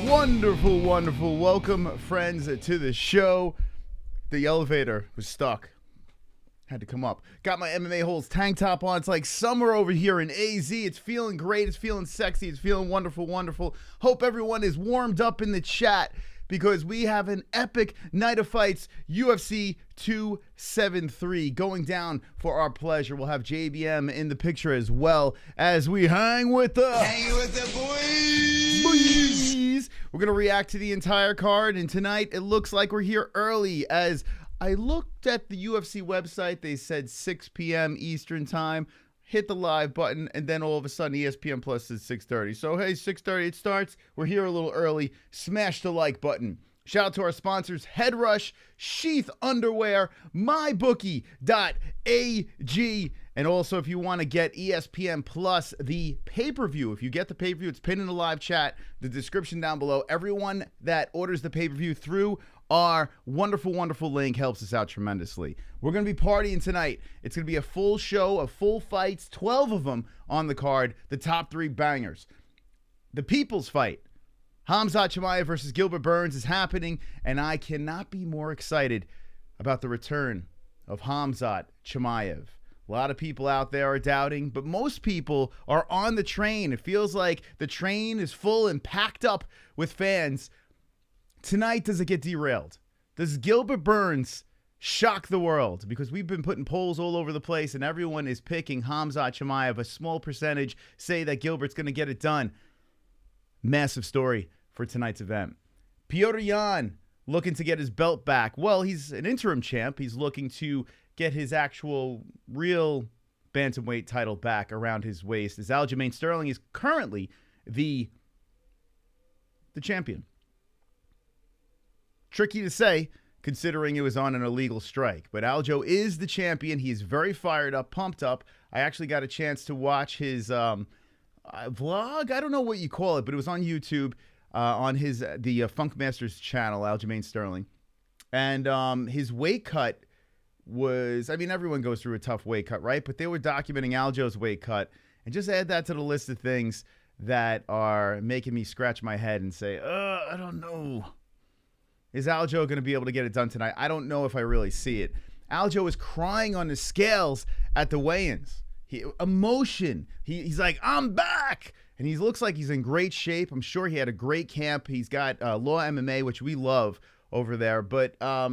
Wonderful, wonderful. Welcome, friends, to the show. The elevator was stuck. Had to come up. Got my MMA-Holes tank top on. It's like summer over here in AZ. It's feeling great. It's feeling sexy. It's feeling wonderful, wonderful. Hope everyone is warmed up in the chat because we have an epic night of fights, UFC 273, going down for our pleasure. We'll have JBM in the picture as well as we hang with the boys. We're going to react to the entire card, and tonight it looks like we're here early. As I looked at the UFC website, they said 6 p.m. Eastern time. Hit the live button, and then all of a sudden ESPN Plus says 6:30. So, hey, 6:30 it starts. We're here a little early. Smash the like button. Shout out to our sponsors, Head Rush, Sheath Underwear, MyBookie.ag. And also, if you want to get ESPN Plus, the pay-per-view, if you get the pay-per-view, it's pinned in the live chat, the description down below. Everyone that orders the pay-per-view through our wonderful, wonderful link helps us out tremendously. We're going to be partying tonight. It's going to be a full show of full fights, 12 of them on the card, the top 3 bangers. The people's fight, Khamzat Chimaev versus Gilbert Burns, is happening, and I cannot be more excited about the return of Khamzat Chimaev. A lot of people out there are doubting, but most people are on the train. It feels like the train is full and packed up with fans. Tonight, does it get derailed? Does Gilbert Burns shock the world? Because we've been putting polls all over the place, and everyone is picking Khamzat Chimaev. A small percentage say that Gilbert's going to get it done. Massive story for tonight's event. Petr looking to get his belt back. Well, he's an interim champ. He's looking to get his actual real bantamweight title back around his waist, as Aljamain Sterling is currently the champion. Tricky to say, considering it was on an illegal strike. But Aljo is the champion. He is very fired up, pumped up. I actually got a chance to watch his vlog. I don't know what you call it, but it was on YouTube, on the Funk Masters channel, Aljamain Sterling. And his weight cut was, I mean, everyone goes through a tough weight cut, right? But they were documenting Aljo's weight cut. And just add that to the list of things that are making me scratch my head and say, I don't know. Is Aljo going to be able to get it done tonight? I don't know if I really see it. Aljo is crying on the scales at the weigh-ins. Emotion. He's like, I'm back. And he looks like he's in great shape. I'm sure he had a great camp. He's got Law MMA, which we love over there. But I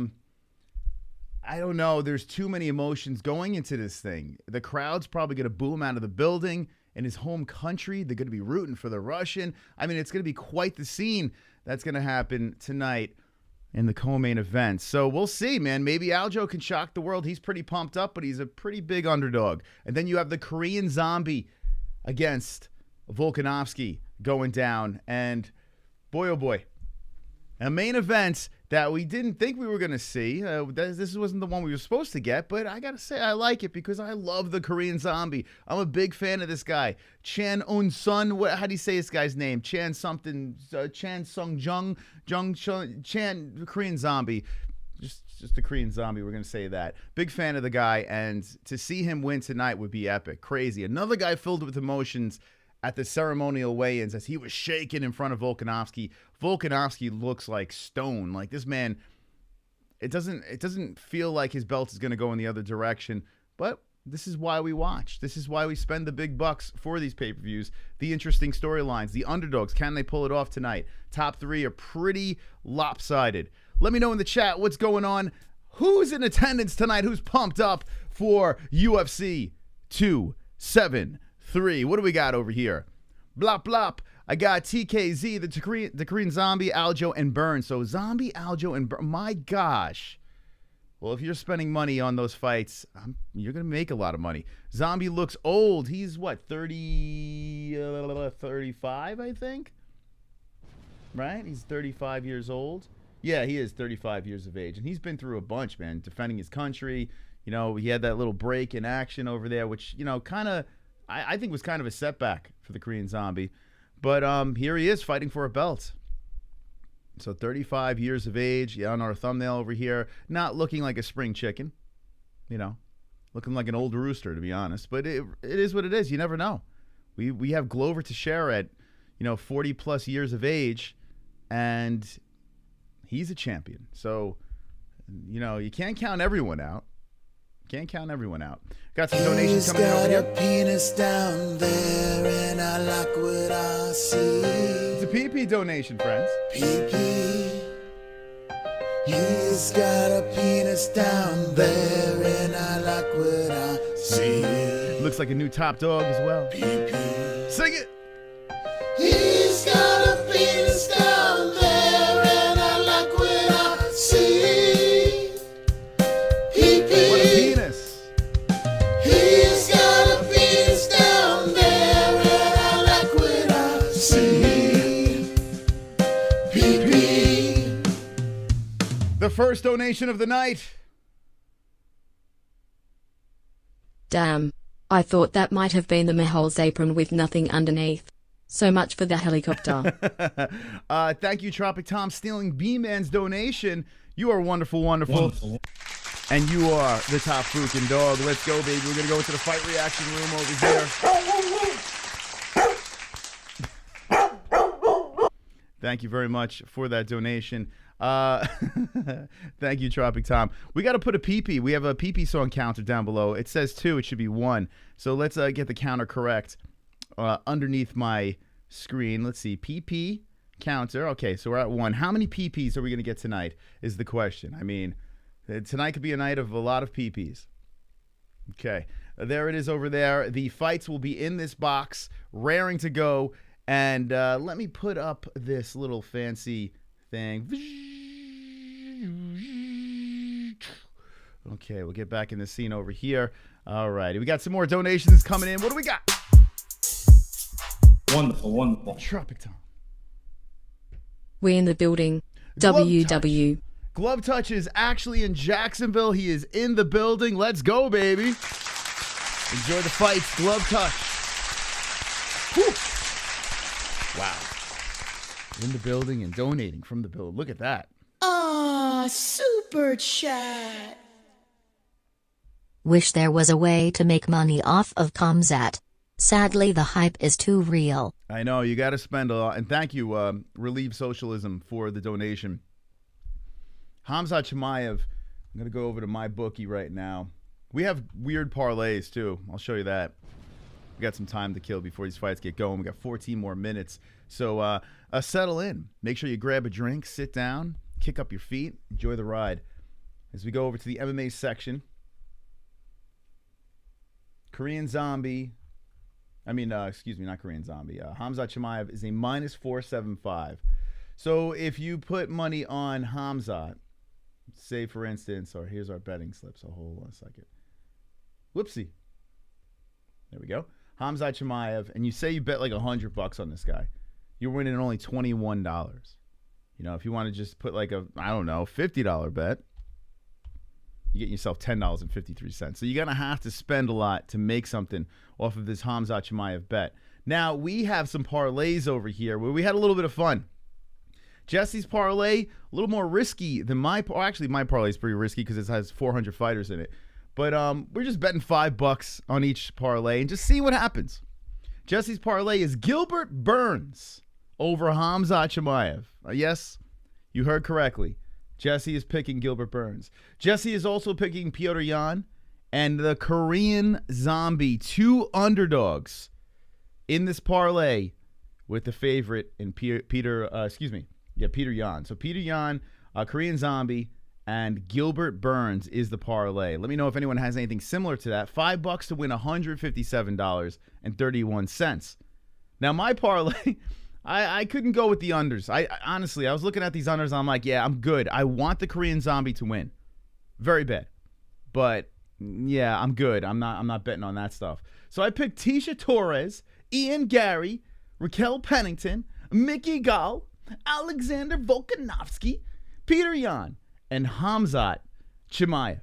don't know. There's too many emotions going into this thing. The crowd's probably going to boo him out of the building. In his home country, they're going to be rooting for the Russian. I mean, it's going to be quite the scene that's going to happen tonight in the co-main event. So we'll see, man. Maybe Aljo can shock the world. He's pretty pumped up, but he's a pretty big underdog. And then you have the Korean Zombie against Volkanovski going down. And boy, oh boy, a main event that we didn't think we were going to see. This wasn't the one we were supposed to get, but I got to say I like it because I love the Korean Zombie. I'm a big fan of this guy. Chan Un-sun, how do you say this guy's name? Chan something, Chan Sung-jung, Chan, the Korean Zombie. Just the Korean Zombie, we're going to say that. Big fan of the guy, and to see him win tonight would be epic. Crazy. Another guy filled with emotions at the ceremonial weigh-ins as he was shaking in front of Volkanovski. Volkanovski looks like stone. Like this man, it doesn't feel like his belt is going to go in the other direction. But this is why we watch. This is why we spend the big bucks for these pay-per-views. The interesting storylines, the underdogs. Can they pull it off tonight? Top three are pretty lopsided. Let me know in the chat what's going on. Who's in attendance tonight? Who's pumped up for UFC 273? What do we got over here? Blop, blop. I got TKZ, the Korean Zombie, Aljo, and Burn. So Zombie, Aljo, and Burn. My gosh. Well, if you're spending money on those fights, you're going to make a lot of money. Zombie looks old. He's, what, 35, I think? Right? He's 35 years old. Yeah, he is 35 years of age. And he's been through a bunch, man, defending his country. You know, he had that little break in action over there, which, you know, kind of, I think was kind of a setback for the Korean Zombie. But here he is fighting for a belt. So 35 years of age, yeah, on our thumbnail over here, not looking like a spring chicken, you know, looking like an old rooster, to be honest. But it is what it is. You never know. We have Glover Teixeira at, 40-plus years of age, and he's a champion. So, you can't count everyone out. Can't count everyone out. Got some donations coming in over here. Got a penis down there, and I like what I see. It's a PP donation, friends. PP. He's got a penis down there, and I like what I see. Looks like a new top dog as well. PP. Sing it. He's got a penis down there, and I like what I see. The first donation of the night. Damn. I thought that might have been the MMA-Holes apron with nothing underneath. So much for the helicopter. Thank you, Tropic Tom, stealing B-Man's donation. You are wonderful, wonderful. And you are the top freaking dog. Let's go, baby. We're going to go into the fight reaction room over here. Thank you very much for that donation. Thank you, Tropic Tom. We got to put a PP. We have a PP song counter down below. It says 2. It should be 1. So let's get the counter correct underneath my screen. Let's see. PP counter. Okay, so we're at 1. How many PPs are we going to get tonight is the question. I mean, tonight could be a night of a lot of PPs. Okay. There it is over there. The fights will be in this box, raring to go. And let me put up this little fancy thing. Okay, we'll get back in the scene over here. All right, we got some more donations coming in. What do we got? Wonderful. Tropic Tom. We in the building. Glove WW. Glove Touch is actually in Jacksonville. He is in the building. Let's go, baby. Enjoy the fights. Glove Touch. Whew. Wow. In the building and donating from the building. Look at that. Super chat. Wish there was a way to make money off of Khamzat. Sadly, the hype is too real. I know, you got to spend a lot. And thank you, Relieve Socialism, for the donation. Khamzat Chimaev, I'm going to go over to my bookie right now. We have weird parlays, too. I'll show you that. We got some time to kill before these fights get going. We got 14 more minutes. So settle in. Make sure you grab a drink, sit down, kick up your feet, enjoy the ride. As we go over to the MMA section, Korean Zombie, excuse me, not Korean Zombie. Khamzat Chimaev is a -475. So if you put money on Khamzat, say for instance, or here's our betting slip, so hold on a second. Whoopsie. There we go. Khamzat Chimaev, and you say you bet like $100 on this guy, you're winning only $21. You know, if you want to just put like a, I don't know, $50 bet, you get yourself $10.53. So you're going to have to spend a lot to make something off of this Khamzat Chimaev bet. Now, we have some parlays over here where we had a little bit of fun. Jesse's parlay, a little more risky than actually my parlay is pretty risky because it has 400 fighters in it. But we're just betting $5 on each parlay and just see what happens. Jesse's parlay is Gilbert Burns over Khamzat Chimaev. Yes, you heard correctly. Jesse is picking Gilbert Burns. Jesse is also picking Petr Yan and the Korean Zombie, 2 underdogs in this parlay with the favorite in Petr Yan. So Petr Yan, Korean Zombie, and Gilbert Burns is the parlay. Let me know if anyone has anything similar to that. $5 to win $157.31. Now my parlay, I couldn't go with the unders. Honestly, I was looking at these unders and I'm like, yeah, I'm good. I want the Korean Zombie to win. Very bad. But yeah, I'm good. I'm not betting on that stuff. So I picked Tecia Torres, Garry, Raquel Pennington, Mickey Gall, Alexander Volkanovski, Petr Yan, and Khamzat Chimaev.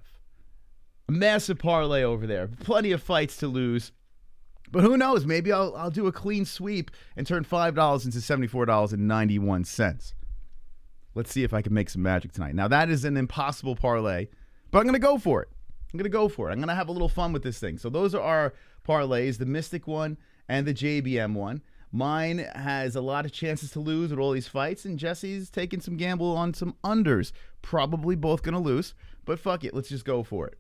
A massive parlay over there. Plenty of fights to lose. But who knows? Maybe I'll do a clean sweep and turn $5 into $74.91. Let's see if I can make some magic tonight. Now, that is an impossible parlay, but I'm going to go for it. I'm going to have a little fun with this thing. So those are our parlays, the Mystic one and the JBM one. Mine has a lot of chances to lose with all these fights, and Jesse's taking some gamble on some unders. Probably both going to lose, but fuck it. Let's just go for it.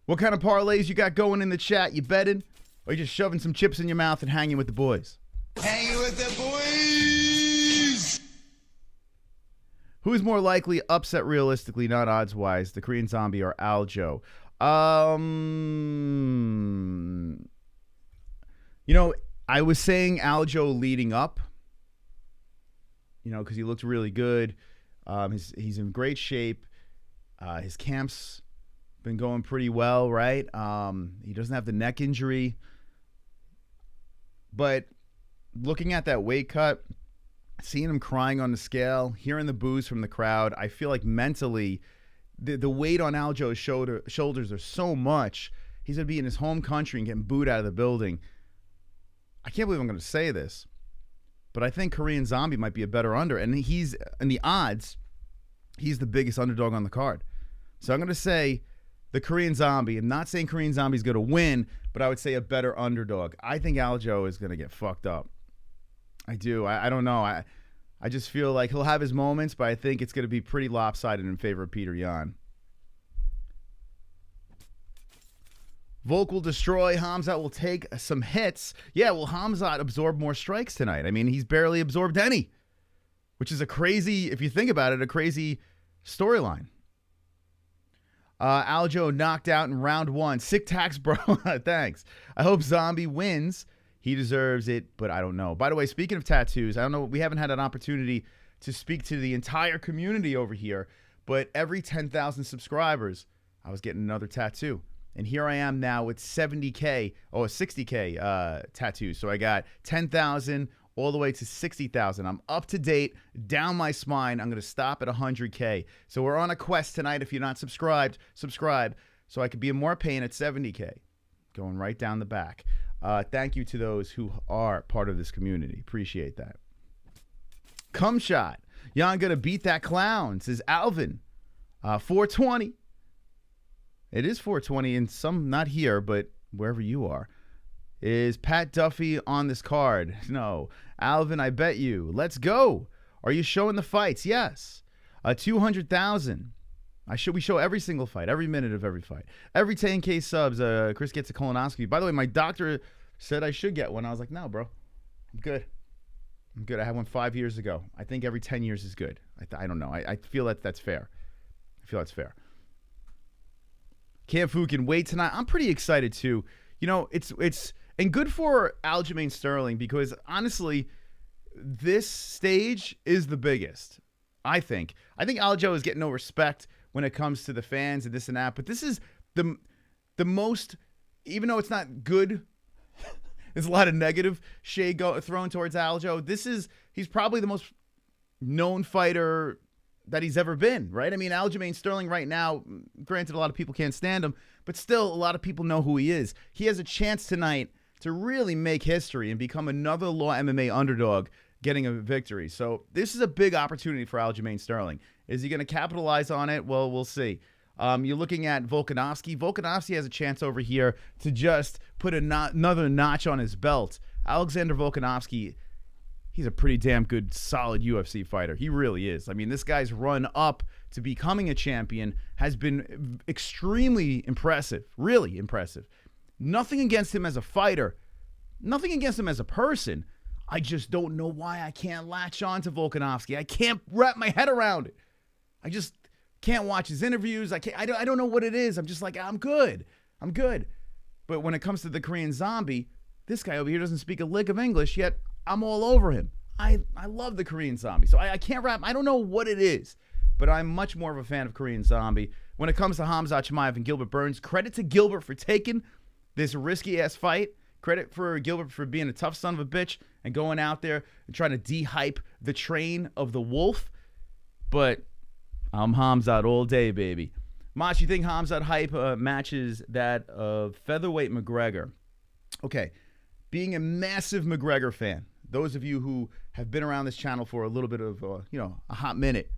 What kind of parlays you got going in the chat? You betting? Or you just shoving some chips in your mouth and hanging with the boys? Hanging with the boys! Who's more likely upset realistically, not odds-wise, the Korean Zombie or Aljo? I was saying Aljo leading up, because he looked really good. He's in great shape. His camp's been going pretty well, right? He doesn't have the neck injury. But looking at that weight cut, seeing him crying on the scale, hearing the boos from the crowd, I feel like mentally the weight on Aljo's shoulders are so much. He's going to be in his home country and getting booed out of the building. I can't believe I'm going to say this, but I think Korean Zombie might be a better under. And he's, in the odds, he's the biggest underdog on the card. So I'm going to say the Korean Zombie. I'm not saying Korean Zombie's going to win, but I would say a better underdog. I think Aljo is going to get fucked up. I do. I don't know. I just feel like he'll have his moments, but I think it's going to be pretty lopsided in favor of Petr Yan. Volk will destroy. Khamzat will take some hits. Yeah, will Khamzat absorb more strikes tonight? I mean, he's barely absorbed any, which is a crazy, if you think about it, a crazy storyline. Aljo knocked out in round 1. Sick tax, bro. Thanks. I hope Zombie wins. He deserves it, but I don't know. By the way, speaking of tattoos, I don't know. We haven't had an opportunity to speak to the entire community over here, but every 10,000 subscribers, I was getting another tattoo. And here I am now with 70K, 60K tattoos. So I got 10,000 all the way to 60,000. I'm up to date, down my spine. I'm going to stop at 100K. So we're on a quest tonight. If you're not subscribed, subscribe so I could be in more pain at 70K. Going right down the back. Thank you to those who are part of this community. Appreciate that. Cum shot. Y'all going to beat that clown, says Alvin. 420. It is 420 and some, not here, but wherever you are. Is Pat Duffy on this card? No. Alvin, I bet you. Let's go. Are you showing the fights? Yes. 200,000. We show every single fight, every minute of every fight. Every 10K subs, Chris gets a colonoscopy. By the way, my doctor said I should get one. I was like, no, bro. I'm good. I'm good. I had one 5 years ago. I think every 10 years is good. I don't know. I feel that's fair. I feel that's fair. Cam Fu can wait tonight. I'm pretty excited too. You know, it's and good for Aljamain Sterling because honestly, this stage is the biggest. I think Aljo is getting no respect when it comes to the fans and this and that. But this is the most, even though it's not good. There's a lot of negative shade thrown towards Aljo. He's probably the most known fighter that he's ever been, right? I mean, Aljamain Sterling right now, granted a lot of people can't stand him, but still a lot of people know who he is. He has a chance tonight to really make history and become another Law MMA underdog getting a victory. So this is a big opportunity for Aljamain Sterling. Is he going to capitalize on it? Well, we'll see. You're looking at Volkanovski. Volkanovski has a chance over here to just put another notch on his belt. Alexander Volkanovski, he's a pretty damn good, solid UFC fighter. He really is. I mean, this guy's run up to becoming a champion has been extremely impressive, really impressive. Nothing against him as a fighter, nothing against him as a person. I just don't know why I can't latch on to Volkanovski. I can't wrap my head around it. I just can't watch his interviews. I don't know what it is. I'm just like, I'm good. But when it comes to the Korean Zombie, this guy over here doesn't speak a lick of English, yet I'm all over him. I love the Korean Zombie. So I can't wrap. I don't know what it is, but I'm much more of a fan of Korean Zombie. When it comes to Khamzat Chimaev and Gilbert Burns, credit to Gilbert for taking this risky-ass fight. Credit for Gilbert for being a tough son of a bitch and going out there and trying to de-hype the train of the wolf. But I'm Khamzat all day, baby. Mach, you think Khamzat hype matches that of featherweight McGregor? Okay, being a massive McGregor fan, those of you who have been around this channel for a little bit of, a hot minute,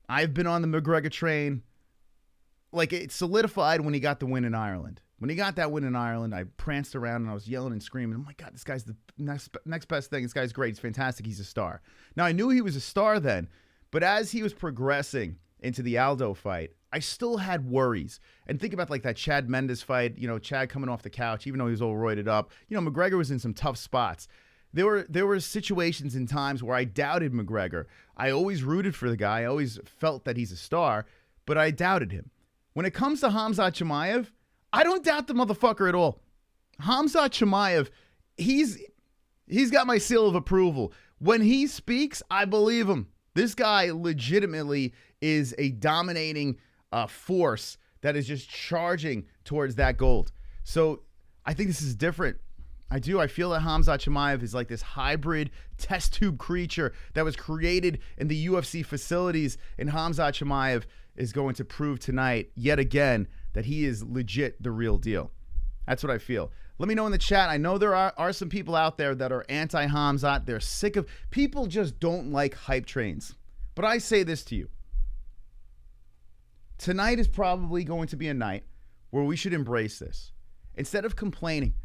I've been on the McGregor train. Like, it solidified when he got the win in Ireland. When he got that win in Ireland, I pranced around and I was yelling and screaming, oh my God, this guy's the next best thing. This guy's great. He's fantastic. He's a star. Now, I knew he was a star then, but as he was progressing into the Aldo fight, I still had worries. And think about like that Chad Mendes fight, Chad coming off the couch, even though he was all roided up. McGregor was in some tough spots. There were situations and times where I doubted McGregor. I always rooted for the guy. I always felt that he's a star, but I doubted him. When it comes to Khamzat Chimaev, I don't doubt the motherfucker at all. Khamzat Chimaev, he's got my seal of approval. When he speaks, I believe him. This guy legitimately is a dominating force that is just charging towards that gold. So I think this is different. I do. I feel that Khamzat Chimaev is like this hybrid test tube creature that was created in the UFC facilities, and Khamzat Chimaev is going to prove tonight, yet again, that he is legit the real deal. That's what I feel. Let me know in the chat. I know there are some people out there that are anti-Khamzat. They're sick of... People just don't like hype trains. But I say this to you. Tonight is probably going to be a night where we should embrace this. Instead of complaining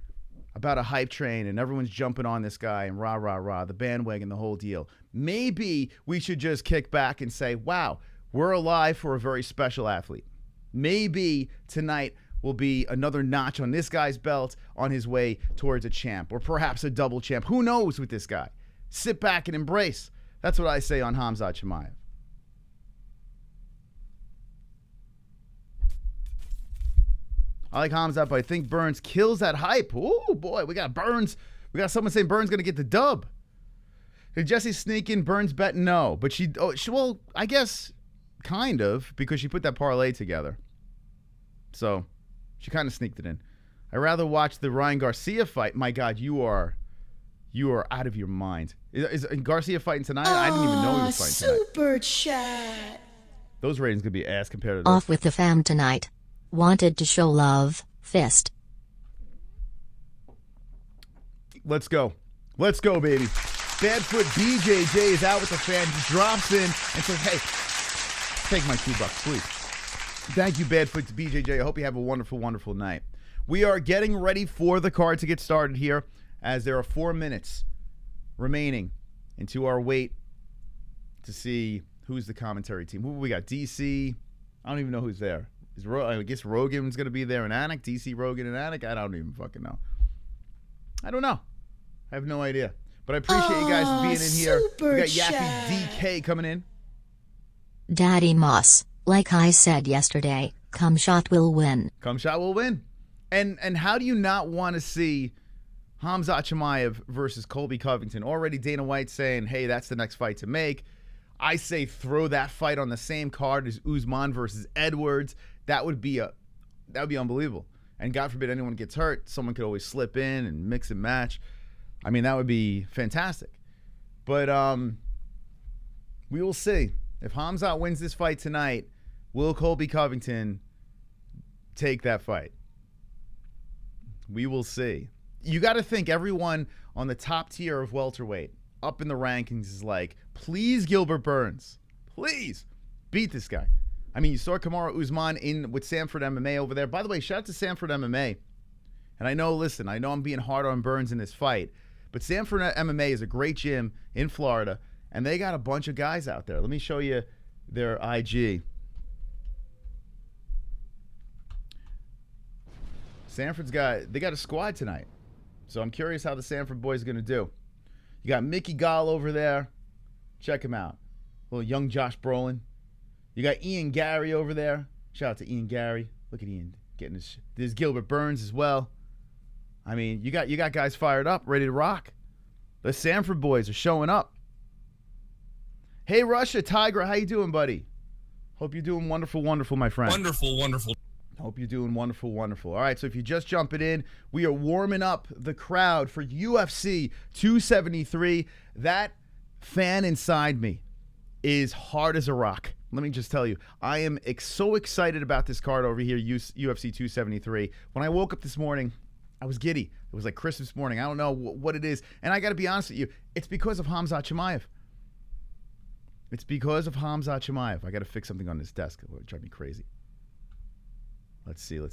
about a hype train and everyone's jumping on this guy and rah, rah, rah, the bandwagon, the whole deal, maybe we should just kick back and say, wow, we're alive for a very special athlete. Maybe tonight will be another notch on this guy's belt on his way towards a champ, or perhaps a double champ. Who knows with this guy? Sit back and embrace. That's what I say on Khamzat Chimaev. I like Khamzat, but I think Burns kills that hype. Oh boy, we got Burns. We got someone saying Burns going to get the dub. Did Jesse sneak in Burns bet? No, but well, I guess kind of, because she put that parlay together. So she kind of sneaked it in. I'd rather watch the Ryan Garcia fight. My God, you are out of your mind. Is Garcia fighting tonight? I didn't even know he was fighting tonight. Super chat. Those ratings could be ass compared to Off with the fam tonight. Wanted to show love. Fist. Let's go. Let's go, baby. Badfoot BJJ is out with the fan. He drops in and says, hey, take my $2, please. Thank you, Badfoot BJJ. I hope you have a wonderful, wonderful night. We are getting ready for the card to get started here, as there are 4 minutes remaining into our wait to see who's the commentary team. Who we got? DC. I don't even know who's there. I guess Rogan's going to be there and Anik. DC, Rogan, and Anik. I don't even fucking know. I don't know. I have no idea. But I appreciate you guys being in here. We got Yappy DK coming in. Daddy Moss, like I said yesterday, Khamzat will win. Khamzat will win. And how do you not want to see Khamzat Chimaev versus Colby Covington? Already Dana White saying, hey, that's the next fight to make. I say throw that fight on the same card as Usman versus Edwards. That would be unbelievable. And God forbid anyone gets hurt, someone could always slip in and mix and match. I mean, that would be fantastic. But we will see. If Khamzat wins this fight tonight, will Colby Covington take that fight? We will see. You got to think everyone on the top tier of welterweight up in the rankings is like, please, Gilbert Burns, please beat this guy. I mean, you saw Kamaru Usman in with Sanford MMA over there. By the way, shout out to Sanford MMA. And I know I'm being hard on Burns in this fight, but Sanford MMA is a great gym in Florida, and they got a bunch of guys out there. Let me show you their IG. They got a squad tonight. So I'm curious how the Sanford boys are going to do. You got Mickey Gall over there. Check him out. Little young Josh Brolin. You got Ian Garry over there. Shout out to Ian Garry. Look at Ian getting his. There's Gilbert Burns as well. I mean, you got guys fired up, ready to rock. The Sanford boys are showing up. Hey, Russia, Tiger, how you doing, buddy? Hope you're doing wonderful, wonderful, my friend. Wonderful, wonderful. Hope you're doing wonderful, wonderful. All right, so if you're just jumping in, we are warming up the crowd for UFC 273. That fan inside me is hard as a rock. Let me just tell you, I am so excited about this card over here, UFC 273. When I woke up this morning, I was giddy. It was like Christmas morning. I don't know what it is. And I got to be honest with you, it's because of Khamzat Chimaev. It's because of Khamzat Chimaev. I got to fix something on this desk. It would drive me crazy. Let's see. I'll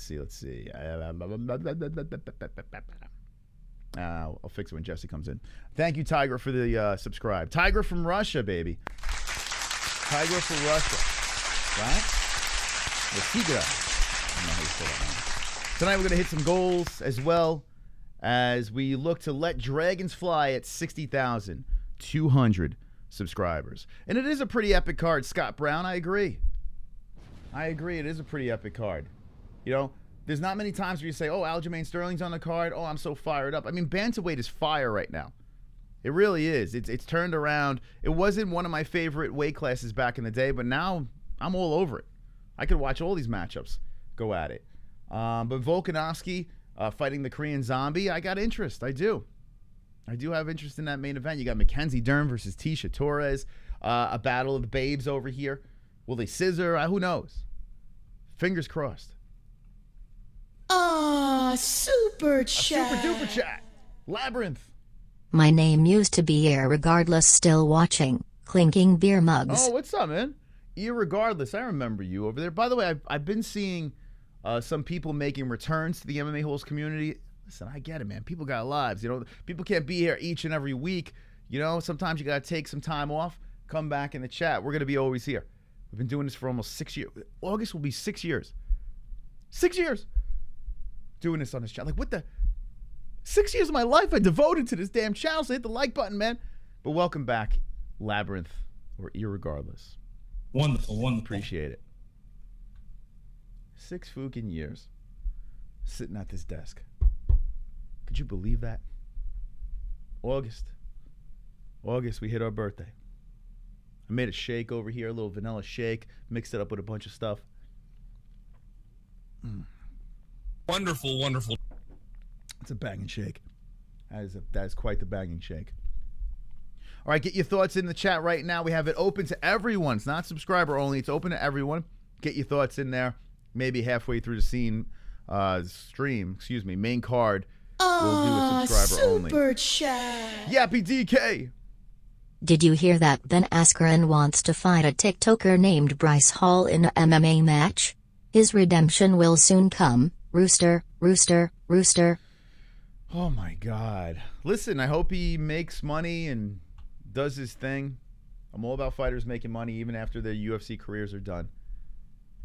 fix it when Jesse comes in. Thank you, Tiger, for the subscribe. Tiger from Russia, baby. Tiger from Russia. Right? The Tigra. I don't know how you say that now. Tonight we're going to hit some goals as well as we look to let dragons fly at 60,200 subscribers. And it is a pretty epic card, Scott Brown. I agree. It is a pretty epic card. You know, there's not many times where you say, oh, Aljamain Sterling's on the card. Oh, I'm so fired up. I mean, bantamweight is fire right now. It really is. It's turned around. It wasn't one of my favorite weight classes back in the day, but now I'm all over it. I could watch all these matchups go at it. But Volkanovski fighting the Korean Zombie, I got interest. I do have interest in that main event. You got Mackenzie Dern versus Tecia Torres. A battle of the babes over here. Will they scissor? Who knows? Fingers crossed. Super chat. Super duper chat. Labyrinth. My name used to be Irregardless, still watching, clinking beer mugs. Oh, what's up, man? Irregardless, I remember you over there. By the way, I've been seeing some people making returns to the MMA-Holes community. Listen, I get it, man. People got lives. You know, people can't be here each and every week. You know, sometimes you got to take some time off, come back in the chat. We're going to be always here. We've been doing this for almost 6 years. August will be 6 years. 6 years doing this on this channel. Like, what the? 6 years of my life I devoted to this damn channel, so hit the like button, man. But welcome back, Labyrinth, or Irregardless. Wonderful. Appreciate it. 6 fucking years sitting at this desk. Could you believe that? August, we hit our birthday. I made a shake over here, a little vanilla shake, mixed it up with a bunch of stuff. Wonderful, wonderful. It's a banging shake. That is quite the banging shake. All right, get your thoughts in the chat right now. We have it open to everyone. It's not subscriber only. It's open to everyone. Get your thoughts in there. Maybe halfway through the stream, main card, we'll do a subscriber only. Super chat. Yappy DK. Did you hear that Ben Askren wants to fight a TikToker named Bryce Hall in a MMA match? His redemption will soon come. Rooster, rooster, rooster. Oh my God. Listen, I hope he makes money and does his thing. I'm all about fighters making money even after their UFC careers are done.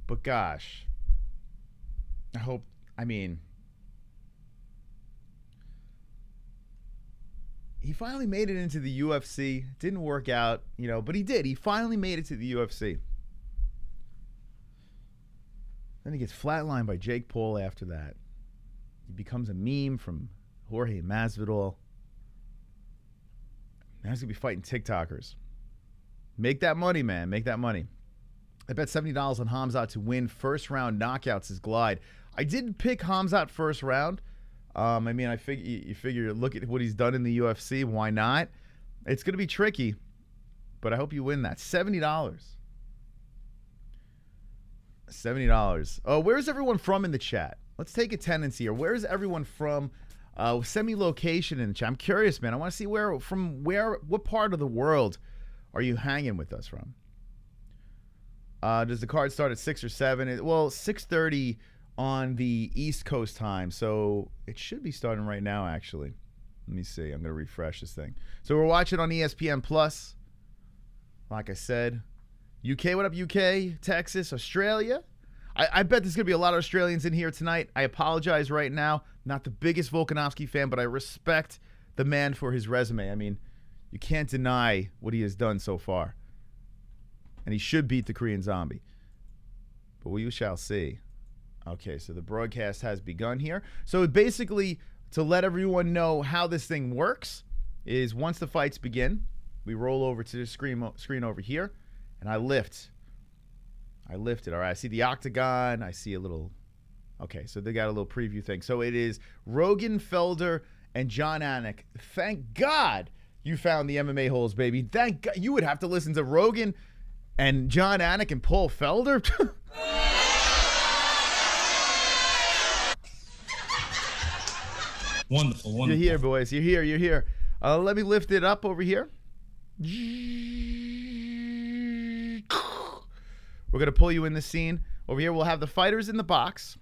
But gosh, he finally made it into the UFC. Didn't work out, but he did. He finally made it to the UFC. Then he gets flatlined by Jake Paul after that. He becomes a meme from Jorge Masvidal. Now he's going to be fighting TikTokers. Make that money, man. Make that money. I bet $70 on Khamzat to win first round knockouts his glide. I did pick Khamzat first round. I figure look at what he's done in the UFC. Why not? It's going to be tricky, but I hope you win that. $70. $70. Oh, where's everyone from in the chat? Let's take attendance here. Where's everyone from? Send me location in the chat. I'm curious, man. I want to see what part of the world are you hanging with us from? Does the card start at 6 or 7? 6:30 on the East Coast time, so it should be starting right now, actually. Let me see. I'm going to refresh this thing. So we're watching on ESPN Plus. Like I said, UK, what up, UK, Texas, Australia? I bet there's going to be a lot of Australians in here tonight. I apologize right now. Not the biggest Volkanovski fan, but I respect the man for his resume. I mean, you can't deny what he has done so far. And he should beat the Korean Zombie. But we shall see. Okay, so the broadcast has begun here. So basically, to let everyone know how this thing works, is once the fights begin, we roll over to the screen over here, and I lift. I lifted. All right, I see the octagon. I see a little... Okay, so they got a little preview thing. So it is Rogan, Felder, and John Anik. Thank God you found the MMA-Holes, baby. Thank God. You would have to listen to Rogan and John Anik and Paul Felder. Wonderful, wonderful. You're here, boys. You're here. Let me lift it up over here. We're going to pull you in the scene. Over here, we'll have the fighters in the box.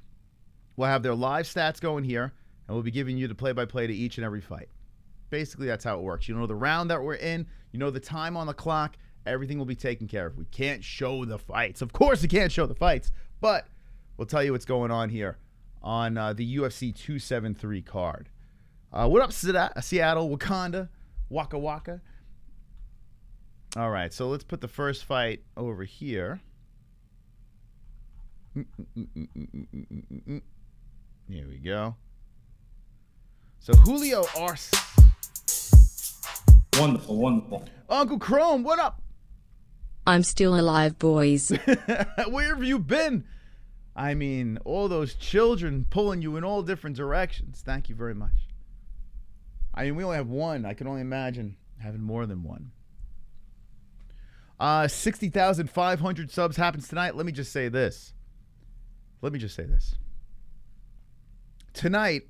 We'll have their live stats going here, and we'll be giving you the play-by-play to each and every fight. Basically, that's how it works. You know the round that we're in. You know the time on the clock. Everything will be taken care of. We can't show the fights. Of course, we can't show the fights, but we'll tell you what's going on here on the UFC 273 card. What up, Seattle, Wakanda, Waka Waka? All right, so let's put the first fight over here. Here we go. So Julio Arce. Wonderful, wonderful. Uncle Chrome, what up? I'm still alive, boys. Where have you been? I mean, all those children pulling you in all different directions. Thank you very much. I mean, we only have one. I can only imagine having more than one. 60,500 subs happens tonight. Let me just say this. Tonight,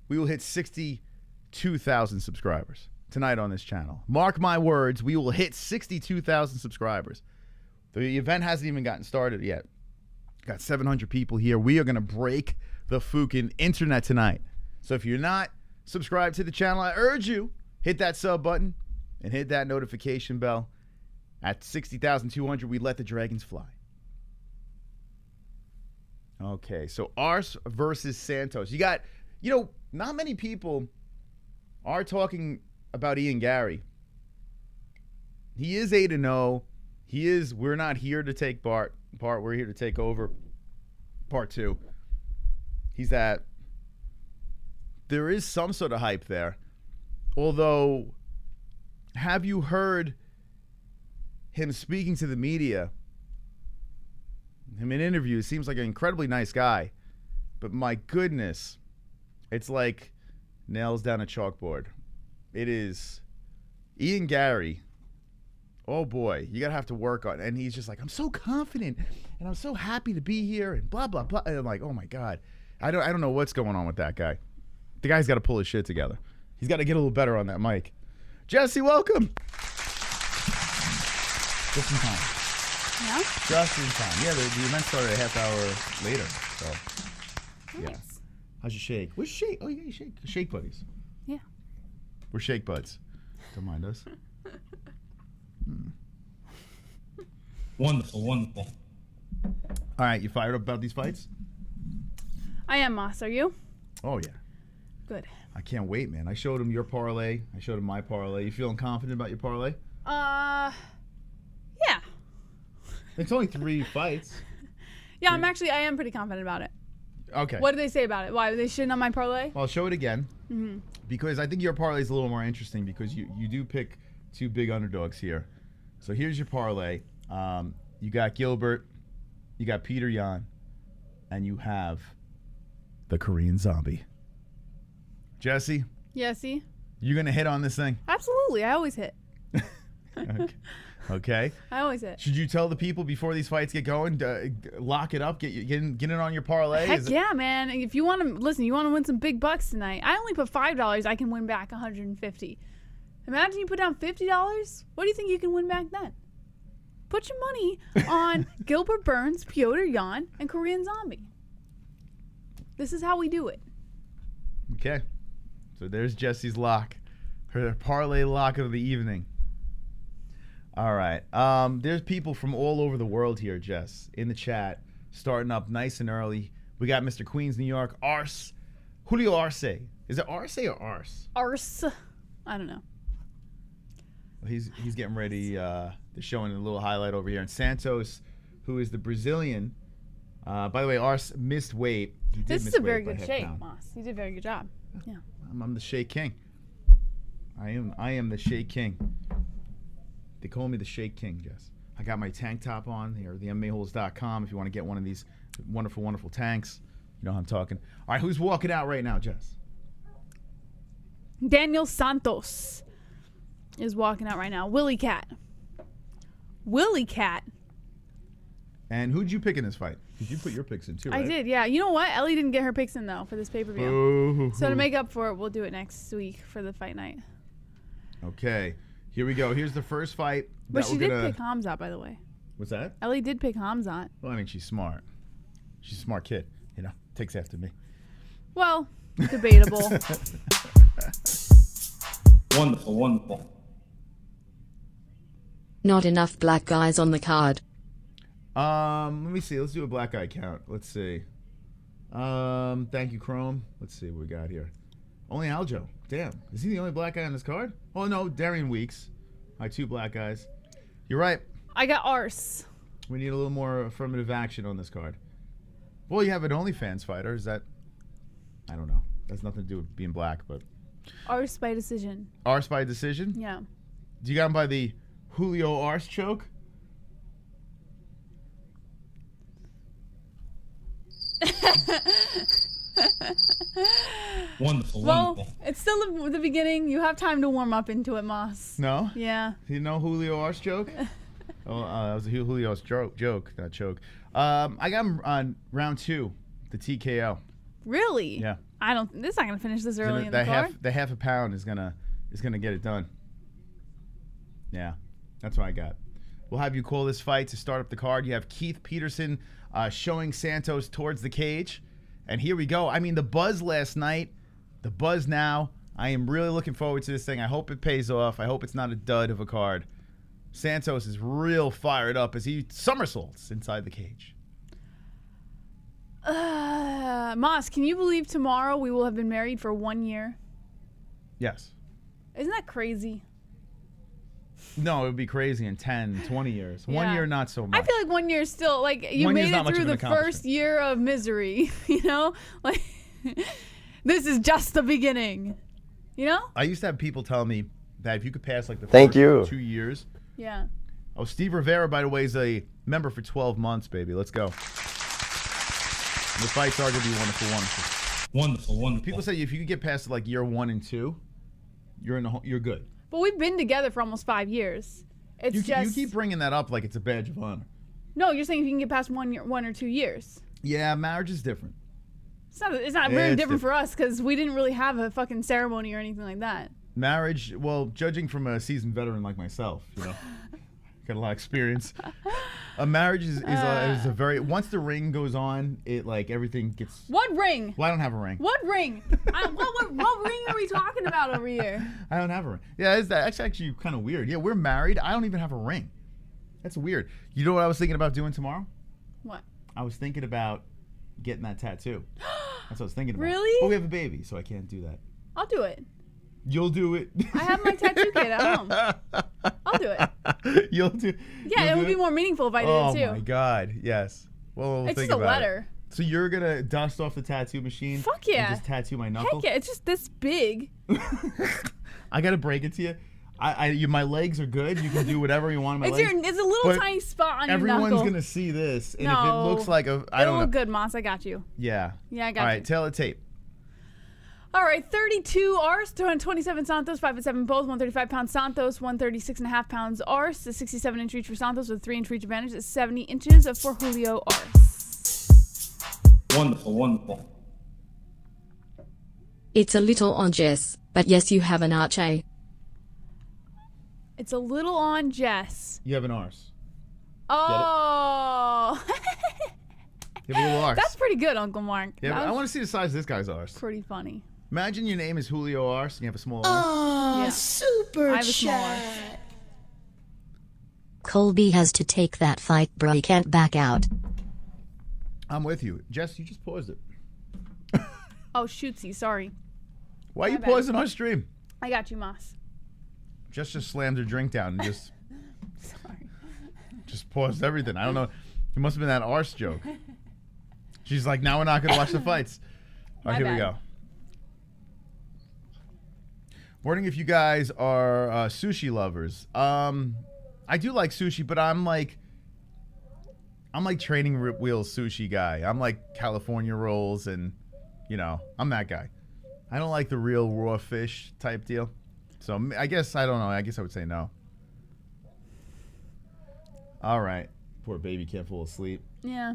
we will hit 62,000 subscribers. Tonight on this channel. Mark my words, we will hit 62,000 subscribers. The event hasn't even gotten started yet. Got 700 people here. We are going to break the fucking internet tonight. So if you're not subscribed to the channel, I urge you, hit that sub button and hit that notification bell. At 60,200, we let the dragons fly. Okay, so Arce versus Santos. You got, not many people are talking about Ian Garry. He is 8-0. We're not here to take part. We're here to take over part 2. There is some sort of hype there. Although, have you heard him speaking to the media, him in interviews, seems like an incredibly nice guy. But my goodness, it's like nails down a chalkboard. It is Ian Garry. Oh boy, you're gonna have to work on it. And he's just like, I'm so confident and I'm so happy to be here and blah blah blah. And I'm like, oh my God. I don't know what's going on with that guy. The guy's gotta pull his shit together. He's gotta get a little better on that mic. Jesse, welcome. Just in time. No? Just in time. Yeah, the event started a half hour later. So yeah. Nice. How's your shake? Where's shake? Oh, you got your shake. Shake buddies. Yeah. We're shake buds. Don't mind us. Wonderful, wonderful. All right, you fired up about these fights? I am, Moss. Are you? Oh, yeah. Good. I can't wait, man. I showed him your parlay. I showed him my parlay. You feeling confident about your parlay? Yeah. It's only 3 fights. Yeah, I am pretty confident about it. Okay. What did they say about it? Why are they shitting on my parlay? Well, I'll show it again. Mm-hmm. Because I think your parlay is a little more interesting because you do pick 2 big underdogs here. So here's your parlay. You got Gilbert, you got Petr Yan, and you have the Korean Zombie. Jesse, Yesy. you gonna hit on this thing? Absolutely. I always hit. Okay. I always hit. Should you tell the people before these fights get going, lock it up, get it on your parlay? Heck yeah, man. If you want to listen, you want to win some big bucks tonight. I only put $5. I can win back $150. Imagine you put down $50. What do you think you can win back then? Put your money on Gilbert Burns, Petr Yan, and Korean Zombie. This is how we do it. Okay. So there's Jesse's lock. Her parlay lock of the evening. All right. There's people from all over the world here, Jess, in the chat, starting up nice and early. We got Mr. Queens, New York, Arse. Julio Arce. Is it Arce or Arse? Arse. I don't know. He's getting ready. They're showing a little highlight over here. And Santos, who is the Brazilian. By the way, Arce missed weight. This is a very good shape, Moss. You did a very good job. Yeah. I'm the Shake King. I am the Shake King. They call me the Shake King, Jess. I got my tank top on here, the MMA-Holes.com if you want to get one of these wonderful, wonderful tanks. You know how I'm talking. All right, who's walking out right now, Jess? Daniel Santos is walking out right now. Willie Cat. And who'd you pick in this fight? Did you put your picks in too, right? I did, yeah. You know what? Ellie didn't get her picks in, though, for this pay-per-view. So to make up for it, we'll do it next week for the fight night. Okay. Here we go. Here's the first fight. But she did pick Khamzat, by the way. What's that? Ellie did pick Khamzat. Well, I mean, she's smart. She's a smart kid. You know, takes after me. Well, debatable. Wonderful, wonderful. Not enough black guys on the card. Let me see. Let's do a black guy count. Let's see. Thank you, Chrome. Let's see what we got here. Only Aljo. Damn. Is he the only black guy on this card? Oh, no. Darian Weeks. All right, 2 black guys. You're right. I got Arse. We need a little more affirmative action on this card. Well, you have an OnlyFans fighter. Is that... I don't know. That's nothing to do with being black, but... Arse by decision. Arse by decision? Yeah. Do you got him by the Julio Arse choke? Wonderful, Well, wonderful. it's still the beginning. You have time to warm up into it, Moss. No? Yeah. You know Julio Arse joke? Oh, that was a Julio's joke, not choke. I got him on round 2, the TKO. Really? Yeah. This is not gonna finish this early in the card. The half a pound is gonna get it done. Yeah, that's what I got. We'll have you call this fight to start up the card. You have Keith Peterson showing Santos towards the cage. And here we go. I mean, the buzz last night, the buzz now. I am really looking forward to this thing. I hope it pays off. I hope it's not a dud of a card. Santos is real fired up as he somersaults inside the cage. Moss, can you believe tomorrow we will have been married for 1 year? Yes. Isn't that crazy? No, it would be crazy in 10, 20 years. Yeah. 1 year, not so much. I feel like 1 year is still, like, you 1 year's made not it much through of an the first year of misery, you know? Like, this is just the beginning, you know? I used to have people tell me that if you could pass like the Thank first you. 2 years, Yeah. Oh, Steve Rivera, by the way, is a member for 12 months, baby. Let's go. The fights are going to be wonderful, wonderful. Wonderful, wonderful. People say if you could get past like year 1 and 2, you're good. But we've been together for almost 5 years. It's You keep bringing that up like it's a badge of honor. No, you're saying if you can get past 1 or 2 years. Yeah, marriage is different. It's not very different for us because we didn't really have a fucking ceremony or anything like that. Marriage, well, judging from a seasoned veteran like myself, got a lot of experience. A marriage is a very, once the ring goes on, it like everything gets. What ring? Well, I don't have a ring. What ring? What ring are we talking about over here? I don't have a ring. Yeah, that's actually kind of weird. Yeah, we're married. I don't even have a ring. That's weird. You know what I was thinking about doing tomorrow? What? I was thinking about getting that tattoo. That's what I was thinking about. Really? But we have a baby, so I can't do that. I'll do it. You'll do it. I have my tattoo kit at home. I'll do it. You'll do. Yeah, it would be more meaningful if I did it too. Oh my God! Yes. Well, we'll it's think just a about letter. It. So you're gonna dust off the tattoo machine? Fuck yeah! And just tattoo my knuckle? Heck yeah! It's just this big. I gotta break it to you. My legs are good. You can do whatever you want on my legs. It's a little tiny spot on your knuckle. Everyone's gonna see this, and if it looks like I don't know. It'll look good, Moss. I got you. Yeah. Yeah, I got you. All right, tail of tape. All right, 32 Ars, 27 Santos, 5'7" both, 135 pounds Santos, 136.5 pounds Ars, a 67-inch reach for Santos with a 3-inch reach advantage, at 70 inches for Julio Ars. Wonderful, wonderful. It's a little on Jess, but yes, you have an arch, eh? It's a little on Jess. You have an arse. Oh. You have a little arse. That's pretty good, Uncle Mark. Yeah, I want to see the size of this guy's arse. Pretty funny. Imagine your name is Julio Arse and you have a small arse. Oh, Yeah. super I have a small chat. Colby has to take that fight, bro. He can't back out. I'm with you. Jess, you just paused it. Oh, shootsy, sorry. Why are you My bad. pausing our stream? I got you, Moss. Jess just slammed her drink down and just Sorry. just paused everything. I don't know. It must have been that arse joke. She's like, now we're not going to watch the fights. All right, My here we bad. go. Wondering if you guys are sushi lovers. I do like sushi, but I'm like training wheel sushi guy. I'm like California rolls and, I'm that guy. I don't like the real raw fish type deal. So I guess, I don't know. I guess I would say no. All right. Poor baby can't fall asleep. Yeah.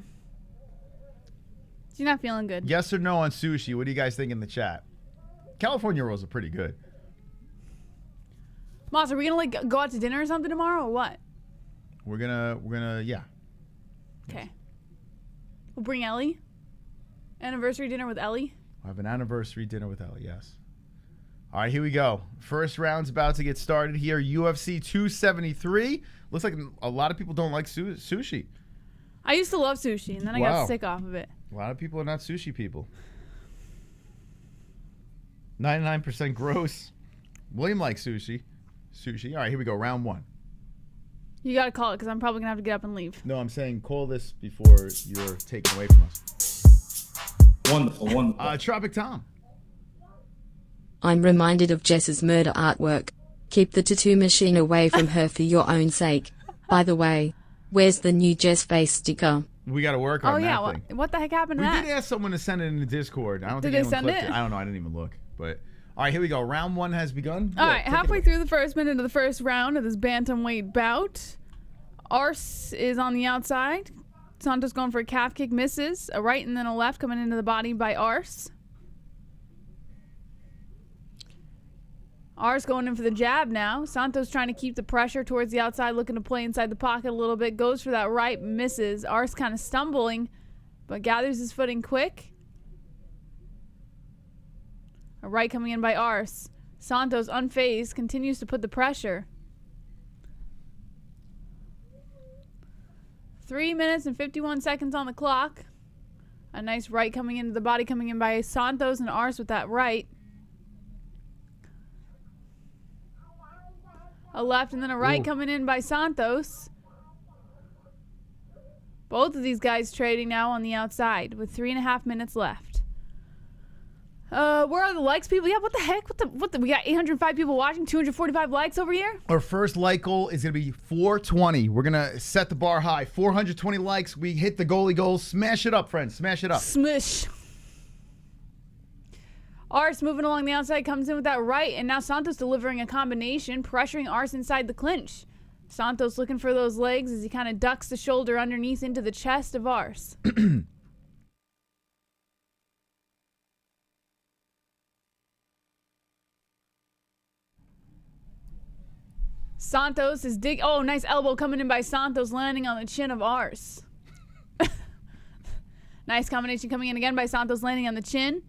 She's not feeling good. Yes or no on sushi? What do you guys think in the chat? California rolls are pretty good. Moss, are we gonna like go out to dinner or something tomorrow or what? We're gonna yeah. Okay. We'll bring Ellie. Anniversary dinner with Ellie. We'll have an anniversary dinner with Ellie, yes. All right, here we go. First round's about to get started here. UFC 273. Looks like a lot of people don't like sushi. I used to love sushi, and then I got sick off of it. A lot of people are not sushi people. 99% gross. William likes sushi. All right, here we go. Round one. You gotta call it, because I'm probably gonna have to get up and leave. No, I'm saying call this before you're taken away from us. Wonderful, wonderful. Tropic Tom. I'm reminded of Jess's murder artwork. Keep the tattoo machine away from her for your own sake. By the way, where's the new Jess face sticker? We got to work on that thing. What the heck happened to We that? did ask someone to send it in the Discord. I don't Did think they anyone send clicked it? I don't know. I didn't even look. But all right, here we go. Round one has begun. All right, halfway through the first minute of the first round of this bantamweight bout, Ars is on the outside. Santos going for a calf kick, misses. A right and then a left coming into the body by Ars. Ars going in for the jab now. Santos trying to keep the pressure towards the outside, looking to play inside the pocket a little bit. Goes for that right, misses. Ars kind of stumbling, but gathers his footing quick. A right coming in by Ars. Santos, unfazed, continues to put the pressure. 3 minutes and 51 seconds on the clock. A nice right coming into the body, coming in by Santos and Ars with that right. A left and then a right coming in by Santos. Both of these guys trading now on the outside with 3.5 minutes left. Where are the likes, people? Yeah, what the heck? What the? We got 805 people watching, 245 likes over here. Our first like goal is going to be 420. We're going to set the bar high. 420 likes. We hit the goalie goal. Smash it up, friends. Smash it up. Smish. Ars moving along the outside, comes in with that right, and now Santos delivering a combination, pressuring Ars inside the clinch. Santos looking for those legs as he kind of ducks the shoulder underneath into the chest of Ars. Santos is oh, nice elbow coming in by Santos, landing on the chin of Ars. Nice combination coming in again by Santos, landing on the chin.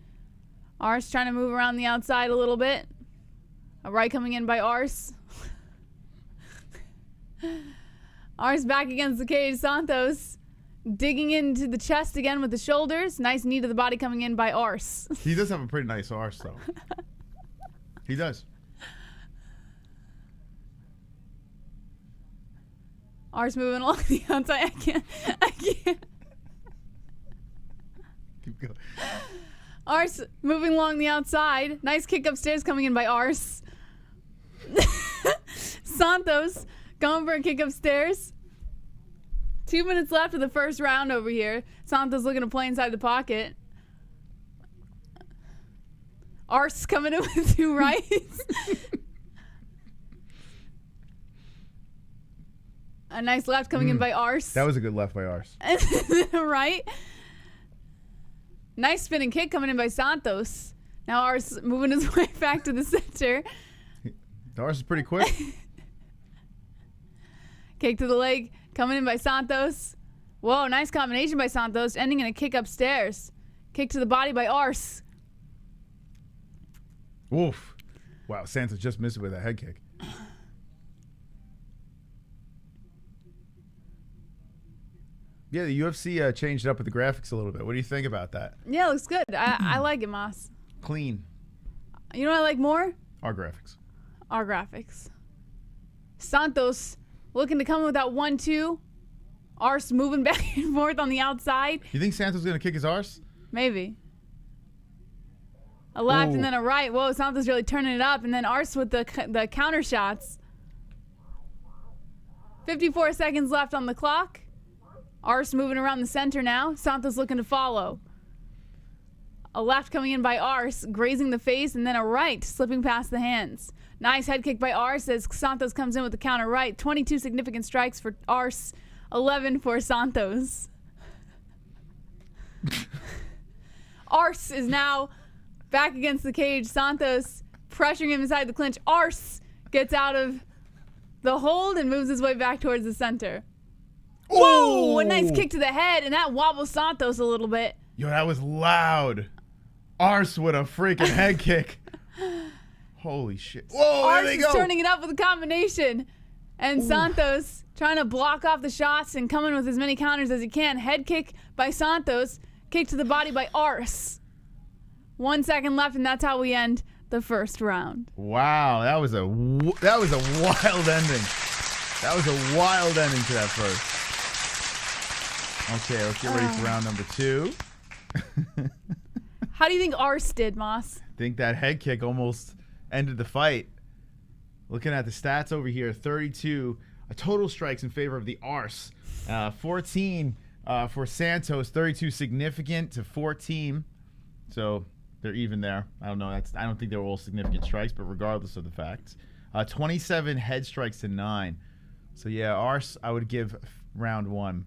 Ars trying to move around the outside a little bit. A right coming in by Ars. Ars back against the cage. Santos digging into the chest again with the shoulders. Nice knee to the body coming in by Ars. He does have a pretty nice arse, though. He does. Ars moving along the outside. I can't. Keep going. Ars moving along the outside. Nice kick upstairs coming in by Ars. Santos going for a kick upstairs. 2 minutes left of the first round over here. Santos looking to play inside the pocket. Ars coming in with 2 rights. A nice left coming in by Ars. That was a good left by Ars. Right. Nice spinning kick coming in by Santos. Now Ars moving his way back to the center. Ars is pretty quick. Kick to the leg coming in by Santos. Whoa, nice combination by Santos, ending in a kick upstairs. Kick to the body by Ars. Oof. Wow, Santos just missed it with a head kick. Yeah, the UFC changed it up with the graphics a little bit. What do you think about that? Yeah, it looks good. I like it, Moss. Clean. You know what I like more? Our graphics. Our graphics. Santos looking to come in with that 1-2. Ars moving back and forth on the outside. You think Santos is going to kick his arse? Maybe. A left Ooh. and then a right. Whoa, Santos really turning it up. And then Ars with the counter shots. 54 seconds left on the clock. Ars moving around the center now. Santos looking to follow. A left coming in by Ars, grazing the face, and then a right slipping past the hands. Nice head kick by Ars as Santos comes in with the counter right. 22 significant strikes for Ars, 11 for Santos. Ars is now back against the cage. Santos pressuring him inside the clinch. Ars gets out of the hold and moves his way back towards the center. Whoa! A nice kick to the head, and that wobbles Santos a little bit. Yo, that was loud. Arse with a freaking head kick. Holy shit. Whoa, Ars there they is go. turning it up with a combination. And Santos trying to block off the shots and coming with as many counters as he can. Head kick by Santos. Kick to the body by Ars. 1 second left, and that's how we end the first round. Wow, that was a wild ending. That was a wild ending to that first. Okay, let's get ready for round number 2. How do you think Ars did, Moss? I think that head kick almost ended the fight. Looking at the stats over here, 32 total strikes in favor of the Ars. 14 for Santos, 32 significant to 14. So they're even there. I don't know. I don't think they were all significant strikes, but regardless of the facts. 27 head strikes to 9. So yeah, Ars, I would give round 1.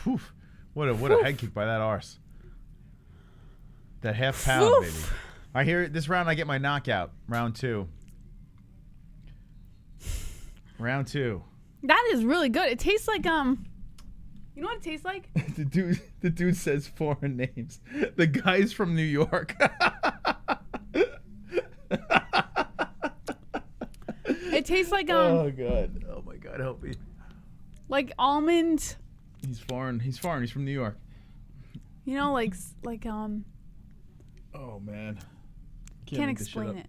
Whew. What a head kick by that Ars. That half pound, baby. I hear this round I get my knockout. Round 2. Round 2. That is really good. It tastes like you know what it tastes like? the dude says foreign names. The guy's from New York. It tastes like oh god. Oh my god, help me. like almond. He's foreign. He's from New York. You know, like Oh man. Can't explain it.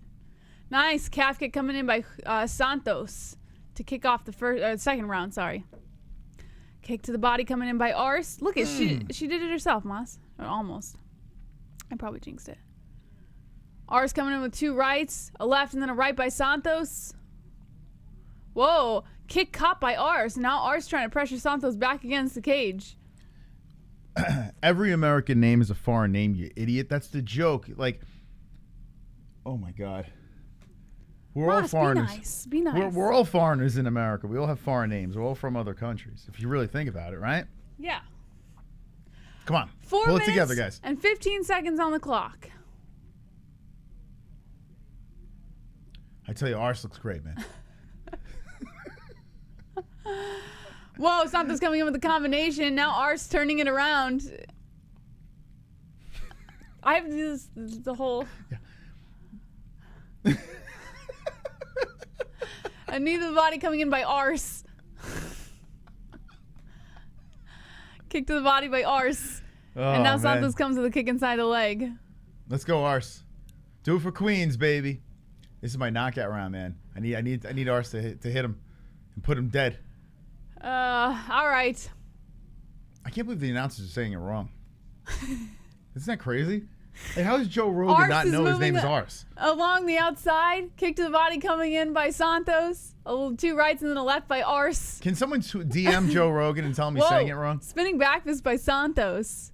Nice calf kick coming in by Santos to kick off the second round. Sorry. Kick to the body coming in by Ars. Look at she did it herself, Mas. Or almost. I probably jinxed it. Ars coming in with 2 rights, a left and then a right by Santos. Whoa, kick caught by Ars. Now Ars trying to pressure Santos back against the cage. Every American name is a foreign name, you idiot. That's the joke. Like, oh my God. We're all foreigners. Be nice. We're all foreigners in America. We all have foreign names. We're all from other countries, if you really think about it, right? Yeah. Come on. 4 Pull minutes it together, guys. and 15 seconds on the clock. I tell you, Ars looks great, man. Whoa, Santos coming in with the combination. Now Ars turning it around. I have to do this the whole... Yeah. A knee to the body coming in by Ars. Kick to the body by Ars. Oh, and now man. Santos comes with a kick inside the leg. Let's go, Ars. Do it for Queens, baby. This is my knockout round, man. I need Ars to hit him and put him dead. All right. I can't believe the announcers are saying it wrong. Isn't that crazy? Like, how does Joe Rogan Ars not is know his moving name is Ars? Along the outside, kick to the body coming in by Santos. A little 2 rights and then a left by Ars. Can someone DM Joe Rogan and tell him he's Whoa, saying it wrong? spinning back fist by Santos.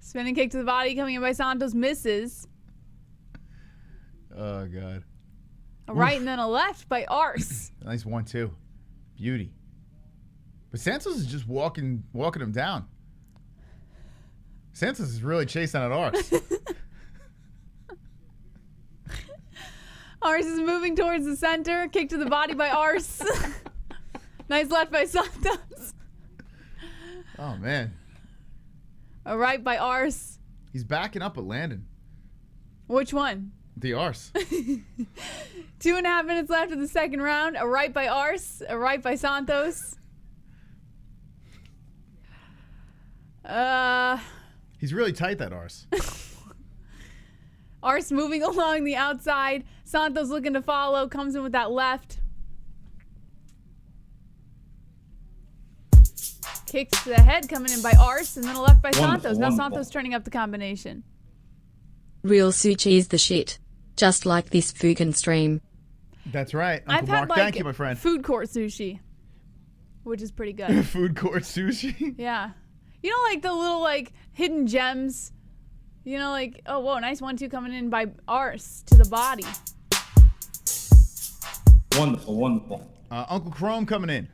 Spinning kick to the body coming in by Santos, misses. Oh, God. A right and then a left by Ars. Nice 1-2. Beauty. But Santos is just walking him down. Santos is really chasing at Ars. Ars is moving towards the center. Kick to the body by Ars. Nice left by Santos. Oh, man. A right by Ars. He's backing up at Landon. Which one? The Ars. 2.5 minutes left of the second round. A right by Ars. A right by Santos. He's really tight, that Ars. Ars moving along the outside. Santos looking to follow. Comes in with that left. Kicks to the head coming in by Ars. And then a left by Santos. Now Santos turning up the combination. Real sushi is the shit. Just like this fucking stream. That's right. Uncle I've had Mark. Thank you, my friend. food court sushi, which is pretty good. Food court sushi? Yeah. You know, like the little like hidden gems. You know, like, oh, whoa, nice 1-2 coming in by Ars to the body. Wonderful, wonderful. Uncle Chrome coming in.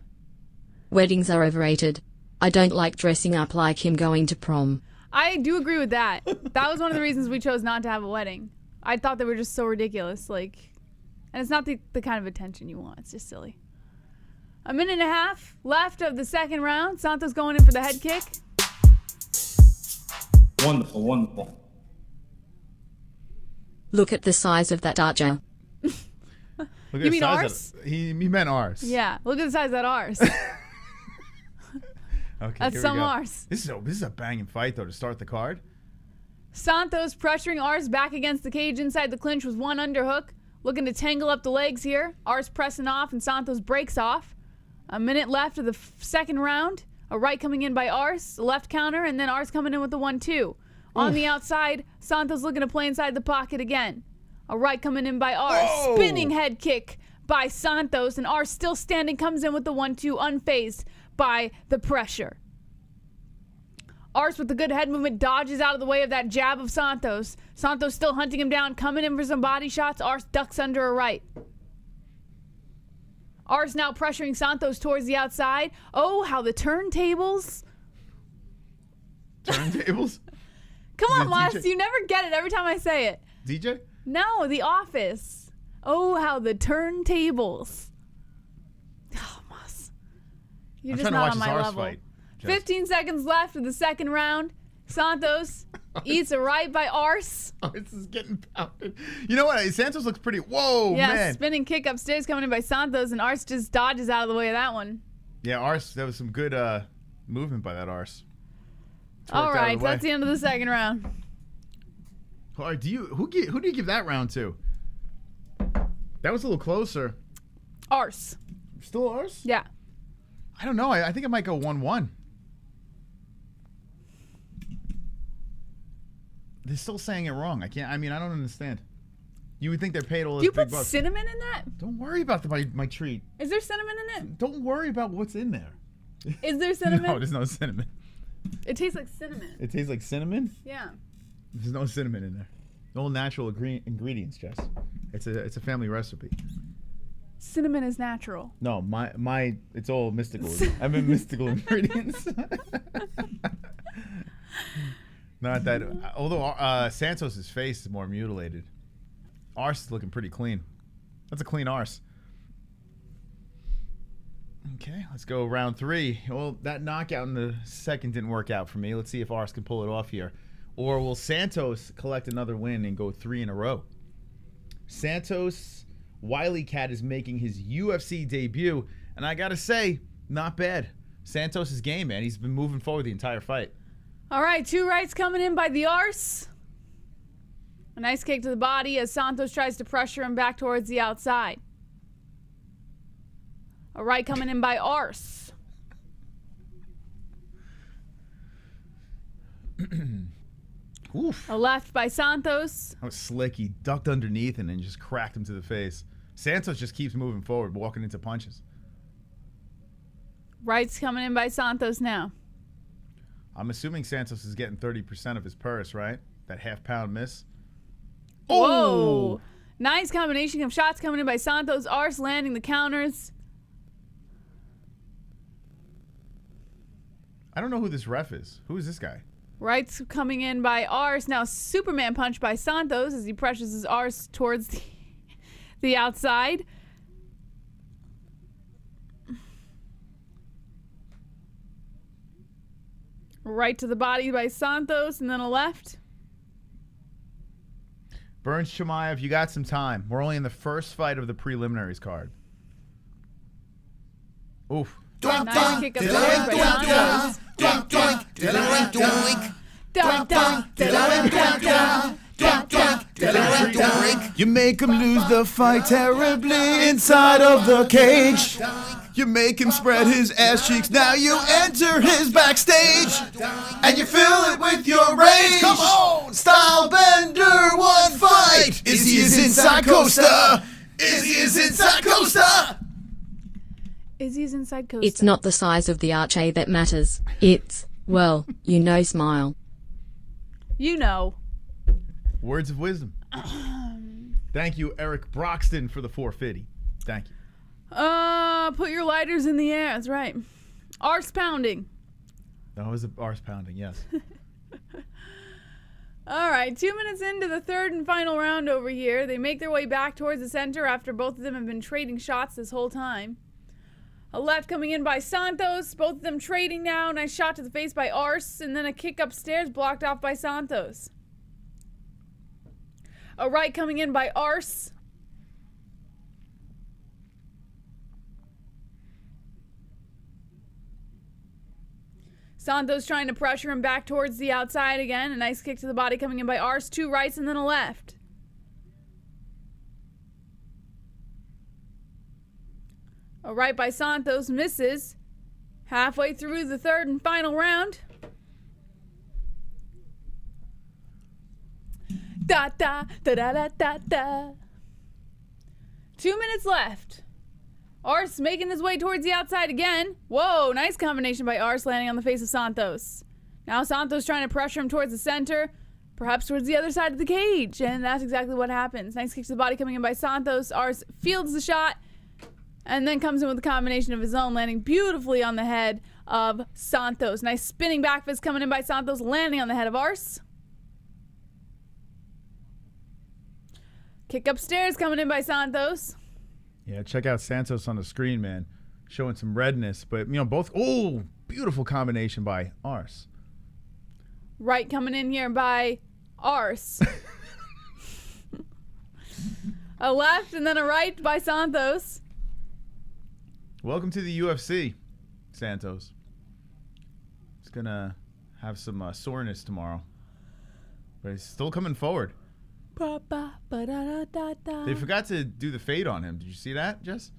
Weddings are overrated. I don't like dressing up like him going to prom. I do agree with that. That was one of the reasons we chose not to have a wedding. I thought they were just so ridiculous. Like, and it's not the kind of attention you want. It's just silly. 1.5 minutes left of the second round. Santos going in for the head kick. Wonderful, wonderful. Look at the size of that archer. Look at You the mean size Ars? of- he meant Ars. Yeah, look at the size of that Ars. Okay, That's here we some go. Ars. This is a banging fight, though, to start the card. Santos pressuring Ars back against the cage inside the clinch with one underhook. Looking to tangle up the legs here. Ars pressing off and Santos breaks off. 1 minute left of the second round. A right coming in by Ars, a left counter, and then Ars coming in with the 1-2. On the outside, Santos looking to play inside the pocket again. A right coming in by Ars. Whoa. Spinning head kick by Santos, and Ars still standing, comes in with the 1-2, unfazed by the pressure. Ars with the good head movement dodges out of the way of that jab of Santos. Santos still hunting him down, coming in for some body shots. Ars ducks under a right. Ars now pressuring Santos towards the outside. Oh, how the turntables. Turntables? Come on, The Moss, DJ? you never get it every time I say it. DJ? No, The Office. Oh, how the turntables. Oh, Moss. You're I'm just trying to not watch on this my Ars level. fight. Jess. 15 seconds left of the second round. Santos eats a right by Ars. Ars is getting pounded. You know what? Santos looks pretty. Whoa, Yeah, man. spinning kick upstairs coming in by Santos, and Ars just dodges out of the way of that one. Yeah, Ars. That was some good movement by that Ars. It's All worked out of right, the way. that's the end of the second round. All right, who do you give that round to? That was a little closer. Ars. Still Ars? Yeah. I don't know. I think it might go 1-1. They're still saying it wrong. I can't. I mean, I don't understand. You would think they're paid all Do this you big put bucks. cinnamon in that? Don't worry about my treat. Is there cinnamon in it? Don't worry about what's in there. Is there cinnamon? No, there's no cinnamon. It tastes like cinnamon. It tastes like cinnamon? Yeah. There's no cinnamon in there. All natural ingredients, Jess. It's a family recipe. Cinnamon is natural. No, my it's all mystical. I mean mystical ingredients. Not that. Although Santos' face is more mutilated. Arse is looking pretty clean. That's a clean arse. Okay, let's go round 3. Well, that knockout in the second didn't work out for me. Let's see if Arse can pull it off here. Or will Santos collect another win and go 3 in a row? Santos Wiley Cat is making his UFC debut, and I gotta say, not bad. Santos' game, man. He's been moving forward the entire fight. All right, 2 rights coming in by the arse. A nice kick to the body as Santos tries to pressure him back towards the outside. A right coming in by arse. Oof. A left by Santos. That was slick. He ducked underneath and then just cracked him to the face. Santos just keeps moving forward, walking into punches. Rights coming in by Santos now. I'm assuming Santos is getting 30% of his purse, right? That half-pound miss. Whoa. Oh! Nice combination of shots coming in by Santos. Arse landing the counters. I don't know who this ref is. Who is this guy? Rights coming in by arse. Now Superman punch by Santos as he pressures his arse towards the outside. Right to the body by Santos and then a left. Burns Chimaev, you got some time. We're only in the first fight of the preliminaries card. Oof. Nice kick up the leg by Santos. You make him lose the fight terribly inside of the cage. You make him spread his ass cheeks. Now you enter his backstage. And you fill it with your rage. Come on, style bender, one fight. Izzy is inside Costa. Izzy is inside Costa. Izzy's inside Costa. It's not the size of the arche that matters. It's, well, you know, smile. You know. Words of wisdom. Thank you, Eric Broxton, for the 450. Thank you. Put your lighters in the air. That's right. Arse pounding. That was a arse pounding, yes. All right, 2 minutes into the third and final round over here. They make their way back towards the center after both of them have been trading shots this whole time. A left coming in by Santos. Both of them trading now. Nice shot to the face by Arse. And then a kick upstairs blocked off by Santos. A right coming in by Arse. Santos trying to pressure him back towards the outside again. A nice kick to the body coming in by Arse. 2 rights and then a left. A right by Santos misses. Halfway through the third and final round. Da da da da da da da. 2 minutes left. Arse making his way towards the outside again. Whoa, nice combination by Arse landing on the face of Santos. Now Santos trying to pressure him towards the center, perhaps towards the other side of the cage, and that's exactly what happens. Nice kick to the body coming in by Santos. Arse fields the shot, and then comes in with a combination of his own, landing beautifully on the head of Santos. Nice spinning back fist coming in by Santos, landing on the head of Arse. Kick upstairs coming in by Santos. Yeah, check out Santos on the screen, man. Showing some redness, but, you know, both. Oh, beautiful combination by Arse. Right coming in here by Arse. A left and then a right by Santos. Welcome to the UFC, Santos. He's going to have some soreness tomorrow, but he's still coming forward. They forgot to do the fade on him. Did you see that, Jess?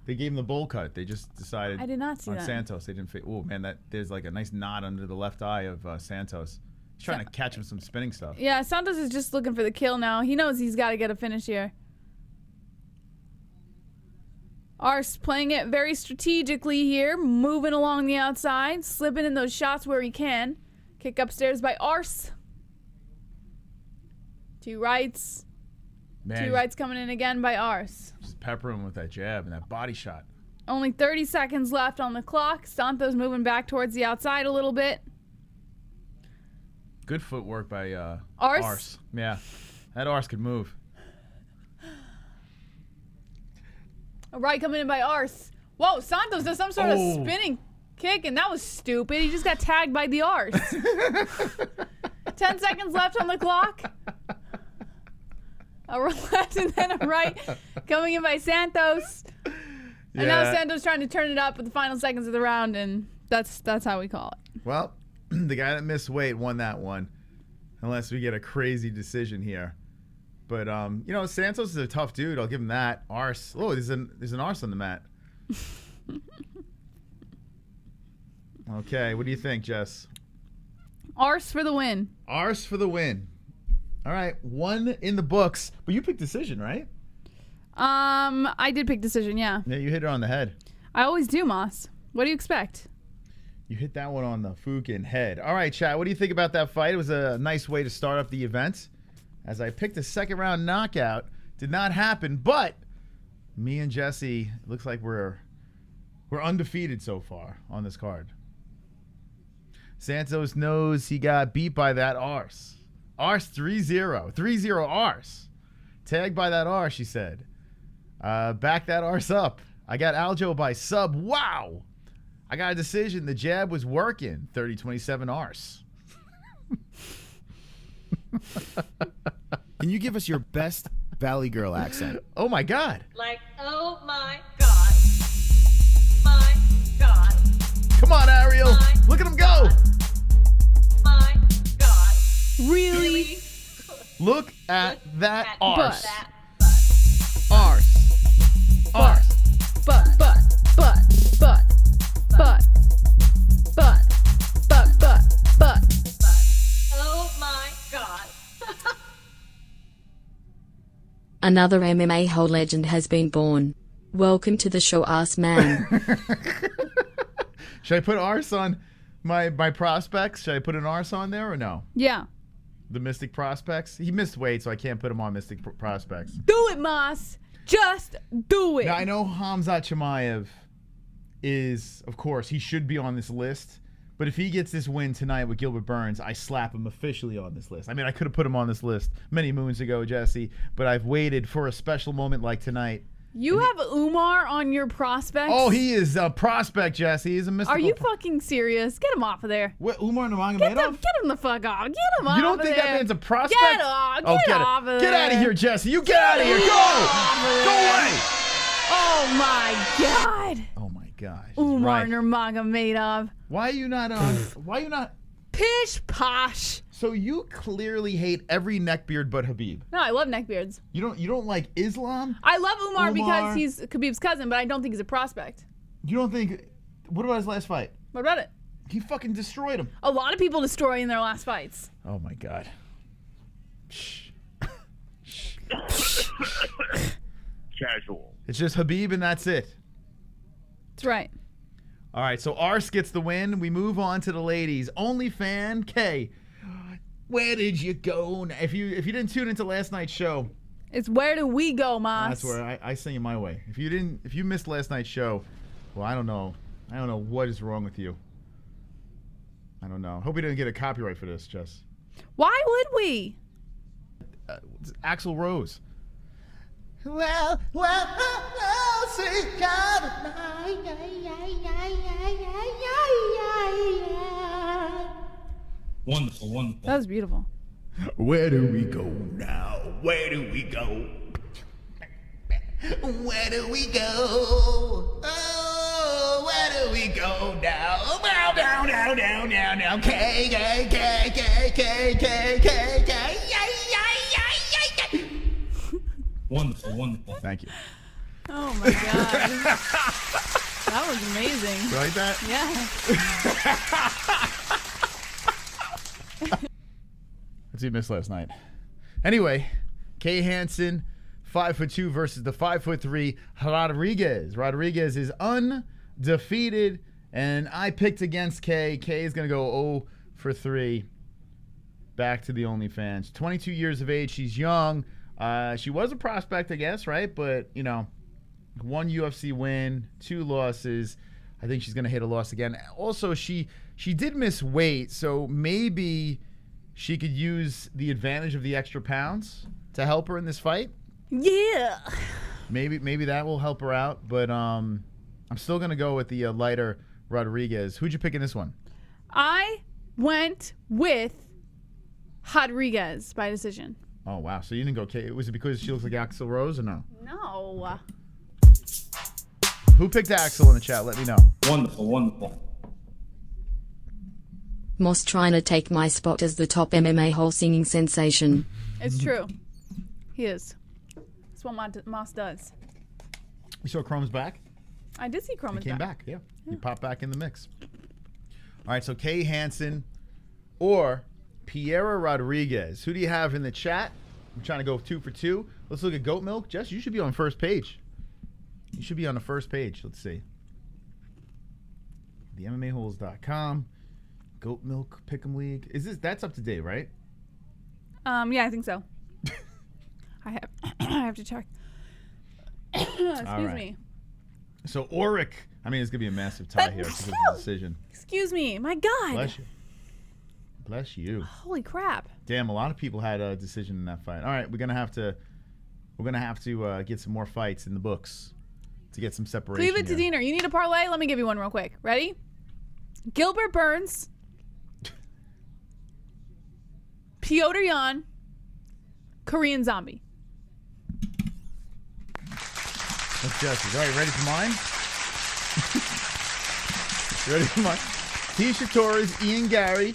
They gave him the bowl cut. They just decided. I did not see on that. Santos. They didn't fade. Oh man, there's like a nice knot under the left eye of Santos. He's trying to catch him some spinning stuff. Yeah, Santos is just looking for the kill now. He knows he's got to get a finish here. Ars playing it very strategically here, moving along the outside, slipping in those shots where he can. Kick upstairs by Ars. Two rights. Man, Two rights coming in again by Ars. just pepper him with that jab and that body shot. Only 30 seconds left on the clock. Santos moving back towards the outside a little bit. Good footwork by Ars? Yeah, that Ars could move. A right coming in by Ars. Whoa, Santos does some sort of spinning kick, and that was stupid. He just got tagged by the Ars. 10 seconds left on the clock. A left and then a right coming in by Santos. And now Santos trying to turn it up with the final seconds of the round, and that's how we call it. Well, the guy that missed weight won that one, unless we get a crazy decision here. But you know, Santos is a tough dude. I'll give him that. Ars. Oh, there's an Ars on the mat. Okay, what do you think, Jess? Ars for the win. Ars for the win. All right, one in the books. But you picked decision, right? I did pick decision, yeah. Yeah, you hit her on the head. I always do, Moss. What do you expect? You hit that one on the fucking head. All right, chat, what do you think about that fight? It was a nice way to start up the event. As I picked a second round knockout. Did not happen, but me and Jesse, it looks like we're undefeated so far on this card. Santos knows he got beat by that Ars. Ars 3-0. 3-0 Ars. Tagged by that Ars, she said. Back that Ars up. I got Aljo by sub. Wow. I got a decision. The jab was working. 30-27 Ars. Can you give us your best Valley Girl accent? Oh my God. Like, oh my God. My God. Come on, Ariel. Look at him go. My God. Really? Look at that At Ars. that Ars. Ars. But. Oh my God. Another MMA hole legend has been born. Welcome to the show, ass man. Should I put Ars on my prospects? Should I put an Ars on there or no? Yeah. The Mystic Prospects? He missed weight, so I can't put him on Mystic Prospects. Do it, Moss. Just do it. Now, I know Khamzat Chimaev is, of course, he should be on this list. But if he gets this win tonight with Gilbert Burns, I slap him officially on this list. I mean, I could have put him on this list many moons ago, Jesse, but I've waited for a special moment like tonight. You have Umar on your prospects? Oh, he is a prospect, Jesse. He's a mystical. Are you fucking serious? Get him off of there. What, Umar Get Nurmagomedov? him the fuck off. Get him off of there. You don't think that man's a prospect? Get off. Get off of there. Get out of here, Jesse. You get out of here. Go. Go away. Oh my God. Oh my gosh. Umar Nurmagomedov. Why are you not on? Why are you not? Pish posh. So you clearly hate every neckbeard but Habib. No, I love neckbeards. You don't like Islam? I love Umar because Umar. he's Khabib's cousin, but I don't think he's a prospect. You don't think? What about his last fight? What about it? He fucking destroyed him. A lot of people destroy in their last fights. Oh my God. Shh. Casual. It's just Habib and that's it. That's right. All right, so Ars gets the win. We move on to the ladies. Only fan K. Where did you go? If you didn't tune into last night's show, It's where do we go, Moss? that's where I sing it my way. If you missed last night's show, well, I don't know what is wrong with you. I don't know. Hope we didn't get a copyright for this, Jess. Why would we? It's Axl Rose. Wonderful, wonderful. That was beautiful. Where do we go now? Where do we go? Where do we go? Oh, where do we go now? Now. Wonderful, wonderful. Thank you. Oh my God. That was amazing. You like that? Yeah. That's what you missed last night. Anyway, Kay Hansen, 5'2" versus the 5'3" Rodriguez. Rodriguez is undefeated, and I picked against Kay. Kay is going to go 0 for 3. Back to the OnlyFans. 22 years of age. She's young. She was a prospect, I guess, right? But, 1 UFC win, 2 losses. I think she's going to hit a loss again. Also, she did miss weight, so maybe she could use the advantage of the extra pounds to help her in this fight. Yeah. Maybe that will help her out, but I'm still going to go with the lighter Rodriguez. Who'd you pick in this one? I went with Rodriguez by decision. Oh, wow. So you didn't go Kay. Was it because she looks like Axl Rose or no? No. Who picked Axl in the chat? Let me know. Wonderful, wonderful. Moss trying to take my spot as the top MMA hole singing sensation. It's true. He is. That's what Moss does. You saw Chrome's back? I did see Chrome He came back, yeah. He popped back in the mix. All right, so Kay Hansen or Piera Rodriguez. Who do you have in the chat? I'm trying to go 2 for 2. Let's look at Goat Milk. Jess, you should be on first page. You should be on the first page. Let's see. The MMA-Holes.com. Goat Milk Pick'em League. That's up to date, right? Yeah, I think so. I have to check. Excuse me. So Auric, it's gonna be a massive tie here because of the decision. Excuse me, my God. Bless you. Bless you. Holy crap. Damn, a lot of people had a decision in that fight. All right, we're gonna have to get some more fights in the books to get some separation. Cleveland to Diener. You need a parlay? Let me give you one real quick. Ready? Gilbert Burns. Piotr Jan. Korean Zombie. That's Jesse's. All right, ready for mine? Ready for mine? Tecia Torres, Ian Garry,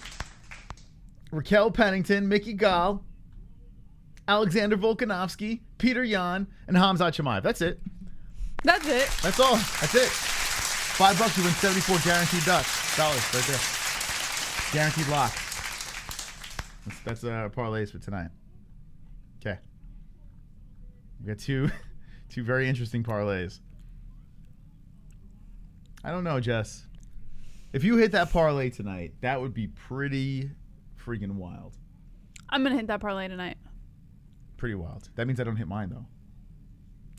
Raquel Pennington, Mickey Gall, Alexander Volkanovski, Petr Yan, and Khamzat Chimaev. That's it. That's it. That's all. That's it. $5, you win 74 guaranteed dollars right there. Guaranteed lock. That's parlays for tonight. Okay. We got two very interesting parlays. I don't know, Jess. If you hit that parlay tonight, that would be pretty freaking wild. I'm going to hit that parlay tonight. Pretty wild. That means I don't hit mine, though.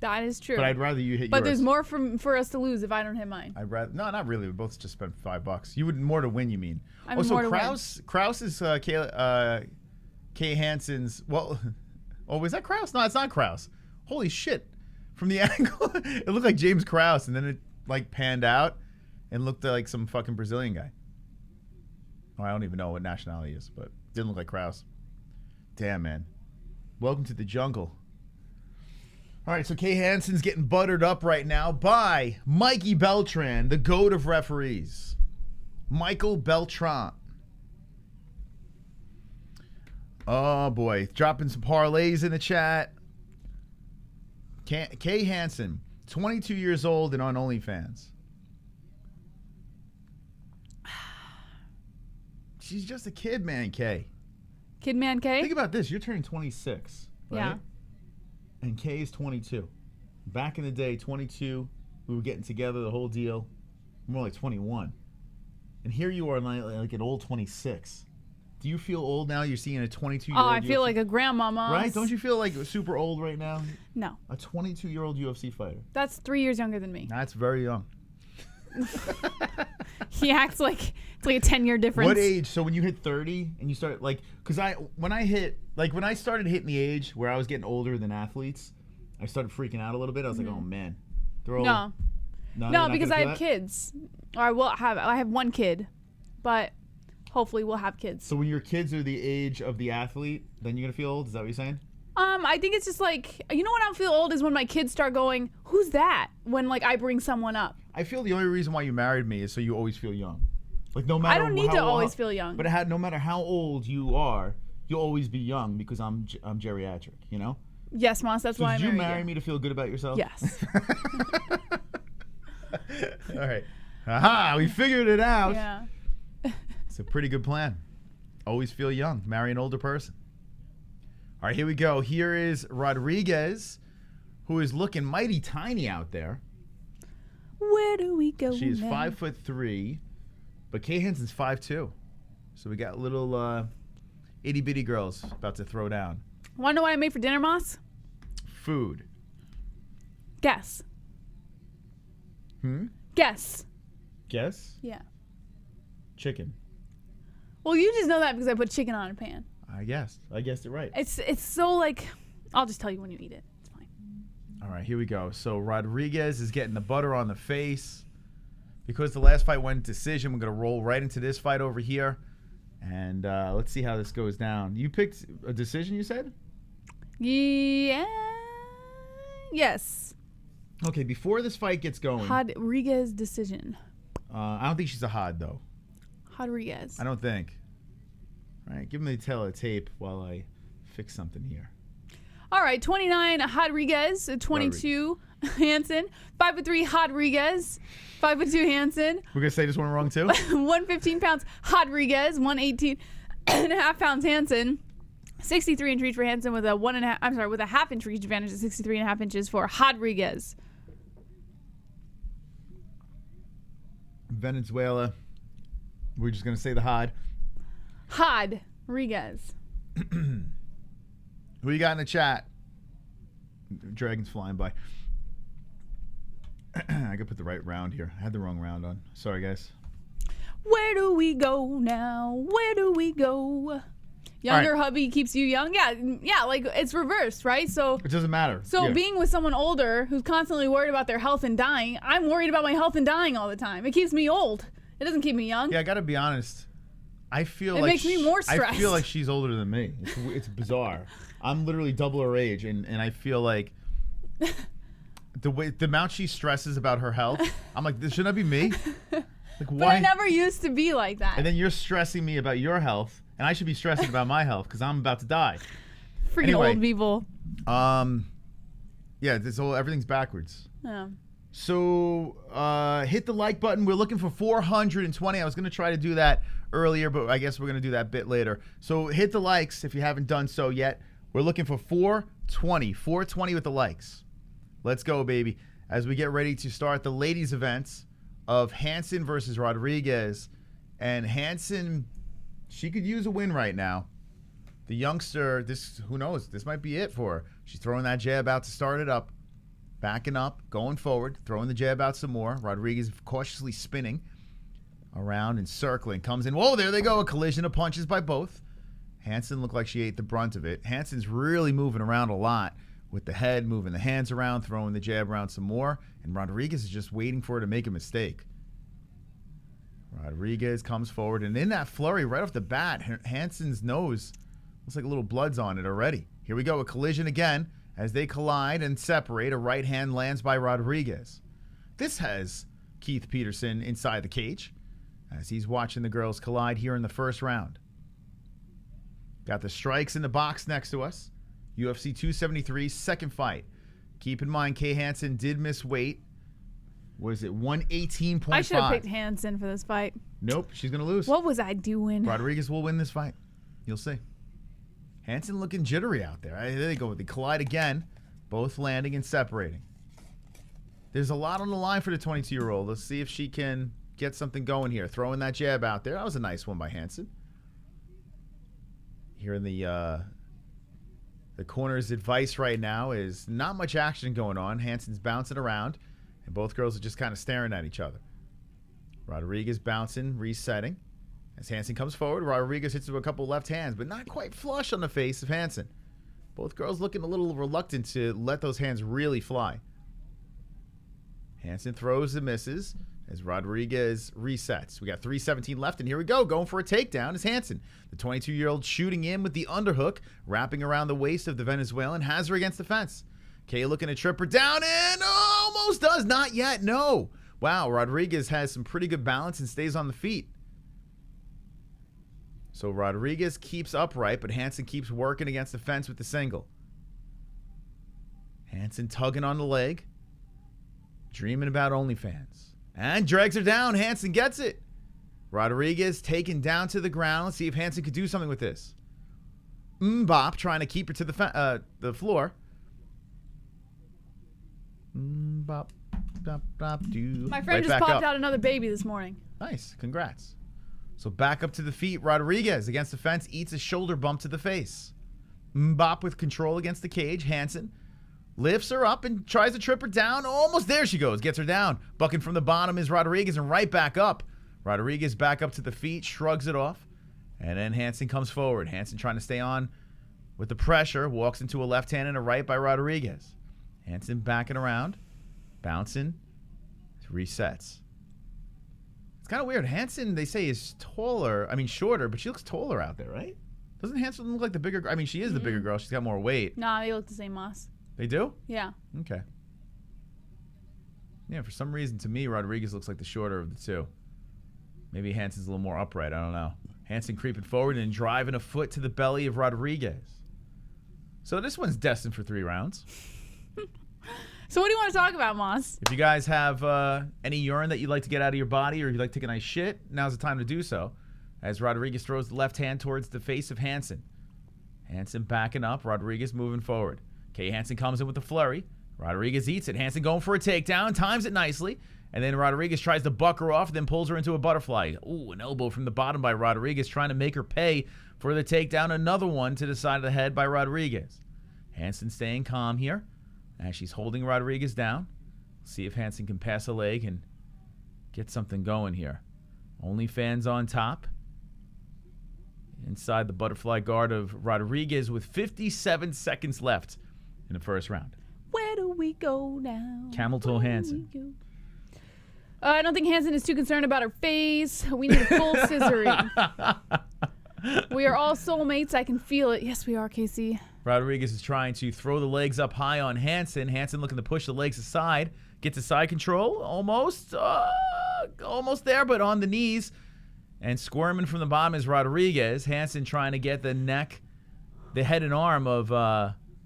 That is true. But I'd rather you hit yours. But there's more for us to lose if I don't hit mine. No, not really. We both just spent $5. You would more to win, you mean? I mean, more to win. Kraus is Kay Hansen's. Well, was that Kraus? No, it's not Kraus. Holy shit! From the angle, it looked like James Kraus, and then it panned out and looked like some fucking Brazilian guy. Oh, I don't even know what nationality he is, but didn't look like Kraus. Damn, man. Welcome to the jungle. All right, so Kay Hansen's getting buttered up right now by Mikey Beltran, the GOAT of referees. Michael Beltran. Oh, boy. Dropping some parlays in the chat. Kay Hansen, 22 years old and on OnlyFans. She's just a kid, man, Kay. Kid man Kay? Think about this. You're turning 26, right? Yeah. And Kay is 22. Back in the day, 22, we were getting together, the whole deal. More like 21. And here you are like an old 26. Do you feel old now? You're seeing a 22-year-old Oh, I feel like a grandmama. Right? Don't you feel like super old right now? No. A 22-year-old UFC fighter. That's 3 years younger than me. That's very young. He acts like it's like a 10-year difference. What age? So when you hit 30 and you start because when I started hitting the age where I was getting older than athletes, I started freaking out a little bit. I was like, oh man, they're old. No, because I have kids. Or I have one kid, but hopefully we'll have kids. So when your kids are the age of the athlete, then you're gonna feel old? Is that what you're saying? I think it's just like, you know when I feel old is when my kids start going, who's that? When I bring someone up. I feel the only reason why you married me is so you always feel young. Like no matter I don't need to always feel young. But no matter how old you are, you'll always be young because I'm geriatric, you know? Yes, Moss, that's why I married you. Did you marry me to feel good about yourself? Yes. All right. Aha, we figured it out. Yeah. It's a pretty good plan. Always feel young. Marry an older person. All right, here we go. Here is Rodriguez, who is looking mighty tiny out there. Where do we go She's now? 5'3", but Kay Hansen's 5'2". So we got little itty bitty girls about to throw down. Want to know what I made for dinner, Moss? Food. Guess. Hmm? Guess. Guess? Yeah. Chicken. Well, you just know that because I put chicken on a pan. I guessed it right. It's so like, I'll just tell you when you eat it. It's fine. All right, here we go. So Rodriguez is getting the butter on the face. Because the last fight went decision, we're going to roll right into this fight over here. And let's see how this goes down. You picked a decision, you said? Yeah. Yes. Okay, before this fight gets going. Rodriguez decision. I don't think she's a Hod, though. Rodriguez. I don't think. All right, give me the tail of the tape while I fix something here. All right, 29 Rodriguez, 22 Hansen, 5'3" Rodriguez, 5'2" Hansen, We're going to say this one wrong, too? 115 pounds Rodriguez, 118.5 pounds Hansen, 63 inch reach for Hansen with a half inch reach advantage of 63.5 inches for Rodriguez. Venezuela. We're just going to say the Hod. Rodriguez. Who you got in the chat? Dragon's flying by. I could put the right round here. I had the wrong round on. Sorry, guys. Where do we go now? Where do we go? Younger hubby keeps you young. Yeah, like it's reversed, right? So It doesn't matter. So Yeah. being with someone older who's constantly worried about their health and dying, I'm worried about my health and dying all the time. It keeps me old. It doesn't keep me young. Yeah, I got to be honest. I feel It like makes me more I feel stressed. like she's older than me. It's bizarre. I'm literally double her age, and I feel like the amount she stresses about her health, I'm like, this shouldn't that be me? Like, But why? I never used to be like that. And then you're stressing me about your health, and I should be stressing about my health because I'm about to die. Freaking Anyway. old people. Yeah, everything's backwards. Yeah. So hit the like button. We're looking for 420. I was going to try to do that earlier, but I guess we're going to do that a bit later. So hit the likes if you haven't done so yet. We're looking for 420. 420 with the likes. Let's go, baby. As we get ready to start the ladies' events of Hansen versus Rodriguez. And Hansen, she could use a win right now. The youngster, who knows? This might be it for her. She's throwing that jab out to start it up. Backing up, going forward, throwing the jab out some more. Rodriguez cautiously spinning around and circling. Comes in. Whoa, there they go. A collision of punches by both. Hansen looked like she ate the brunt of it. Hansen's really moving around a lot with the head, moving the hands around, throwing the jab around some more. And Rodriguez is just waiting for her to make a mistake. Rodriguez comes forward. And in that flurry, right off the bat, Hansen's nose looks like a little blood's on it already. Here we go. A collision again. As they collide and separate, a right hand lands by Rodriguez. This has Keith Peterson inside the cage as he's watching the girls collide here in the first round. Got the strikes in the box next to us. UFC 273, second fight. Keep in mind, Kay Hansen did miss weight. Was it 118.5? I should have picked Hansen for this fight. Nope, she's going to lose. What was I doing? Rodriguez will win this fight. You'll see. Hansen looking jittery out there. There they go. They collide again, both landing and separating. There's a lot on the line for the 22-year-old. Let's see if she can get something going here. Throwing that jab out there. That was a nice one by Hansen. Here in the corner's advice right now is not much action going on. Hansen's bouncing around, and both girls are just kind of staring at each other. Rodriguez bouncing, resetting. As Hansen comes forward, Rodriguez hits with a couple left hands, but not quite flush on the face of Hansen. Both girls looking a little reluctant to let those hands really fly. Hansen throws and misses as Rodriguez resets. We got 3:17 left, and here we go. Going for a takedown is Hansen. The 22-year-old shooting in with the underhook, wrapping around the waist of the Venezuelan, has her against the fence. Kay looking to trip her down, and almost does. Not yet, no. Wow, Rodriguez has some pretty good balance and stays on the feet. So Rodriguez keeps upright, but Hansen keeps working against the fence with the single. Hansen tugging on the leg, dreaming about OnlyFans. And drags her down. Hansen gets it. Rodriguez taken down to the ground. Let's see if Hansen could do something with this. Bop trying to keep her to the floor. Bop, bop, bop, do. My friend just popped out another baby this morning. Nice. Congrats. So back up to the feet. Rodriguez against the fence eats a shoulder bump to the face. Bop with control against the cage. Hansen lifts her up and tries to trip her down. Almost there she goes. Gets her down. Bucking from the bottom is Rodriguez and right back up. Rodriguez back up to the feet. Shrugs it off. And then Hansen comes forward. Hansen trying to stay on with the pressure. Walks into a left hand and a right by Rodriguez. Hansen backing around. Bouncing. Resets. It's kind of weird. Hansen, they say, is taller. I mean, shorter, but she looks taller out there, right? Doesn't Hansen look like the bigger girl? I mean, she is the bigger girl. She's got more weight. Nah, they look the same, Moss. They do? Yeah. Okay. Yeah, for some reason, to me, Rodriguez looks like the shorter of the two. Maybe Hansen's a little more upright. I don't know. Hansen creeping forward and driving a foot to the belly of Rodriguez. So this one's destined for 3 rounds. So what do you want to talk about, Moss? If you guys have any urine that you'd like to get out of your body or you'd like to take a nice shit, now's the time to do so. As Rodriguez throws the left hand towards the face of Hansen. Hansen backing up. Rodriguez moving forward. Okay, Hansen comes in with the flurry. Rodriguez eats it. Hansen going for a takedown. Times it nicely. And then Rodriguez tries to buck her off, then pulls her into a butterfly. Ooh, an elbow from the bottom by Rodriguez, trying to make her pay for the takedown. Another one to the side of the head by Rodriguez. Hansen staying calm here as she's holding Rodriguez down. See if Hansen can pass a leg and get something going here. Only fans on top. Inside the butterfly guard of Rodriguez with 57 seconds left in the first round. Where do we go now? Camel toe Hansen. I don't think Hansen is too concerned about her face. We need a full scissoring. We are all soulmates. I can feel it. Yes, we are, Casey. Rodriguez is trying to throw the legs up high on Hansen. Hansen looking to push the legs aside. Gets a side control. Almost there, but on the knees. And squirming from the bottom is Rodriguez. Hansen trying to get the neck, the head and arm of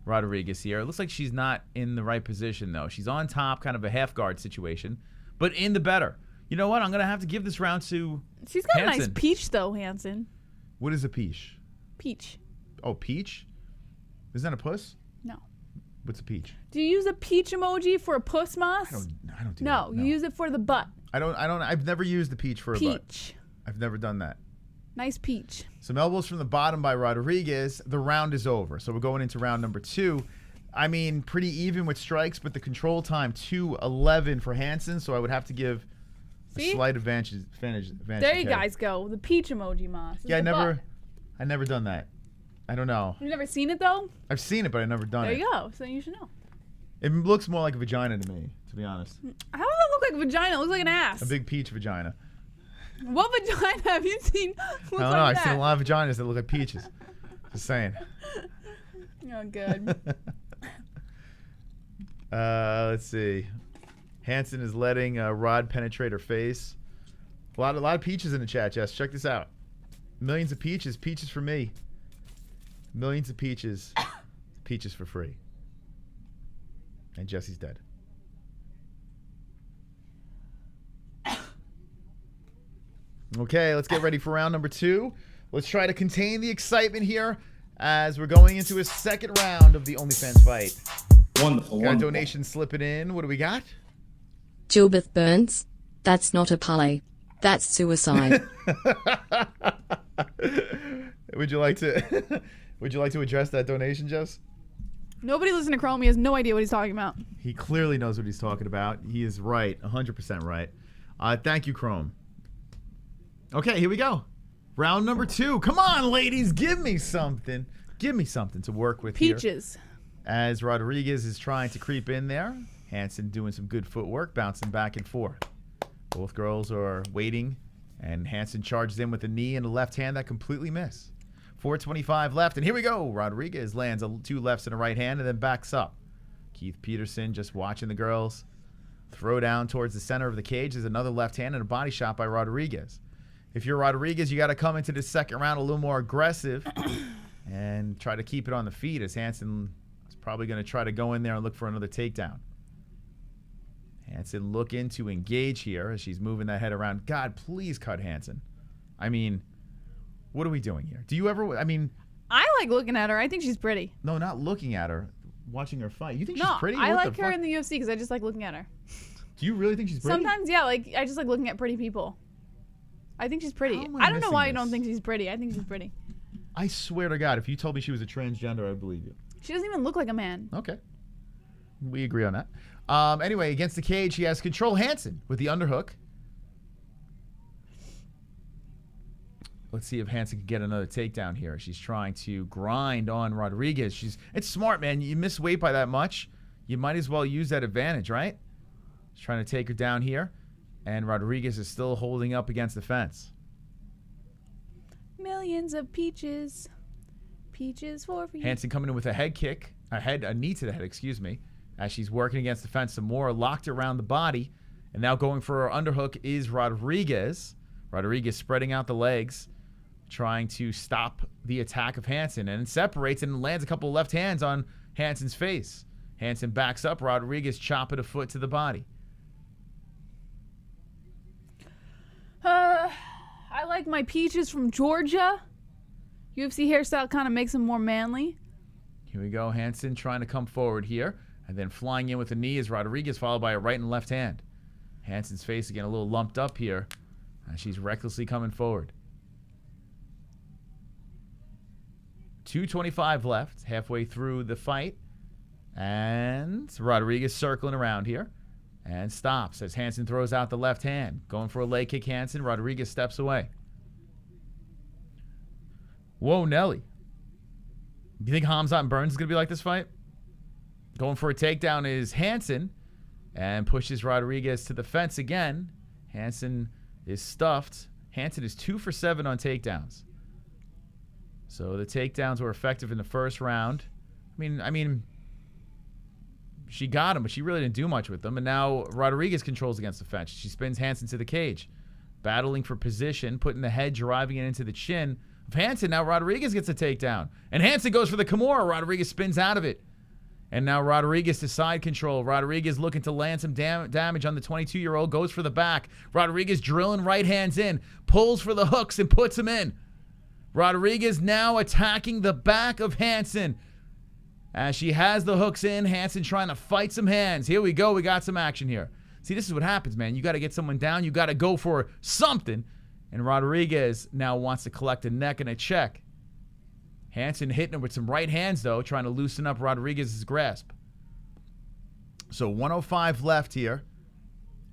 Rodriguez here. It looks like she's not in the right position, though. She's on top, kind of a half guard situation, but in the better. You know what? I'm going to have to give this round to She's got Hansen. a nice peach, though, Hansen. What is a peach? Peach. Oh, peach? Isn't that a puss? No. What's a peach? Do you use a peach emoji for a puss, Moss? I don't do no, that. No, you use it for the butt. I've never used the peach for a butt. Peach. I've never done that. Nice peach. Some elbows from the bottom by Rodriguez. The round is over. So we're going into round number 2. I mean, pretty even with strikes, but the control time 2:11 for Hansen. So I would have to give a slight advantage. There you guys go. The peach emoji, Moss. Yeah, I never done that. I don't know. You've never seen it though? I've seen it, but I've never done it. There you go. So you should know. It looks more like a vagina to me, to be honest. How does that look like a vagina? It looks like an ass. A big peach vagina. What vagina have you seen? I don't know. I've seen a lot of vaginas that look like peaches. Just saying. Oh, good. Let's see. Hansen is letting Rod penetrate her face. A lot of peaches in the chat, Jess. Check this out. Millions of peaches. Peaches for me. Millions of peaches. Peaches for free. And Jesse's dead. Okay, let's get ready for round number 2. Let's try to contain the excitement here as we're going into a second round of the OnlyFans fight. Wonderful. Got a donation slipping in. What do we got? Gilbert Burns. That's not a parlay. That's suicide. Would you like to address that donation, Jess? Nobody listening to Chrome. He has no idea what he's talking about. He clearly knows what he's talking about. He is right, 100% right. Thank you, Chrome. Okay, here we go. Round number 2. Come on, ladies. Give me something. Give me something to work with here. Peaches. As Rodriguez is trying to creep in there. Hansen doing some good footwork, bouncing back and forth. Both girls are waiting, and Hansen charges in with a knee and a left hand that completely miss. 4:25 left, and here we go. Rodriguez lands 2 lefts and a right hand and then backs up. Keith Peterson just watching the girls throw down towards the center of the cage. There's another left hand and a body shot by Rodriguez. If you're Rodriguez, you got to come into the second round a little more aggressive and try to keep it on the feet, as Hansen is probably going to try to go in there and look for another takedown. Hansen looking to engage here as she's moving that head around. God, please cut Hansen. I mean, what are we doing here? Do you ever, I like looking at her. I think she's pretty. No, not looking at her. Watching her fight. You think she's No, pretty? I What like the her fuck? in the UFC because I just like looking at her. Do you really think she's pretty? Sometimes, yeah, like I just like looking at pretty people. I think she's pretty. How am I don't know missing why you this? don't think she's pretty. I think she's pretty. I swear to God, if you told me she was a transgender, I'd believe you. She doesn't even look like a man. Okay. We agree on that. Anyway, against the cage, he has Control Hansen with the underhook. Let's see if Hansen can get another takedown here. She's trying to grind on Rodriguez. It's smart, man. You miss weight by that much, you might as well use that advantage, right? She's trying to take her down here, and Rodriguez is still holding up against the fence. Millions of peaches. Peaches for you. Hansen coming in with a head kick, a knee to the head, excuse me, as she's working against the fence some more, locked around the body, and now going for her underhook is Rodriguez. Rodriguez spreading out the legs, trying to stop the attack of Hansen, and it separates and lands a couple of left hands on Hansen's face. Hansen backs up, Rodriguez chopping a foot to the body. I like my peaches from Georgia. UFC hairstyle kind of makes them more manly. Here we go, Hansen trying to come forward here, and then flying in with a knee is Rodriguez, followed by a right and left hand. Hansen's face again a little lumped up here, and she's recklessly coming forward. 2:25 left, halfway through the fight, and Rodriguez circling around here and stops as Hansen throws out the left hand. Going for a leg kick, Hansen. Rodriguez steps away. Whoa, Nelly. You think Khamzat and Burns is going to be like this fight? Going for a takedown is Hansen and pushes Rodriguez to the fence again. Hansen is stuffed. Hansen is 2 for 7 on takedowns. So the takedowns were effective in the first round. I mean, she got him, but she really didn't do much with them. And now Rodriguez controls against the fence. She spins Hansen to the cage, battling for position, putting the head, driving it into the chin of Hansen. Now Rodriguez gets a takedown, and Hansen goes for the Kimura. Rodriguez spins out of it. And now Rodriguez to side control. Rodriguez looking to land some damage on the 22-year-old. Goes for the back. Rodriguez drilling right hands in. Pulls for the hooks and puts him in. Rodriguez now attacking the back of Hansen. As she has the hooks in, Hansen trying to fight some hands. Here we go. We got some action here. See, this is what happens, man. You got to get someone down. You got to go for something. And Rodriguez now wants to collect a neck and a check. Hansen hitting him with some right hands, though, trying to loosen up Rodriguez's grasp. So 105 left here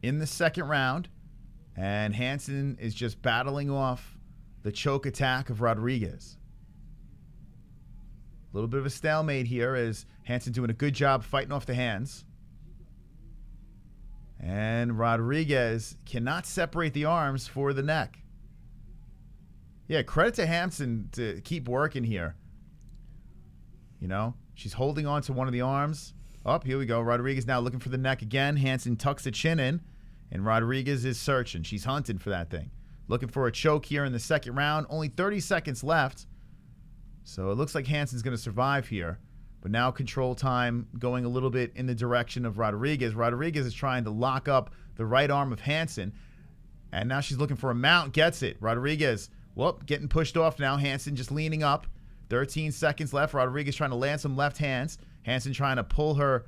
in the second round. And Hansen is just battling off the choke attack of Rodriguez. A little bit of a stalemate here as Hansen doing a good job fighting off the hands. And Rodriguez cannot separate the arms for the neck. Yeah, credit to Hansen to keep working here. You know, she's holding on to one of the arms. Here we go. Rodriguez now looking for the neck again. Hansen tucks the chin in, and Rodriguez is searching. She's hunting for that thing. Looking for a choke here in the second round. Only 30 seconds left. So it looks like Hansen's going to survive here. But now control time going a little bit in the direction of Rodriguez. Rodriguez is trying to lock up the right arm of Hansen. And now she's looking for a mount. Gets it. Rodriguez, getting pushed off now. Hansen just leaning up. 13 seconds left. Rodriguez trying to land some left hands. Hansen trying to pull her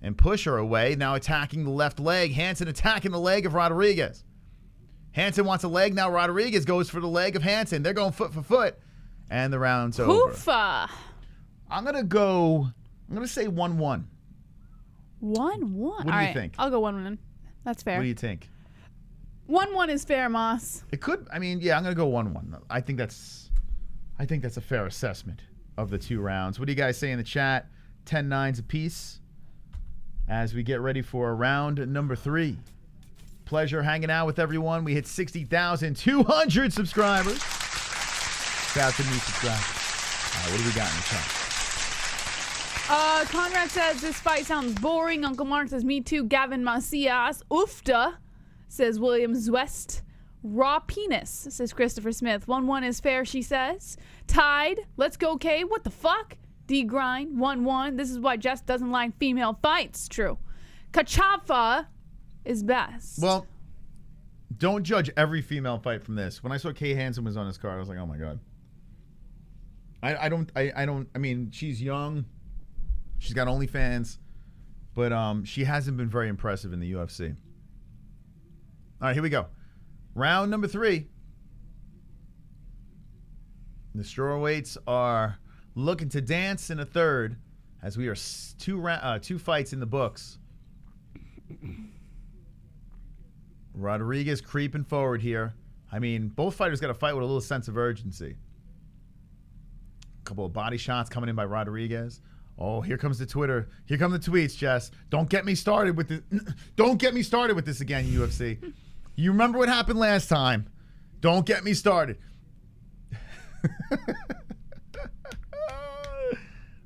and push her away. Now attacking the left leg. Hansen attacking the leg of Rodriguez. Hansen wants a leg. Now Rodriguez goes for the leg of Hansen. They're going foot for foot. And the round's over. Hoofa. I'm going to say 1-1. 1-1. What do you think? I'll go 1-1. That's fair. What do you think? 1-1 is fair, Moss. It could, I'm going to go 1-1. I think that's a fair assessment of the two rounds. What do you guys say in the chat? 10-9s apiece as we get ready for round number 3. Pleasure hanging out with everyone. We hit 60,200 subscribers. Shout out to new subscribers. What do we got in the chat? Conrad says, this fight sounds boring. Uncle Mark says, me too. Gavin Macias. Oofta, says Williams West. Raw penis, says Christopher Smith. 1-1 is fair, she says. Tied. Let's go, Kay. What the fuck? D-Grind. 1-1. This is why Jess doesn't like female fights. True. Kachafa is best. Well, don't judge every female fight from this. When I saw Kay Hansen was on his card, I was like, oh my God. I mean, she's young. She's got OnlyFans. But she hasn't been very impressive in the UFC. All right, here we go. Round number 3. The strawweights are looking to dance in a third as we are 2 fights in the books. Rodriguez creeping forward here. I mean, both fighters got to fight with a little sense of urgency. A couple of body shots coming in by Rodriguez. Oh, here comes the Twitter. Here come the tweets, Jess. Don't get me started with this. Don't get me started with this again, UFC. You remember what happened last time. Don't get me started.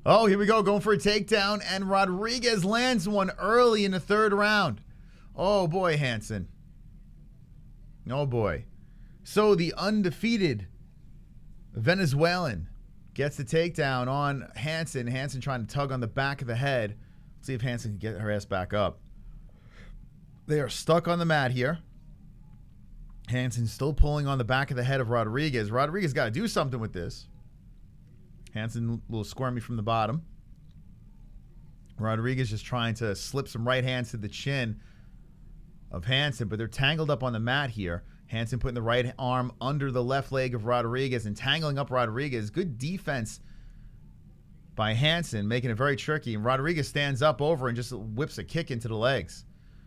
Oh, here we go. Going for a takedown, and Rodriguez lands one early in the 3rd round. Oh, boy, Hansen. Oh, boy. So the undefeated Venezuelan gets the takedown on Hansen. Hansen trying to tug on the back of the head. Let's see if Hansen can get her ass back up. They are stuck on the mat here. Hansen still pulling on the back of the head of Rodriguez. Rodriguez got to do something with this. Hansen a little squirmy from the bottom. Rodriguez just trying to slip some right hands to the chin of Hansen, but they're tangled up on the mat here. Hansen putting the right arm under the left leg of Rodriguez and tangling up Rodriguez. Good defense by Hansen, making it very tricky. And Rodriguez stands up over and just whips a kick into the legs.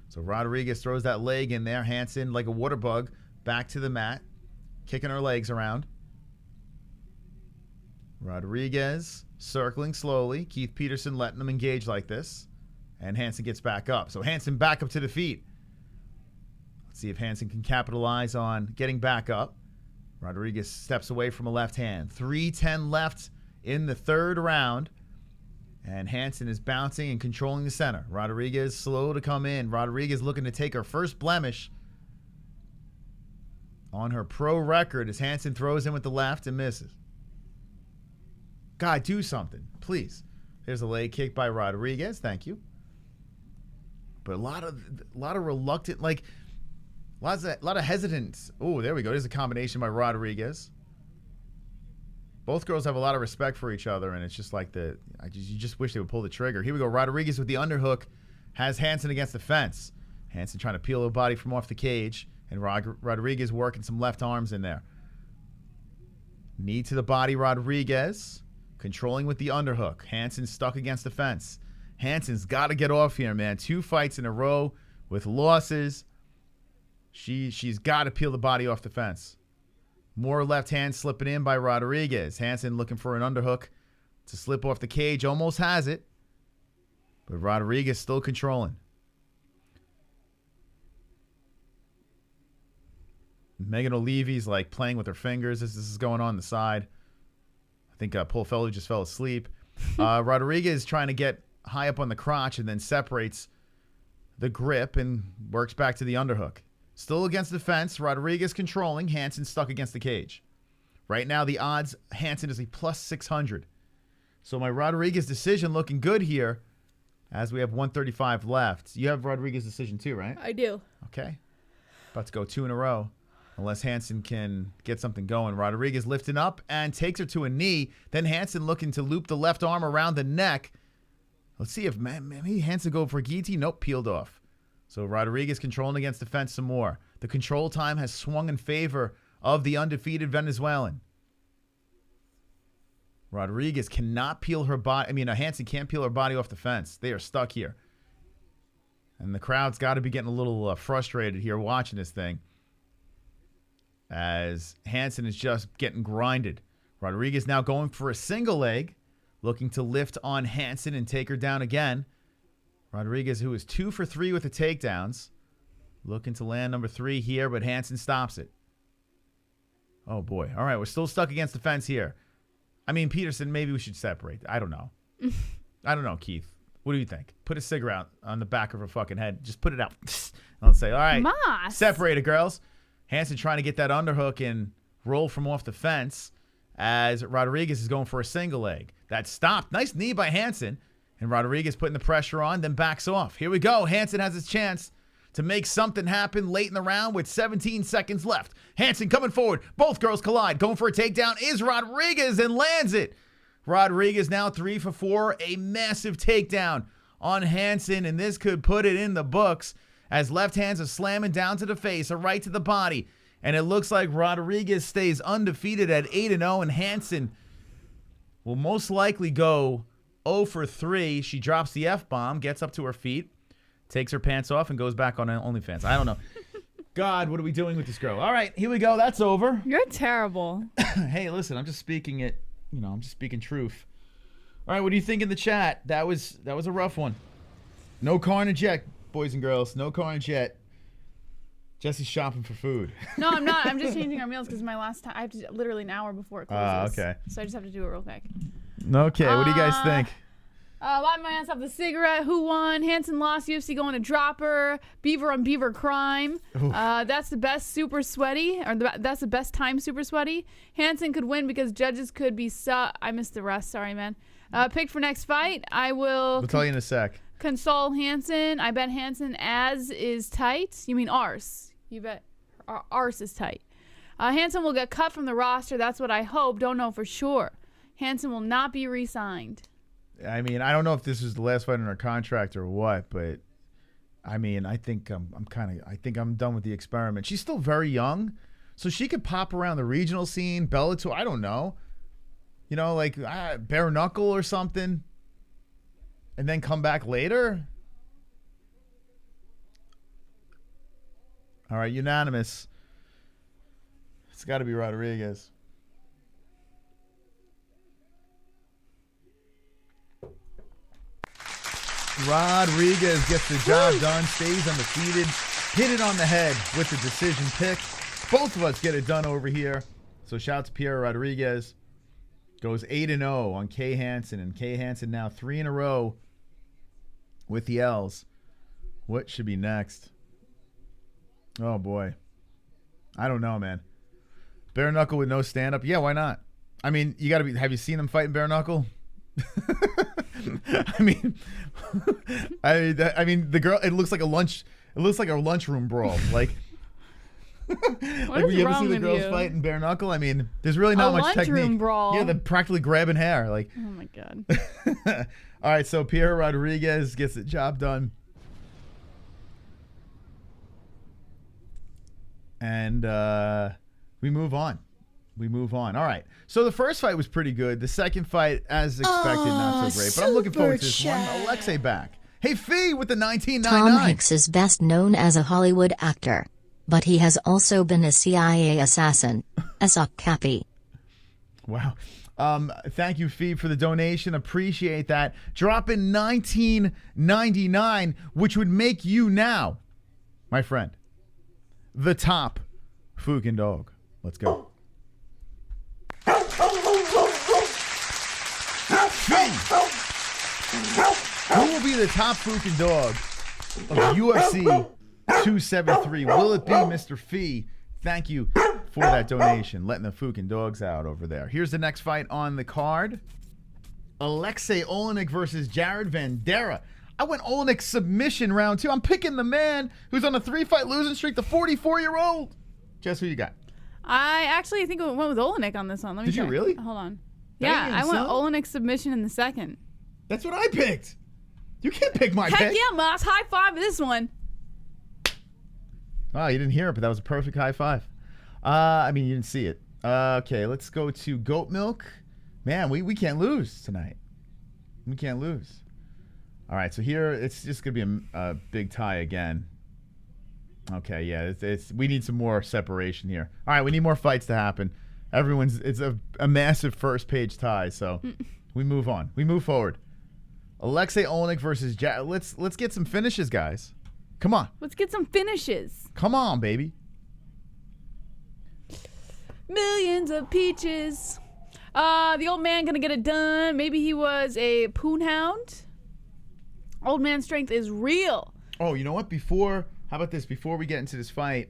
So Rodriguez throws that leg in there. Hansen, like a water bug, back to the mat, kicking her legs around. Rodriguez circling slowly. Keith Peterson letting them engage like this. And Hansen gets back up. So Hansen back up to the feet. Let's see if Hansen can capitalize on getting back up. Rodriguez steps away from a left hand. 3:10 left in the 3rd round. And Hansen is bouncing and controlling the center. Rodriguez slow to come in. Rodriguez looking to take her first blemish on her pro record as Hansen throws in with the left and misses. God, do something, please. There's a leg kick by Rodriguez. Thank you. But a lot of reluctant, like a lot of hesitance. Oh, there we go. There's a combination by Rodriguez. Both girls have a lot of respect for each other, and it's just like you just wish they would pull the trigger. Here we go. Rodriguez with the underhook has Hansen against the fence. Hansen trying to peel her body from off the cage, and Rodriguez working some left arms in there. Knee to the body, Rodriguez. Controlling with the underhook. Hansen stuck against the fence. Hansen's got to get off here, man. 2 fights in a row with losses. She's got to peel the body off the fence. More left hand slipping in by Rodriguez. Hansen looking for an underhook to slip off the cage. Almost has it. But Rodriguez still controlling. Megan O'Leary's like playing with her fingers. This is going on the side. I think Paul Fellow just fell asleep. Rodriguez trying to get high up on the crotch and then separates the grip and works back to the underhook. Still against the fence. Rodriguez controlling. Hansen stuck against the cage. Right now, the odds, Hansen is a plus 600. So my Rodriguez decision looking good here as we have 135 left. You have Rodriguez decision too, right? I do. Okay. About to go 2 in a row. Unless Hansen can get something going. Rodriguez lifting up and takes her to a knee. Then Hansen looking to loop the left arm around the neck. Let's see if maybe Hansen go for a guillotine. Nope, peeled off. So Rodriguez controlling against the fence some more. The control time has swung in favor of the undefeated Venezuelan. Rodriguez cannot peel her body. Hansen can't peel her body off the fence. They are stuck here. And the crowd's got to be getting a little frustrated here watching this thing, as Hansen is just getting grinded. Rodriguez now going for a single leg, looking to lift on Hansen and take her down again. Rodriguez, who is 2 for 3 with the takedowns, looking to land number 3 here, but Hansen stops it. Oh, boy. All right, we're still stuck against the fence here. Peterson, maybe we should separate. I don't know. I don't know, Keith. What do you think? Put a cigarette on the back of her fucking head. Just put it out. I'll say, all right, Moss. Separate it, girls. Hansen trying to get that underhook and roll from off the fence as Rodriguez is going for a single leg. That stopped. Nice knee by Hansen. And Rodriguez putting the pressure on, then backs off. Here we go. Hansen has his chance to make something happen late in the round with 17 seconds left. Hansen coming forward. Both girls collide. Going for a takedown is Rodriguez and lands it. Rodriguez now 3 for 4. A massive takedown on Hansen, and this could put it in the books as left hands are slamming down to the face, a right to the body. And it looks like Rodriguez stays undefeated at 8-0, and Hansen will most likely go 0 for 3. She drops the F-bomb, gets up to her feet, takes her pants off, and goes back on OnlyFans. I don't know. God, what are we doing with this girl? All right, here we go. That's over. You're terrible. Hey, listen, I'm just speaking it. I'm just speaking truth. All right, what do you think in the chat? That was a rough one. No carnage yet, boys and girls. No carnage yet. Jesse's shopping for food. No, I'm not. I'm just changing our meals because my last time I have to literally an hour before it closes. Okay. So I just have to do it real quick. Okay, what do you guys think? Light my ass off the cigarette. Who won? Hansen lost. UFC going to dropper. Beaver on Beaver crime. That's the best super sweaty, or that's the best time super sweaty. Hansen could win because judges could be I missed the rest. Sorry, man. Pick for next fight. I will. We'll tell you in a sec. Console Hansen. I bet Hansen as is tight. You mean arse? You bet arse is tight. Hansen will get cut from the roster. That's what I hope. Don't know for sure. Hansen will not be re-signed. I mean, I don't know if this is the last fight in her contract or what, but I mean, I think I'm done with the experiment. She's still very young, so she could pop around the regional scene, Bellator. I don't know, like bare knuckle or something, and then come back later. All right, unanimous. It's got to be Rodriguez. Rodriguez gets the job done, stays undefeated, hit it on the head with the decision pick. Both of us get it done over here. So shout out to Pierre Rodriguez. Goes 8-0 on Kay Hansen, and Kay Hansen now 3 in a row with the L's. What should be next? Oh boy, I don't know, man. Bare knuckle with no stand up. Yeah, why not? I mean, you got to be. Have you seen them fight in bare knuckle? I mean, the girl. It looks like a lunch. It looks like a lunchroom brawl. Like, you ever see the girls fight in bare knuckle? I mean, there's really not much technique. Lunchroom brawl. Yeah, they're practically grabbing hair. Like, oh my god. All right, so Pierre Rodriguez gets the job done, and we move on. All right. So the first fight was pretty good. The second fight, as expected, not so great. But I'm looking forward to this one. Aleksei back. Hey, Fee with the 1999. Tom Hanks is best known as a Hollywood actor, but he has also been a CIA assassin. Sup, Cappy. Wow. Thank you, Fee, for the donation. Appreciate that. Dropping 1999, which would make you now, my friend, the top fucking dog. Let's go. Who will be the top fucking dog of UFC 273? Will it be Mr. Fee? Thank you for that donation, letting the fucking dogs out over there. Here's the next fight on the card. Aleksei Oleinik versus Jared Vanderaa. I went Oleinik submission round 2. I'm picking the man who's on a 3-fight losing streak, the 44-year-old. Jess, who you got? I actually think I went with Oleinik on this one. Let me check. You really? Hold on. Yeah, I went Oleinik submission in the second. That's what I picked. You can't pick my pick. Heck yeah, Moss. High five this one. Oh, you didn't hear it, but that was a perfect high five. I mean, you didn't see it. Okay, let's go to Goat Milk. Man, we can't lose tonight. We can't lose. All right, so here it's just going to be a big tie again. Okay, yeah, we need some more separation here. All right, we need more fights to happen. It's a massive first page tie, so we move on. We move forward. Aleksei Oleinik versus let's get some finishes, guys. Come on. Let's get some finishes. Come on, baby. Millions of peaches. The old man gonna get it done. Maybe he was a poon hound. Old man strength is real. Oh, you know what? How about this? Before we get into this fight,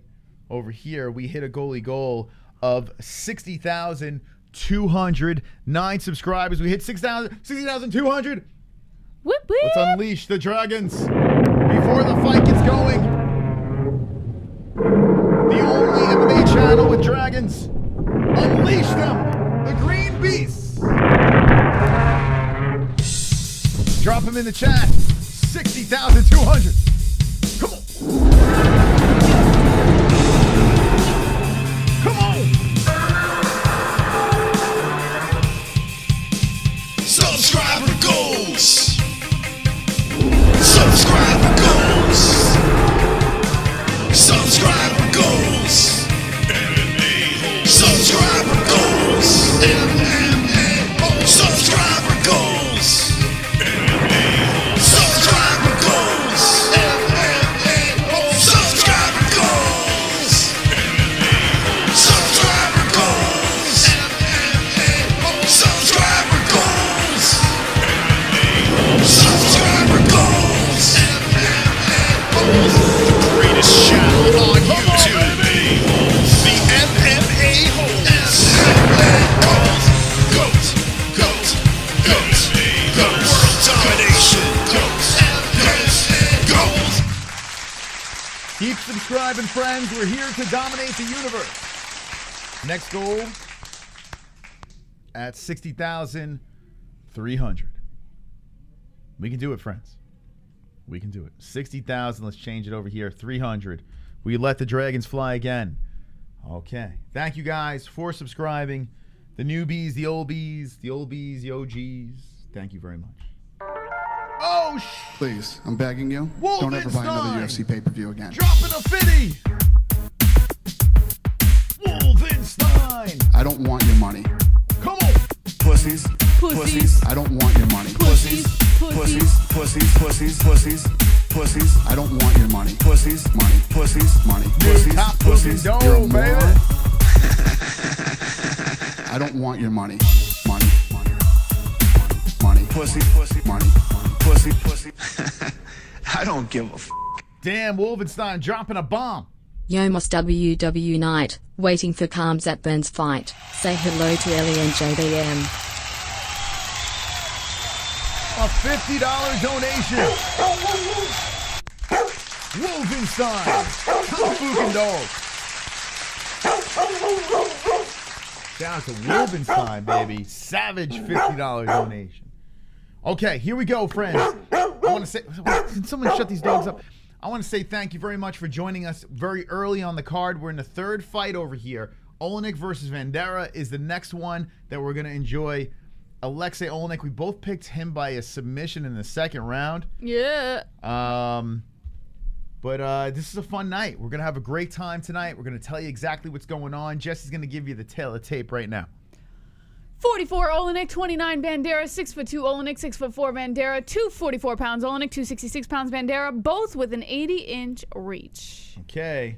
over here, we hit a goalie goal of 60,209 subscribers. We hit 60,200. Whoop, whoop. Let's unleash the dragons before the fight gets going. in the chat. 60,200. Come on. Come on. Subscriber goals. Subscriber goals. Subscriber goals. MMA-Holes. Subscriber goals. MMA-Holes. Subscriber goals. MMA-Holes. Subscriber goals. MMA-Holes. Subscriber goals. MMA-Holes. Subscriber goals. MMA-Holes. Subscriber goals. MMA-Holes. Subscriber goals. MMA-Holes. The greatest channel on YouTube. The MMA-Holes. MMA-Holes. Goat. Goat. Goat. Goat. World domination. Goat. Goat. Keep subscribing, friends. We're here to dominate the universe. Next goal at 60,300. We can do it, friends. We can do it. 60,000. Let's change it over here. 300. We let the dragons fly again. Okay. Thank you guys for subscribing. The newbies, the old bees, the OGs. Thank you very much. Oh, Please, I'm begging you. Don't ever buy another UFC pay-per-view again. dropping a 50. Wolfenstein. I don't want your money. Come on. Pussies. Pussies. I don't want your money. Pussies. Pussies. Pussies. I don't want your money. Pussies. Money. Pussies. Money. Pussies. Top Pussies. dome, You're a baby. moron. I don't want your money. Money. Money. Pussy. Money. Pussy. I don't give a f. Damn, Wolfenstein dropping a bomb. Yomos WW Night, waiting for Khamzat Burns fight. Say hello to Ellie and JBM. A $50 donation. Wolfenstein. Fucking dog. Shout out to Wolfenstein, baby. Savage $50 donation. Okay, here we go, friends. I want to say, can someone shut these dogs up? I want to say thank you very much for joining us very early on the card. We're in the third fight over here. Oleinik versus Vanderaa is the next one that we're going to enjoy. Aleksei Oleinik, we both picked him by a submission in the second round. Yeah. But this is a fun night. We're going to have a great time tonight. We're going to tell you exactly what's going on. Jesse's going to give you the tail of tape right now. 44 Oleinik, 29 Vanderaa, 6'2" Oleinik, 6'4" Vanderaa, 244 pounds Oleinik, 266 pounds Vanderaa, both with an 80-inch reach. Okay.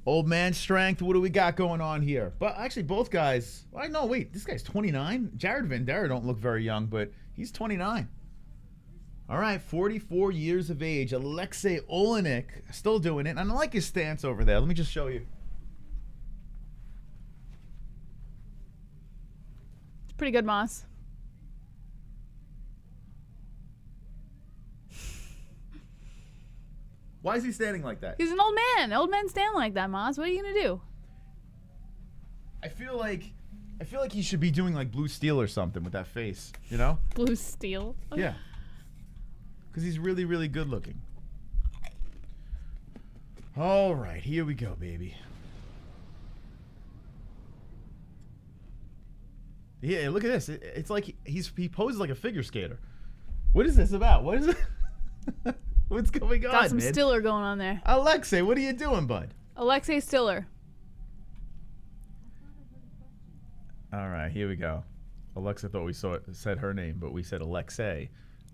Old man strength, what do we got going on here? But actually, both guys, no, wait, this guy's 29? Jared Vanderaa don't look very young, but he's 29. All right, 44 years of age. Aleksei Oleinik, still doing it. And I like his stance over there. Let me just show you. It's pretty good, Moss. Why is he standing like that? He's an old man. Old men stand like that, Moss. What are you going to do? I feel like he should be doing like Blue Steel or something with that face, you know? Blue Steel? Yeah. Because he's really, really good looking. All right, here we go, baby. Yeah, look at this. It's like he poses like a figure skater. What is this about? What is it? What's going on, Got some man? Stiller going on there. Aleksei, what are you doing, bud? Aleksei Stiller. All right, here we go. Alexa thought we said her name, but we said Aleksei.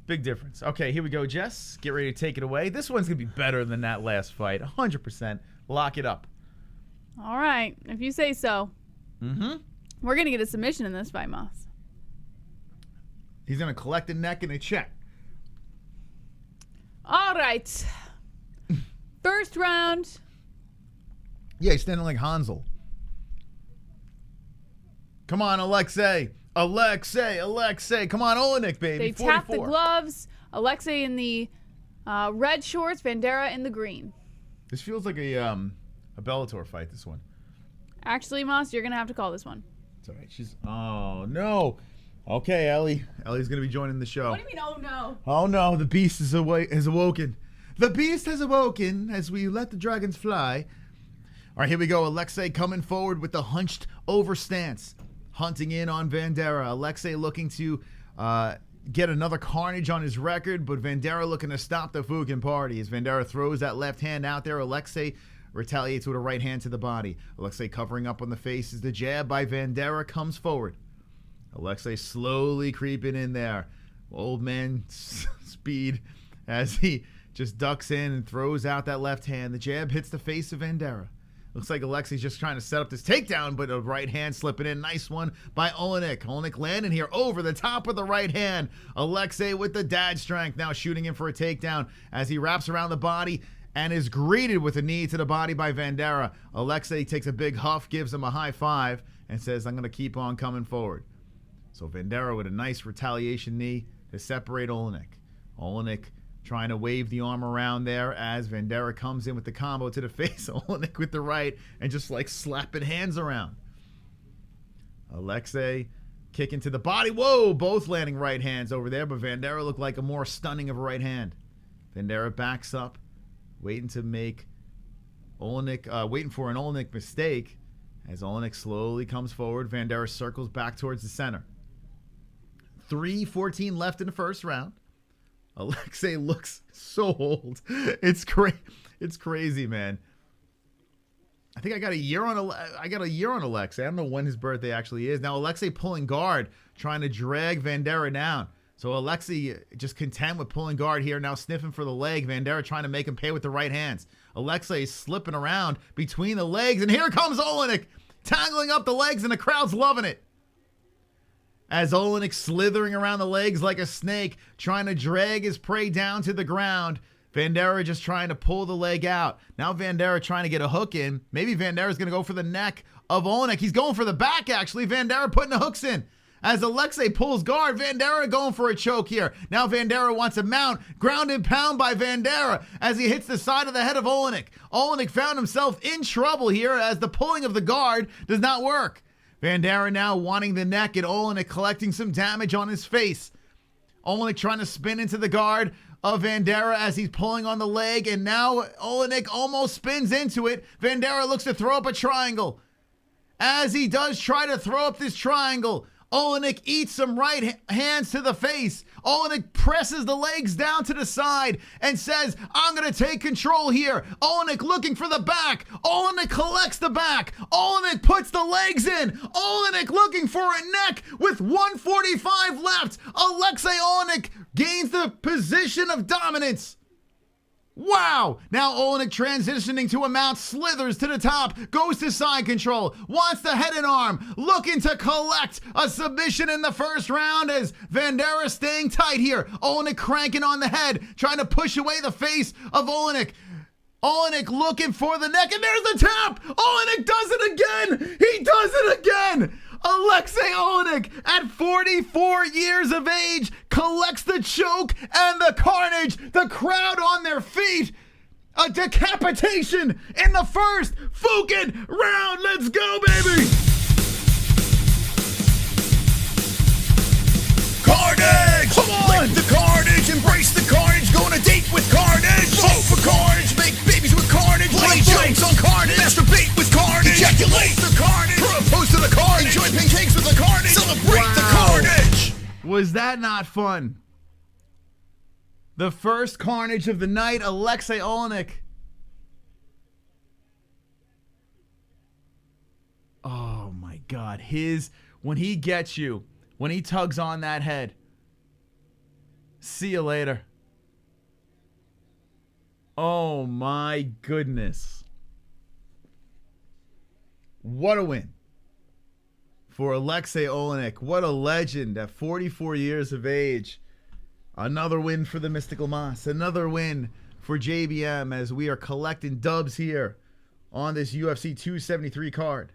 Big difference. Okay, here we go, Jess. Get ready to take it away. This one's going to be better than that last fight. 100%. Lock it up. All right, if you say so. Mm-hmm. We're going to get a submission in this fight, Moss. He's going to collect a neck and a check. All right. First round. Yeah, he's standing like Hansel. Come on, Aleksei. Aleksei. Come on, Oleinik, baby. They 44. tap the gloves. Aleksei in the red shorts, Vanderaa in the green. This feels like a Bellator fight, this one. Actually, Moss, you're going to have to call this one. It's all right. Oh, no. Okay, Ellie. Ellie's going to be joining the show. What do you mean, oh no? Oh no, the beast has awoken. The beast has awoken as we let the dragons fly. All right, here we go. Aleksei coming forward with the hunched over stance. Hunting in on Vanderaa. Aleksei looking to get another carnage on his record, but Vanderaa looking to stop the fucking party. As Vanderaa throws that left hand out there, Aleksei retaliates with a right hand to the body. Aleksei covering up on the face as the jab by Vanderaa comes forward. Aleksei slowly creeping in there. Old man speed as he just ducks in and throws out that left hand. The jab hits the face of Vanderaa. Looks like Aleksei's just trying to set up this takedown, but a right hand slipping in. Nice one by Oleinik. Oleinik landing here over the top of the right hand. Aleksei with the dad strength, now shooting in for a takedown as he wraps around the body and is greeted with a knee to the body by Vanderaa. Aleksei takes a big huff, gives him a high five, and says, I'm going to keep on coming forward. So Vanderaa with a nice retaliation knee to separate Oleinik. Oleinik trying to wave the arm around there as Vanderaa comes in with the combo to the face. Oleinik with the right and just like slapping hands around. Aleksei kicking to the body. Whoa, both landing right hands over there, but Vanderaa looked like a more stunning of a right hand. Vanderaa backs up, waiting to make Oleinik, waiting for an Oleinik mistake. As Oleinik slowly comes forward, Vanderaa circles back towards the center. 3:14 left in the first round. Aleksei looks so old. It's crazy, man. I think I got a year on Aleksei. I don't know when his birthday actually is. Now Aleksei pulling guard, trying to drag Vanderaa down. So Aleksei just content with pulling guard here, now sniffing for the leg. Vanderaa trying to make him pay with the right hands. Aleksei slipping around between the legs, and here comes Oleinik, tangling up the legs, and the crowd's loving it. As Oleinik slithering around the legs like a snake, trying to drag his prey down to the ground. Vanderaa just trying to pull the leg out. Now Vanderaa trying to get a hook in. Maybe Vandera's going to go for the neck of Oleinik. He's going for the back, actually. Vanderaa putting the hooks in. As Aleksei pulls guard, Vanderaa going for a choke here. Now Vanderaa wants a mount. Ground and pound by Vanderaa as he hits the side of the head of Oleinik. Oleinik found himself in trouble here as the pulling of the guard does not work. Vanderaa now wanting the neck and Oleinik collecting some damage on his face. Oleinik trying to spin into the guard of Vanderaa as he's pulling on the leg, and now Oleinik almost spins into it. Vanderaa looks to throw up a triangle. As he does try to throw up this triangle, Oleinik eats some right hands to the face. Oleinik presses the legs down to the side and says, I'm going to take control here. Oleinik looking for the back. Oleinik collects the back. Oleinik puts the legs in. Oleinik looking for a neck with 1:45 left. Aleksei Oleinik gains the position of dominance. Wow! Now Oleinik transitioning to a mount, slithers to the top, goes to side control, wants the head and arm, looking to collect a submission in the first round as Vanderaa staying tight here. Oleinik cranking on the head, trying to push away the face of Oleinik. Oleinik looking for the neck, and there's the tap! Oleinik does it again! He does it again! Aleksei Oleinik, at 44 years of age, collects the choke and the carnage. The crowd on their feet. A decapitation in the first fucking round. Let's go, baby! Carnage! Come on! Like the carnage, embrace the carnage, go on a date with carnage. Vote for carnage, make babies with carnage, play jokes on carnage, masturbate with carnage, ejaculate the carnage, propose to the carnage, enjoy pancakes with the carnage, celebrate the carnage. Was that not fun? The first carnage of the night, Aleksei Oleinik. Oh my God. When he gets you, when he tugs on that head. See you later. Oh my goodness. What a win for Aleksei Oleinik. What a legend at 44 years of age. Another win for the Mystical Moss. Another win for JBM as we are collecting dubs here on this UFC 273 card.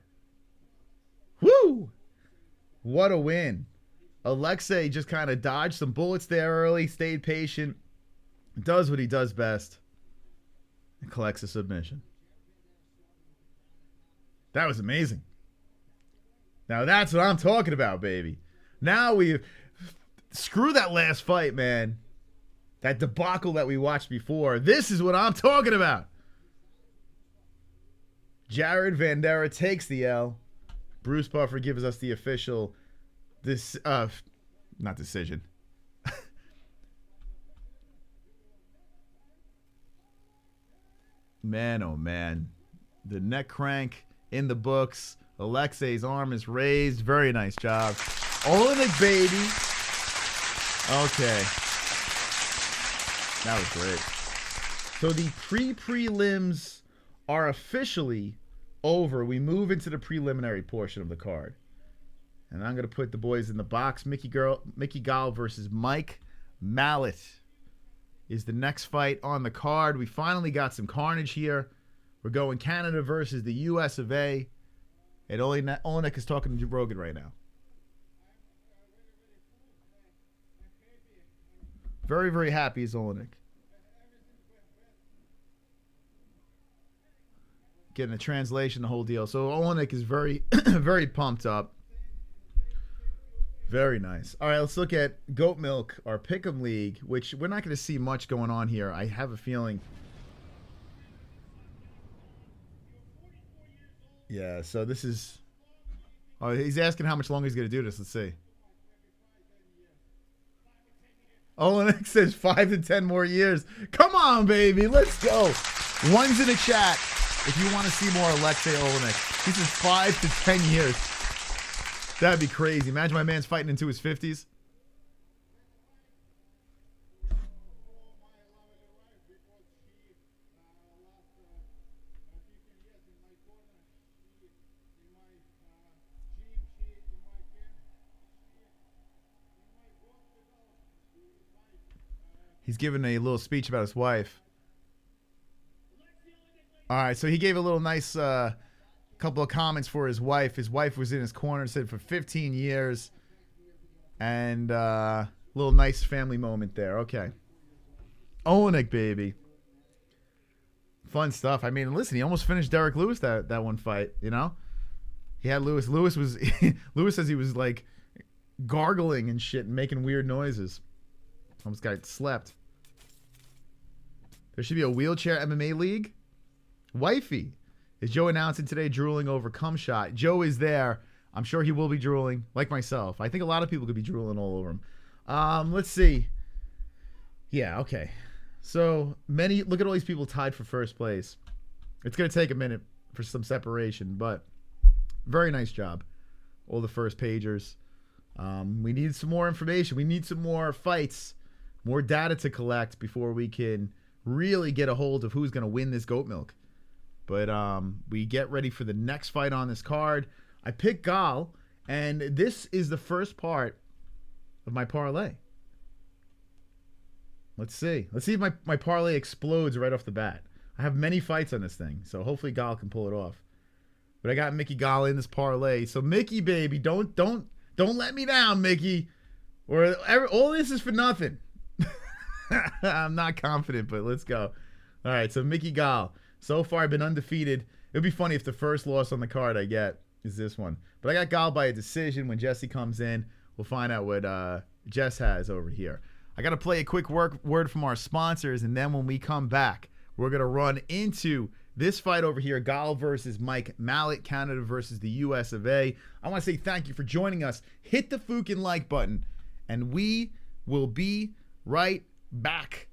Woo! What a win. Aleksei just kind of dodged some bullets there early, stayed patient, does what he does best, and collects a submission. That was amazing. Now that's what I'm talking about, baby. Now screw that last fight, man. That debacle that we watched before. This is what I'm talking about. Jared Vanderaa takes the L. Bruce Buffer gives us the official not decision. Man, oh man. The neck crank in the books. Aleksei's arm is raised. Very nice job. Oleinik, baby. Okay. That was great. So the prelims are officially over. We move into the preliminary portion of the card. And I'm going to put the boys in the box. Mickey Gall versus Mike Malott is the next fight on the card. We finally got some carnage here. We're going Canada versus the US of A. And Oleinik is talking to Rogan right now. Very, very happy is Oleinik. Getting a translation, the whole deal. So Oleinik is very, very pumped up. Very nice. All right, let's look at Goat Milk, our Pick'em League, which we're not going to see much going on here. I have a feeling. Yeah, so this is... Oh, he's asking how much longer he's going to do this. Let's see. Oleinik says 5 to 10 more years. Come on, baby. Let's go. One's in the chat if you want to see more Aleksei Oleinik. He says 5 to 10 years. That'd be crazy. Imagine my man's fighting into his 50s. He's giving a little speech about his wife. All right, so he gave a little nice couple of comments for his wife. His wife was in his corner, said for 15 years. And little nice family moment there. Okay. Oleinik, baby. Fun stuff. I mean, listen, he almost finished Derek Lewis that one fight, you know? He had Lewis. Lewis says he was like gargling and shit and making weird noises. Almost got slept. There should be a wheelchair MMA league. Wifey. Is Joe announcing today drooling over cum shot? Joe is there. I'm sure he will be drooling, like myself. I think a lot of people could be drooling all over him. Let's see. Yeah, okay. So, look at all these people tied for first place. It's going to take a minute for some separation, but very nice job. All the first pagers. We need some more information. We need some more fights, more data to collect before we can really get a hold of who's going to win this goat milk. But we get ready for the next fight on this card. I picked Gall, and this is the first part of my parlay. Let's see. Let's see if my parlay explodes right off the bat. I have many fights on this thing, so hopefully Gall can pull it off. But I got Mickey Gall in this parlay. So Mickey, baby, don't let me down, Mickey. Or all this is for nothing. I'm not confident, but let's go. All right, so Mickey Gall. So far, I've been undefeated. It would be funny if the first loss on the card I get is this one. But I got Gall by a decision. When Jesse comes in, we'll find out what Jess has over here. I got to play a quick word from our sponsors, and then when we come back, we're going to run into this fight over here, Gall versus Mike Malott, Canada versus the US of A. I want to say thank you for joining us. Hit the fucking like button, and we will be right back.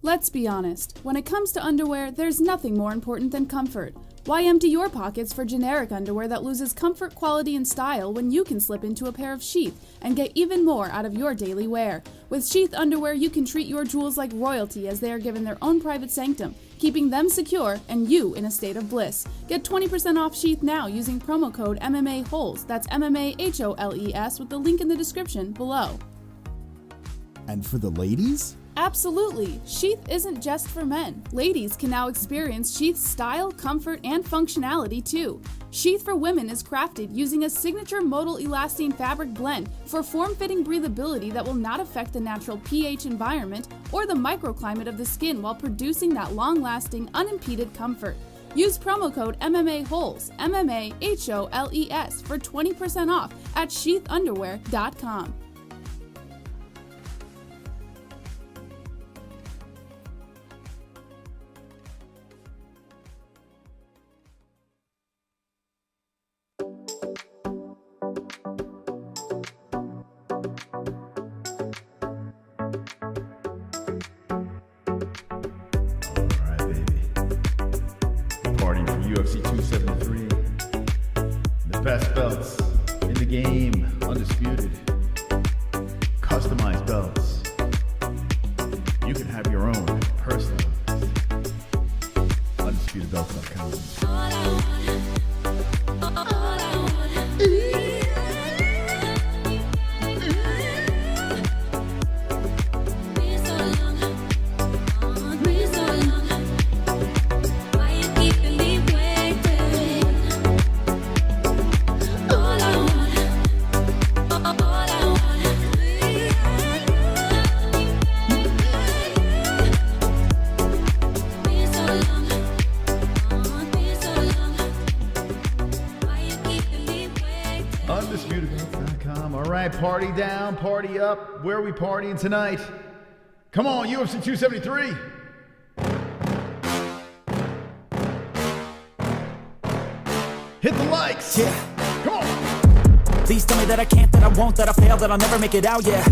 Let's be honest, when it comes to underwear, there's nothing more important than comfort. Why empty your pockets for generic underwear that loses comfort, quality, and style when you can slip into a pair of Sheath and get even more out of your daily wear? With Sheath underwear, you can treat your jewels like royalty as they are given their own private sanctum, keeping them secure and you in a state of bliss. Get 20% off Sheath now using promo code MMA-Holes. That's MMA-HOLES with the link in the description below. And for the ladies? Absolutely! Sheath isn't just for men. Ladies can now experience Sheath's style, comfort, and functionality too. Sheath for women is crafted using a signature modal elastane fabric blend for form-fitting breathability that will not affect the natural pH environment or the microclimate of the skin while producing that long-lasting, unimpeded comfort. Use promo code MMA-Holes, MMA-HOLES for 20% off at sheathunderwear.com. UFC 273. The best belts in the game, undisputed. Customized belts. You can have your own personal. UndisputedBelts.com. UndisputedBelts.com. All right, party down, party up. Where are we partying tonight? Come on, UFC 273. Hit the likes. Yeah. Come on. Please tell me that I can't, that I won't, that I fail, that I'll never make it out, yeah.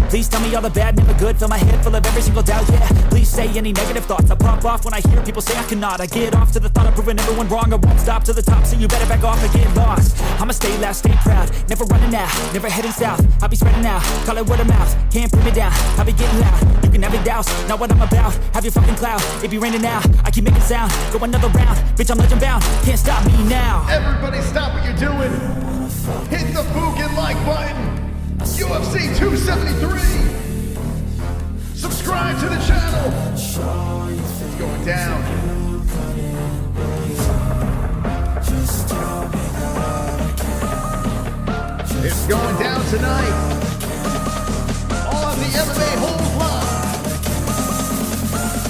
Please tell me all the bad, never good, fill my head full of every single doubt, yeah. Please say any negative thoughts, I pop off when I hear people say I cannot. I get off to the thought of proving everyone wrong, I won't stop to the top, so you better back off and get lost. I'ma stay loud, stay proud, never running out, never heading south. I'll be spreading out, call it word of mouth, can't put me down, I'll be getting loud. You can have it douse, not what I'm about, have your fucking cloud, it be raining now, I keep making sound, go another round, bitch I'm legend bound, can't stop me now. Everybody stop what you're doing. Hit the fucking like button. UFC 273. Subscribe to the channel. It's going down. It's going down tonight on the MMA-Holes Live.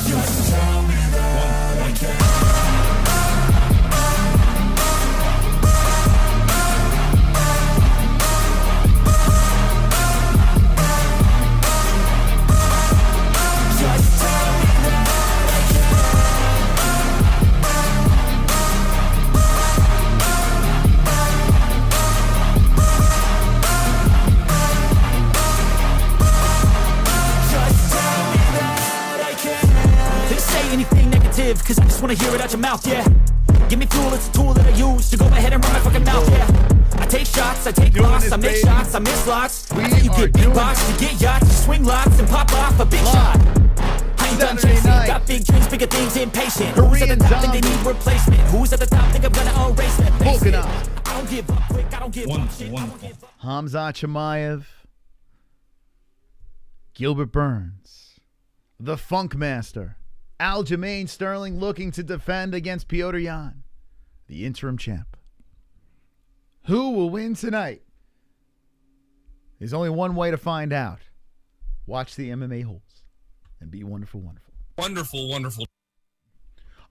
Just tell me that I can. Cause I just wanna hear it out your mouth, yeah. Give me fuel, it's a tool that I use to go ahead and run my fucking mouth, yeah. I take shots, I take blocks, I make shots, I miss lots. I tell you get big box, you get yachts, you swing lots and pop off a big shot. I ain't done chasing, got big dreams, bigger things, impatient. Who's at the top think they need replacement? Who's at the top think I'm gonna erase that? Volkanovski. I don't give up quick, I don't give up shit. Khamzat Chimaev. Gilbert Burns. The Funk Master. Aljamain Sterling looking to defend against Petr Yan, the interim champ. Who will win tonight? There's only one way to find out. Watch the MMA-Holes and be wonderful, wonderful. Wonderful, wonderful.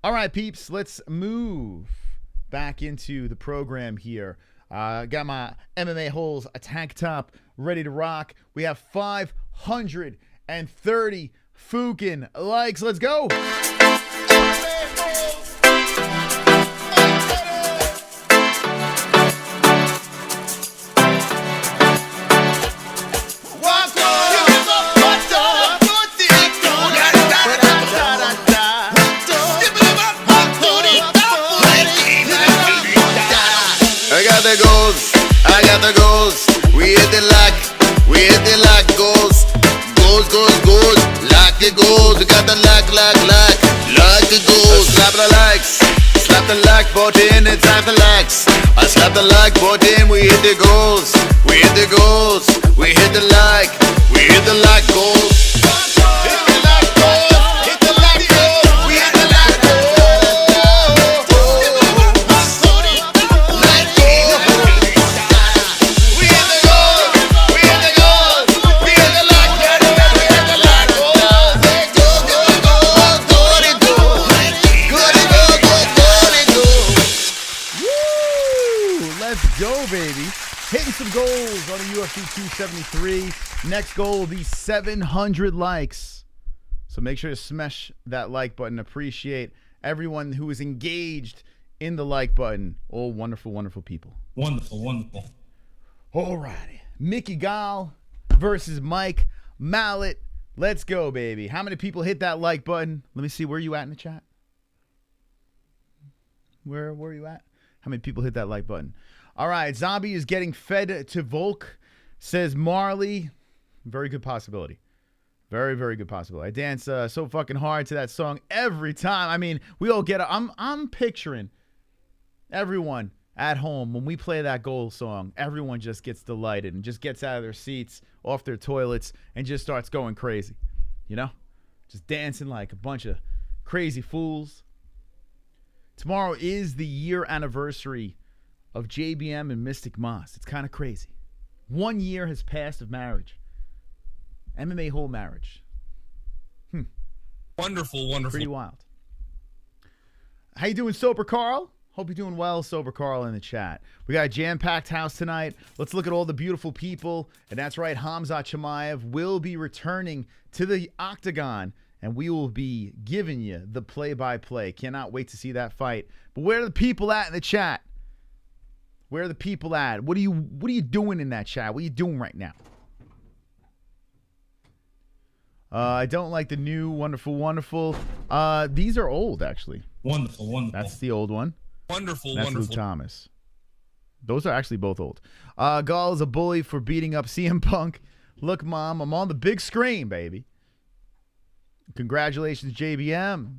All right, peeps, let's move back into the program here. Got my MMA-Holes tank top ready to rock. We have 530 fucking likes. Let's go. goes. Like it goes. We got the like it goes. Slap the likes. Slap the like button, it's time to likes. I slap the like button, we hit the goals. We hit the goals. We hit the like. We hit the like goals. Hit the like goals. Hit the like goals. We hit the like goals. Like goals. We hit the goals. We hit the goals. We hit the like goals. We hit the like goals. Let's go, baby. Hitting some goals on the UFC 273. Next goal will be 700 likes. So make sure to smash that like button. Appreciate everyone who is engaged in the like button. All wonderful, wonderful people. Wonderful. All righty. Mickey Gall versus Mike Malott. Let's go, baby. How many people hit that like button? Let me see. Where are you at in the chat? Where are you at? How many people hit that like button? All right. Zombie is getting fed to Volk, says Marley. Very good possibility. Very, very good possibility. I dance so fucking hard to that song every time. I mean, we all get it. I'm picturing everyone at home when we play that goal song. Everyone just gets delighted and just gets out of their seats, off their toilets, and just starts going crazy. You know? Just dancing like a bunch of crazy fools. Tomorrow is the year anniversary of JBM and Mystic Moss. It's kind of crazy. 1 year has passed of marriage. MMA-Hole marriage. Wonderful. Pretty wild. How you doing, Sober Carl? Hope you're doing well, Sober Carl, in the chat. We got a jam-packed house tonight. Let's look at all the beautiful people. And that's right, Khamzat Chimaev will be returning to the octagon, and we will be giving you the play-by-play. Cannot wait to see that fight. But where are the people at in the chat? Where are the people at? What are you doing in that chat? What are you doing right now? I don't like the new wonderful. These are old, actually. Wonderful. That's the old one. That's Wonderful. Luke Thomas. Those are actually both old. Gall is a bully for beating up CM Punk. Look, Mom, I'm on the big screen, baby. Congratulations, JBM.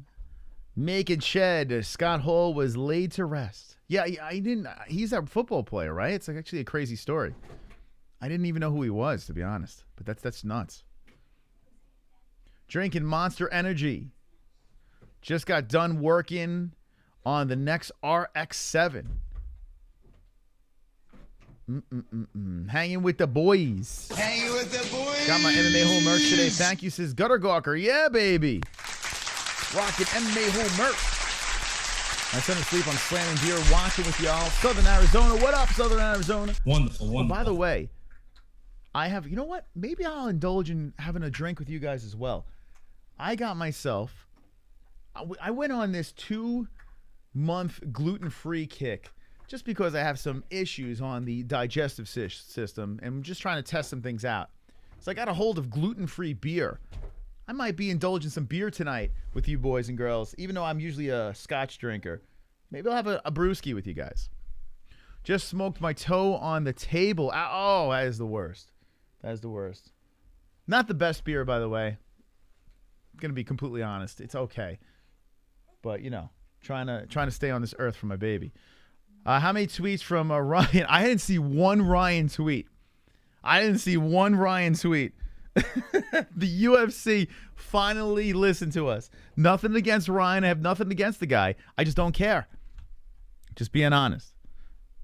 Making shed. Scott Hall was laid to rest. Yeah, I didn't. He's a football player, right? It's actually a crazy story. I didn't even know who he was, to be honest. But that's nuts. Drinking Monster Energy. Just got done working on the next RX-7. Hanging with the boys. Got my MMA-Hole merch today. Thank you, says Gutter Gawker. Yeah, baby. Rocking MMA-Hole merch. My son is asleep on slamming beer, watching with y'all. Southern Arizona. What up, Southern Arizona? Wonderful. Oh, by the way, I have, you know what? Maybe I'll indulge in having a drink with you guys as well. I got myself, I went on this 2-month gluten-free kick just because I have some issues on the digestive system and I'm just trying to test some things out. So I got a hold of gluten-free beer. I might be indulging some beer tonight with you boys and girls, even though I'm usually a scotch drinker. Maybe I'll have a brewski with you guys. Just smoked my toe on the table. Oh, that is the worst. That is the worst. Not the best beer, by the way. I'm going to be completely honest. It's okay. But, you know, trying to stay on this earth for my baby. How many tweets from Ryan? I didn't see one Ryan tweet. The UFC finally listened to us. Nothing against Ryan. I have nothing against the guy. I just don't care. Just being honest.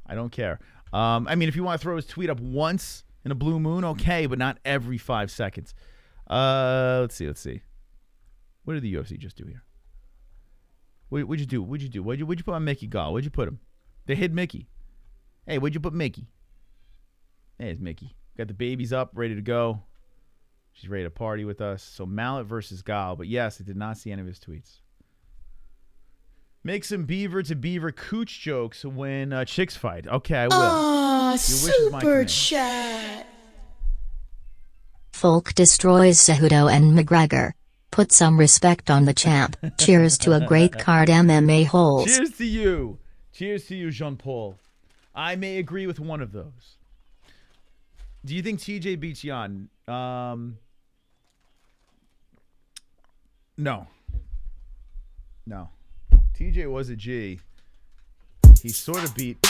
I don't care. I mean, if you want to throw his tweet up once in a blue moon, okay, but not every 5 seconds. Let's see. What did the UFC just do here? What'd you do? What'd you put on Mickey Gall? Where'd you put him? They hid Mickey. Hey, where'd you put Mickey? There's Mickey. Got the babies up, ready to go. She's ready to party with us. So Malott versus Gall. But yes, I did not see any of his tweets. Make some beaver to beaver cooch jokes when chicks fight. Okay, I will. Aw, super command. chat. Folk destroys Cejudo and McGregor. Put some respect on the champ. Cheers to a great card, MMA-Holes. Cheers to you. Cheers to you, Jean-Paul. I may agree with one of those. Do you think TJ beats Jan? No. TJ was a G. He sort of beat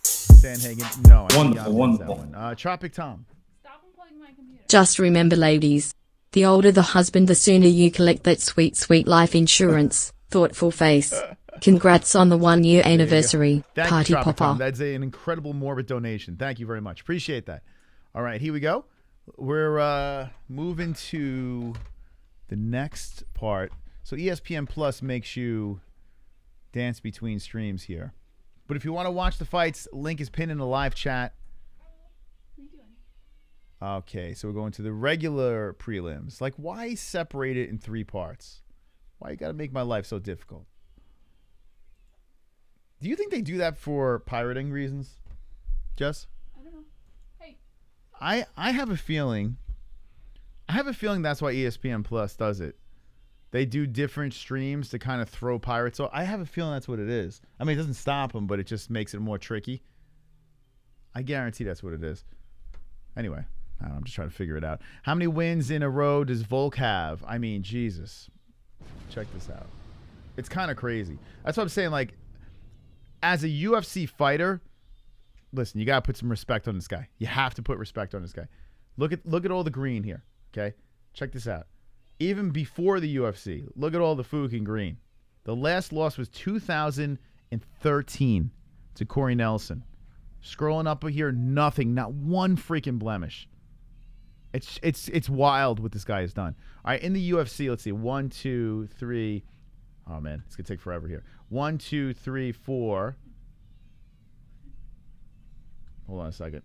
Sandhagen. No. Wonderful. Tropic Tom. Stop unplugging my computer. Just remember, ladies, the older the husband, the sooner you collect that sweet, sweet life insurance. Thoughtful face. Congrats on the 1-year anniversary. Thank Party you, Tropic popper. Tom. That's an incredible morbid donation. Thank you very much. Appreciate that. All right, here we go. We're moving to the next part. So ESPN Plus makes you dance between streams here. But if you want to watch the fights, link is pinned in the live chat. What are you doing? Okay, so we're going to the regular prelims. Like, why separate it in 3 parts? Why you got to make my life so difficult? Do you think they do that for pirating reasons, Jess? I don't know. Hey. I have a feeling. That's why ESPN Plus does it. They do different streams to kind of throw pirates off. I have a feeling that's what it is. I mean, it doesn't stop them, but it just makes it more tricky. I guarantee that's what it is. Anyway, I don't know, I'm just trying to figure it out. How many wins in a row does Volk have? I mean, Jesus. Check this out. It's kind of crazy. That's what I'm saying. Like, as a UFC fighter, listen, you got to put some respect on this guy. You have to put respect on this guy. Look at all the green here, okay? Check this out. Even before the UFC, look at all the fucking green. The last loss was 2013 to Corey Nelson. Scrolling up here, nothing, not one freaking blemish. It's wild what this guy has done. All right, in the UFC, let's see. 1, 2, 3. Oh, man, it's going to take forever here. 1, 2, 3, 4. Hold on a second.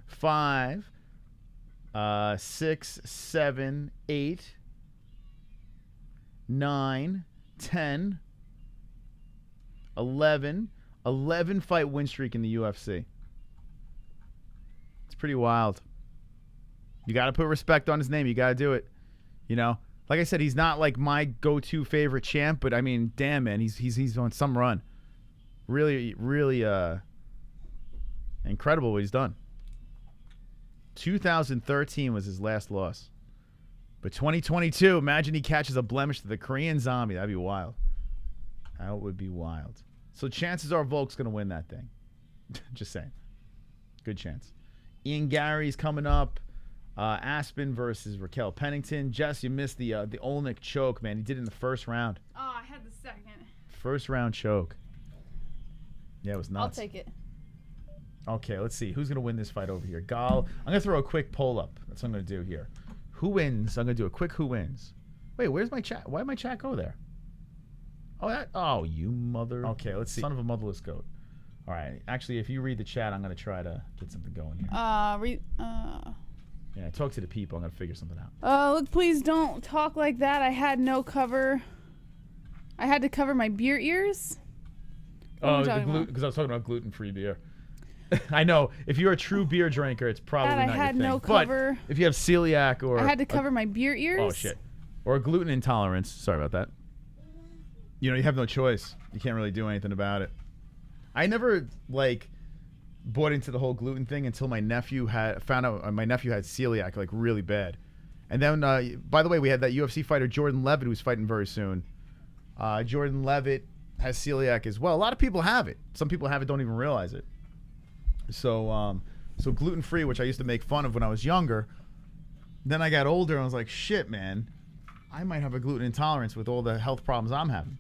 5, 6, 7, 8, 9, 10, 11 fight win streak in the UFC. It's pretty wild. You got to put respect on his name. You got to do it. You know, like I said, he's not like my go-to favorite champ, but I mean, damn, man, he's on some run. Really, really incredible what he's done. 2013 was his last loss. But 2022, imagine he catches a blemish to the Korean Zombie. That'd be wild. That would be wild. So chances are Volk's going to win that thing. Just saying. Good chance. Ian Garry's coming up. Aspen versus Raquel Pennington. Jess, you missed the Oleinik choke, man. He did it in the first round. Oh, I had the second. First round choke. Yeah, it was nuts. I'll take it. Okay, let's see. Who's going to win this fight over here? Gall. I'm going to throw a quick poll up. That's what I'm going to do here. Who wins? I'm going to do a quick who wins. Wait, where's my chat? Why did my chat go there? Oh, you mother. Okay, let's see. Son of a motherless goat. All right. Actually, if you read the chat, I'm going to try to get something going here. Yeah, talk to the people. I'm going to figure something out. Look, please don't talk like that. I had no cover. I had to cover my beer ears. Oh, because I was talking about gluten-free beer. I know. If you're a true beer drinker, it's probably not your thing. I had no cover. But if you have celiac or... I had to cover my beer ears. Oh, shit. Or a gluten intolerance. Sorry about that. You know, you have no choice. You can't really do anything about it. I never, bought into the whole gluten thing until my nephew found out my nephew had celiac, really bad. And then, by the way, we had that UFC fighter, Jordan Levitt, who's fighting very soon. Jordan Levitt has celiac as well. A lot of people have it. Some people have it, don't even realize it. So gluten-free, which I used to make fun of when I was younger. Then I got older and I was like, shit, man, I might have a gluten intolerance with all the health problems I'm having.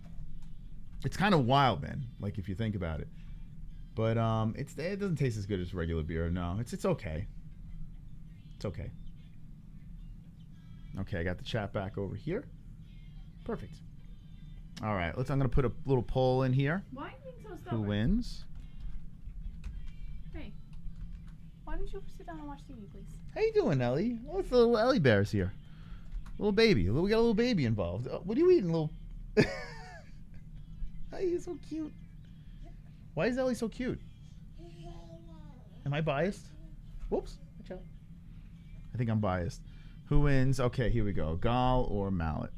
It's kind of wild, man, if you think about it. But it doesn't taste as good as regular beer. No, it's okay. It's okay. Okay, I got the chat back over here. Perfect. All right, I'm going to put a little poll in here. Why are you being so stubborn? Who wins? Hey, why don't you sit down and watch TV, please? How you doing, Ellie? Oh, it's the little Ellie Bears here. Little baby. We got a little baby involved. What are you eating, little... Hey, you're so cute. Why is Ellie so cute? Am I biased? Whoops. Watch out. I think I'm biased. Who wins? Okay, here we go. Gall or Malott?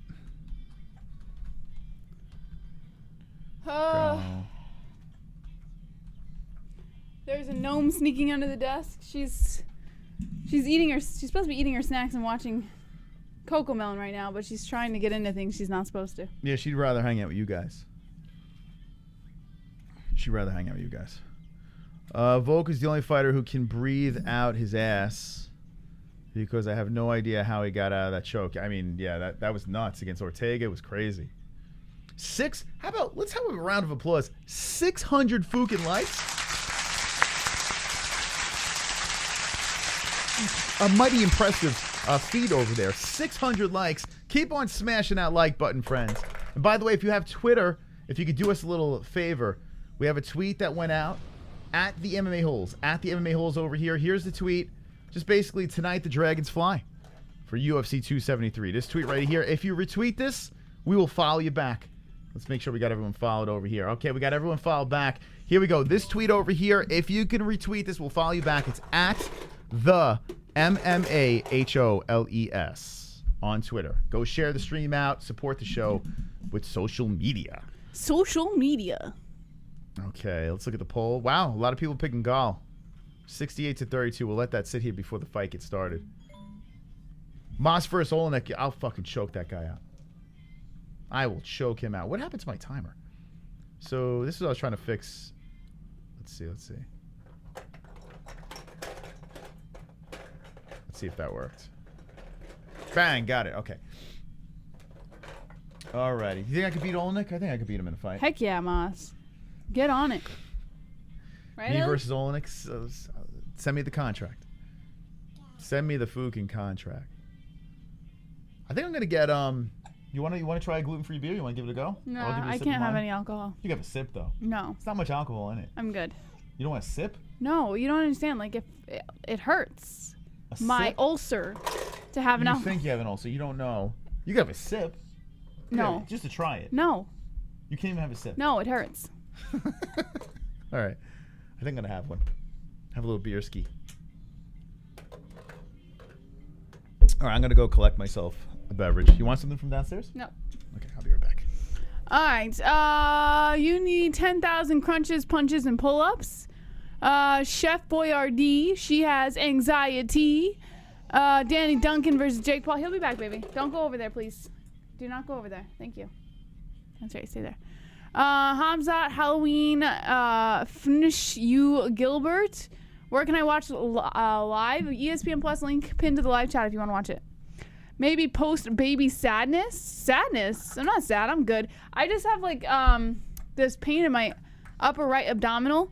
Gall. There's a gnome sneaking under the desk. She's supposed to be eating her snacks and watching Cocoa Melon right now, but she's trying to get into things she's not supposed to. Yeah, she'd rather hang out with you guys. Volk is the only fighter who can breathe out his ass because I have no idea how he got out of that choke. I mean, yeah, that was nuts against Ortega. It was crazy. How about, let's have a round of applause. 600 fucking likes. A mighty impressive feed over there. 600 likes. Keep on smashing that like button, friends. And by the way, if you have Twitter, if you could do us a little favor, we have a tweet that went out at the MMA-Holes. At the MMA-Holes over here. Here's the tweet. Just basically, tonight the Dragons fly for UFC 273. This tweet right here. If you retweet this, we will follow you back. Let's make sure we got everyone followed over here. Okay, we got everyone followed back. Here we go. This tweet over here, if you can retweet this, we'll follow you back. It's at the MMA-Holes on Twitter. Go share the stream out. Support the show with social media. Social media. Okay, let's look at the poll. Wow, a lot of people picking Gall. 68-32. We'll let that sit here before the fight gets started. Moss versus Oleinik. I'll fucking choke that guy out. I will choke him out. What happened to my timer? So this is what I was trying to fix. Let's see. Let's see if that worked. Bang, got it. Okay. Alrighty. You think I could beat Oleinik? I think I could beat him in a fight. Heck yeah, Moss. Get on it. Right, Me Ellie? versus Oleinik. Send me the contract. Send me the fucking contract. I think I'm gonna get You want to try a gluten-free beer? You want to give it a go? No, I'll give you a I sip can't of have mine. any alcohol. You can have a sip though. No. It's not much alcohol in it. I'm good. You don't want a sip? No, you don't understand. Like, if it hurts A my sip? ulcer to have an You alcohol. think you have an ulcer? You don't know. You can have a sip. No. Yeah, just to try it. No. You can't even have a sip. No, it hurts. All right. I think I'm gonna have one. Have a little beer ski. All right, I'm gonna go collect myself a beverage. You want something from downstairs? No. Okay, I'll be right back. All right. You need 10,000 crunches, punches, and pull-ups. Chef Boyardee, she has anxiety. Danny Duncan versus Jake Paul. He'll be back, baby. Don't go over there, please. Do not go over there. Thank you. That's right. Stay there. Khamzat, Halloween, finish you, Gilbert. Where can I watch live? ESPN Plus link pinned to the live chat if you want to watch it. Maybe post baby sadness. Sadness? I'm not sad. I'm good. I just have like this pain in my upper right abdominal,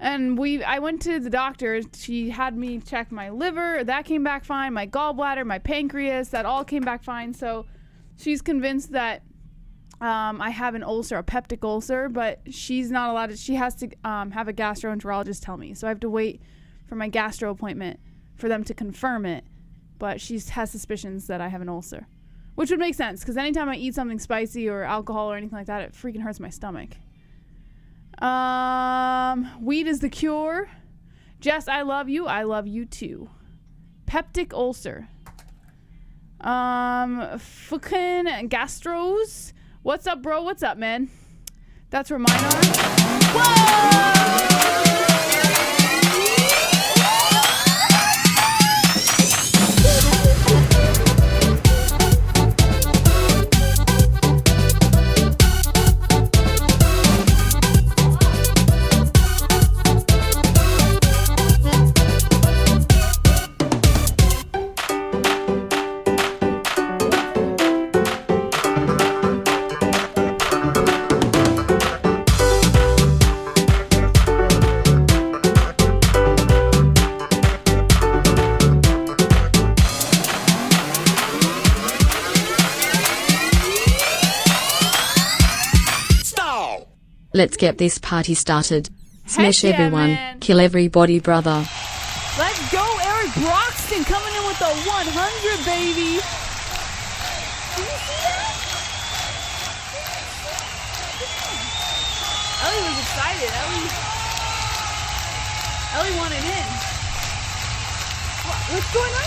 and I went to the doctor. She had me check my liver. That came back fine. My gallbladder, my pancreas, that all came back fine. So she's convinced that I have an ulcer, a peptic ulcer, but she's not allowed to. She has to have a gastroenterologist tell me. So I have to wait for my gastro appointment for them to confirm it. But she has suspicions that I have an ulcer, which would make sense because anytime I eat something spicy or alcohol or anything like that, it freaking hurts my stomach. Weed is the cure. Jess, I love you. I love you too. Peptic ulcer. Fucking gastros. What's up, bro? What's up, man? That's where mine are. Whoa! Let's get this party started. Smash yeah, everyone, man. kill everybody, brother. Let's go, Eric Broxton coming in with the 100, baby. Did you see that? Ellie was excited. Ellie wanted in. What's going on?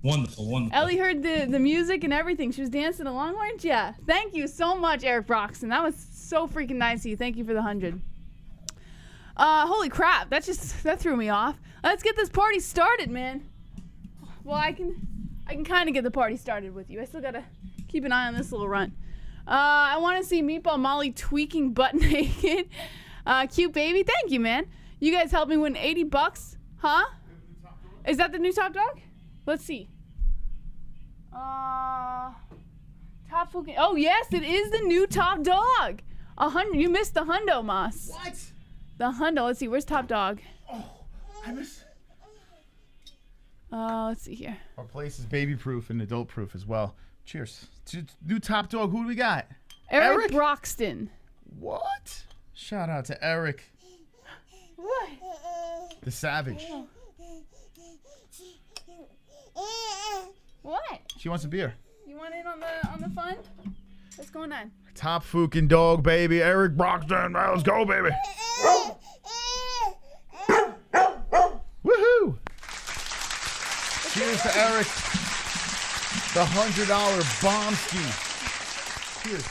Wonderful. Ellie heard the music and everything. She was dancing along, weren't you? Thank you so much, Eric Broxton. That was so freaking nice of you. Thank you for the 100. Holy crap, that threw me off. Let's get this party started, man. Well, I can kind of get the party started with you. I still gotta keep an eye on this little run. I want to see Meatball Molly tweaking butt naked. Cute baby. Thank you, man. You guys helped me win $80, huh? Is that the new top dog? Let's see. Top fucking. Oh yes, it is the new top dog. 100. You missed the hundo, Moss. What? The hundo. Let's see. Where's top dog? Oh, I missed. Let's see here. Our place is baby proof and adult proof as well. Cheers. New top dog. Who do we got? Eric Broxton. What? Shout out to Eric. What? The Savage. What? She wants a beer. You want in on the fun? What's going on? Top fucking dog, baby. Eric Broxton. Let's go, baby. Woohoo! Cheers to Eric. The $100 bomb ski. Cheers.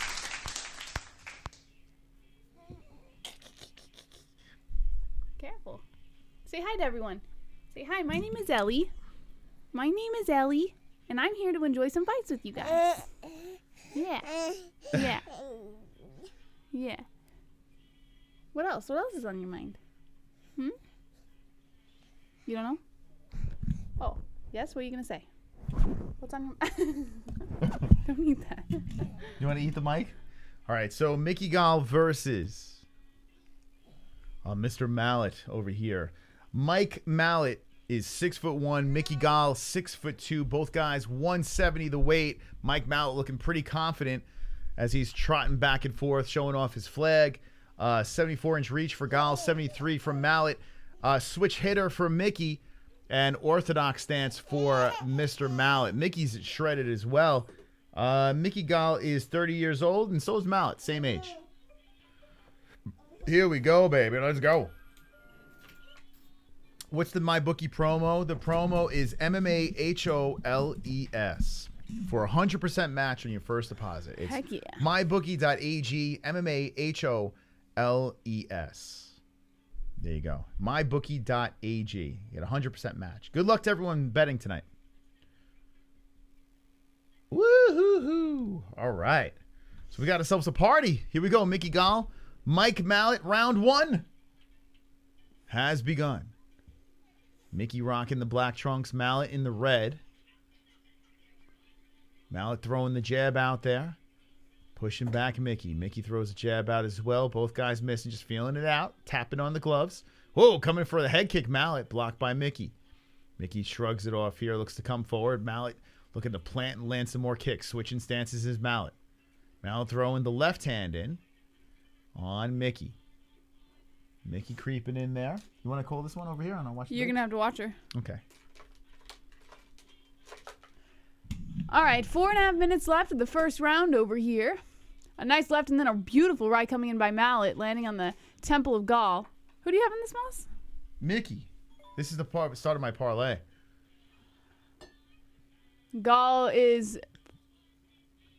Careful. Say hi to everyone. Say hi. My name is Ellie. My name is Ellie, and I'm here to enjoy some fights with you guys. Yeah. Yeah. Yeah. What else? What else is on your mind? You don't know? Oh, yes? What are you going to say? What's on your mind? Don't eat that. You want to eat the mic? All right, so Mickey Gall versus Mr. Malott over here. Mike Malott is 6'1", Mickey Gall 6'2". Both guys 170 the weight. Mike Malott looking pretty confident as he's trotting back and forth, showing off his flag. 74-inch reach for Gall, 73 from Malott. Switch hitter for Mickey, and orthodox stance for Mr. Malott. Mickey's shredded as well. Mickey Gall is 30 years old, and so is Malott, same age. Here we go, baby. Let's go. What's the MyBookie promo? The promo is MMA-Holes for a 100% match on your first deposit. It's Heck yeah. MyBookie.ag, MMA-Holes. There you go. MyBookie.ag. You get a 100% match. Good luck to everyone betting tonight. Woo-hoo-hoo. All right. So we got ourselves a party. Here we go. Mickey Gall, Mike Malott, round one has begun. Mickey rocking the black trunks, Malott in the red. Malott throwing the jab out there. Pushing back Mickey. Mickey throws a jab out as well. Both guys missing, just feeling it out. Tapping on the gloves. Whoa, coming for the head kick, Malott. Blocked by Mickey. Mickey shrugs it off here. Looks to come forward. Malott looking to plant and land some more kicks. Switching stances is Malott. Malott throwing the left hand in on Mickey. Mickey creeping in there. You want to call this one over here? I don't watch. You're going to have to watch her. Okay. All right, 4.5 minutes left of the first round over here. A nice left and then a beautiful right coming in by Malott, landing on the temple of Gall. Who do you have in this, Mouse? Mickey. This is the start of my parlay. Gall is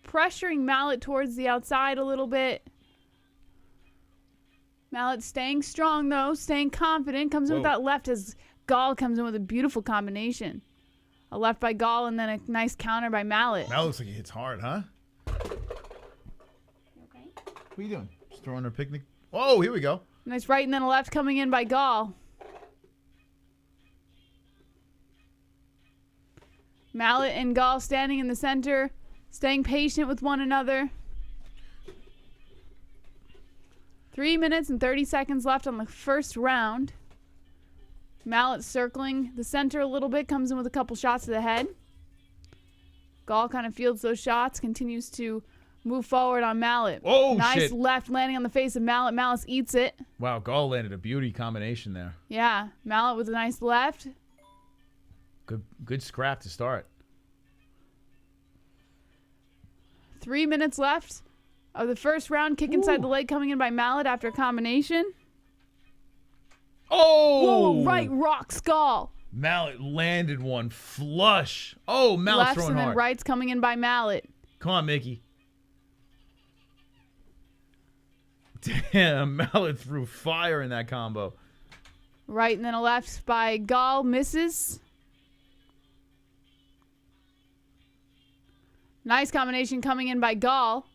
pressuring Malott towards the outside a little bit. Malott staying strong, though, staying confident. Comes in with that left as Gall comes in with a beautiful combination. A left by Gall and then a nice counter by Malott. Malott looks like he hits hard, huh? Okay. What are you doing? Just throwing her picnic? Oh, here we go. Nice right and then a left coming in by Gall. Malott and Gall standing in the center, staying patient with one another. 3 minutes and 30 seconds left on the first round. Malott circling the center a little bit, comes in with a couple shots to the head. Gall kind of fields those shots, continues to move forward on Malott. Oh, nice shit. left landing on the face of Malott. Malott eats it. Wow, Gall landed a beauty combination there. Yeah, Malott with a nice left. Good scrap to start. 3 minutes left of the first round. Kick inside the leg coming in by Malott after a combination. Oh! Whoa, right rocks Gall. Malott landed one flush. Oh, Malott Lefts throwing and then hard. rights coming in by Malott. Come on, Mickey. Damn, Malott threw fire in that combo. Right and then a left by Gall. Misses. Nice combination coming in by Gall.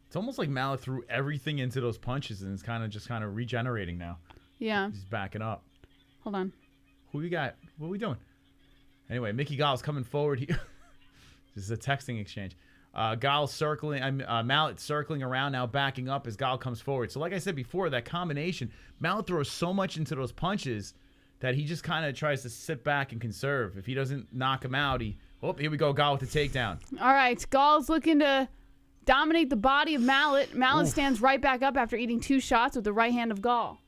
It's almost like Malott threw everything into those punches and is kind of regenerating now. Yeah. He's backing up. Hold on. Who we got? What are we doing? Anyway, Mickey Gall's coming forward here. This is a texting exchange. Gall circling, Malott circling around now, backing up as Gall comes forward. So like I said before, that combination, Malott throws so much into those punches that he just kind of tries to sit back and conserve. If he doesn't knock him out, here we go, Gall with the takedown. All right, Gall's looking to dominate the body of Malott. Malott stands right back up after eating 2 shots with the right hand of Gall.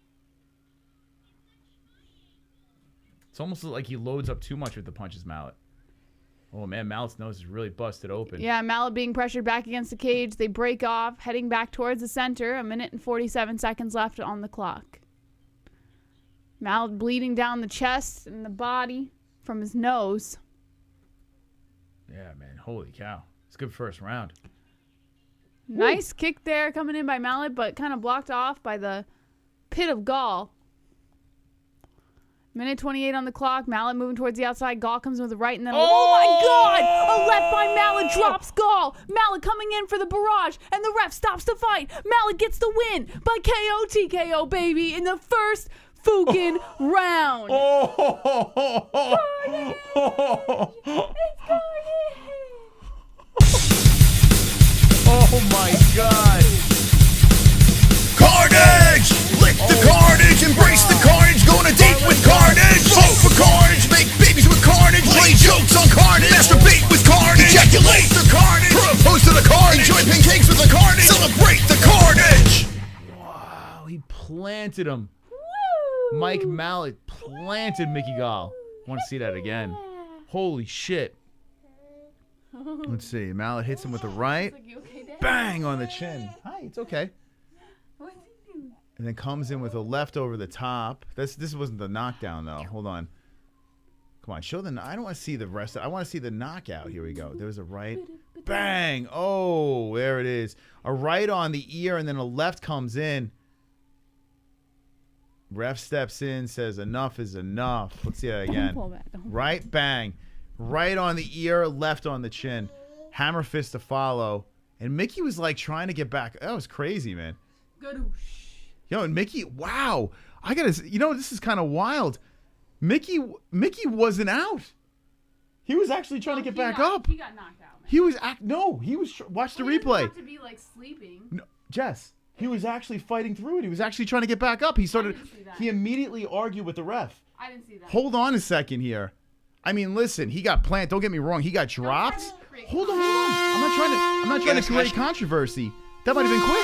It's almost like he loads up too much with the punches, Malott. Oh, man, Malott's nose is really busted open. Yeah, Malott being pressured back against the cage. They break off, heading back towards the center. 1 minute and 47 seconds left on the clock. Malott bleeding down the chest and the body from his nose. Yeah, man, holy cow. It's a good first round. Nice kick there coming in by Malott, but kind of blocked off by the pit of Gall. 1:28 on the clock. Malott moving towards the outside. Gall comes in with the right, and then oh my God! A left by Malott drops Gall. Malott coming in for the barrage, and the ref stops the fight. Malott gets the win by KO TKO, baby, in the first fucking round. Oh my God. Carnage! Lick the carnage, embrace the carnage, go on a date with carnage. Vote for carnage, make babies with carnage, play jokes on carnage, masturbate with carnage, ejaculate the carnage, propose to the carnage, enjoy pancakes with the carnage, celebrate the carnage. Wow, he planted him. Woo! Mike Malott planted Mickey Gall. I want to see that again. Holy shit. Let's see. Malott hits him with the right. Bang on the chin. Hi, it's okay. And then comes in with a left over the top. This wasn't the knockdown though. Hold on. Come on, show the. I don't want to see the rest. I want to see the knockout. Here we go. There's a right. Bang. Oh, there it is. A right on the ear, and then a left comes in. Ref steps in, says enough is enough. Let's see that again. Right, bang. Right on the ear, left on the chin. Hammer fist to follow. And Mickey was like trying to get back. That was crazy, man. Yo, and Mickey, wow. I gotta, this is kind of wild. Mickey wasn't out. He was actually trying to get back up. He got knocked out, man. He was watch the replay. Have to be like sleeping. No, Jess, he was actually fighting through it. He was actually trying to get back up. He immediately argued with the ref. I didn't see that. Hold on a second here. I mean, listen, he got planted. Don't get me wrong. He got dropped. Hold on. I'm not trying to create controversy. That might have been quick.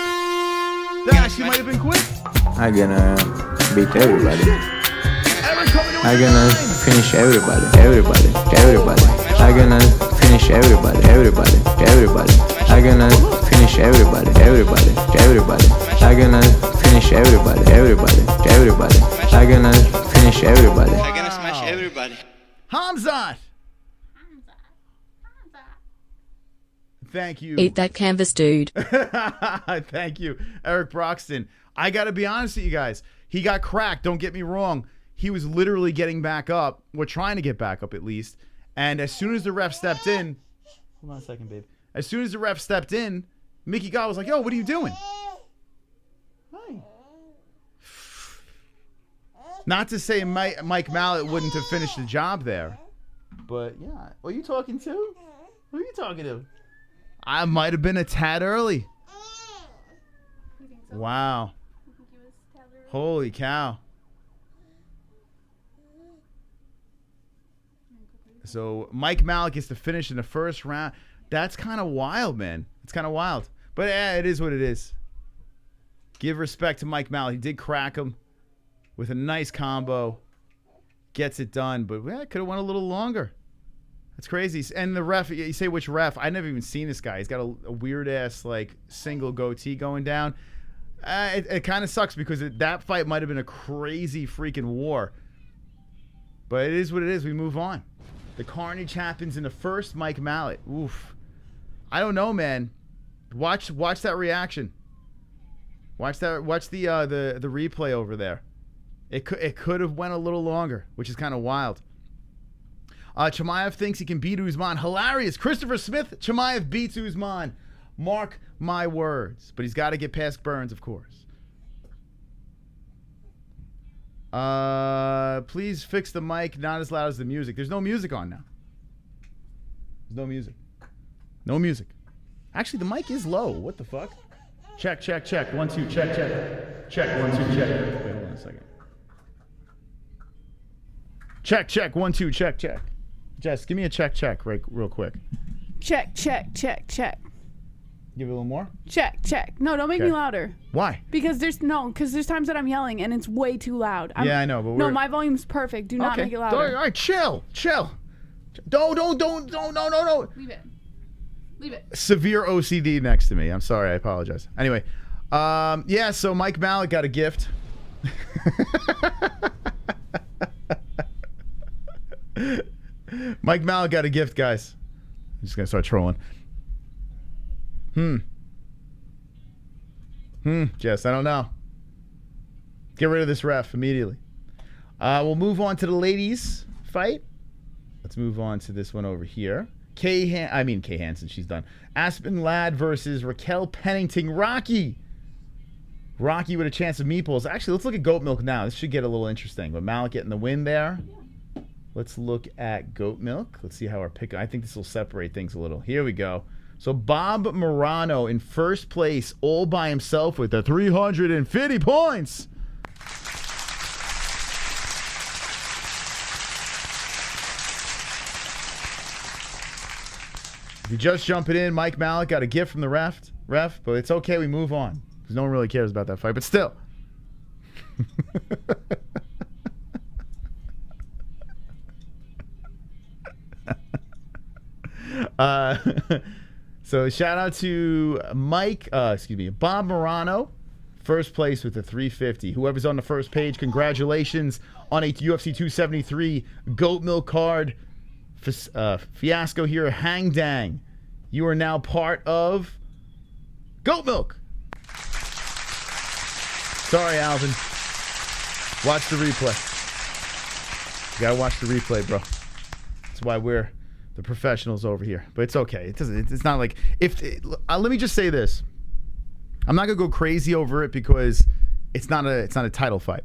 That actually might have been quick. I'm gonna beat everybody. I'm gonna finish everybody. I'm gonna finish everybody. I'm gonna finish everybody. I'm gonna finish everybody. I'm gonna finish everybody. I'm gonna smash everybody. Khamzat. Thank you. Eat that canvas, dude. Thank you, Eric Broxton. I got to be honest with you guys. He got cracked. Don't get me wrong. He was literally getting back up. We're trying to get back up at least. And as soon as the ref stepped in, hold on a second, babe. As soon as the ref stepped in, Mickey Gall was like, "Yo, what are you doing?" Hi. Not to say Mike Malott wouldn't have finished the job there, but yeah. Are you talking to? Who are you talking to? I might have been a tad early. Wow. Holy cow. So Mike Malott gets to finish in the first round. That's kind of wild, man. It's kind of wild. But it is what it is. Give respect to Mike Malott. He did crack him with a nice combo. Gets it done. But it could have went a little longer. That's crazy. And the ref, you say which ref? I never even seen this guy. He's got a weird ass like single goatee going down. It kind of sucks because that fight might have been a crazy freaking war. But it is what it is. We move on. The carnage happens in the first. Mike Malott. Oof. I don't know, man. Watch that reaction. Watch the replay over there. It could have went a little longer, which is kind of wild. Chimaev thinks he can beat Usman. Hilarious. Christopher Smith, Chimaev beats Usman. Mark my words. But he's got to get past Burns, of course. Please fix the mic not as loud as the music. There's no music on now. There's no music. No music. Actually, the mic is low. What the fuck? Check, check, check. 1, 2, check, check. Check, 1, 2, check. Wait, hold on a second. Check, check. 1, 2, check, check. Jess, give me a check, check real quick. Check, check, check, check. Give it a little more? Check, check. No, don't make me louder. Why? Because there's times that I'm yelling and it's way too loud. Yeah, I know, but no, my volume's perfect. Do not make it louder. All right, chill. Don't. No. Leave it. Severe OCD next to me. I'm sorry. I apologize. Anyway, yeah. So Mike Malott got a gift. Mike Malott got a gift, guys. I'm just gonna start trolling. Jess, I don't know. Get rid of this ref immediately. We'll move on to the ladies' fight. Let's move on to this one over here. Kay Hansen, she's done. Aspen Ladd versus Raquel Pennington. Rocky with a chance of meatballs. Actually, let's look at goat milk now. This should get a little interesting. But Malott getting the win there. Let's look at goat milk. Let's see how our pick. I think this will separate things a little. Here we go. So Bob Morano in first place, all by himself with the 350 points. If you're just jumping in, Mike Malott got a gift from the ref, but it's okay. We move on because no one really cares about that fight. But still. So shout out to Bob Morano, first place with the 350. Whoever's on the first page, congratulations on a UFC 273 goat milk card fiasco here. Hang dang, you are now part of goat milk. Sorry, Alvin. Watch the replay. You gotta watch the replay, bro. That's why we're the professionals over here, but it's okay. It's not like let me just say this. I'm not gonna go crazy over it because it's not a title fight.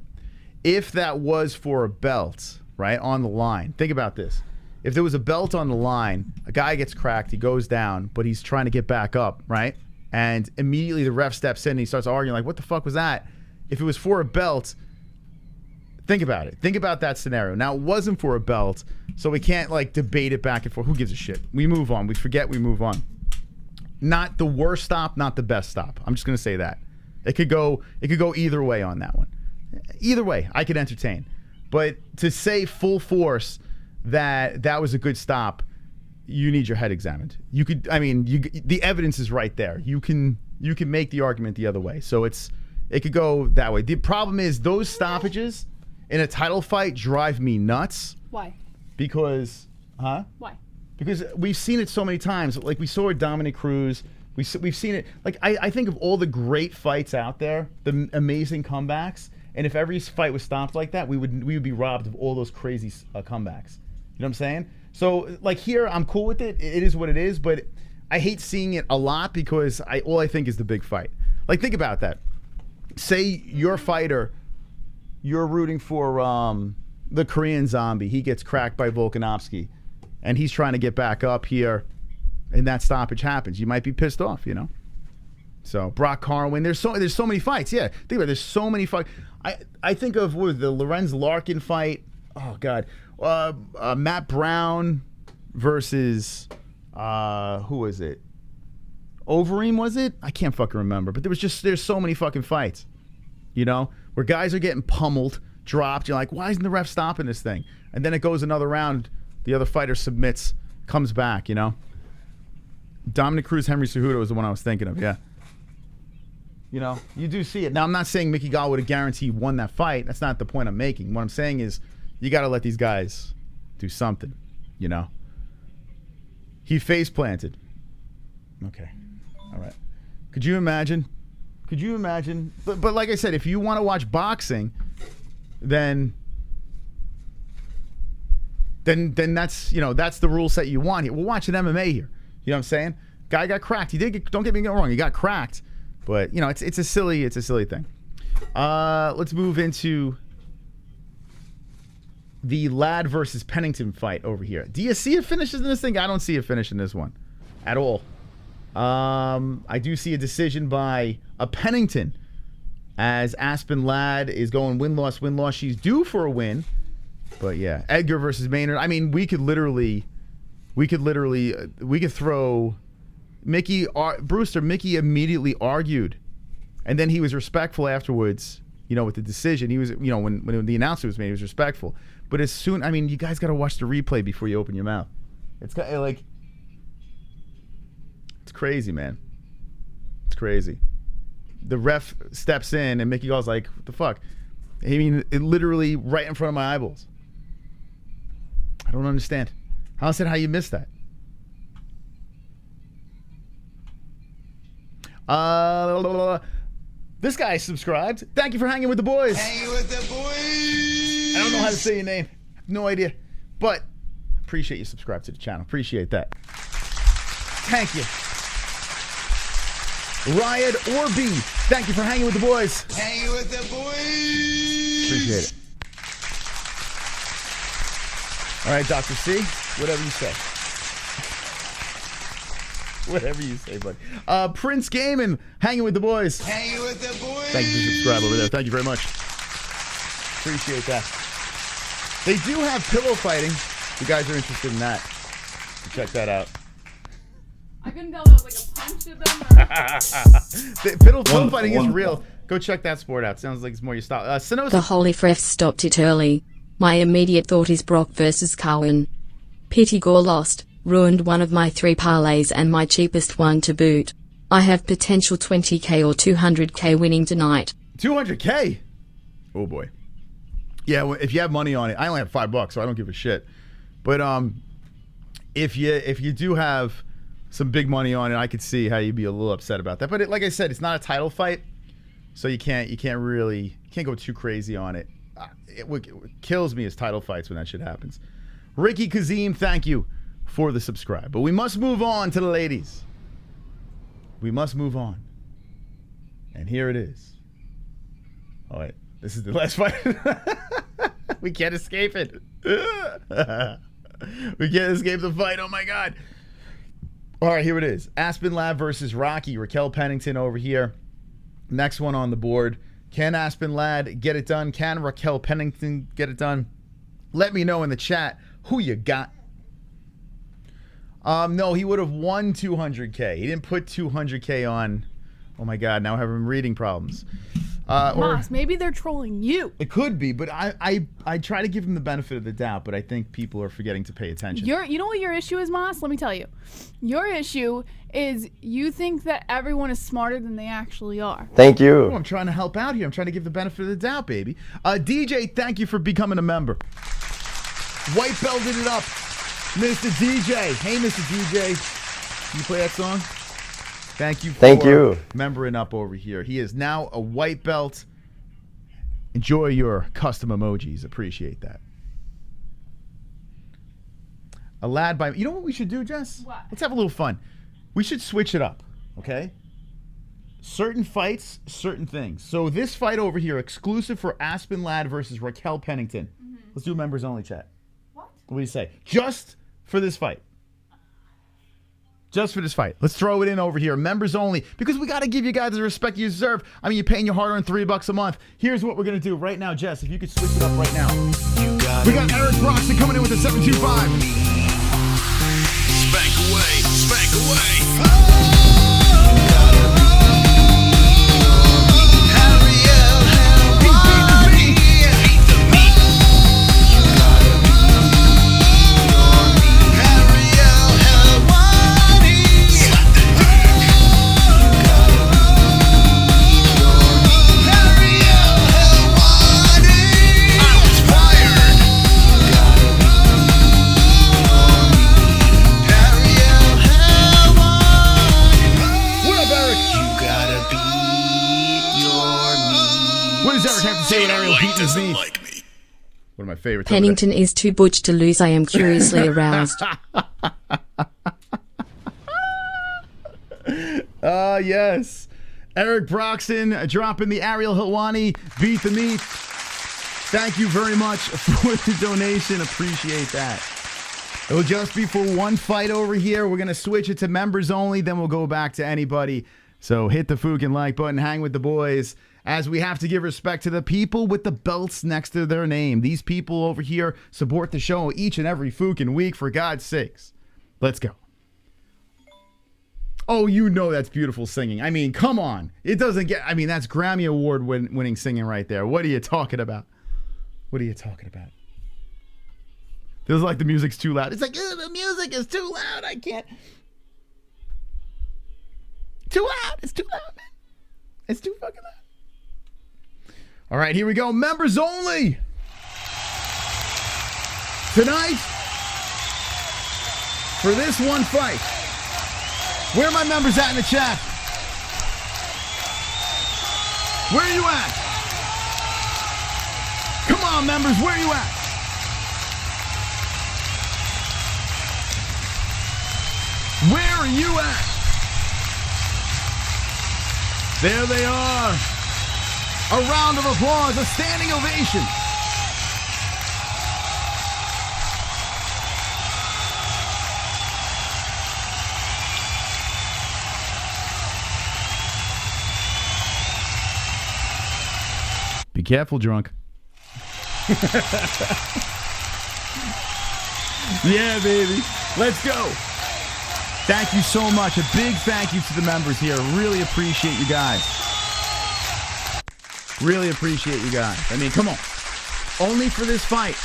If that was for a belt, right, on the line, think about this. If there was a belt on the line, a guy gets cracked, he goes down, but he's trying to get back up, right? And immediately the ref steps in and he starts arguing like, what the fuck was that? If it was for a belt, think about it. Think about that scenario. Now, it wasn't for a belt, so we can't like debate it back and forth. Who gives a shit? We move on. We forget, we move on. Not the worst stop, not the best stop. I'm just going to say that. It could go either way on that one. Either way, I could entertain. But to say full force that was a good stop, you need your head examined. The evidence is right there. You can make the argument the other way. So it could go that way. The problem is those stoppages in a title fight drive me nuts. Why? Because, Why? Because we've seen it so many times. Like we saw it Dominic Cruz. We've seen it. Like I think of all the great fights out there, the amazing comebacks. And if every fight was stopped like that, we would be robbed of all those crazy comebacks. You know what I'm saying? So like here, I'm cool with it. It is what it is. But I hate seeing it a lot because all I think is the big fight. Like think about that. Say your fighter, you're rooting for the Korean Zombie. He gets cracked by Volkanovski, and he's trying to get back up here, and that stoppage happens. You might be pissed off, you know. So Brock Carwin, there's so many fights. Yeah, think about it. There's so many fights. I think of the Lorenz Larkin fight. Oh God, Matt Brown versus who was it? Overeem, was it? I can't fucking remember. But there's so many fucking fights, you know, where guys are getting pummeled, dropped. You're like, why isn't the ref stopping this thing? And then it goes another round. The other fighter submits, comes back, you know. Dominic Cruz, Henry Cejudo was the one I was thinking of, yeah. You know, you do see it. Now, I'm not saying Mickey Gall would have guaranteed won that fight. That's not the point I'm making. What I'm saying is you got to let these guys do something, you know. He face planted. Okay. All right. Could you imagine? But like I said, if you want to watch boxing, then then that's that's the rule set you want here. We're watching MMA here. You know what I'm saying? Guy got cracked. He did. Don't get me wrong. He got cracked, but it's a silly thing. Let's move into the Ladd versus Pennington fight over here. Do you see a finish in this thing? I don't see a finish in this one at all. I do see a decision by a Pennington as Aspen Ladd is going win-loss. She's due for a win. But yeah, Edgar versus Maynard. I mean, we could throw Mickey, Brewster. Mickey immediately argued, and then he was respectful afterwards. With the decision, he was, when the announcement was made, he was respectful. But as soon, I mean, you guys got to watch the replay before you open your mouth. It's kind of like, it's crazy, man. It's crazy. The ref steps in, and Mickey Gall's like, "What the fuck?" I mean, it literally right in front of my eyeballs. I don't understand. How is it how you missed that? This guy subscribed. Thank you for hanging with the boys. Hanging with the boys. I don't know how to say your name. No idea. But appreciate you subscribe to the channel. Appreciate that. Thank you. Riot or B. Thank you for hanging with the boys. Hanging with the boys. Appreciate it. All right, Dr. C, whatever you say. Whatever you say, buddy. Prince Gaming, hanging with the boys. Hanging with the boys. Thank you for subscribing over there. Thank you very much. Appreciate that. They do have pillow fighting. If you guys are interested in that, check that out. I couldn't tell if it was like a punch to them or... Pillow fighting is real. Go check that sport out. Sounds like it's more your style. The Holy Fref stopped it early. My immediate thought is Brock versus Cowan. Pity Gore lost, ruined one of my 3 parlays and my cheapest one to boot. I have potential 20k or 200k winning tonight. 200k? Oh boy. Yeah, well, if you have money on it, I only have $5, so I don't give a shit. But if you do have some big money on it, I could see how you'd be a little upset about that. But like I said, it's not a title fight, so you can't go too crazy on it. It kills me as title fights when that shit happens. Ricky Kazim, thank you for the subscribe. But we must move on to the ladies. We must move on. And here it is. All right, this is the last fight. We can't escape it. We can't escape the fight. Oh my God. All right, here it is. Aspen Ladd versus Raquel Pennington over here. Next one on the board. Can Aspen Ladd get it done? Can Raquel Pennington get it done? Let me know in the chat who you got. No, he would have won 200K. He didn't put 200K on. Oh my God, now I'm having reading problems. Moss, maybe they're trolling you. It could be, but I try to give him the benefit of the doubt, but I think people are forgetting to pay attention. You know what your issue is, Moss? Let me tell you. Your issue is you think that everyone is smarter than they actually are. Thank you. Oh, I'm trying to help out here. I'm trying to give the benefit of the doubt, baby. DJ, thank you for becoming a member. White belted it up. Mr. DJ. Hey, Mr. DJ. Can you play that song? Thank you for membering up over here. He is now a white belt. Enjoy your custom emojis. Appreciate that. A lad by... You know what we should do, Jess? What? Let's have a little fun. We should switch it up, okay? Certain fights, certain things. So this fight over here, exclusive for Aspen Ladd versus Raquel Pennington. Mm-hmm. Let's do a members only chat. What do you say? Just for this fight. Just for this fight. Let's throw it in over here. Members only. Because we got to give you guys the respect you deserve. I mean, you're paying your hard-earned $3 a month. Here's what we're going to do right now, Jess. If you could switch it up right now. We got Eric Broxton coming in with a 725. Spank away. Spank away. Say what Ariel Pete is me. Like me. One of my favorites. Pennington is too butch to lose. I am curiously aroused. Yes. Eric Broxton dropping the Ariel Helwani. Beat the meat. Thank you very much for the donation. Appreciate that. It will just be for one fight over here. We're going to switch it to members only. Then we'll go back to anybody. So hit the fucking like button. Hang with the boys. As we have to give respect to the people with the belts next to their name. These people over here support the show each and every fucking week, for God's sakes. Let's go. Oh, you know that's beautiful singing. I mean, come on. It doesn't get... I mean, that's Grammy Award winning singing right there. What are you talking about? What are you talking about? Feels like the music's too loud. It's like, the music is too loud. I can't... Too loud. It's too loud, man. It's too fucking loud. All right, here we go. Members only. Tonight, for this one fight, where are my members at in the chat? Where are you at? Come on, members, where are you at? Where are you at? There they are. A round of applause, a standing ovation. Be careful, drunk. Yeah, baby. Let's go. Thank you so much. A big thank you to the members here. Really appreciate you guys. Really appreciate you guys. I mean, come on. Only for this fight.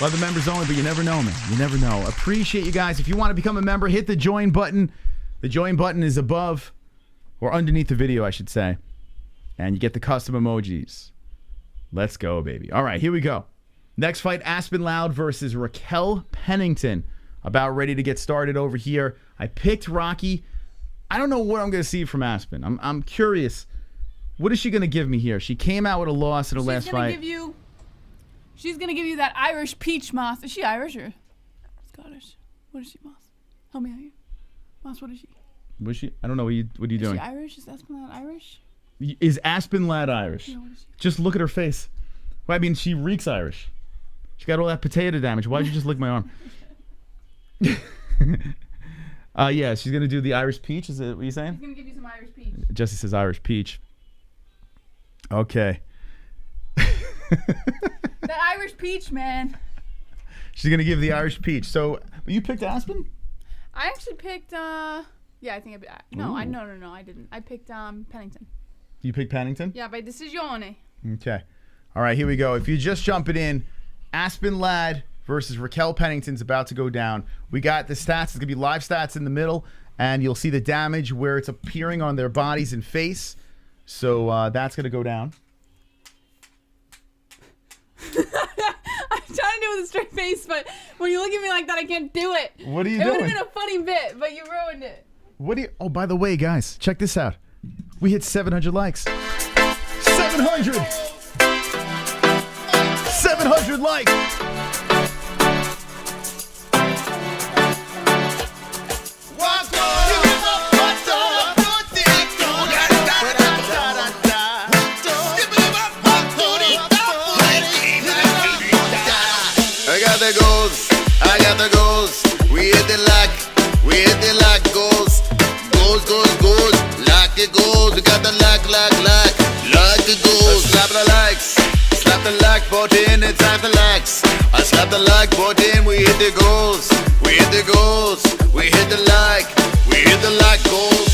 Love the members only, but you never know, man. You never know. Appreciate you guys. If you want to become a member, hit the join button. The join button is above, or underneath the video, I should say. And you get the custom emojis. Let's go, baby. All right, here we go. Next fight, Aspen Loud versus Raquel Pennington. About ready to get started over here. I picked Rocky. I don't know what I'm going to see from Aspen. I'm curious. What is she going to give me here? She came out with a loss in her last fight. She's going to give you that Irish peach, Moss. Is she Irish or Scottish? What is she, Moss? Help me out here. Moss, what is she? Was she? I don't know. What are you doing? Is she Irish? Is Aspen Lad Irish? Is Aspen Lad Irish? Yeah, what is she? Just look at her face. Well, I mean, she reeks Irish. She got all that potato damage. Why'd you just lick my arm? Yeah, she's going to do the Irish peach. Is it what you're saying? She's going to give you some Irish peach. Jesse says Irish peach. Okay. That Irish peach, man. She's going to give the Irish peach. So, you picked Aspen? I actually picked, yeah, I think no, I didn't. I picked, Pennington. You picked Pennington? Yeah, by decisione. Okay. All right, here we go. If you're just jumping in, Aspen Lad versus Raquel Pennington's about to go down. We got the stats. It's going to be live stats in the middle, and you'll see the damage where it's appearing on their bodies and face. So that's going to go down. I'm trying to do it with a straight face, but when you look at me like that, I can't do it. What are you doing? doing? It would have been a funny bit, but you ruined it. What do you... Oh, by the way, guys, check this out. We hit 700 likes. 700! 700 likes! I got the goals. We hit the lock, goals. Lock it goals. We got the lock the goals. Slap the likes, slap the like button. It's time to likes. I slap the like button. We hit the goals. We hit the goals. We hit the like. We hit the like goals.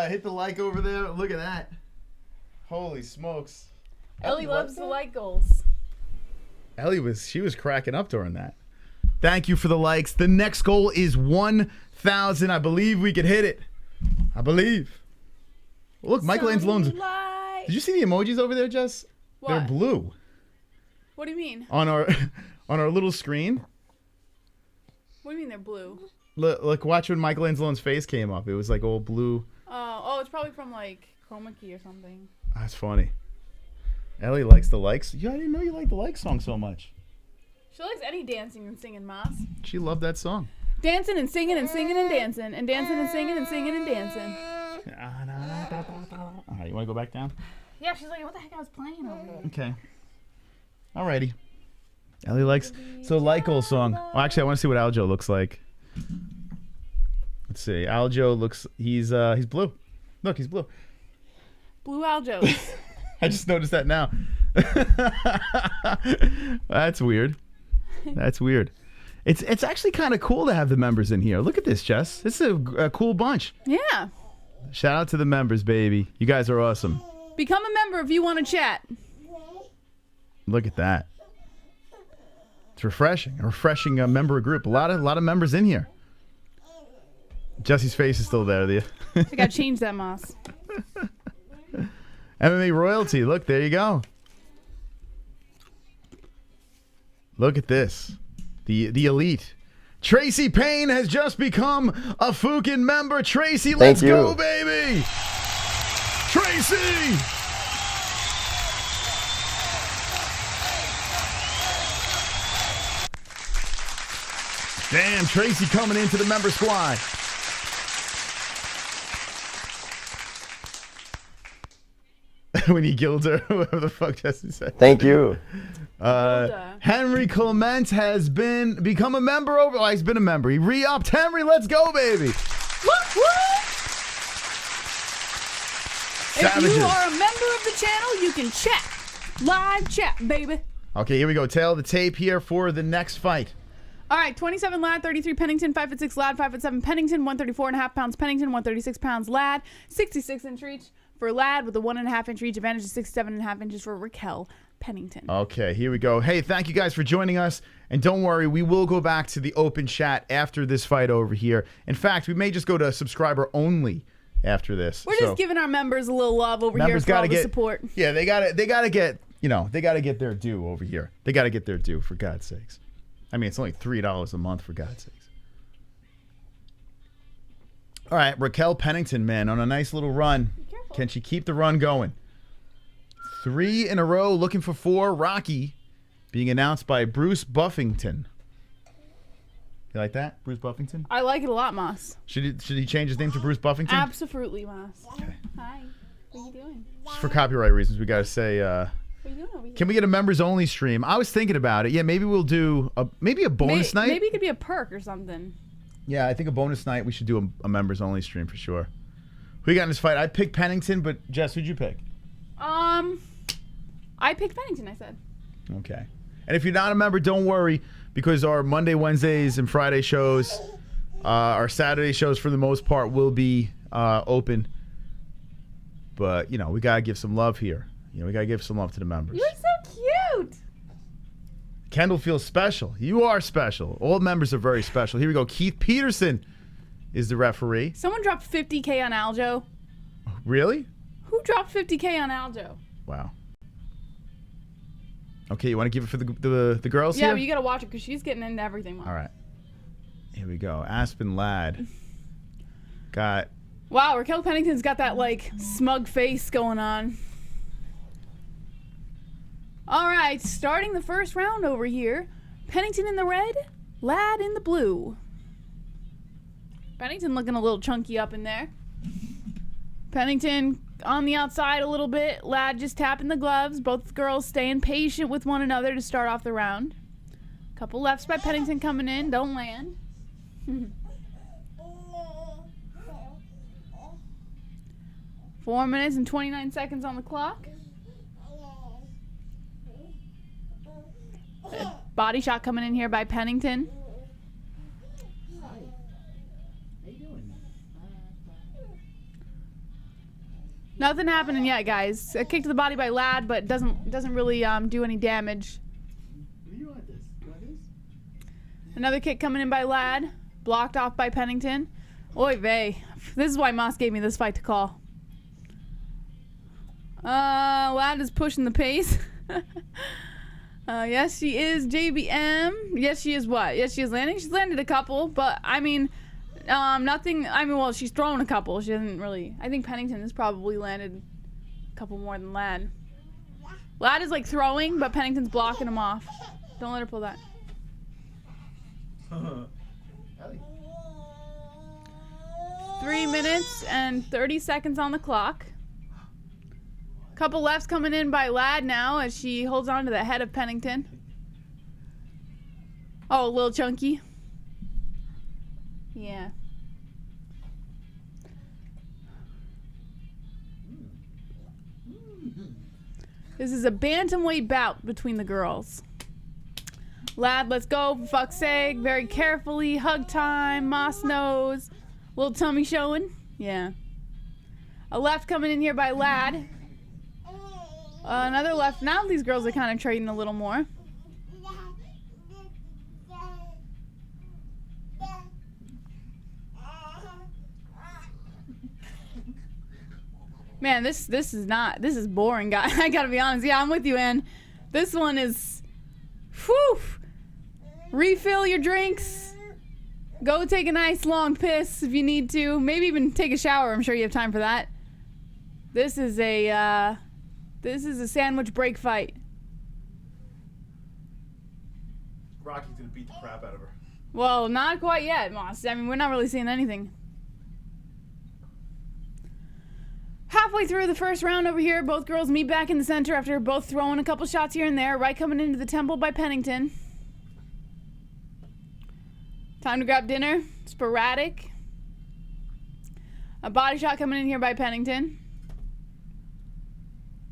Hit the like over there. Look at that. Holy smokes. Ellie loves the like goals. Ellie was cracking up during that. Thank you for the likes. The next goal is 1 1,000. I believe we could hit it. I believe. Look, Michael Angelone's. Did you see the emojis over there, Jess? What? They're blue. What do you mean? On our little screen. What do you mean they're blue? Look, watch when Michael Angelone's face came up. It was like all blue. Oh, it's probably from like Chroma Key or something. That's funny. Ellie likes the likes. Yeah, I didn't know you liked the like song so much. She likes any dancing and singing, Moss. She loved that song. Dancing and singing and singing and dancing and dancing and singing and singing and dancing. All right, you want to go back down? Yeah, she's like, what the heck I was playing over here? Okay. Alrighty. Ellie likes like old song. Well, actually, I want to see what Aljo looks like. Let's see. Aljo looks. He's blue. Look, he's blue. Blue Aljos. I just noticed that now. That's weird. That's weird. It's actually kind of cool to have the members in here. Look at this, Jess. This is a cool bunch. Yeah. Shout out to the members, baby. You guys are awesome. Become a member if you want to chat. Look at that. It's refreshing. A refreshing member group. A lot of members in here. Jesse's face is still there. I got to change that, Moss. MMA royalty. Look, there you go. Look at this. The elite. Tracy Payne has just become a Fukin member. Tracy, let's go, baby. Tracy. Damn, Tracy coming into the member squad. When he killed her, whatever the fuck Jesse said. Thank you. Henry Clement has become a member over. Oh, he's been a member. He re-upped. Henry, let's go, baby. If you are a member of the channel, you can chat. Live chat, baby. Okay, here we go. Tail of the tape here for the next fight. All right, 27 Lad, 33 Pennington, 5'6" Lad, 5'7" Pennington, 134.5 pounds Pennington, 136 pounds Lad, 66-inch reach for Lad with a 1.5-inch reach advantage of 67.5 inches for Raquel Pennington. Okay, here we go. Hey, thank you guys for joining us. And don't worry, we will go back to the open chat after this fight over here. In fact, we may just go to subscriber only after this. We're just giving our members a little love over here for all the support. Yeah, they gotta get their due over here. They gotta get their due, for God's sakes. I mean, it's only $3 a month, for God's sakes. All right, Raquel Pennington, man, on a nice little run. Can she keep the run going? 3 in a row, looking for 4. Rocky being announced by Bruce Buffington. You like that, Bruce Buffington? I like it a lot, Moss. Should he change his name to Bruce Buffington? Absolutely, Moss. Okay. Hi. What are you doing? Just for copyright reasons, we got to say... What are you doing over here? Can we get a members only stream? I was thinking about it. Yeah, maybe we'll do a bonus night. Maybe it could be a perk or something. Yeah, I think a bonus night. We should do a members only stream for sure. Who you got in this fight? I picked Pennington, but Jess, who'd you pick? I picked Pennington, I said. Okay. And if you're not a member, don't worry, because our Monday, Wednesdays, and Friday shows, our Saturday shows for the most part will be open. But, we got to give some love here. We got to give some love to the members. You're so cute. Kendall feels special. You are special. All members are very special. Here we go. Keith Peterson is the referee. Someone dropped 50K on Aljo. Really? Who dropped 50K on Aljo? Wow. Okay, you want to give it for the girls here? Yeah, but you got to watch it because she's getting into everything. Mom. All right. Here we go. Aspen Lad. Got... Wow, Raquel Pennington's got that, smug face going on. All right, starting the first round over here. Pennington in the red, Lad in the blue. Pennington looking a little chunky up in there. Pennington on the outside a little bit. Lad just tapping the gloves. Both girls staying patient with one another to start off the round. Couple lefts by Pennington coming in. Don't land. 4 minutes and 29 seconds on the clock. Body shot coming in here by Pennington. Nothing happening yet, guys. A kick to the body by Lad, but doesn't really do any damage. Another kick coming in by Lad, blocked off by Pennington. Oy vey. This is why Moss gave me this fight to call. Lad is pushing the pace. Yes, she is JBM. Yes, she is what? Yes, she is landing. She's landed a couple, but I mean, nothing. I mean, well, she's thrown a couple. She hasn't really. I think Pennington has probably landed a couple more than Lad. Lad is like throwing, but Pennington's blocking him off. Don't let her pull that. 3 minutes and 30 seconds on the clock. Couple lefts coming in by Lad now as she holds on to the head of Pennington. Oh, a little chunky. Yeah. This is a bantamweight bout between the girls. Lad, let's go, for fuck's sake. Very carefully. Hug time. Moss nose. Little tummy showing. Yeah. A left coming in here by Lad. Another left. Now these girls are kind of trading a little more. Man, this is boring, guys. I gotta be honest. Yeah, I'm with you, Ann. This one is, whew. Refill your drinks. Go take a nice long piss if you need to. Maybe even take a shower. I'm sure you have time for that. This is a sandwich break fight. Rocky's gonna beat the crap out of her. Well, not quite yet, Moss. I mean, we're not really seeing anything. Halfway through the first round over here, both girls meet back in the center after both throwing a couple shots here and there. Right coming into the temple by Pennington. Time to grab dinner. Sporadic. A body shot coming in here by Pennington.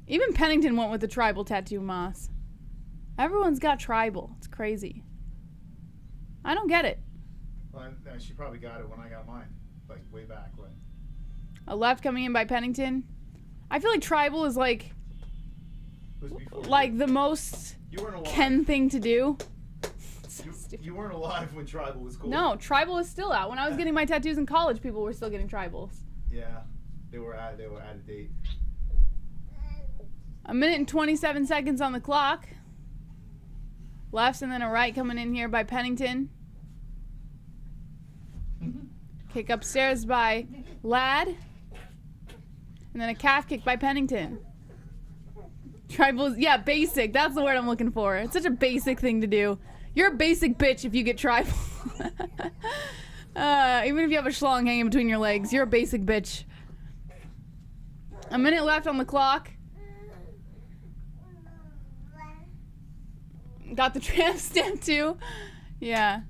Even Pennington went with the tribal tattoo, Moss. Everyone's got tribal. It's crazy. I don't get it. Well, no, she probably got it when I got mine, like way back when. A left coming in by Pennington. I feel like tribal is like the most Ken thing to do. You weren't alive when tribal was cool. No, tribal is still out. When I was getting my tattoos in college, people were still getting tribals. Yeah, they were out of date. A minute and 27 seconds on the clock. Lefts and then a right coming in here by Pennington. Kick upstairs by Lad. And then a calf kick by Pennington. Tribal, yeah, basic. That's the word I'm looking for. It's such a basic thing to do. You're a basic bitch if you get tribal. Even if you have a schlong hanging between your legs, you're a basic bitch. A minute left on the clock. Got the tramp stamp too. Yeah.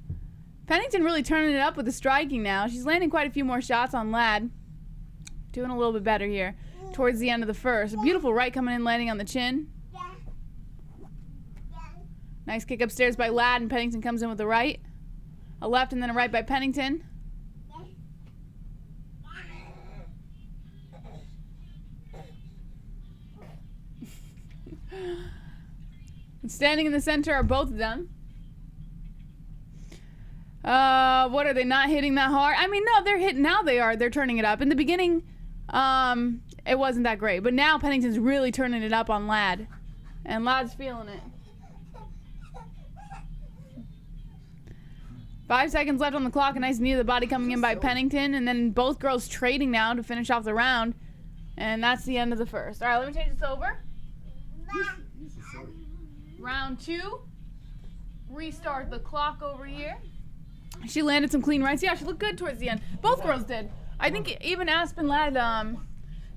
Pennington really turning it up with the striking now. She's landing quite a few more shots on Lad. Doing a little bit better here towards the end of the first. A beautiful right coming in, landing on the chin. Nice kick upstairs by Lad, and Pennington comes in with the right. A left and then a right by Pennington. And standing in the center are both of them. What are they not hitting that hard? I mean, no, they're hitting. Now they are. They're turning it up. In the beginning, it wasn't that great. But now Pennington's really turning it up on Lad. And Lad's feeling it. 5 seconds left on the clock. A nice knee to the body coming in by Pennington. And then both girls trading now to finish off the round. And that's the end of the first. All right, let me change this over. Round 2. Restart the clock over here. She landed some clean rights. Yeah, she looked good towards the end. Both girls did. I think even Aspen Lad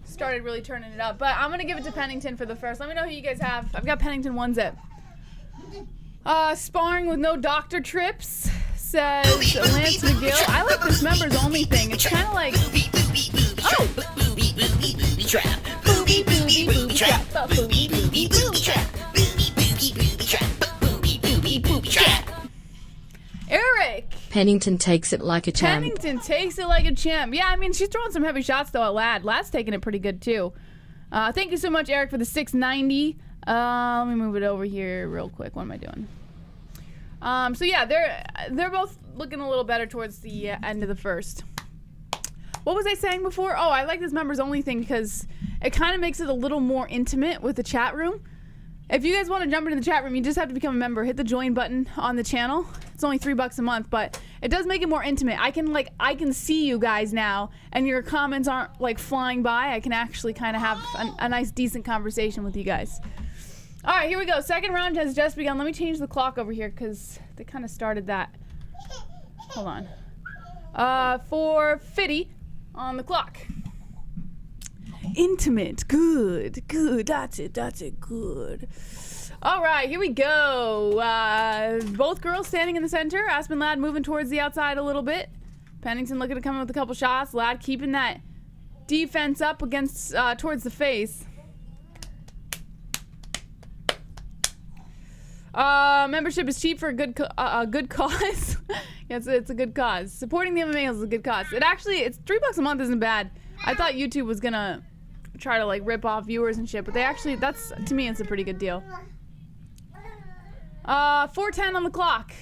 started really turning it up. But I'm going to give it to Pennington for the first. Let me know who you guys have. I've got Pennington 1-zip. Sparring with no doctor trips, says Lance McGill. I like this members only thing. It's kind of like... Oh! Trap. Booby, booby, booby, trap. Booby, booby, booby, trap. Eric! Pennington takes it like a champ. Pennington takes it like a champ. Yeah, I mean, she's throwing some heavy shots, though, at Lad. Lad's taking it pretty good, too. Thank you so much, Eric, for the 690. Let me move it over here real quick. What am I doing? So, yeah, they're both looking a little better towards the end of the first. What was I saying before? Oh, I like this members only thing because it kind of makes it a little more intimate with the chat room. If you guys want to jump into the chat room, you just have to become a member. Hit the join button on the channel. It's only $3 a month, but it does make it more intimate. I can see you guys now, and your comments aren't like flying by. I can actually kind of have a nice, decent conversation with you guys. All right, here we go. Second round has just begun. Let me change the clock over here because they kind of started that. Hold on. 4:50 on the clock. Intimate. Good. That's it. Good. All right, here we go. Both girls standing in the center. Aspen Ladd moving towards the outside a little bit. Pennington looking to come in with a couple shots. Ladd keeping that defense up against towards the face. Membership is cheap for a good cause. Yes, it's a good cause. Supporting the MMA is a good cause. It's $3 a month isn't bad. I thought YouTube was gonna try to like rip off viewers and shit, but to me it's a pretty good deal. 4:10 on the clock.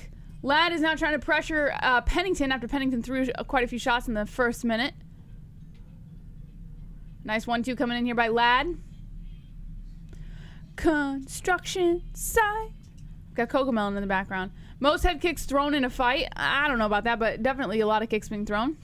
Ladd is now trying to pressure Pennington after Pennington threw quite a few shots in the first minute. Nice 1-2 coming in here by Ladd. Construction site. Got Cocomelon in the background. Most head kicks thrown in a fight. I don't know about that, but definitely a lot of kicks being thrown.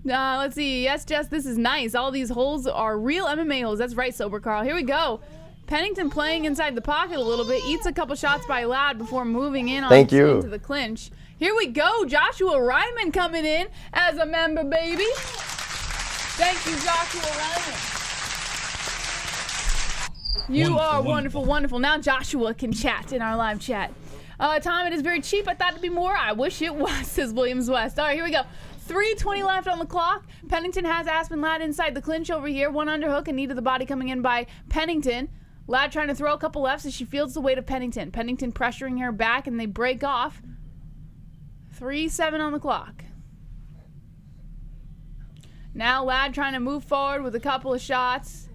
Let's see. Yes, Jess, this is nice. All these holes are real MMA holes. That's right, Sober Carl. Here we go. Pennington playing inside the pocket a little bit. Eats a couple shots by Ladd before moving in into the clinch. Here we go. Joshua Ryman coming in as a member, baby. Thank you, Joshua Ryman. You are wonderful, wonderful. Now Joshua can chat in our live chat. Tom, it is very cheap. I thought it'd be more. I wish it was, says Williams West. All right, here we go. 3:20 left on the clock. Pennington has Aspen Ladd inside the clinch over here. One underhook and knee to the body coming in by Pennington. Ladd trying to throw a couple lefts as she feels the weight of Pennington. Pennington pressuring her back and they break off. 3:07 on the clock. Now Ladd trying to move forward with a couple of shots.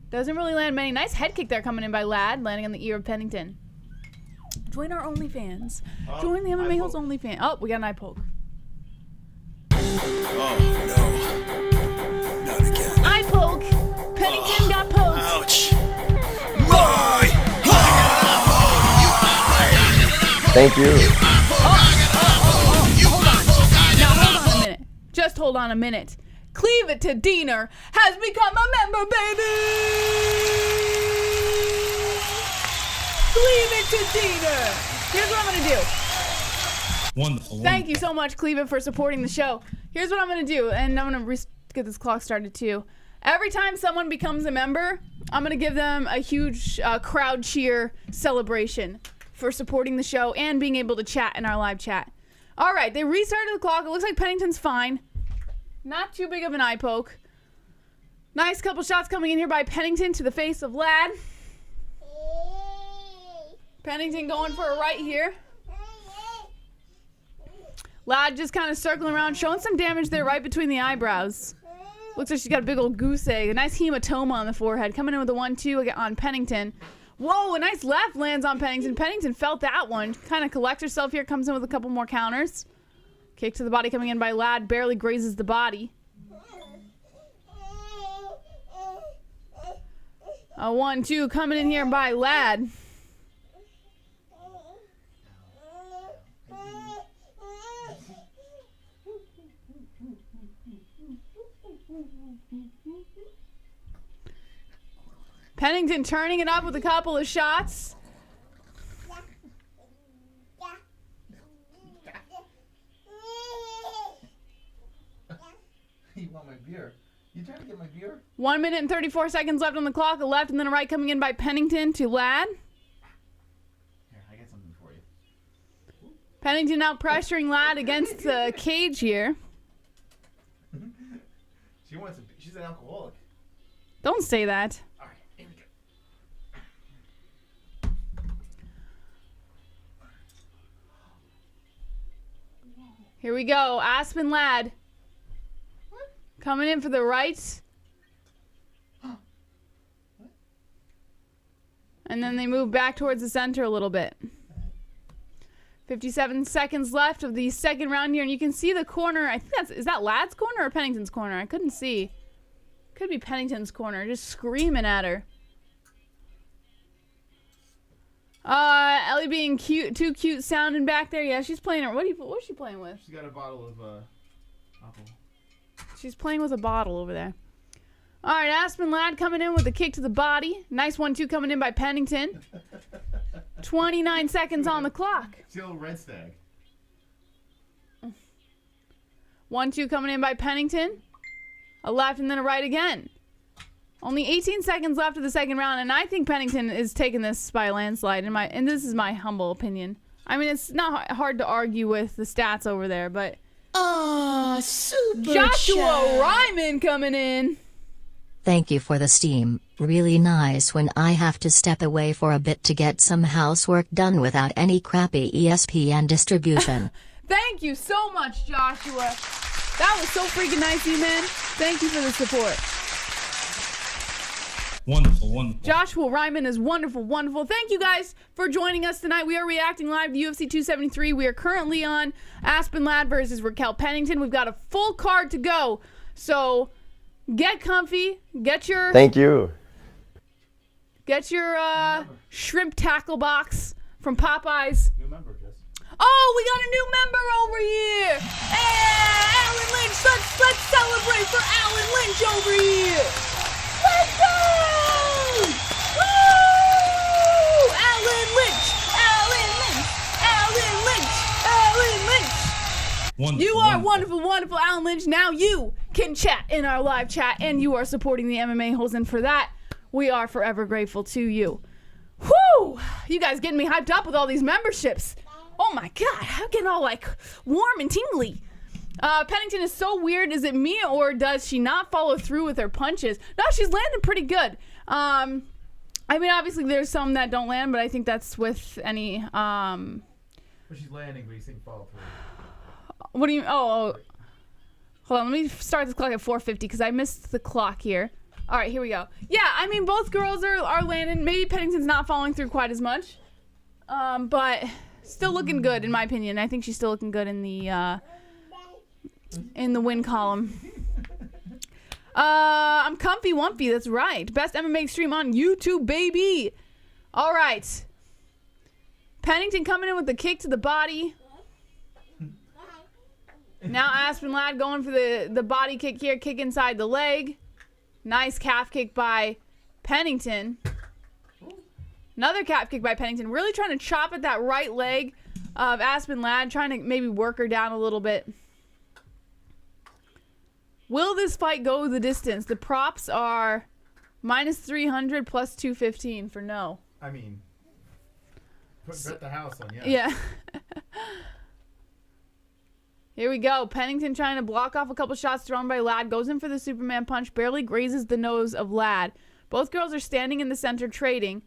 Doesn't really land many. Nice head kick there coming in by Ladd, landing on the ear of Pennington. Join our OnlyFans. Join the MMA-Holes OnlyFans. Oh, we got an eye poke. Oh, no. Not again. Eye poke. Pennington got poked. Ouch. My Thank you. Hold on. Now hold on a minute. Just hold on a minute. Cleave It to Diener has become a member, baby. Cleave It to Diener. Here's what I'm gonna do. Wonderful. Thank you so much, Cleave It, for supporting the show. Here's what I'm gonna do, and I'm gonna get this clock started too. Every time someone becomes a member, I'm gonna give them a huge crowd cheer celebration for supporting the show and being able to chat in our live chat. All right, they restarted the clock. It looks like Pennington's fine. Not too big of an eye poke. Nice couple shots coming in here by Pennington to the face of Ladd. Pennington going for a right here. Ladd just kind of circling around, showing some damage there right between the eyebrows. Looks like she's got a big old goose egg. A nice hematoma on the forehead. Coming in with a 1-2 on Pennington. Whoa, a nice left lands on Pennington. Pennington felt that one. Kind of collects herself here. Comes in with a couple more counters. Kick to the body coming in by Ladd. Barely grazes the body. A 1-2 coming in here by Ladd. Pennington turning it up with a couple of shots. You want my beer? You trying to get my beer? 1 minute and 34 seconds left on the clock. A left and then a right coming in by Pennington to Ladd. Here, I got something for you. Pennington now pressuring Ladd against the cage here. She's an alcoholic. Don't say that. All right, here we go. Here we go. Aspen Ladd. Coming in for the right. And then they move back towards the center a little bit. 57 seconds left of the second round here, and you can see the corner. I think is that Lad's corner or Pennington's corner? I couldn't see. Could be Pennington's corner, just screaming at her. Ellie being cute, too cute sounding back there. Yeah, she's playing her. What is she playing with? She's got a bottle of apple. She's playing with a bottle over there. All right, Aspen Lad coming in with a kick to the body. Nice 1-2 coming in by Pennington. 29 seconds on the clock. Still red stag. 1-2 coming in by Pennington. A left and then a right again. Only 18 seconds left of the second round, and I think Pennington is taking this by a landslide. And this is my humble opinion. I mean, it's not hard to argue with the stats over there, but super Joshua Ryman coming in. Thank you for the steam. Really nice when I have to step away for a bit to get some housework done without any crappy ESPN distribution. Thank you so much, Joshua. That was so freaking nice of you, man. Thank you for the support. Wonderful, wonderful. Joshua Ryman is wonderful, wonderful. Thank you guys for joining us tonight. We are reacting live to UFC 273. We are currently on Aspen Lad versus Raquel Pennington. We've got a full card to go. So get comfy. Get your... Thank you. Get your shrimp tackle box from Popeyes. New member, Jess. Oh, we got a new member over here. Hey, Alan Lynch. Let's celebrate for Alan Lynch over here. Let's go! Woo! Alan Lynch! Alan Lynch! Alan Lynch! Alan Lynch! Wonderful, You are wonderful, wonderful, Alan Lynch. Now you can chat in our live chat, and you are supporting the MMA-Holes, and for that, we are forever grateful to you. Whoo! You guys getting me hyped up with all these memberships. Oh my God, I'm getting all like warm and tingly. Pennington is so weird. Is it me or does she not follow through with her punches? No, she's landing pretty good. I mean, obviously there's some that don't land, but I think that's with any. But she's landing, but you think follow through. What do you? Oh, hold on. Let me start this clock at 4:50 because I missed the clock here. All right, here we go. Yeah, I mean both girls are landing. Maybe Pennington's not following through quite as much, but still looking good in my opinion. I think she's still looking good in the win column. I'm comfy wumpy, that's right. Best MMA stream on YouTube, baby. All right. Pennington coming in with the kick to the body. Now Aspen Lad going for the body kick here, kick inside the leg. Nice calf kick by Pennington. Another calf kick by Pennington. Really trying to chop at that right leg of Aspen Lad, trying to maybe work her down a little bit. Will this fight go the distance? The props are -300 plus 215 for no. I mean, bet the house on, yeah. Here we go. Pennington trying to block off a couple shots thrown by Lad. Goes in for the Superman punch. Barely grazes the nose of Lad. Both girls are standing in the center trading.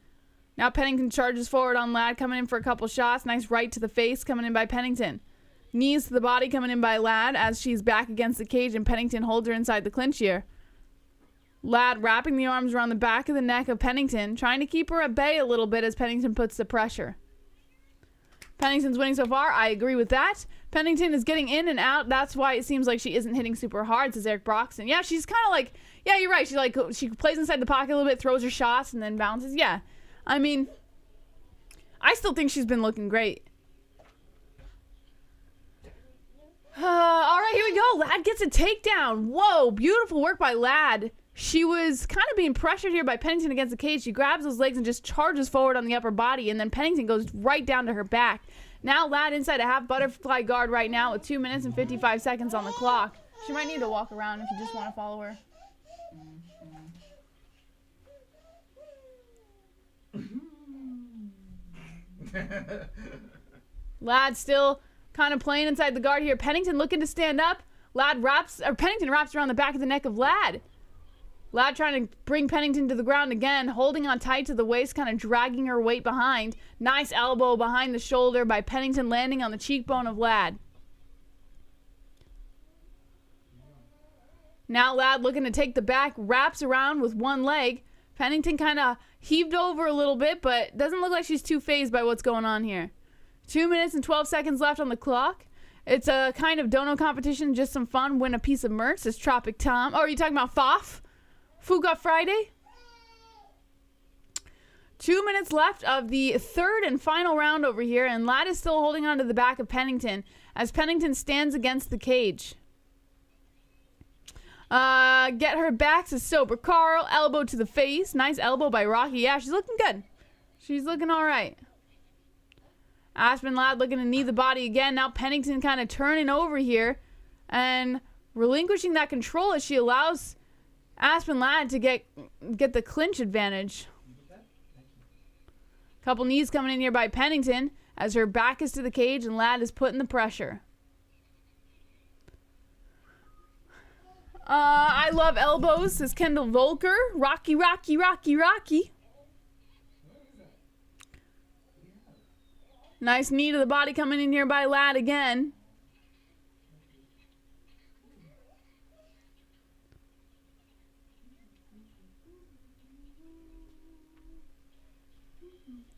Now Pennington charges forward on Lad, coming in for a couple shots. Nice right to the face coming in by Pennington. Knees to the body coming in by Lad as she's back against the cage and Pennington holds her inside the clinch here. Lad wrapping the arms around the back of the neck of Pennington, trying to keep her at bay a little bit as Pennington puts the pressure. Pennington's winning so far. I agree with that. Pennington is getting in and out. That's why it seems like she isn't hitting super hard, says Eric Broxton. Yeah, she's kind of like, yeah, you're right. She plays inside the pocket a little bit, throws her shots, and then bounces. Yeah. I mean, I still think she's been looking great. All right, here we go. Lad gets a takedown. Whoa, beautiful work by Lad. She was kind of being pressured here by Pennington against the cage. She grabs those legs and just charges forward on the upper body, and then Pennington goes right down to her back. Now Lad inside a half butterfly guard right now with 2 minutes and 55 seconds on the clock. She might need to walk around if you just want to follow her. Lad still kind of playing inside the guard here. Pennington looking to stand up. Pennington wraps around the back of the neck of Lad. Lad trying to bring Pennington to the ground again, holding on tight to the waist, kind of dragging her weight behind. Nice elbow behind the shoulder by Pennington, landing on the cheekbone of Lad. Now Lad looking to take the back, wraps around with one leg. Pennington kind of heaved over a little bit, but doesn't look like she's too fazed by what's going on here. 2 minutes and 12 seconds left on the clock. It's a kind of dono competition, just some fun. Win a piece of merch. It's Tropic Tom. Oh, are you talking about FOF? Fuga Friday? 2 minutes left of the third and final round over here, and Ladd is still holding on to the back of Pennington as Pennington stands against the cage. Get her back to sober Carl. Elbow to the face. Nice elbow by Rocky. Yeah, she's looking good. She's looking all right. Aspen Ladd looking to knee the body again. Now Pennington kind of turning over here and relinquishing that control as she allows Aspen Ladd to get the clinch advantage. Couple knees coming in here by Pennington as her back is to the cage and Ladd is putting the pressure. I love elbows, says Kendall Volker. Rocky, Rocky, Rocky, Rocky. Nice knee to the body coming in here by Ladd again.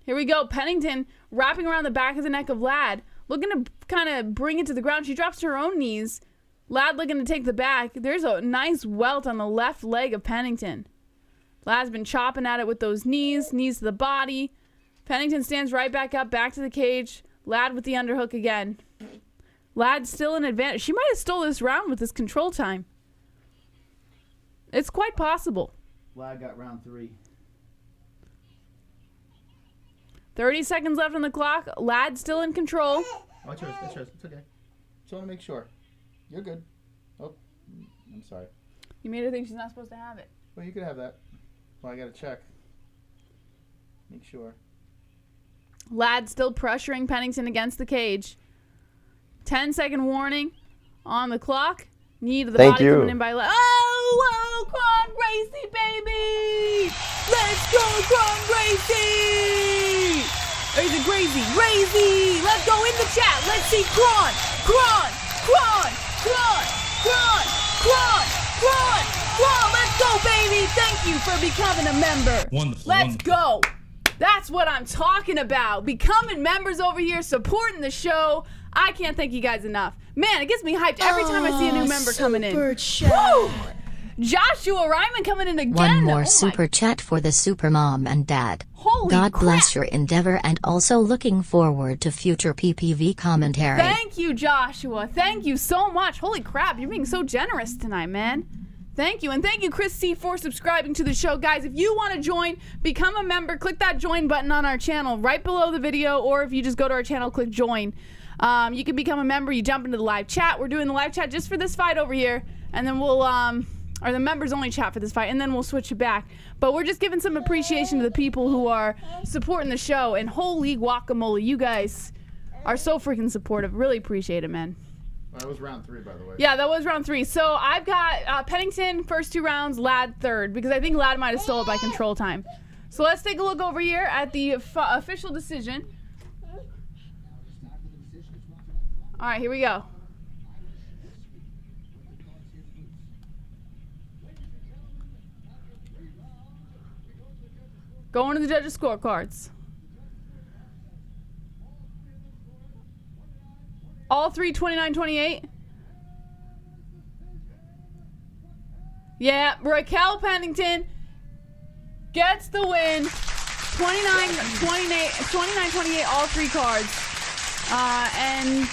Here we go. Pennington wrapping around the back of the neck of Ladd. Looking to kind of bring it to the ground. She drops to her own knees. Ladd looking to take the back. There's a nice welt on the left leg of Pennington. Ladd's been chopping at it with those knees. Knees to the body. Pennington stands right back up. Back to the cage. Ladd with the underhook again. Ladd still in advantage. She might have stole this round with this control time. It's quite possible. Ladd got round 3. 30 seconds left on the clock. Ladd still in control. Oh, it's yours. It's yours. It's okay. Just want to make sure. You're good. Oh, I'm sorry. You made her think she's not supposed to have it. Well, you could have that. Well, I got to check. Make sure. Ladd still pressuring Pennington against the cage. 10-second warning on the clock. Knee to the body coming in by Ladd. Oh, Cron Gracie, baby! Let's go, Cron Gracie! Or is it Gracie? Gracie! Let's go in the chat. Let's see Cron! Cron! Cron! Cron! Cron! Cron! Cron! Cron! Let's go, baby! Thank you for becoming a member. Wonderful. Let's go. That's what I'm talking about. Becoming members over here, supporting the show. I can't thank you guys enough. Man, it gets me hyped every time I see a new member coming in. Super chat. Woo! Joshua Ryman coming in again. One more super chat for the super mom and dad. Holy God crap. bless your endeavor and also looking forward to future PPV commentary. Thank you, Joshua. Thank you so much. Holy crap, you're being so generous tonight, man. Thank you. And thank you, Chris C, for subscribing to the show. Guys, if you want to join, become a member, click that join button on our channel right below the video, or if you just go to our channel, click join. You can become a member. You jump into the live chat. We're doing the live chat just for this fight over here, and then we'll or the members only chat for this fight, and then we'll switch it back. But we're just giving some appreciation to the people who are supporting the show, and holy guacamole, you guys are so freaking supportive. Really appreciate it, man. That was round 3, by the way. Yeah, that was round 3. So I've got Pennington first 2 rounds, Ladd third, because I think Ladd might have stole it by control time. So let's take a look over here at the official decision. All right, here we go. Going to the judges' scorecards. All 3 29-28. Yeah, Raquel Pennington gets the win. 29-28, all 3 cards. And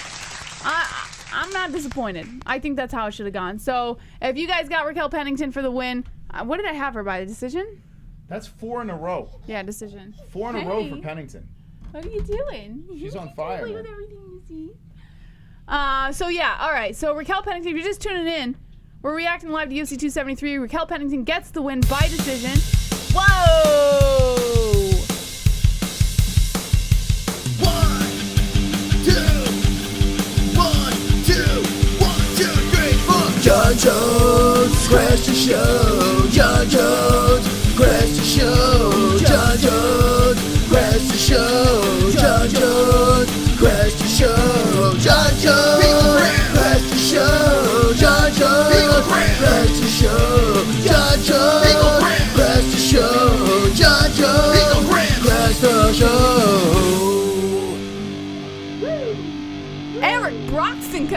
I'm not disappointed. I think that's how it should have gone. So if you guys got Raquel Pennington for the win, what did I have her by? The decision? That's 4 in a row. Yeah, decision. 4 in a row for Pennington. What are you doing? She's on fire. With everything you see. So yeah, all right. So Raquel Pennington, if you're just tuning in, we're reacting live to UFC 273. Raquel Pennington gets the win by decision. Whoa! 1, 2, 1, 2, 1, 2, 3, 4. John Jones, crash the show. John Jones, crash the show. John Jones, crash the show. John Jones, crash the show. John Jones, crash the show. John Jones, crash the show. John Jones, crash the show. John Jones, crash the show.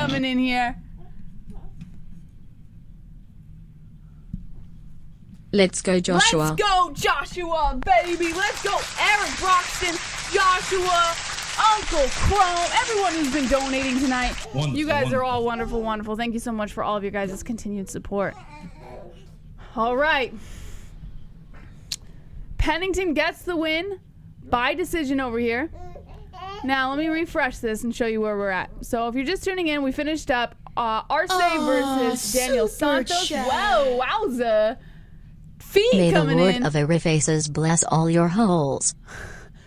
coming in here. Let's go, Joshua. Let's go, Joshua, baby. Let's go, Eric Broxton, Joshua, Uncle Chrome, everyone who's been donating tonight. You guys are all wonderful, wonderful. Thank you so much for all of your guys' continued support. All right. Pennington gets the win by decision over here. Now, let me refresh this and show you where we're at. So, if you're just tuning in, we finished up Arce versus Daniel Santos. chat. Whoa, wowza. Fee May the coming Lord in. of Erifaces bless all your holes.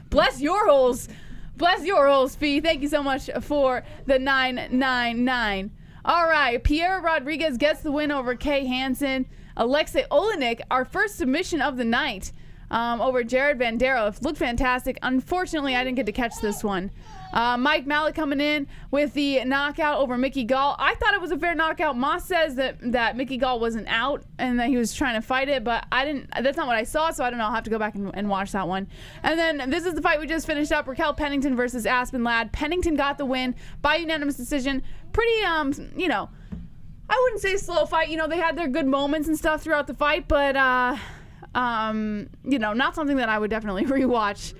Bless your holes. Bless your holes, Fee. Thank you so much for the 999. All right. Pierre Rodriguez gets the win over Kay Hansen. Aleksei Oleinik, our first submission of the night, over Jared Vanderaa. Looked fantastic. Unfortunately, I didn't get to catch this one. Mike Malott coming in with the knockout over Mickey Gall. I thought it was a fair knockout. Moss says that Mickey Gall wasn't out and that he was trying to fight it, but I didn't. That's not what I saw, so I don't know. I'll have to go back and watch that one. And then this is the fight we just finished up: Raquel Pennington versus Aspen Ladd. Pennington got the win by unanimous decision. Pretty, I wouldn't say slow fight. They had their good moments and stuff throughout the fight, but not something that I would definitely rewatch.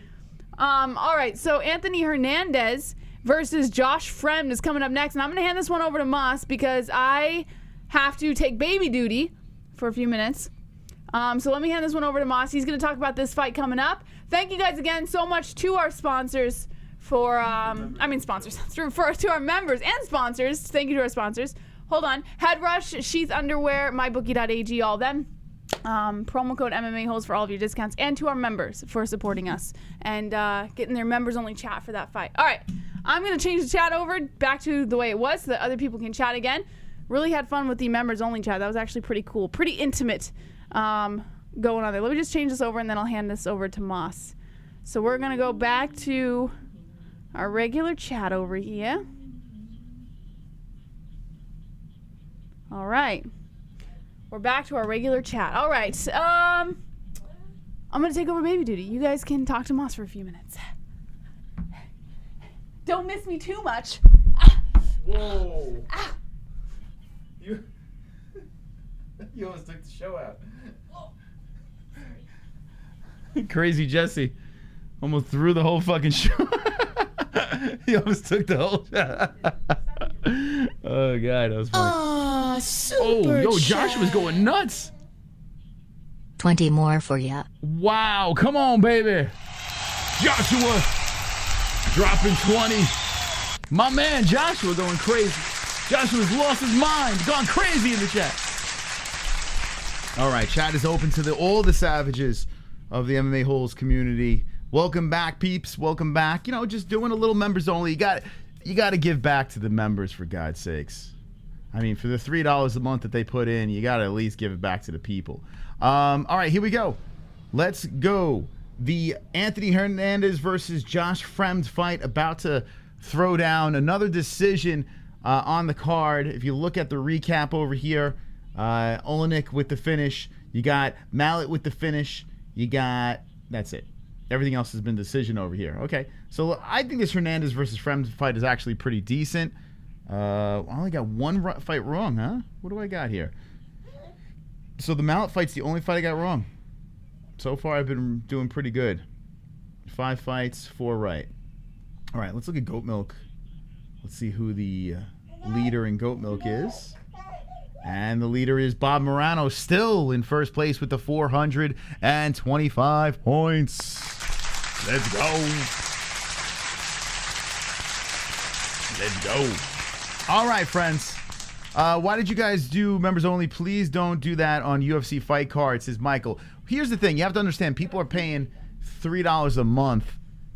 All right, so Anthony Hernandez versus Josh Fremd is coming up next, and I'm going to hand this one over to Moss because I have to take baby duty for a few minutes. So let me hand this one over to Moss. He's going to talk about this fight coming up. Thank you guys again so much to our sponsors to our members and sponsors. Thank you to our sponsors. Hold on. Head Rush, Sheath Underwear, MyBookie.ag, all of them. Promo code MMA-Holes for all of your discounts, and to our members for supporting us and getting their members only chat for that fight. All right, I'm going to change the chat over back to the way it was so that other people can chat again. Really had fun with the members only chat. That was actually pretty cool, pretty intimate going on there. Let me just change this over and then I'll hand this over to Moss. So we're going to go back to our regular chat over here. All right. We're back to our regular chat. All right. I'm going to take over baby duty. You guys can talk to Moss for a few minutes. Don't miss me too much. Whoa. You almost took the show out. Crazy Jesse. Almost threw the whole fucking show. He almost took the whole show. Oh, God. That was funny. Super yo, Joshua's going nuts. 20 more for ya. Wow, come on, baby. Joshua dropping 20. My man Joshua going crazy. Joshua's lost his mind, gone crazy in the chat. All right, chat is open to all the savages of the MMA-Holes community. Welcome back, peeps. Welcome back. Just doing a little members only. You got to give back to the members, for God's sakes. I mean, for the $3 a month that they put in, you got to at least give it back to the people. All right, here we go. Let's go. The Anthony Hernandez versus Josh Fremd fight about to throw down another decision on the card. If you look at the recap over here, Oleinik with the finish. You got Malott with the finish. You got... That's it. Everything else has been decision over here. Okay, so I think this Hernandez versus Fremd fight is actually pretty decent. I only got one fight wrong, huh? What do I got here? So the Malott fight's the only fight I got wrong. So far, I've been doing pretty good. 5 fights, 4 right. All right, let's look at Goat Milk. Let's see who the leader in Goat Milk is. And the leader is Bob Morano, still in first place with the 425 points. Let's go. Let's go. All right, friends. Why did you guys do members only? Please don't do that on UFC fight cards, says Michael. Here's the thing. You have to understand, people are paying $3 a month,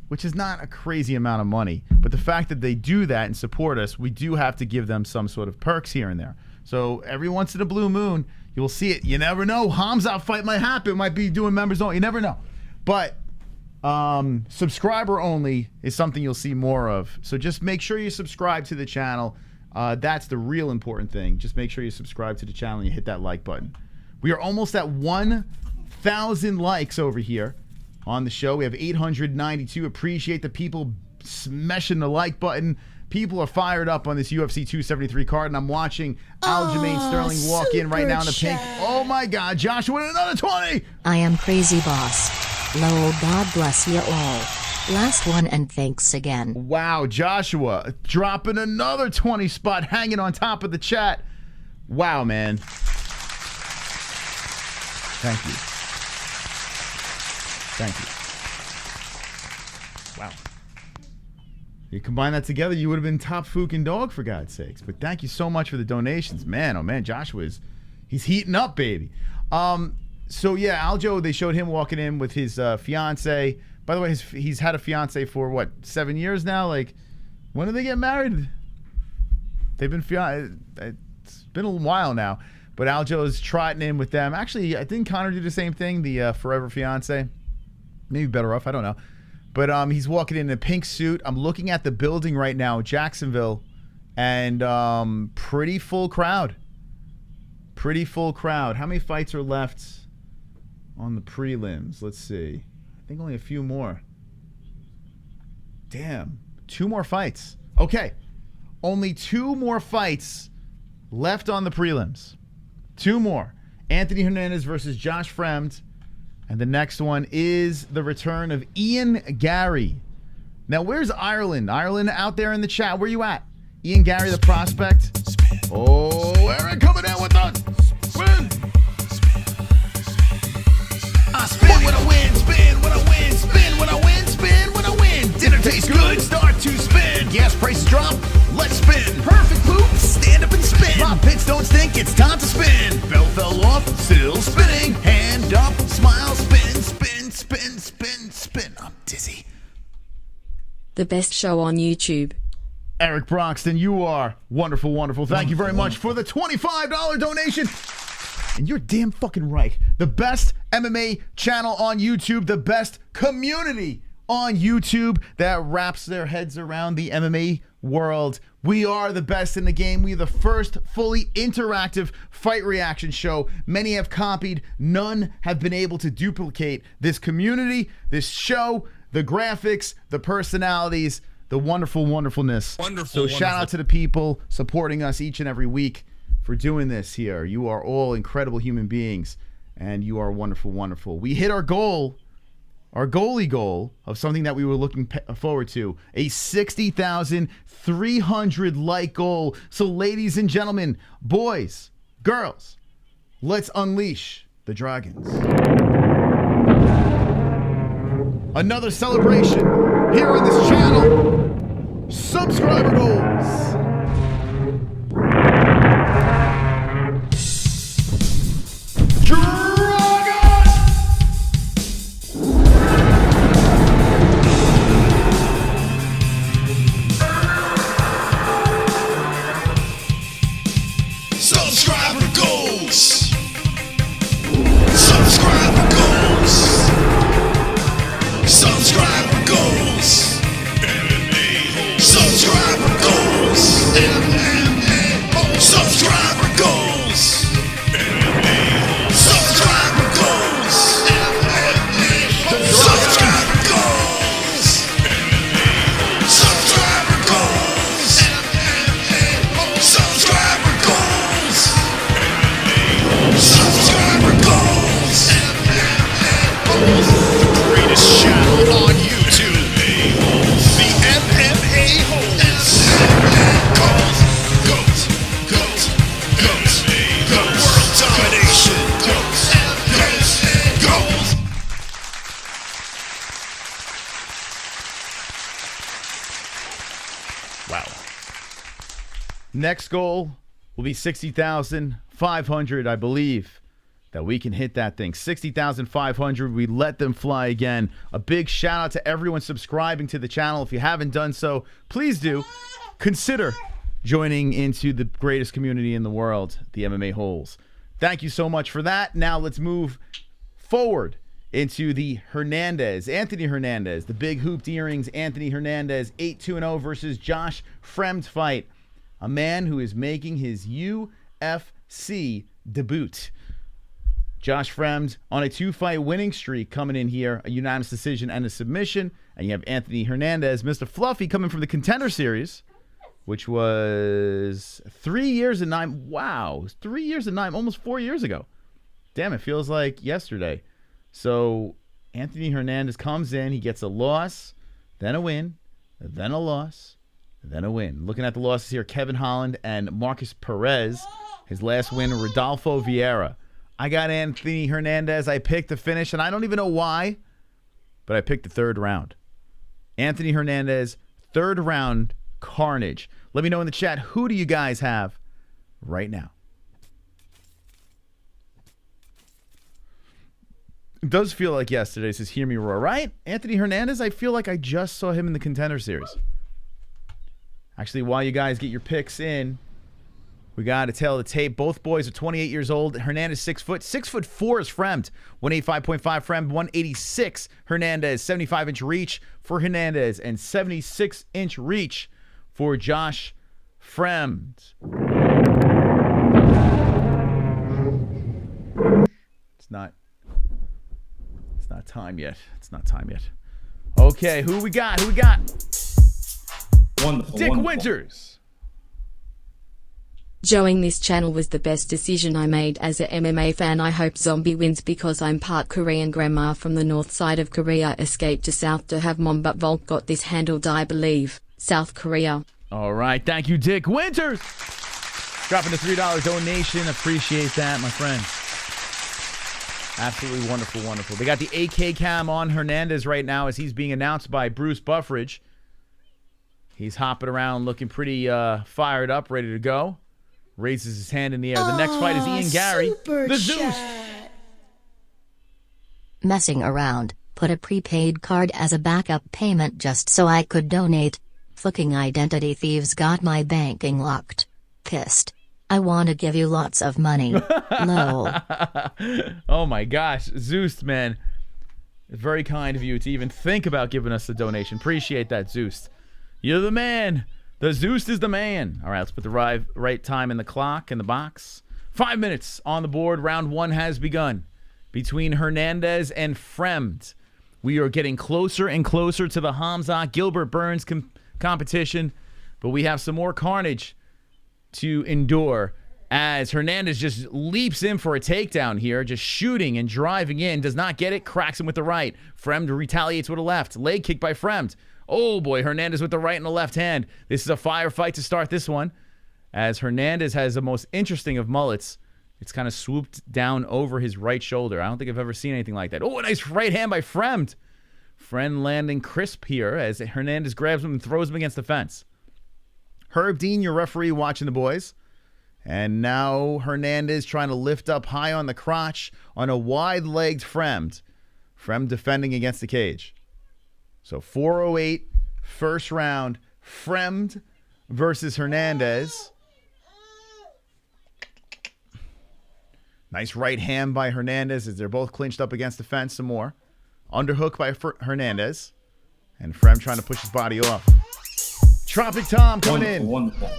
which is not a crazy amount of money. But the fact that they do that and support us, we do have to give them some sort of perks here and there. So every once in a blue moon, you'll see it. You never know. Khamzat fight might happen. Might be doing members only. You never know. But subscriber only is something you'll see more of. So just make sure you subscribe to the channel. That's the real important thing. Just make sure you subscribe to the channel and you hit that like button. We are almost at 1,000 likes over here on the show. We have 892. Appreciate the people smashing the like button, People are fired up on this UFC 273 card, and I'm watching Aljamain Sterling walk in right now in the pink. Oh my God, Joshua with another 20! I am crazy, boss. Lol, God bless you all. Last one, and thanks again. Wow, Joshua dropping another 20 spot, hanging on top of the chat. Wow, man. Thank you. Thank you. Wow. You combine that together, you would have been top fucking dog, for God's sakes. But thank you so much for the donations. Man, oh man, he's heating up, baby. So yeah, Aljo, they showed him walking in with his fiance. By the way, he's had a fiance for what, 7 years now? Like, when did they get married? They've been it's been a while now. But Aljo's trotting in with them. Actually, I think Connor did the same thing, the forever fiance. Maybe better off, I don't know. But he's walking in a pink suit. I'm looking at the building right now, Jacksonville, and pretty full crowd. Pretty full crowd. How many fights are left on the prelims? Let's see. I think only a few more. Damn. 2 more fights. Okay. Only 2 more fights left on the prelims. 2 more. Anthony Hernandez versus Josh Fremd. And the next one is the return of Ian Garry. Now, where's Ireland? Ireland out there in the chat. Where you at? Ian Garry, the prospect. Oh, Aaron coming in with the spin. I spin when I win, spin when I win, spin when I win, spin when I win. Dinner tastes good, start to spin. Gas prices drop, let's spin. Perfect poop, stand up and spin. My pits don't stink, it's time to spin. Bell fell off, still spinning. Hand up, smile, spin, spin, spin, spin, spin. I'm dizzy. The best show on YouTube. Eric Broxton, you are wonderful, wonderful. Thank you very much for the $25 donation. And you're damn fucking right. The best MMA channel on YouTube, the best community on YouTube that wraps their heads around the MMA world. We are the best in the game. We are the first fully interactive fight reaction show. Many have copied. None have been able to duplicate this community, this show, the graphics, the personalities, the wonderful wonderfulness. So shout out to the people supporting us each and every week for doing this here. You are all incredible human beings, and you are wonderful, wonderful. We hit our goal, our goalie goal of something that we were looking forward to, a 60,300 like goal. So ladies and gentlemen, boys, girls, let's unleash the dragons. Another celebration here on this channel. Subscriber goals. Subscriber goals. Subscriber goals. Subscriber goals. MMA-Holes. Subscriber goals. MMA-Holes. Subscriber goals. MMA-Holes. Subscriber goals. MMA-Holes. Subscriber goals. MMA-Holes. Subscriber goals. MMA-Holes. Subscriber goals. Subscriber goals. MMA-Holes. The greatest channel on YouTube. The MMA-Holes. Goals. Goals. Goals. Goals. Goals. World domination. Goals. Goals. Goals. Wow. Next goal will be 60,500, I believe, that we can hit that thing. 60,500. We let them fly again. A big shout out to everyone subscribing to the channel. If you haven't done so, please do. Consider joining into the greatest community in the world, the MMA-Holes. Thank you so much for that. Now let's move forward into the Anthony Hernandez, the big hooped earrings, Anthony Hernandez, 8-2-0 versus Josh Fremd fight. A man who is making his UFC debut. Josh Fremd on a 2-fight winning streak coming in here, a unanimous decision and a submission. And you have Anthony Hernandez, Mr. Fluffy, coming from the Contender Series, which was 3 years and 9. Wow, 3 years and 9, almost 4 years ago. Damn, it feels like yesterday. So Anthony Hernandez comes in. He gets a loss, then a win, then a loss, then a win. Looking at the losses here, Kevin Holland and Marcus Perez. His last win, Rodolfo Vieira. I got Anthony Hernandez. I picked the finish, and I don't even know why, but I picked the third round. Anthony Hernandez, third round carnage. Let me know in the chat, who do you guys have right now? It does feel like yesterday, says Hear Me Roar, right? Anthony Hernandez, I feel like I just saw him in the Contender Series. Actually, while you guys get your picks in, we got to tell the tape. Both boys are 28 years old. Hernandez 6 foot. 6'4" is Fremd. 185.5 Fremd. 186 Hernandez. 75-inch reach for Hernandez. And 76-inch reach for Josh Fremd. It's not time yet. It's not time yet. Okay, who we got? Wonderful. Dick Winters. Joining this channel was the best decision I made as a MMA fan. I hope Zombie wins because I'm part Korean. Grandma from the north side of Korea escaped to south to have mom, but Volk got this handled, I believe. South Korea. All right, thank you, Dick Winters. Dropping the $3 donation. Appreciate that, my friend. Absolutely wonderful, wonderful. They got the AK cam on Hernandez right now as he's being announced by Bruce Buffridge. He's hopping around looking pretty fired up, ready to go. Raises his hand in the air. The next fight is Ian Garry, the Zeus. Messing around. Put a prepaid card as a backup payment just so I could donate. Fucking identity thieves got my banking locked. Pissed. I want to give you lots of money. Lol. Oh my gosh. Zeus, man. Very kind of you to even think about giving us a donation. Appreciate that, Zeus. You're the man. The Zeus is the man. All right, let's put the right time in the clock in the box. 5 minutes on the board. Round one has begun between Hernandez and Fremd. We are getting closer and closer to the Khamzat Gilbert Burns competition, but we have some more carnage to endure as Hernandez just leaps in for a takedown here, just shooting and driving in, does not get it, cracks him with the right. Fremd retaliates with a left. Leg kick by Fremd. Oh boy, Hernandez with the right and the left hand. This is a firefight to start this one, as Hernandez has the most interesting of mullets. It's kind of swooped down over his right shoulder. I don't think I've ever seen anything like that. Oh, a nice right hand by Fremd. Fremd landing crisp here as Hernandez grabs him and throws him against the fence. Herb Dean, your referee, watching the boys. And now Hernandez trying to lift up high on the crotch on a wide-legged Fremd. Fremd defending against the cage. So 4:08, first round. Fremd versus Hernandez. Nice right hand by Hernandez as they're both clinched up against the fence some more. Underhook by Hernandez. And Fremd trying to push his body off. Tropic Tom coming in. Wonderful.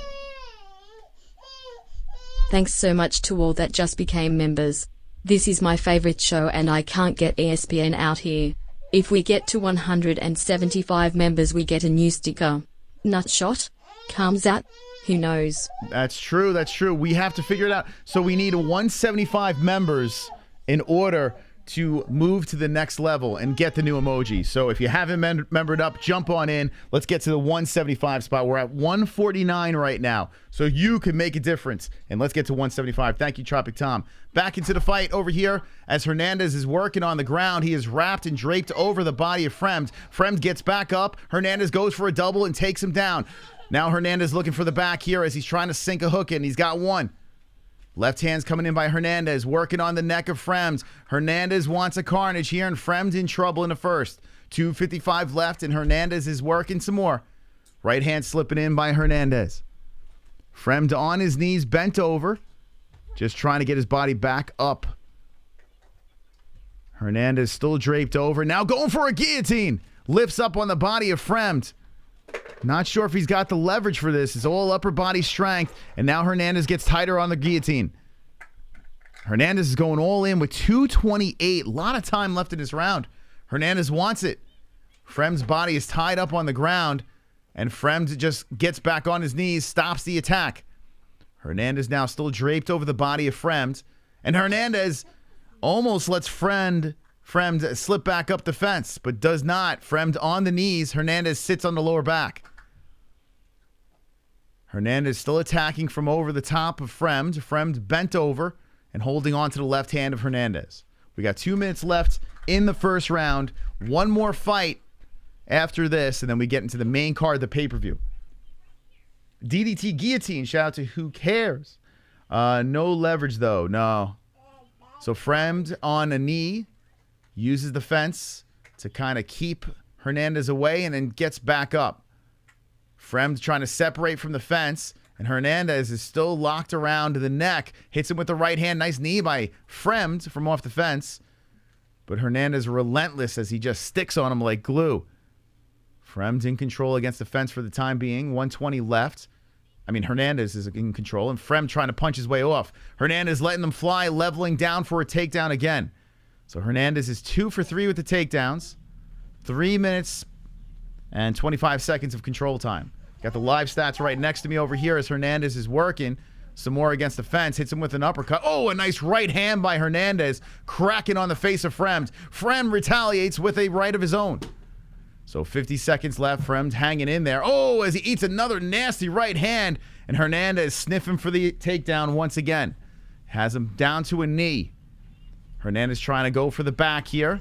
Thanks so much to all that just became members. This is my favorite show and I can't get ESPN out here. If we get to 175 members we get a new sticker. Nutshot? Khamzat? Who knows? That's true, that's true. We have to figure it out. So we need 175 members in order to move to the next level and get the new emoji. So if you haven't membered up, jump on in. Let's get to the 175 spot. We're at 149 right now. So you can make a difference. And let's get to 175. Thank you, Tropic Tom. Back into the fight over here as Hernandez is working on the ground. He is wrapped and draped over the body of Fremd. Fremd gets back up. Hernandez goes for a double and takes him down. Now Hernandez looking for the back here as he's trying to sink a hook in. He's got one. Left hand's coming in by Hernandez, working on the neck of Fremd. Hernandez wants a carnage here, and Fremd in trouble in the first. 2:55 left, and Hernandez is working some more. Right hand slipping in by Hernandez. Fremd on his knees, bent over, just trying to get his body back up. Hernandez still draped over, now going for a guillotine. Lifts up on the body of Fremd. Not sure if he's got the leverage for this. It's all upper body strength. And now Hernandez gets tighter on the guillotine. Hernandez is going all in with 2:28. A lot of time left in this round. Hernandez wants it. Fremd's body is tied up on the ground. And Fremd just gets back on his knees, stops the attack. Hernandez now still draped over the body of Fremd. And Hernandez almost lets Fremd slip back up the fence, but does not. Fremd on the knees. Hernandez sits on the lower back. Hernandez still attacking from over the top of Fremd. Fremd bent over and holding on to the left hand of Hernandez. We got 2 minutes left in the first round. One more fight after this, and then we get into the main card, the pay-per-view. DDT guillotine. Shout out to Who Cares. No leverage, though. No. So Fremd on a knee uses the fence to kind of keep Hernandez away and then gets back up. Fremd trying to separate from the fence, and Hernandez is still locked around the neck. Hits him with the right hand. Nice knee by Fremd from off the fence. But Hernandez relentless as he just sticks on him like glue. Fremd in control against the fence for the time being. 120 left. Hernandez is in control, and Fremd trying to punch his way off. Hernandez letting them fly, leveling down for a takedown again. So Hernandez is 2 for 3 with the takedowns. 3 minutes and 25 seconds of control time. Got the live stats right next to me over here as Hernandez is working. Some more against the fence. Hits him with an uppercut. Oh, a nice right hand by Hernandez. Cracking on the face of Fremd. Fremd retaliates with a right of his own. So 50 seconds left. Fremd hanging in there. Oh, as he eats another nasty right hand. And Hernandez sniffing for the takedown once again. Has him down to a knee. Hernandez trying to go for the back here.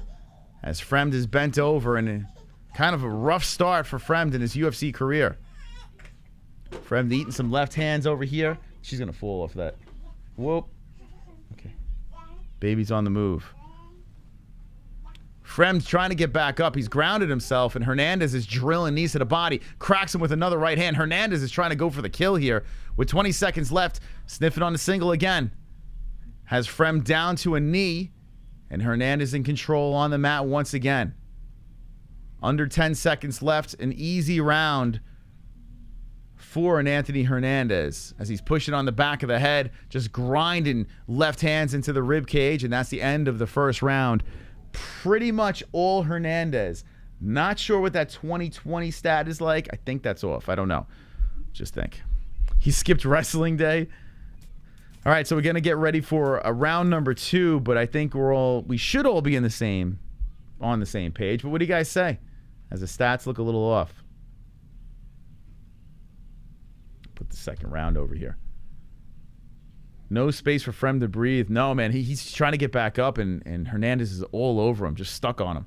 As Fremd is bent over. And kind of a rough start for Fremd in his UFC career. Fremd eating some left hands over here. She's going to fall off that. Whoop. Okay. Baby's on the move. Fremd's trying to get back up. He's grounded himself, and Hernandez is drilling knees to the body. Cracks him with another right hand. Hernandez is trying to go for the kill here. With 20 seconds left, sniffing on the single again. Has Fremd down to a knee, and Hernandez in control on the mat once again. Under 10 seconds left, an easy round for an Anthony Hernandez as he's pushing on the back of the head, just grinding left hands into the rib cage, and that's the end of the first round. Pretty much all Hernandez. Not sure what that 2020 stat is like. I think that's off. I don't know. Just think. He skipped wrestling day. All right, so we're going to get ready for a round number 2, but I think we should all be on the same page. But what do you guys say? As the stats look a little off. Put the second round over here. No space for Fremd to breathe. No, man, he's trying to get back up, and Hernandez is all over him, just stuck on him.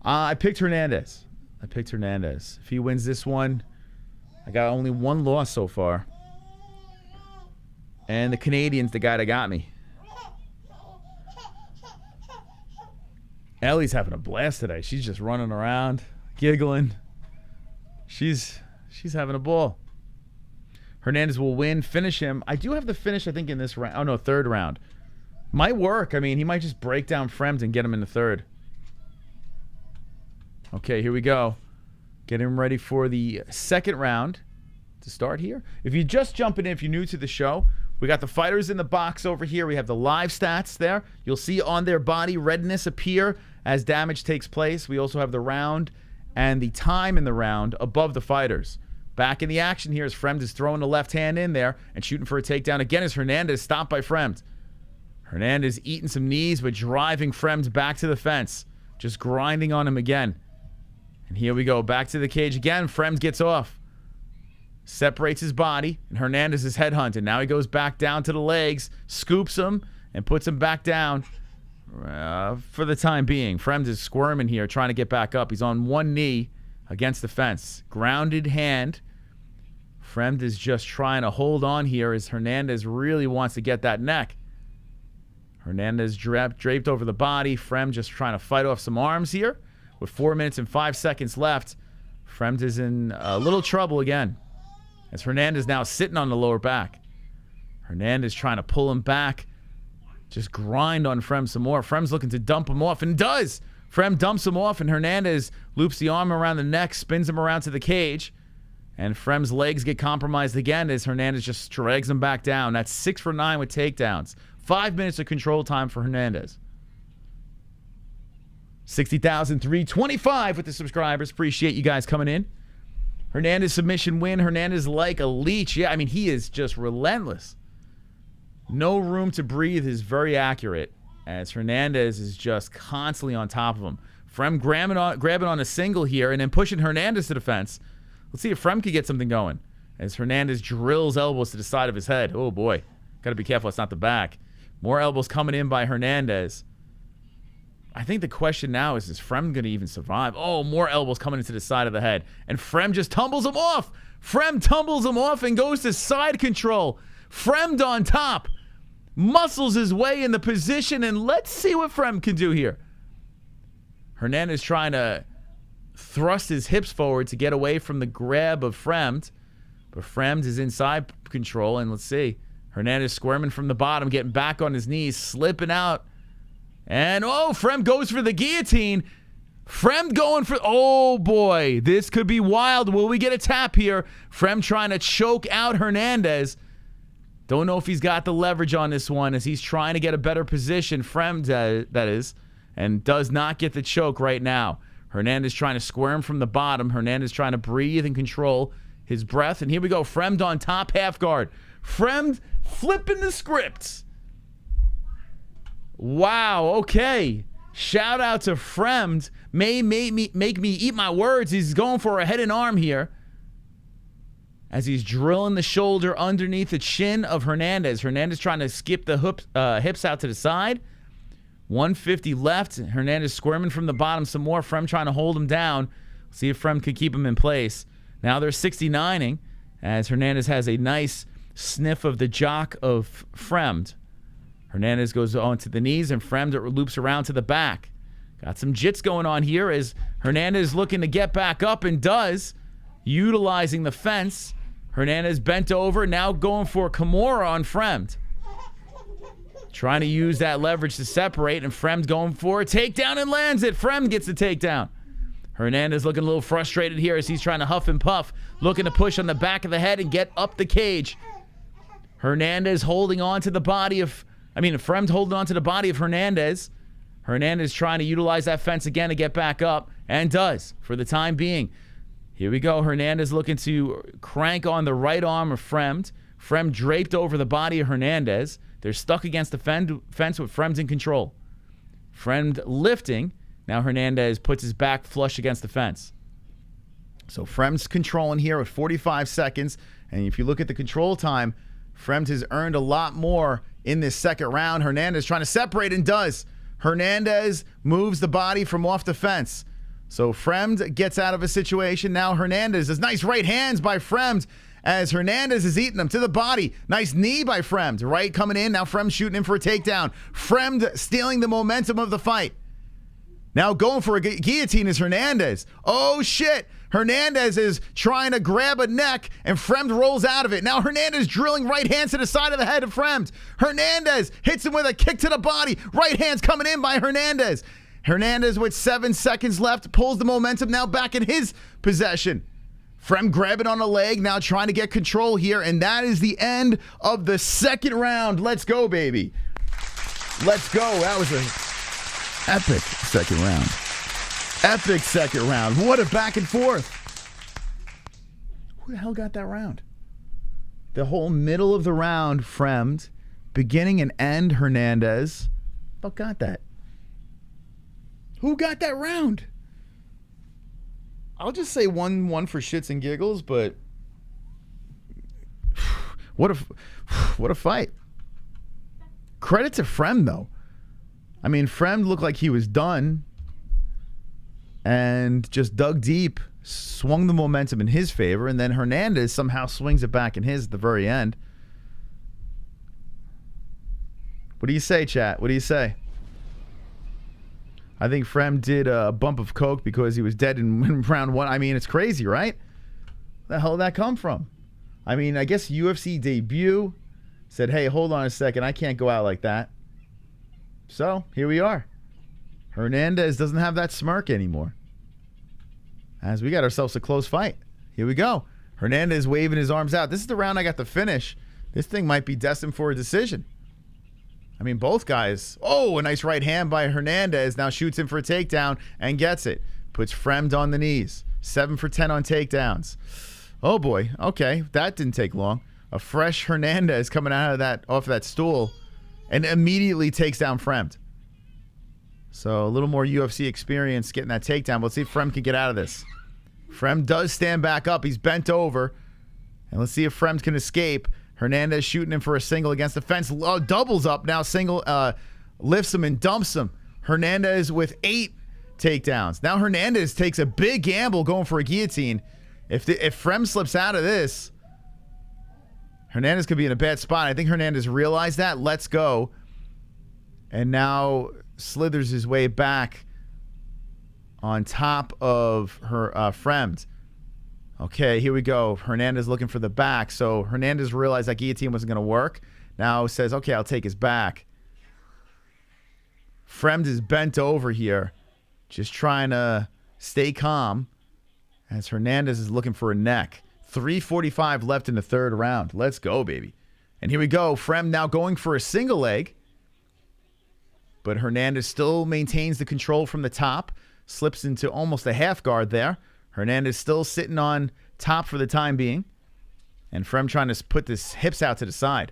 I picked Hernandez. If he wins this one, I got only one loss so far. And the Canadian's the guy that got me. Ellie's having a blast today. She's just running around, giggling. She's having a ball. Hernandez will win, finish him. I do have the finish, I think, in this round. Oh, no, third round. Might work. He might just break down Fremd and get him in the third. Okay, here we go. Get him ready for the second round to start here. If you're just jumping in, if you're new to the show, we got the fighters in the box over here. We have the live stats there. You'll see on their body redness appear as damage takes place. We also have the round and the time in the round above the fighters. Back in the action here as Fremd is throwing the left hand in there and shooting for a takedown. Again as Hernandez stopped by Fremd. Hernandez eating some knees but driving Fremd back to the fence. Just grinding on him again. And here we go. Back to the cage again. Fremd gets off. Separates his body. And Hernandez is headhunted. Now he goes back down to the legs. Scoops him and puts him back down for the time being. Fremd is squirming here trying to get back up. He's on one knee against the fence. Grounded hand. Fremd is just trying to hold on here as Hernandez really wants to get that neck. Hernandez draped over the body. Fremd just trying to fight off some arms here. With 4 minutes and 5 seconds left, Fremd is in a little trouble again. As Hernandez now sitting on the lower back. Hernandez trying to pull him back. Just grind on Fremd some more. Fremd's looking to dump him off, and does. Fremd dumps him off, and Hernandez loops the arm around the neck, spins him around to the cage. And Fremd's legs get compromised again as Hernandez just drags him back down. That's 6 for 9 with takedowns. 5 minutes of control time for Hernandez. 60,325 with the subscribers. Appreciate you guys coming in. Hernandez submission win. Hernandez like a leech. Yeah, I mean, he is just relentless. No room to breathe is very accurate, as Hernandez is just constantly on top of him. Fremd grabbing on a single here and then pushing Hernandez to the fence. Let's see if Fremd can get something going, as Hernandez drills elbows to the side of his head. Oh, boy. Got to be careful it's not the back. More elbows coming in by Hernandez. I think the question now is Fremd going to even survive? Oh, more elbows coming into the side of the head. And Fremd just tumbles him off. Fremd tumbles him off and goes to side control. Fremd on top. Muscles his way in the position, and let's see what Fremd can do here. Hernandez trying to thrust his hips forward to get away from the grab of Fremd. But Fremd is inside control, and let's see. Hernandez squirming from the bottom, getting back on his knees, slipping out. And, oh, Fremd goes for the guillotine. Fremd going for, oh, boy. This could be wild. Will we get a tap here? Fremd trying to choke out Hernandez. Don't know if he's got the leverage on this one, as he's trying to get a better position. Fremd, that is, and does not get the choke right now. Hernandez trying to squirm from the bottom. Hernandez trying to breathe and control his breath. And here we go. Fremd on top, half guard. Fremd flipping the script. Wow, okay. Shout out to Fremd. Make me eat my words. He's going for a head and arm here, as he's drilling the shoulder underneath the chin of Hernandez. Hernandez trying to skip the hips out to the side. 150 left. Hernandez squirming from the bottom some more. Fremd trying to hold him down. See if Fremd could keep him in place. Now they're 69ing, as Hernandez has a nice sniff of the jock of Fremd. Hernandez goes on to the knees, and Fremd loops around to the back. Got some jits going on here, as Hernandez looking to get back up, and does, utilizing the fence. Hernandez bent over, now going for Kimura on Fremd. Trying to use that leverage to separate, and Fremd going for a takedown and lands it. Fremd gets the takedown. Hernandez looking a little frustrated here as he's trying to huff and puff, looking to push on the back of the head and get up the cage. Hernandez holding on to the body of, Fremd holding on to the body of Hernandez. Hernandez trying to utilize that fence again to get back up, and does for the time being. Here we go. Hernandez looking to crank on the right arm of Fremd. Fremd draped over the body of Hernandez. They're stuck against the fence with Fremd in control. Fremd lifting. Now Hernandez puts his back flush against the fence. So Fremd's controlling here with 45 seconds. And if you look at the control time, Fremd has earned a lot more in this second round. Hernandez trying to separate, and does. Hernandez moves the body from off the fence. So Fremd gets out of a situation. Now Hernandez does nice right hands by Fremd, as Hernandez is eating him to the body. Nice knee by Fremd. Right coming in. Now Fremd shooting him for a takedown. Fremd stealing the momentum of the fight. Now going for a guillotine is Hernandez. Oh, shit. Hernandez is trying to grab a neck, and Fremd rolls out of it. Now Hernandez drilling right hands to the side of the head of Fremd. Hernandez hits him with a kick to the body. Right hands coming in by Hernandez. Hernandez with 7 seconds left pulls the momentum now back in his possession. Fremd grabbing on a leg, now trying to get control here, and that is the end of the second round. Let's go, baby. Let's go. That was an epic second round. Epic second round. What a back and forth. Who the hell got that round? The whole middle of the round, Fremd. Beginning and end, Hernandez. Who got that? Who got that round? I'll just say one for shits and giggles, but what a fight. Credit to Fremd, though. Fremd looked like he was done and just dug deep, swung the momentum in his favor, and then Hernandez somehow swings it back in his at the very end. What do you say, chat? What do you say? I think Fremd did a bump of coke because he was dead in round one. It's crazy, right? Where the hell did that come from? I guess UFC debut said, hey, hold on a second. I can't go out like that. So, here we are. Hernandez doesn't have that smirk anymore, as we got ourselves a close fight. Here we go. Hernandez waving his arms out. This is the round I got to finish. This thing might be destined for a decision. Both guys. Oh, a nice right hand by Hernandez. Now shoots him for a takedown and gets it. Puts Fremd on the knees. 7 for 10 on takedowns. Oh boy. Okay, that didn't take long. A fresh Hernandez coming out of off that stool, and immediately takes down Fremd. So a little more UFC experience getting that takedown. But let's see if Fremd can get out of this. Fremd does stand back up. He's bent over. And let's see if Fremd can escape. Hernandez shooting him for a single against the fence. Oh, doubles up now. Single lifts him and dumps him. Hernandez with 8 takedowns. Now Hernandez takes a big gamble going for a guillotine. If Fremd slips out of this, Hernandez could be in a bad spot. I think Hernandez realized that. Let's go. And now slithers his way back on top of her Fremd. Okay, here we go. Hernandez looking for the back. So Hernandez realized that guillotine wasn't going to work. Now says, okay, I'll take his back. Fremd is bent over here, just trying to stay calm as Hernandez is looking for a neck. 3:45 left in the third round. Let's go, baby. And here we go. Fremd now going for a single leg. But Hernandez still maintains the control from the top. Slips into almost a half guard there. Hernandez still sitting on top for the time being. And Fremd trying to put his hips out to the side.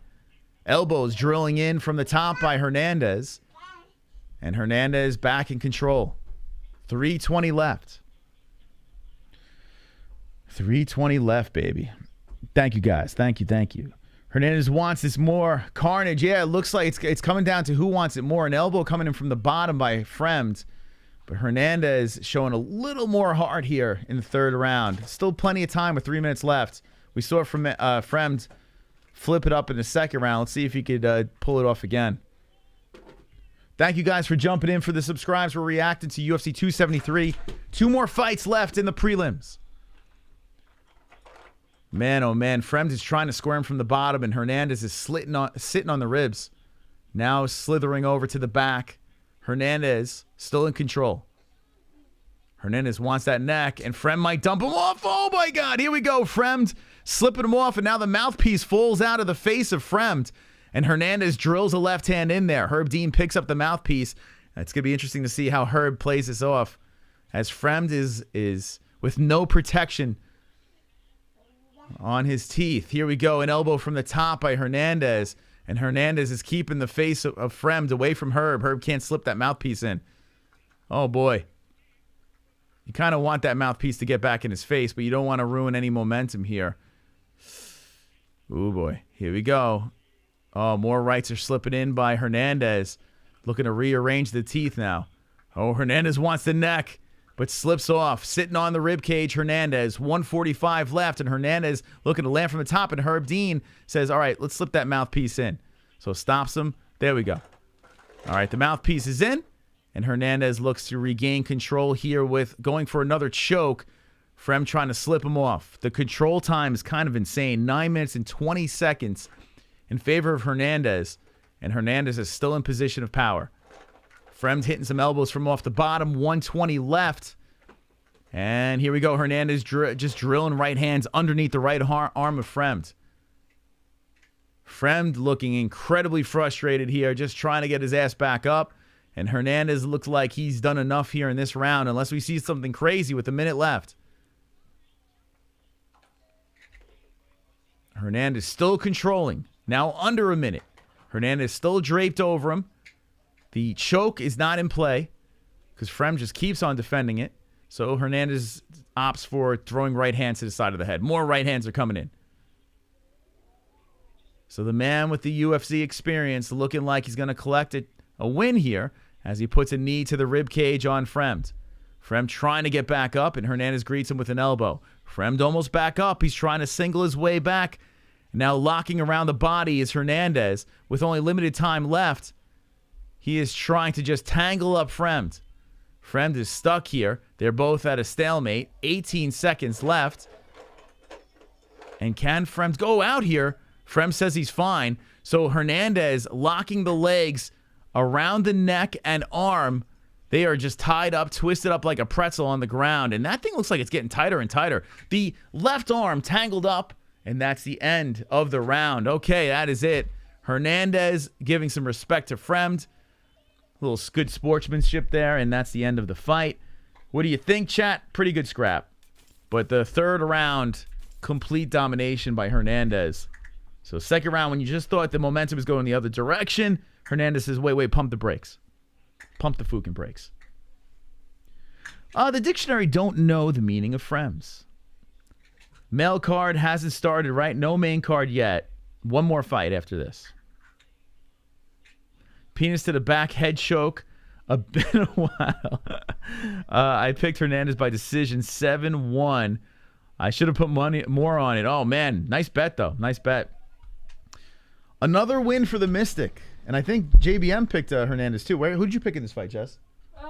Elbows drilling in from the top by Hernandez. And Hernandez back in control. 3:20 left. 3:20 left, baby. Thank you, guys. Thank you. Hernandez wants this more carnage. Yeah, it looks like it's coming down to who wants it more. An elbow coming in from the bottom by Fremd. But Hernandez showing a little more heart here in the third round. Still plenty of time with 3 minutes left. We saw it from Fremd flip it up in the second round. Let's see if he could pull it off again. Thank you guys for jumping in for the subscribes. We're reacting to UFC 273. 2 more fights left in the prelims. Man, oh man, Fremd is trying to square him from the bottom, and Hernandez is sitting on the ribs. Now slithering over to the back. Hernandez still in control. Hernandez wants that neck, and Fremd might dump him off. Oh my God, here we go. Fremd slipping him off, and now the mouthpiece falls out of the face of Fremd, and Hernandez drills a left hand in there. Herb Dean picks up the mouthpiece. It's going to be interesting to see how Herb plays this off, as Fremd is with no protection on his teeth. Here we go. An elbow from the top by Hernandez. And Hernandez is keeping the face of Fremd away from Herb. Herb can't slip that mouthpiece in. Oh, boy. You kind of want that mouthpiece to get back in his face, but you don't want to ruin any momentum here. Oh, boy. Here we go. Oh, more rights are slipping in by Hernandez. Looking to rearrange the teeth now. Oh, Hernandez wants the neck, but slips off. Sitting on the ribcage, Hernandez. 1:45 left, and Hernandez looking to land from the top, and Herb Dean says, all right, let's slip that mouthpiece in. So stops him. There we go. All right, the mouthpiece is in, and Hernandez looks to regain control here with going for another choke. Fremd trying to slip him off. The control time is kind of insane. 9 minutes and 20 seconds in favor of Hernandez, and Hernandez is still in position of power. Fremd hitting some elbows from off the bottom. 1:20 left. And here we go. Hernandez just drilling right hands underneath the right arm of Fremd. Fremd looking incredibly frustrated here, just trying to get his ass back up. And Hernandez looks like he's done enough here in this round, unless we see something crazy with a minute left. Hernandez still controlling. Now under a minute. Hernandez still draped over him. The choke is not in play because Fremd just keeps on defending it. So Hernandez opts for throwing right hands to the side of the head. More right hands are coming in. So the man with the UFC experience looking like he's going to collect a win here as he puts a knee to the ribcage on Fremd. Fremd trying to get back up, and Hernandez greets him with an elbow. Fremd almost back up. He's trying to single his way back. Now locking around the body is Hernandez with only limited time left. He is trying to just tangle up Fremd. Fremd is stuck here. They're both at a stalemate. 18 seconds left. And can Fremd go out here? Fremd says he's fine. So Hernandez locking the legs around the neck and arm. They are just tied up, twisted up like a pretzel on the ground. And that thing looks like it's getting tighter and tighter. The left arm tangled up. And that's the end of the round. Okay, that is it. Hernandez giving some respect to Fremd. A little good sportsmanship there, and that's the end of the fight. What do you think, chat? Pretty good scrap. But the third round, complete domination by Hernandez. So second round, when you just thought the momentum was going the other direction, Hernandez says, wait, pump the brakes. Pump the fucking brakes. The dictionary don't know the meaning of Fremds. Male card hasn't started, right? No main card yet. One more fight after this. Penis to the back, head choke. Been a while. I picked Hernandez by decision, 7-1. I should have put more on it. Oh, man. Nice bet, though. Nice bet. Another win for the Mystic. And I think JBM picked Hernandez, too. Who did you pick in this fight, Jess? I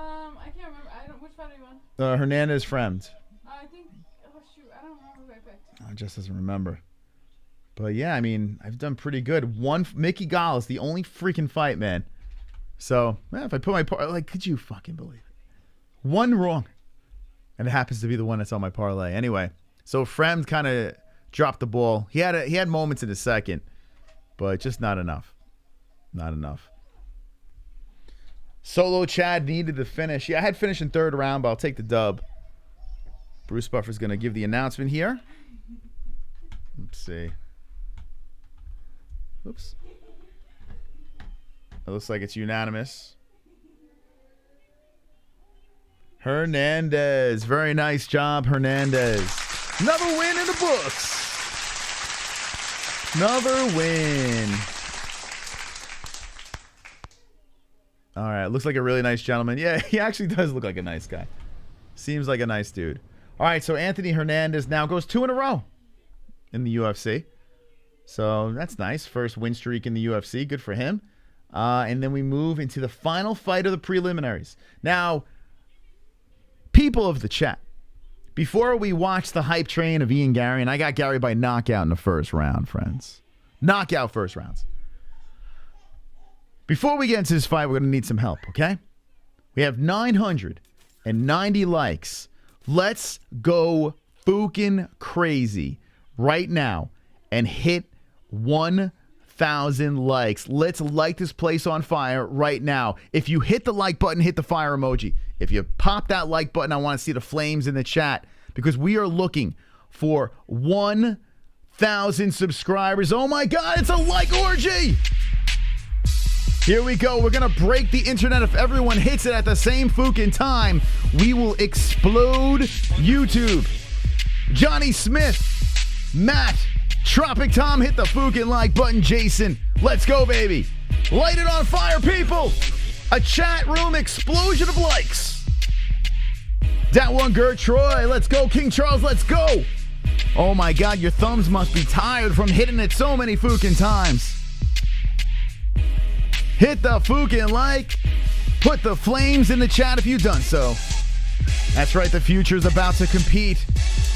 can't remember. Which fight are you on? Hernandez, Fremd. I think... Oh, shoot. I don't remember who I picked. Jess doesn't remember. But, yeah, I mean, I've done pretty good. Mickey Gall is the only freaking fight, man. So, if I put my parlay, could you fucking believe it? One wrong. And it happens to be the one that's on my parlay. Anyway, so Fremd kind of dropped the ball. He had moments in the second, but just not enough. Not enough. Solo Chad needed the finish. Yeah, I had finished in third round, but I'll take the dub. Bruce Buffer's going to give the announcement here. Let's see. Oops. It looks like it's unanimous. Hernandez. Very nice job, Hernandez. Another win in the books. Another win. All right. Looks like a really nice gentleman. Yeah, he actually does look like a nice guy. Seems like a nice dude. All right. So Anthony Hernandez now goes 2 in a row in the UFC. So that's nice. First win streak in the UFC. Good for him. And then we move into the final fight of the preliminaries. Now, people of the chat, before we watch the hype train of Ian Garry, and I got Garry by knockout in the first round, friends. Knockout first rounds. Before we get into this fight, we're going to need some help, okay? We have 990 likes. Let's go fucking crazy right now and hit 1,000 likes. Let's light this place on fire right now. If you hit the like button, hit the fire emoji. If you pop that like button, I want to see the flames in the chat because we are looking for 1,000 subscribers. Oh my God, it's a like orgy. Here we go. We're going to break the internet. If everyone hits it at the same fucking time, we will explode YouTube. Johnny Smith, Matt, Tropic Tom, hit the fucking like button. Jason, let's go, baby. Light it on fire, people. A chat room explosion of likes. That one, Gert Troy, let's go. King Charles, let's go. Oh my God, your thumbs must be tired from hitting it so many fucking times. Hit the fucking like. Put the flames in the chat if you've done so. That's right, the future's about to compete.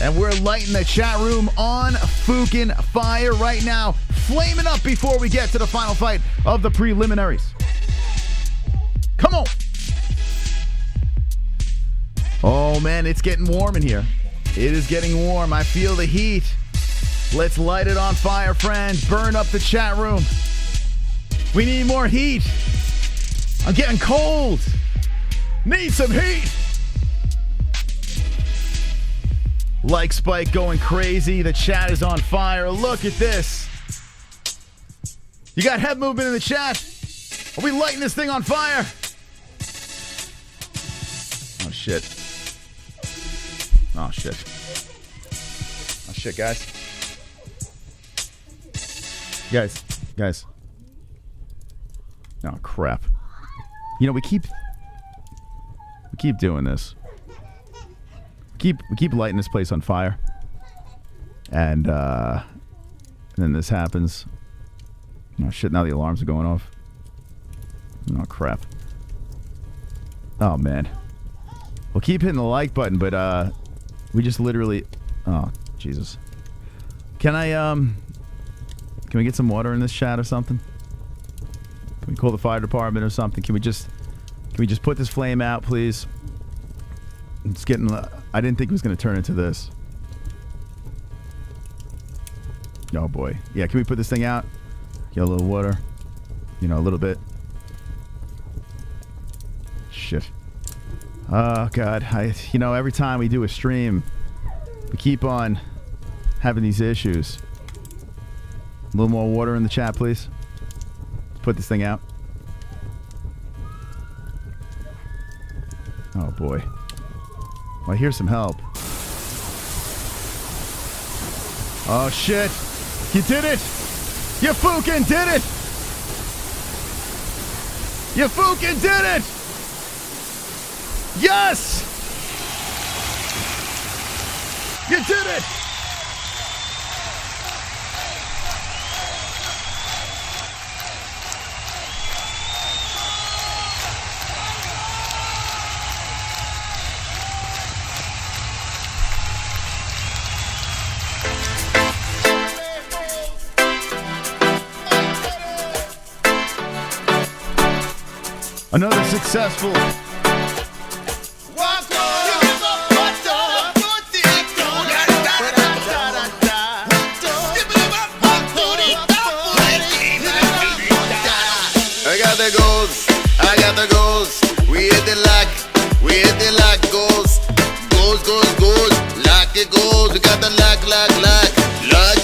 And we're lighting the chat room on fucking fire right now. Flaming up before we get to the final fight of the preliminaries. Come on. Oh, man, it's getting warm in here. It is getting warm. I feel the heat. Let's light it on fire, friends. Burn up the chat room. We need more heat. I'm getting cold. Need some heat. Like spike going crazy. The chat is on fire. Look at this. You got head movement in the chat. Are we lighting this thing on fire? Oh, shit. Oh, shit. Oh, shit, guys. Guys. Oh, crap. You know, we keep doing this. We keep lighting this place on fire. And then this happens. Oh, shit, now the alarms are going off. Oh, crap. Oh, man. We'll keep hitting the like button, but we just literally... Oh, Jesus. Can we get some water in this chat or something? Can we call the fire department or something? Can we just put this flame out, please? It's getting... I didn't think it was going to turn into this. Oh, boy. Yeah, can we put this thing out? Get a little water. You know, a little bit. Shit. Oh, God. Every time we do a stream, we keep on having these issues. A little more water in the chat, please. Put this thing out. Oh, boy. Well, here's some help. Oh, shit. You did it. You fucking did it. You fucking did it. Yes. You did it. Another successful. I got the goals. We hit the lock. We hit the lock. Goals. Lock it goals. We got the lock. Lock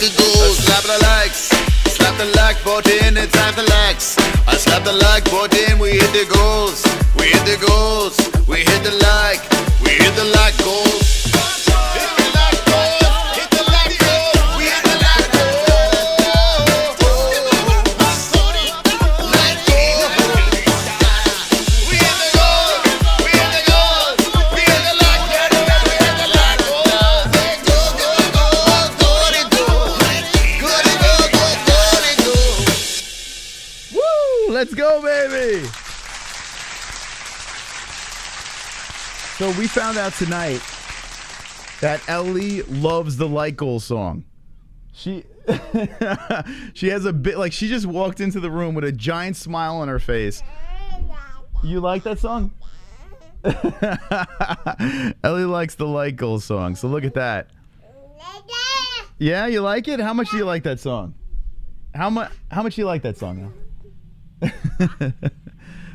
it goals. Slap the likes. Slap the lock button. It's time to lax. I slap the lock button. We hit the goals. We hit the goals. We hit the lock. We hit the lock goals. Let's go, baby! So we found out tonight that Ellie loves the Light Goal song. She has a bit, like, she just walked into the room with a giant smile on her face. You like that song? Ellie likes the Light Goal song, so look at that. Yeah, you like it? How much do you like that song? How much do you like that song, Al?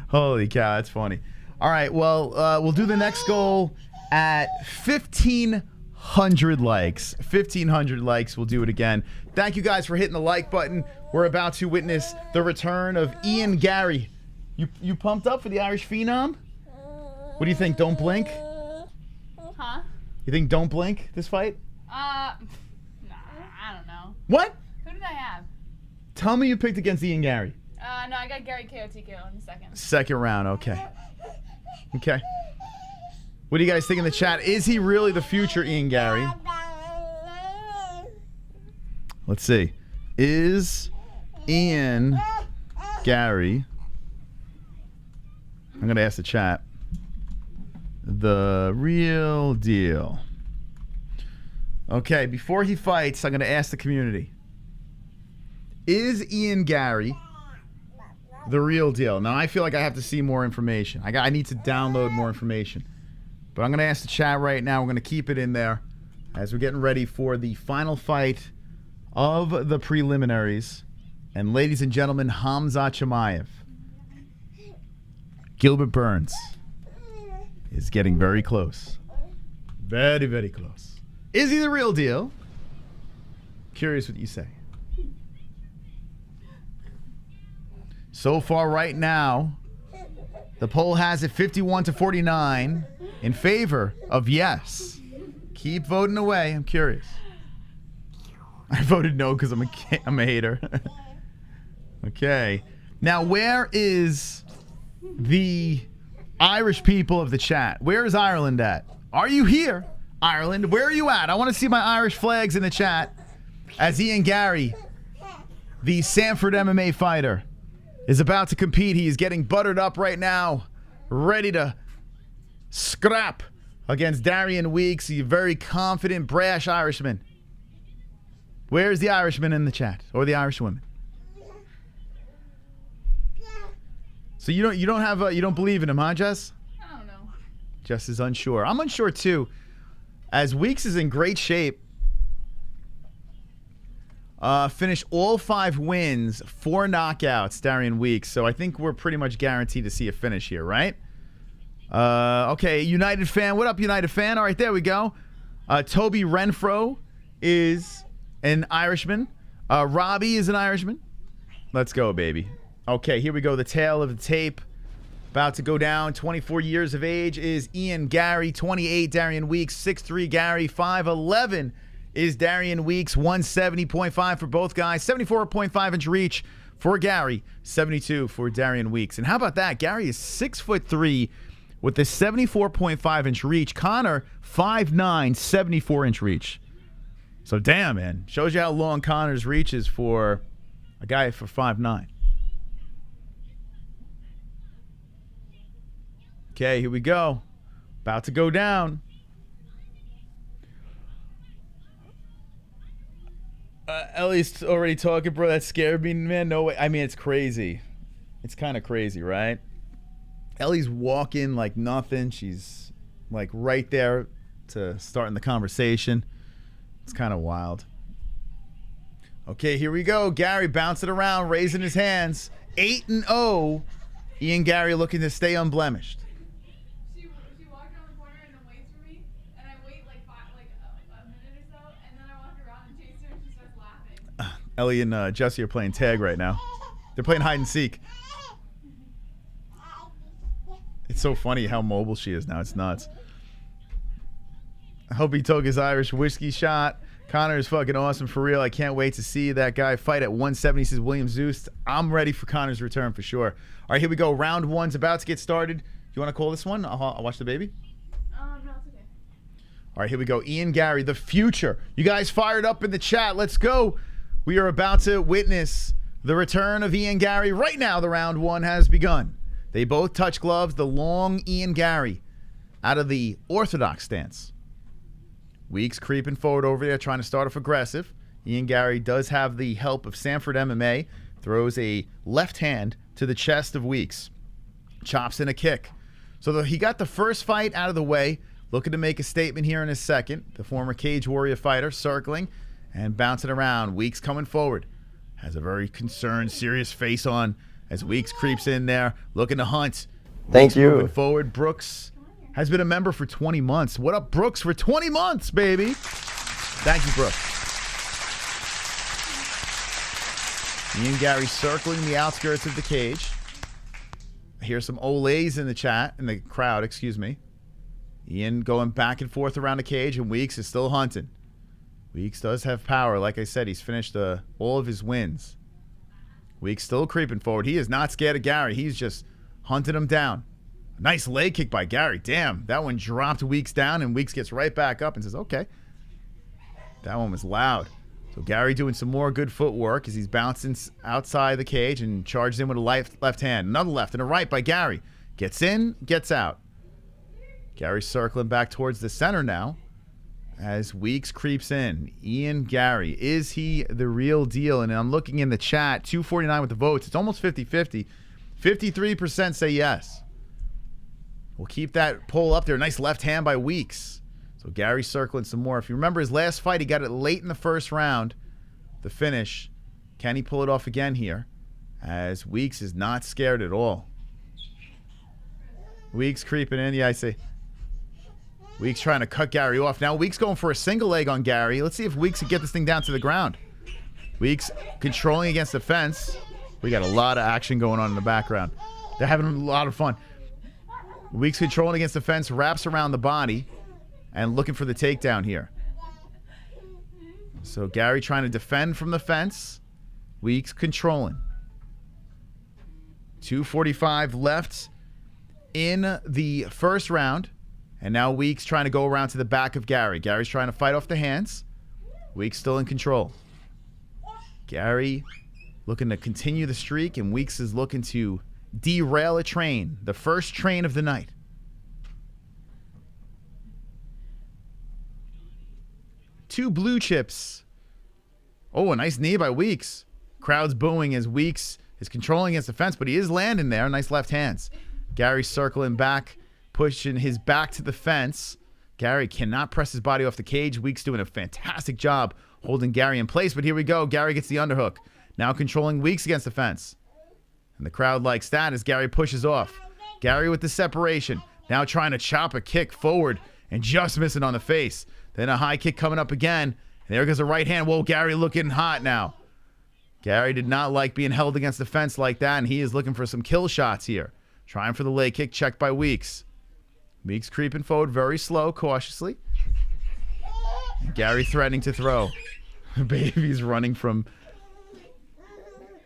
Holy cow, that's funny. All right, well, we'll do the next goal at 1,500 likes. 1,500 likes, we'll do it again. Thank you guys for hitting the like button. We're about to witness the return of Ian Garry. You pumped up for the Irish Phenom? What do you think, don't blink? Huh? You think don't blink this fight? Nah, I don't know. What? Who did I have? Tell me you picked against Ian Garry. No, I got Garry KO in the second. Second round, okay. Okay. What do you guys think in the chat? Is he really the future Ian Garry? Let's see. Is Ian Garry, I'm going to ask the chat, the real deal? Okay, before he fights, I'm going to ask the community. Is Ian Garry the real deal? Now, I feel like I have to see more information. I need to download more information. But I'm going to ask the chat right now. We're going to keep it in there as we're getting ready for the final fight of the preliminaries. And ladies and gentlemen, Khamzat Chimaev. Gilbert Burns is getting very close. Very, very close. Is he the real deal? Curious what you say. So far right now, the poll has it 51-49 in favor of yes. Keep voting away. I'm curious. I voted no because I'm a hater. Okay. Now, where is the Irish people of the chat? Where is Ireland at? Are you here, Ireland? Where are you at? I want to see my Irish flags in the chat as Ian Garry, the Sanford MMA fighter, is about to compete. He is getting buttered up right now, ready to scrap against Darian Weeks, a very confident, brash Irishman. Where's the Irishman in the chat, or the Irish woman? So you don't believe in him, huh, Jess? I don't know. Jess is unsure. I'm unsure too. As Weeks is in great shape. Finished all 5 wins, 4 knockouts, Darian Weeks. So I think we're pretty much guaranteed to see a finish here, right? Okay, United fan. What up, United fan? All right, there we go. Toby Renfro is an Irishman. Robbie is an Irishman. Let's go, baby. Okay, here we go. The tail of the tape. About to go down. 24 years of age is Ian Garry. 28, Darian Weeks. 6'3", Garry. 5'11" is Darian Weeks. 170.5 for both guys. 74.5-inch reach for Garry. 72 for Darian Weeks. And how about that? Garry is 6'3" with a 74.5-inch reach. Connor, 5'9", 74-inch reach. So, damn, man. Shows you how long Connor's reach is for a guy for 5'9". Okay, here we go. About to go down. Ellie's already talking, bro. That scared me, man. No way. I mean, it's crazy. It's kind of crazy, right? Ellie's walking like nothing. She's like right there to starting the conversation. It's kind of wild. Okay, here we go. Garry bouncing around, raising his hands. 8-0. Ian Garry looking to stay unblemished. She walked around the corner and then waits for me, and I wait like a minute or so, and then I walk around and chase her, and she starts laughing. Ellie and Jesse are playing tag right now. They're playing hide and seek. It's so funny how mobile she is now. It's nuts. I hope he took his Irish whiskey shot. Connor is fucking awesome for real. I can't wait to see that guy fight at 170, says William Zeus. I'm ready for Connor's return for sure. All right, here we go. Round one's about to get started. You want to call this one? I'll watch the baby. No, it's okay. All right, here we go. Ian Garry, the future. You guys fired up in the chat. Let's go. We are about to witness the return of Ian Garry. Right now, the round one has begun. They both touch gloves. The long Ian Garry out of the orthodox stance. Weeks creeping forward over there, trying to start off aggressive. Ian Garry does have the help of Sanford MMA. Throws a left hand to the chest of Weeks. Chops in a kick. So he got the first fight out of the way. Looking to make a statement here in his second. The former Cage Warrior fighter circling and bouncing around. Weeks coming forward. Has a very concerned, serious face on as Weeks creeps in there, looking to hunt. Thank you. Moving forward. Brooks has been a member for 20 months. What up, Brooks, for 20 months, baby? Thank you, Brooks. Ian Garry circling the outskirts of the cage. I hear some olays in the chat, in the crowd, excuse me. Ian going back and forth around the cage, and Weeks is still hunting. Weeks does have power. Like I said, he's finished all of his wins. Weeks still creeping forward. He is not scared of Garry. He's just hunting him down. Nice leg kick by Garry. Damn, that one dropped Weeks down, and Weeks gets right back up and says, okay. That one was loud. So Garry doing some more good footwork as he's bouncing outside the cage and charges in with a left hand. Another left and a right by Garry. Gets in, gets out. Garry circling back towards the center now as Weeks creeps in. Ian Garry, is he the real deal? And I'm looking in the chat, 249 with the votes. It's almost 50-50. 53% say yes. We'll keep that poll up there. Nice left hand by Weeks. So Garry circling some more. If you remember his last fight, he got it late in the first round. The finish. Can he pull it off again here? As Weeks is not scared at all. Weeks creeping in. Yeah, I see. Weeks trying to cut Garry off. Now Weeks going for a single leg on Garry. Let's see if Weeks can get this thing down to the ground. Weeks controlling against the fence. We got a lot of action going on in the background. They're having a lot of fun. Weeks controlling against the fence, wraps around the body, and looking for the takedown here. So Garry trying to defend from the fence. Weeks controlling. 2:45 left in the first round. And now Weeks trying to go around to the back of Garry. Garry's trying to fight off the hands. Weeks still in control. Garry looking to continue the streak, and Weeks is looking to derail a train. The first train of the night. Two blue chips. Oh, a nice knee by Weeks. Crowd's booing as Weeks is controlling against the fence, but he is landing there. Nice left hands. Garry circling back, pushing his back to the fence. Garry cannot press his body off the cage. Weeks doing a fantastic job holding Garry in place, but here we go. Garry gets the underhook. Now controlling Weeks against the fence. And the crowd likes that as Garry pushes off. Garry with the separation. Now trying to chop a kick forward and just missing on the face. Then a high kick coming up again. And there goes a right hand. Whoa, Garry looking hot now. Garry did not like being held against the fence like that, and he is looking for some kill shots here. Trying for the leg kick, checked by Weeks. Weeks creeping forward very slow, cautiously. And Garry threatening to throw. Baby's running from...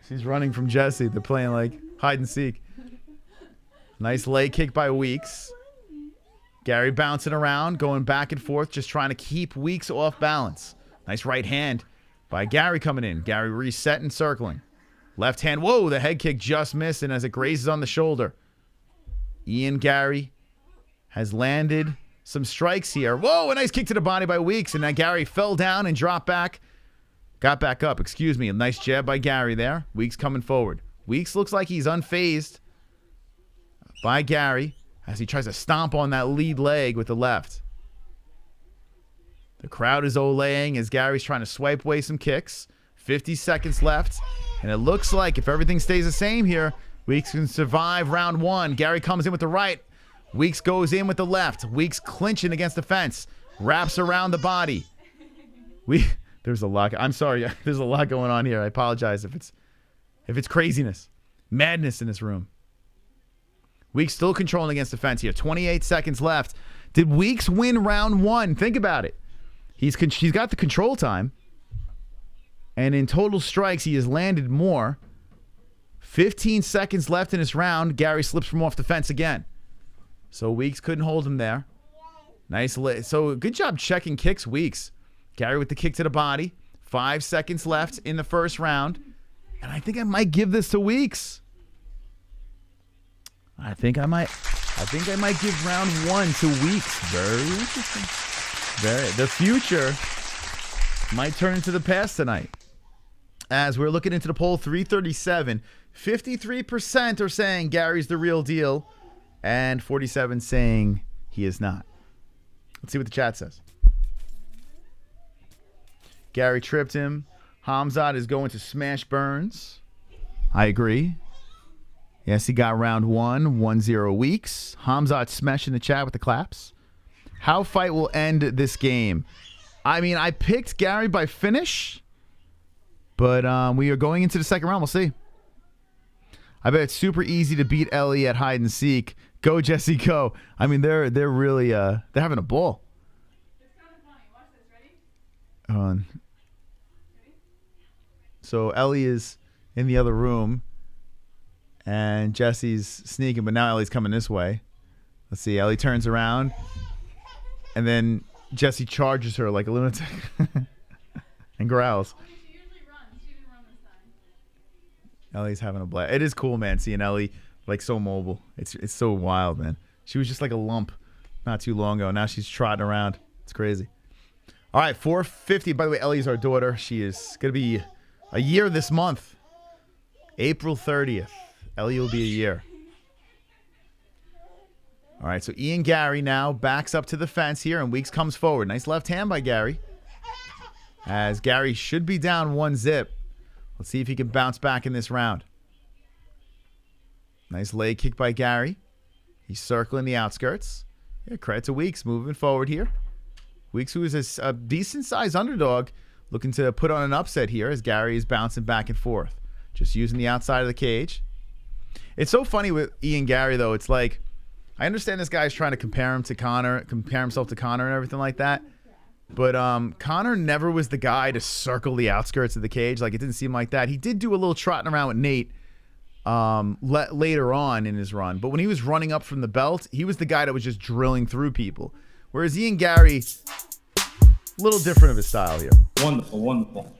She's running from Jesse. They're playing like hide and seek. Nice leg kick by Weeks. Garry bouncing around, going back and forth, just trying to keep Weeks off balance. Nice right hand by Garry coming in. Garry resetting, circling. Left hand, whoa, the head kick just missing as it grazes on the shoulder. Garry has landed some strikes here. Whoa, a nice kick to the body by Weeks, and then Garry fell down and dropped back. Got back up, excuse me. A nice jab by Garry there. Weeks coming forward. Weeks looks like he's unfazed by Garry as he tries to stomp on that lead leg with the left. The crowd is olaying as Garry's trying to swipe away some kicks. 50 seconds left. And it looks like if everything stays the same here, Weeks can survive round one. Garry comes in with the right. Weeks goes in with the left. Weeks clinching against the fence. Wraps around the body. There's a lot. I'm sorry. There's a lot going on here. I apologize if it's craziness. Madness in this room. Weeks still controlling against the fence here. 28 seconds left. Did Weeks win round one? Think about it. He's got the control time. And in total strikes, he has landed more. 15 seconds left in this round. Garry slips from off the fence again. So Weeks couldn't hold him there. Nice. So good job checking kicks, Weeks. Garry with the kick to the body. 5 seconds left in the first round. And I think I might give this to Weeks. I think I might give round one to Weeks. Very interesting. The future might turn into the past tonight. As we're looking into the poll, 337, 53% are saying Garry's the real deal, and 47% saying he is not. Let's see what the chat says. Garry tripped him. Khamzat is going to smash Burns. I agree. Yes, he got round one, 1-0 Weeks. Khamzat smashing the chat with the claps. How fight will end this game? I mean, I picked Garry by finish, but we are going into the second round. We'll see. I bet it's super easy to beat Ellie at hide and seek. Go, Jesse, go. I mean, they're really they're having a ball. It's kind of funny. Watch this. Ready? Hold on. So Ellie is in the other room, and Jesse's sneaking, but now Ellie's coming this way. Let's see. Ellie turns around, and then Jesse charges her like a lunatic and growls. She usually runs. She didn't run this time. Ellie's having a blast. It is cool, man, seeing Ellie like so mobile. It's so wild, man. She was just like a lump not too long ago. Now she's trotting around. It's crazy. All right, 4:50. By the way, Ellie's our daughter. She is going to be a year this month. April 30th. Ellie will be a year. All right, so Garry now backs up to the fence here, and Weeks comes forward. Nice left hand by Garry. As Garry should be down 1-0. Let's see if he can bounce back in this round. Nice leg kick by Garry. He's circling the outskirts. Yeah, credit to Weeks moving forward here. Weeks, who is a decent-sized underdog, looking to put on an upset here as Garry is bouncing back and forth. Just using the outside of the cage. It's so funny with Garry, though. It's like, I understand this guy's trying to compare himself to Conor and everything like that. But Conor never was the guy to circle the outskirts of the cage. Like, it didn't seem like that. He did do a little trotting around with Nate later on in his run. But when he was running up from the belt, he was the guy that was just drilling through people. Whereas Garry, a little different of his style here. Wonderful, wonderful.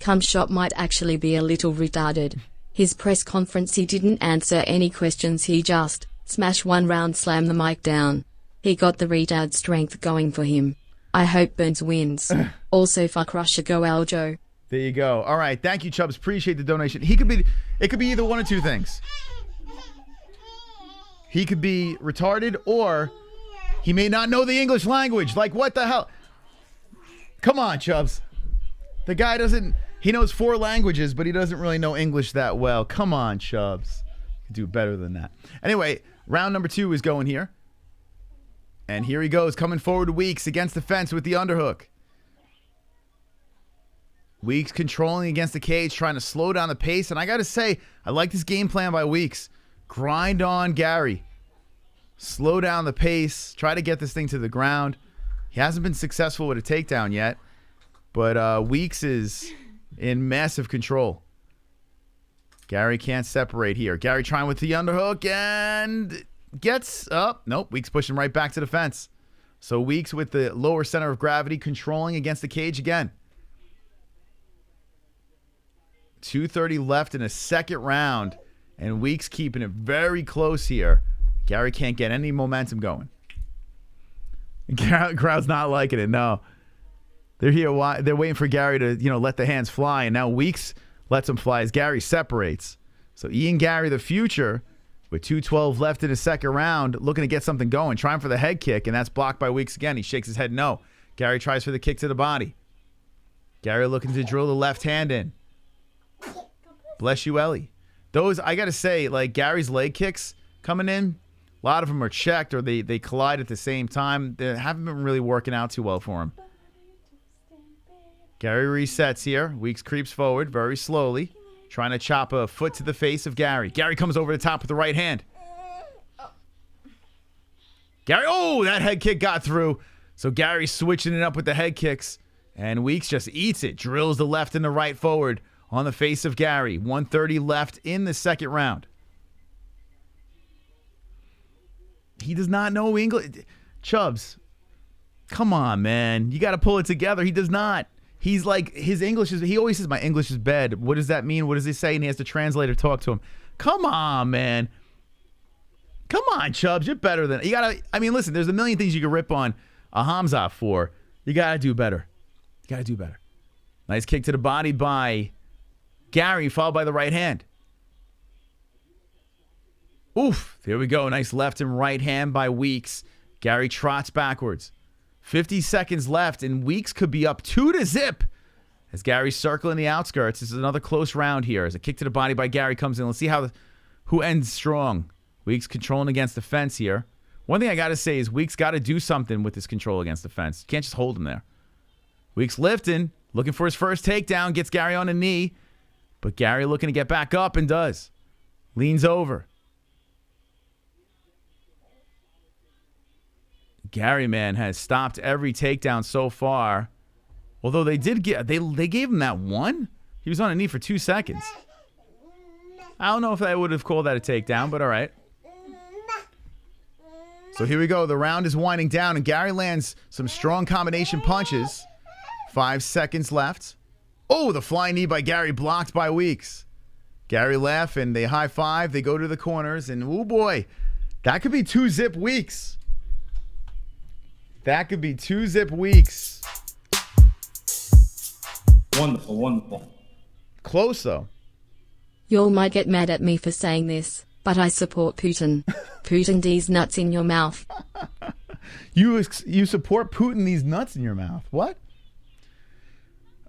Khamzat might actually be a little retarded. His press conference, he didn't answer any questions, he just smash one round, slam the mic down. He got the retard strength going for him. I hope Burns wins. Also, fuck Russia, go Aljo. There you go. All right, thank you, Chubbs. Appreciate the donation. It could be either one of two things. He could be retarded, or he may not know the English language. Like, what the hell? Come on, Chubbs. The guy doesn't... He knows 4 languages, but he doesn't really know English that well. Come on, Chubbs. You can do better than that. Anyway, Round number 2 is going here. And here he goes, coming forward to Weeks against the fence with the underhook. Weeks controlling against the cage, trying to slow down the pace. And I got to say, I like this game plan by Weeks. Grind on Garry. Slow down the pace. Try to get this thing to the ground. He hasn't been successful with a takedown yet. But Weeks is in massive control. Garry can't separate here. Garry trying with the underhook and gets up. Nope, Weeks pushing right back to the fence. So Weeks with the lower center of gravity controlling against the cage again. 2:30 left in a second round. And Weeks keeping it very close here. Garry can't get any momentum going. Crowd's not liking it, no. They're here. They're waiting for Garry to, let the hands fly. And now Weeks lets him fly as Garry separates. So Ian Garry, the future, with 2:12 left in the second round, looking to get something going. Trying for the head kick, and that's blocked by Weeks again. He shakes his head no. Garry tries for the kick to the body. Garry looking to drill the left hand in. Bless you, Ellie. Those, I got to say, like Garry's leg kicks coming in, a lot of them are checked or they collide at the same time. They haven't been really working out too well for him. Garry resets here. Weeks creeps forward very slowly, trying to chop a foot to the face of Garry. Garry comes over the top with the right hand. Garry, that head kick got through. So Garry switching it up with the head kicks. And Weeks just eats it. Drills the left and the right forward on the face of Garry. 1:30 left in the second round. He does not know English. Chubbs, come on, man. You got to pull it together. He does not. He's like, his English is, he always says, my English is bad. What does that mean? What does he say? And he has the translator talk to him. Come on, man. Come on, Chubbs. You're better than, you got to, listen, there's a million things you can rip on a Khamzat for. You got to do better. You got to do better. Nice kick to the body by Garry, followed by the right hand. Oof. There we go. Nice left and right hand by Weeks. Garry trots backwards. 50 seconds left, and Weeks could be up 2-0 as Garry's circling the outskirts. This is another close round here as a kick to the body by Garry comes in. Let's see who ends strong. Weeks controlling against the fence here. One thing I got to say is Weeks got to do something with his control against the fence. You can't just hold him there. Weeks lifting, looking for his first takedown, gets Garry on a knee, but Garry looking to get back up and does. Leans over. Garry, man, has stopped every takedown so far. Although they gave him that one. He was on a knee for 2 seconds. I don't know if I would have called that a takedown, but all right. So here we go. The round is winding down, and Garry lands some strong combination punches. 5 seconds left. Oh, the flying knee by Garry blocked by Weeks. Garry laughing. They high five. They go to the corners, and oh boy, that could be 2-0 Weeks. That could be 2-0 Weeks. Wonderful, wonderful. Close, though. Y'all might get mad at me for saying this, but I support Putin. Putin these nuts in your mouth. You support Putin these nuts in your mouth. What?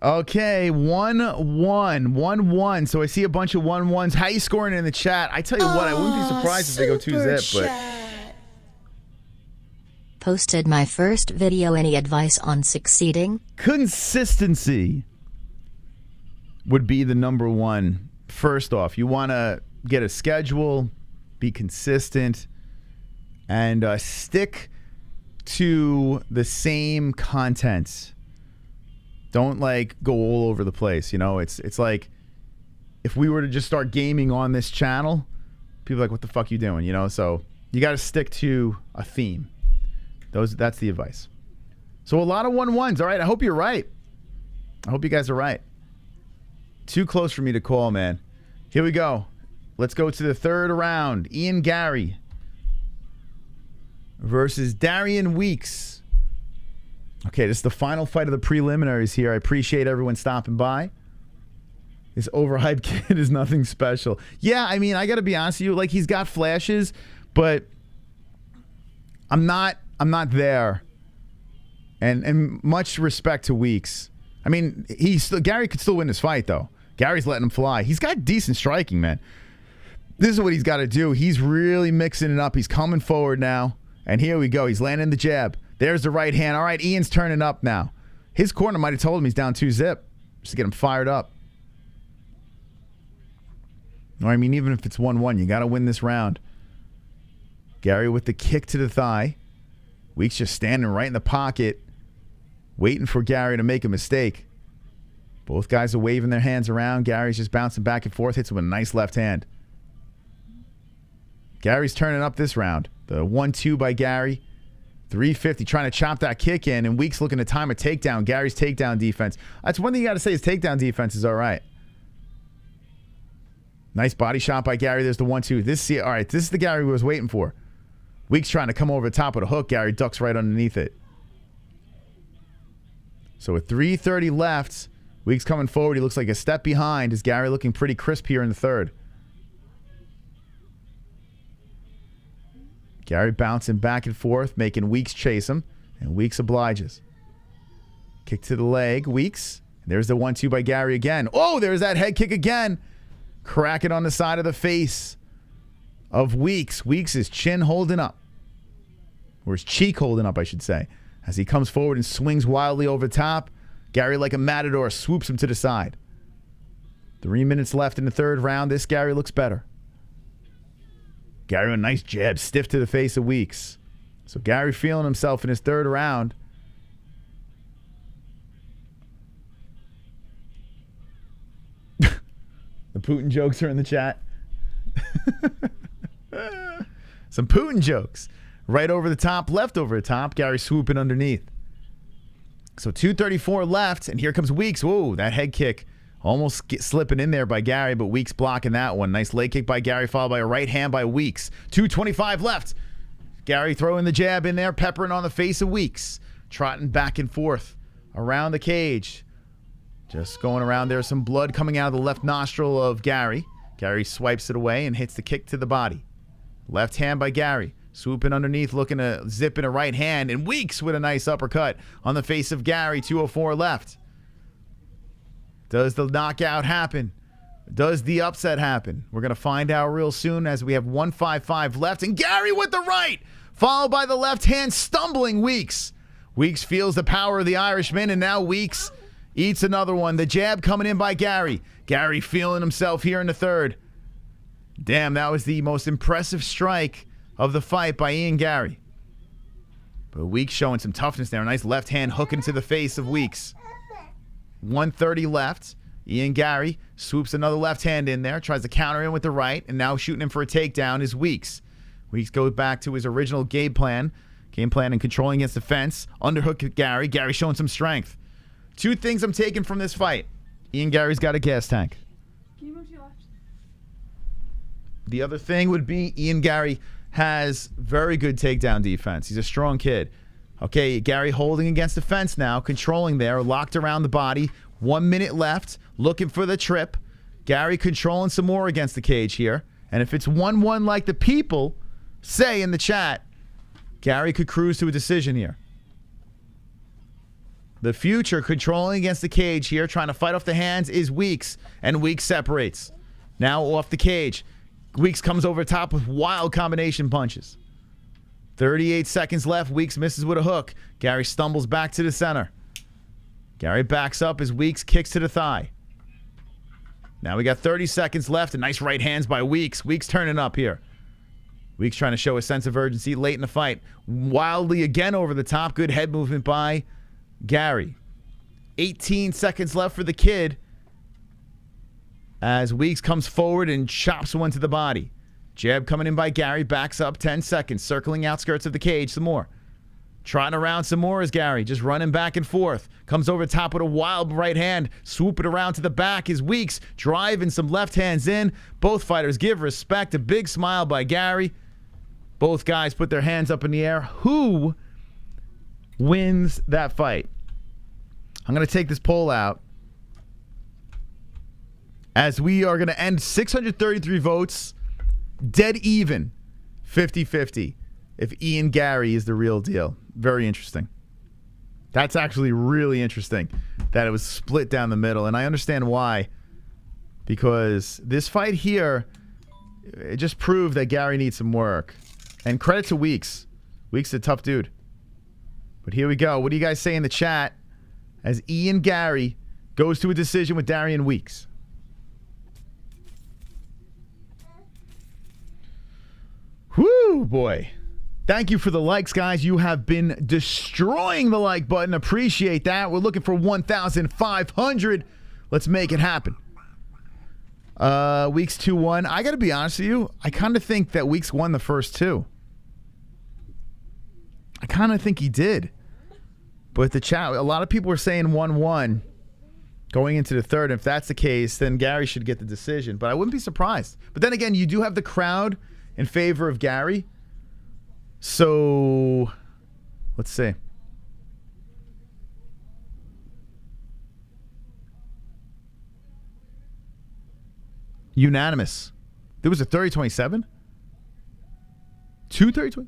Okay, 1-1. 1-1. So I see a bunch of 1-1s. How you scoring in the chat? I tell you what, I wouldn't be surprised if they go 2-0, but... Posted my first video. Any advice on succeeding? Consistency would be the number one. First off, you want to get a schedule, be consistent, and stick to the same content. Don't go all over the place. It's like if we were to just start gaming on this channel, people are like, what the fuck you doing? So you got to stick to a theme. That's the advice. So a lot of 1-1s. All right, I hope you're right. I hope you guys are right. Too close for me to call, man. Here we go. Let's go to the third round. Ian Garry versus Darian Weeks. Okay, this is the final fight of the preliminaries here. I appreciate everyone stopping by. This overhyped kid is nothing special. Yeah, I got to be honest with you. He's got flashes, but I'm not there. And much respect to Weeks. Garry could still win this fight, though. Garry's letting him fly. He's got decent striking, man. This is what he's got to do. He's really mixing it up. He's coming forward now. And here we go. He's landing the jab. There's the right hand. All right, Ian's turning up now. His corner might have told him he's down 2-0 just to get him fired up. Or, I mean, even if it's 1-1, you got to win this round. Garry with the kick to the thigh. Weeks just standing right in the pocket, waiting for Garry to make a mistake. Both guys are waving their hands around. Garry's just bouncing back and forth, hits him with a nice left hand. Garry's turning up this round. The 1-2 by Garry. 350, trying to chop that kick in, and Weeks looking to time a takedown. Garry's takedown defense. That's one thing you got to say, his takedown defense is all right. Nice body shot by Garry. There's the 1-2. All right, this is the Garry we was waiting for. Weeks trying to come over the top of the hook. Garry ducks right underneath it. So with 3:30 left, Weeks coming forward. He looks like a step behind. Is Garry looking pretty crisp here in the third? Garry bouncing back and forth, making Weeks chase him, and Weeks obliges. Kick to the leg, Weeks. There's the 1-2 by Garry again. Oh, there's that head kick again. Cracking on the side of the face of Weeks. Weeks' chin holding up. Or his cheek holding up, I should say. As he comes forward and swings wildly over top, Garry, like a matador, swoops him to the side. 3 minutes left in the third round. This Garry looks better. Garry with a nice jab, stiff to the face of Weeks. So Garry feeling himself in his third round. The Putin jokes are in the chat. Some Putin jokes. Right over the top, left over the top. Garry swooping underneath. So 2:34 left, and here comes Weeks. Whoa, that head kick almost slipping in there by Garry, but Weeks blocking that one. Nice leg kick by Garry, followed by a right hand by Weeks. 2:25 left. Garry throwing the jab in there, peppering on the face of Weeks. Trotting back and forth around the cage. Just going around there, some blood coming out of the left nostril of Garry. Garry swipes it away and hits the kick to the body. Left hand by Garry. Swooping underneath, looking to zip in a right hand. And Weeks with a nice uppercut on the face of Garry. 2:04 left. Does the knockout happen? Does the upset happen? We're going to find out real soon as we have 1:55 left. And Garry with the right, followed by the left hand, stumbling Weeks. Weeks feels the power of the Irishman, and now Weeks eats another one. The jab coming in by Garry. Garry feeling himself here in the third. Damn, that was the most impressive strike of the fight by Ian Garry. But Weeks showing some toughness there. A nice left hand hooking to the face of Weeks. 1:30 left. Ian Garry swoops another left hand in there, tries to counter in with the right, and now shooting him for a takedown is Weeks. Weeks goes back to his original game plan and controlling against the fence. Underhook at Garry. Garry showing some strength. Two things I'm taking from this fight. Ian Garry's got a gas tank. Can you move to your left? The other thing would be Ian Garry has very good takedown defense. He's a strong kid. Okay, Garry holding against the fence now, controlling there, locked around the body. 1 minute left, looking for the trip. Garry controlling some more against the cage here. And if it's 1-1 like the people say in the chat, Garry could cruise to a decision here. The future controlling against the cage here, trying to fight off the hands, is Weeks. And Weeks separates. Now off the cage. Weeks comes over top with wild combination punches. 38 seconds left. Weeks misses with a hook. Garry stumbles back to the center. Garry backs up as Weeks kicks to the thigh. Now we got 30 seconds left. And nice right hands by Weeks. Weeks turning up here. Weeks trying to show a sense of urgency late in the fight. Wildly again over the top. Good head movement by Garry. 18 seconds left for the kid as Weeks comes forward and chops one to the body. Jab coming in by Garry, backs up 10 seconds, circling outskirts of the cage some more. Trotting around some more is Garry, just running back and forth. Comes over top with a wild right hand, swooping around to the back is Weeks, driving some left hands in. Both fighters give respect, a big smile by Garry. Both guys put their hands up in the air. Who wins that fight? I'm going to take this poll out as we are going to end 633 votes, dead even, 50-50, if Ian Garry is the real deal. Very interesting. That's actually really interesting that it was split down the middle, and I understand why. Because this fight here, it just proved that Garry needs some work. And credit to Weeks. Weeks is a tough dude. But here we go. What do you guys say in the chat as Ian Garry goes to a decision with Darian Weeks? Whoo, boy. Thank you for the likes, guys. You have been destroying the like button. Appreciate that. We're looking for 1,500. Let's make it happen. Weeks 2-1. I got to be honest with you. I kind of think that Weeks won the first two. I kind of think he did. But the chat, a lot of people were saying 1-1 going into the third. If that's the case, then Garry should get the decision. But I wouldn't be surprised. But then again, you do have the crowd in favor of Garry. So, let's see. Unanimous. There was a 30-27? 2-30-20?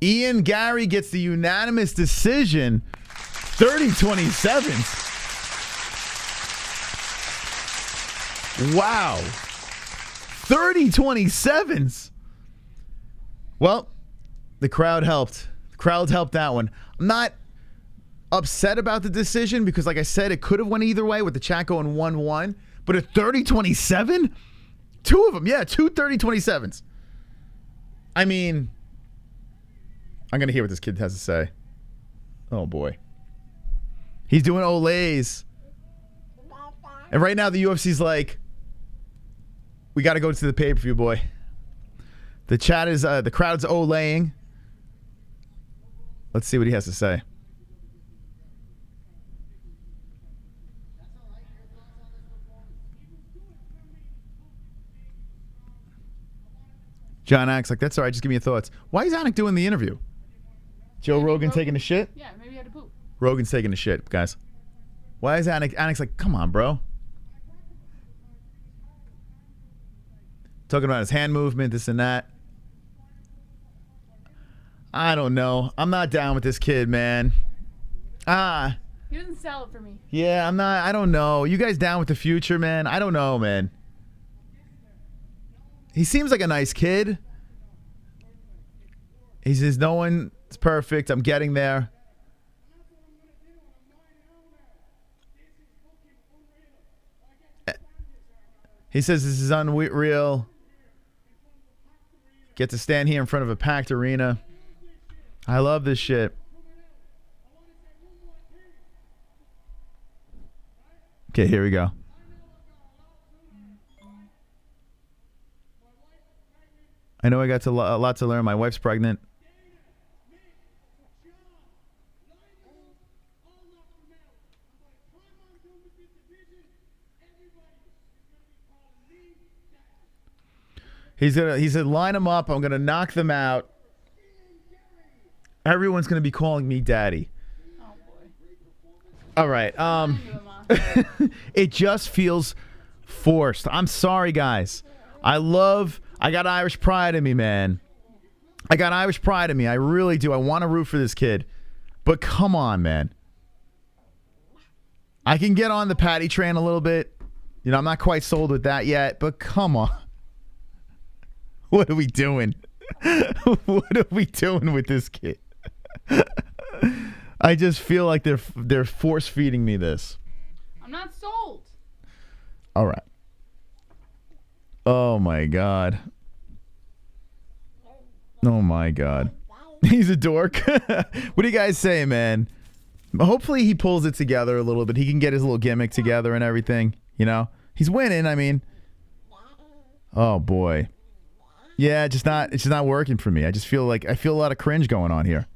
Ian Garry gets the unanimous decision. 30-27s. Wow. 30-27s. Well, the crowd helped. The crowd helped that one. I'm not upset about the decision because, like I said, it could have went either way with the chat going 1-1. But a 30-27? Two of them. Yeah, two 30-27s. I mean, I'm going to hear what this kid has to say. Oh, boy. He's doing Olays. And right now the UFC's like, we got to go to the pay-per-view, boy. The chat is, the crowd's Olaying. Let's see what he has to say. John acts like, that's all right, just give me your thoughts. Why is Anik doing the interview? Joe Rogan taking a shit? Yeah, maybe he had to poop. Rogan's taking a shit, guys. Why is Anik's like, come on, bro. Talking about his hand movement, this and that. I don't know. I'm not down with this kid, man. He doesn't sell it for me. Yeah, I'm not. I don't know. You guys down with the future, man? I don't know, man. He seems like a nice kid. He says, no one's perfect. I'm getting there. He says this is unreal. Get to stand here in front of a packed arena. I love this shit. Okay, here we go. I know I got a lot to learn. My wife's pregnant. He said, line them up. I'm gonna knock them out. Everyone's gonna be calling me daddy. Oh boy. All right. It just feels forced. I'm sorry, guys. I got Irish pride in me, man. I got Irish pride in me. I really do. I want to root for this kid. But come on, man. I can get on the Patty train a little bit. You know, I'm not quite sold with that yet, but come on. What are we doing? What are we doing with this kid? I just feel like they're force feeding me this. I'm not sold. All right. Oh my God. Oh my God. He's a dork. What do you guys say, man? Hopefully he pulls it together a little bit. He can get his little gimmick together and everything. You know, he's winning. I mean, oh boy. Yeah, it's just not working for me. I just feel like a lot of cringe going on here.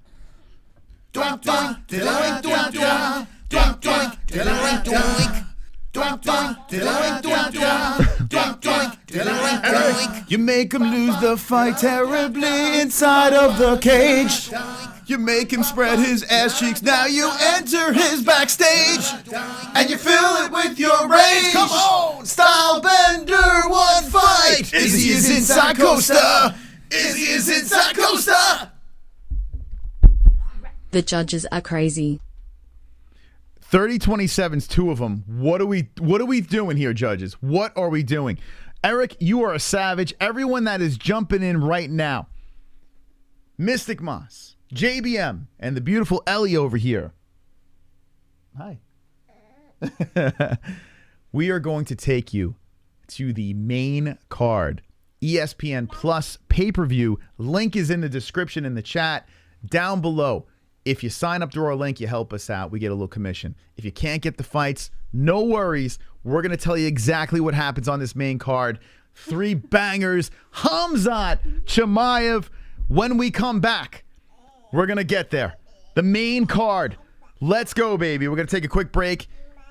You make him lose the fight terribly inside of the cage. You make him spread his ass cheeks. Now you enter his backstage and you fill it with your rage. Come on, style bender, one fight. Izzy is inside Costa. Izzy is inside Costa. The judges are crazy. 30-27's two of them. What are we doing here, judges? What are we doing? Eric, you are a savage. Everyone that is jumping in right now. Mystic Moss, JBM, and the beautiful Ellie over here. Hi. We are going to take you to the main card. ESPN Plus pay-per-view. Link is in the description in the chat down below. If you sign up through our link, you help us out. We get a little commission. If you can't get the fights, no worries. We're going to tell you exactly what happens on this main card. 3 bangers. Khamzat, Chimaev. When we come back, we're going to get there. The main card. Let's go, baby. We're going to take a quick break,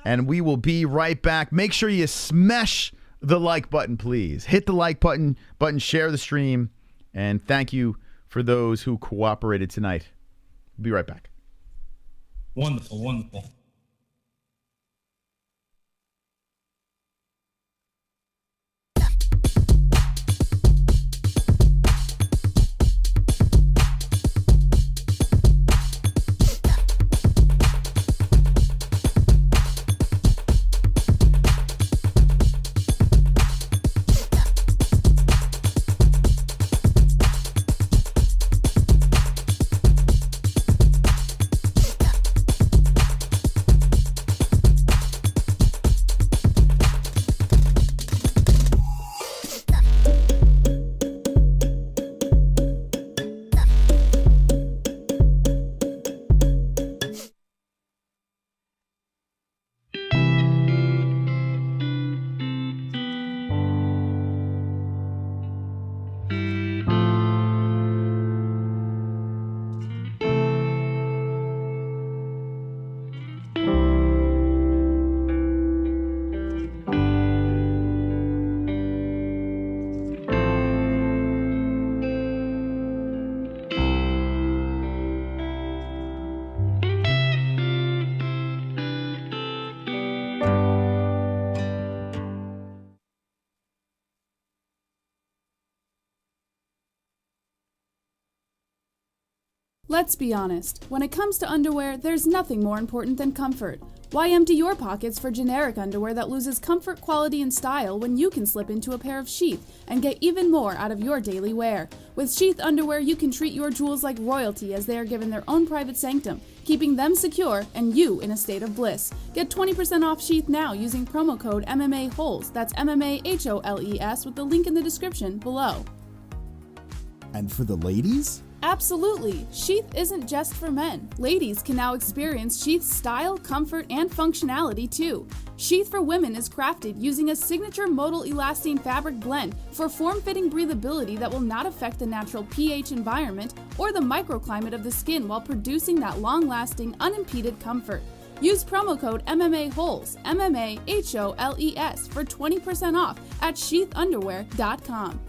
and we will be right back. Make sure you smash the like button, please. Hit the like button, share the stream, and thank you for those who cooperated tonight. Be right back. Wonderful, wonderful. Let's be honest, when it comes to underwear, there's nothing more important than comfort. Why empty your pockets for generic underwear that loses comfort, quality, and style when you can slip into a pair of Sheath and get even more out of your daily wear? With Sheath underwear, you can treat your jewels like royalty as they are given their own private sanctum, keeping them secure and you in a state of bliss. Get 20% off Sheath now using promo code MMA-Holes. That's MMA-HOLES with the link in the description below. And for the ladies? Absolutely! Sheath isn't just for men. Ladies can now experience Sheath's style, comfort, and functionality too. Sheath for women is crafted using a signature modal elastane fabric blend for form-fitting breathability that will not affect the natural pH environment or the microclimate of the skin while producing that long-lasting, unimpeded comfort. Use promo code MMA-Holes, MMA-HOLES, for 20% off at sheathunderwear.com.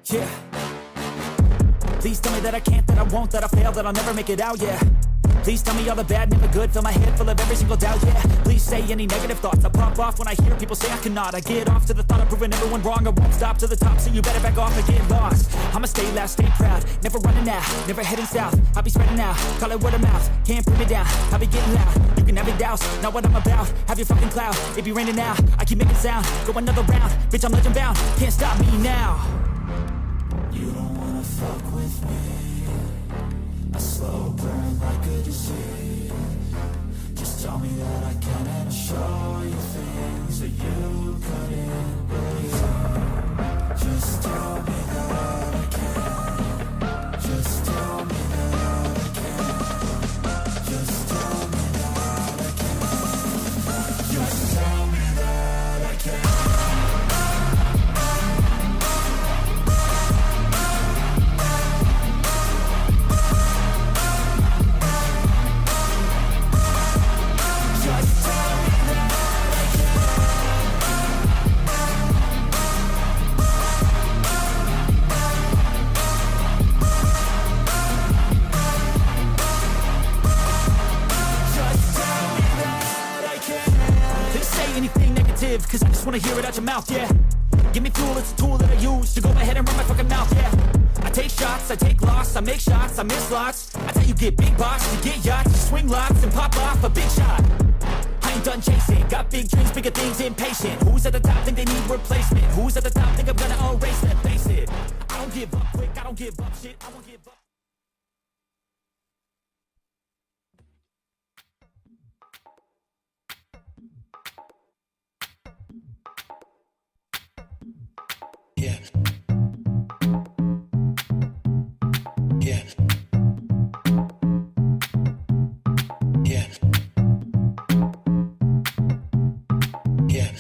Yeah. Please tell me that I can't, that I won't, that I fail, that I'll never make it out, yeah. Please tell me all the bad, never good. Fill my head full of every single doubt, yeah. Please say any negative thoughts. I pop off when I hear people say I cannot. I get off to the thought of proving everyone wrong. I won't stop to the top, so you better back off and get lost. I'ma stay loud, stay proud, never running out, never heading south. I'll be spreading out, call it word of mouth. Can't put me down, I'll be getting loud. You can have your doubts, not what I'm about. Have your fucking cloud, it be raining now. I keep making sound, go another round. Bitch, I'm legend bound, can't stop me now. You don't wanna fuck with me. A slow burn like a disease. Just tell me that I can and I'll show you things that you couldn't believe. Just tell me that I can. Just tell me that I can. Just tell me that I can. Just tell me that I can. Cause I just wanna hear it out your mouth, yeah. Give me fuel, it's a tool that I use to go ahead and run my fucking mouth, yeah. I take shots, I take loss, I make shots, I miss lots. I tell you get big box, you get yachts, you swing lots and pop off a big shot. I ain't done chasing, got big dreams, bigger things, impatient. Who's at the top think they need replacement? Who's at the top think I'm gonna erase them? Face it, I don't give up quick, I don't give up shit, I won't give up. Yeah. Yeah. Yeah. Yeah.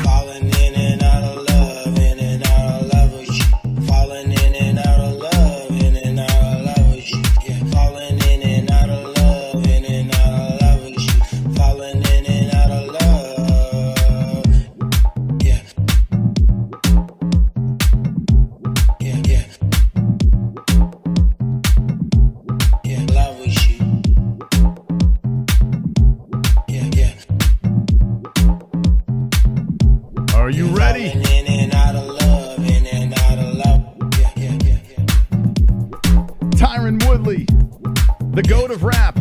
Falling in and out of love, in and out of love with you. Falling in and out of love, in and out of love with you. Yeah. Falling in and out of love, in and out of love with you. Falling in and out of love. Are you ready? Tyron Woodley, the GOAT of rap.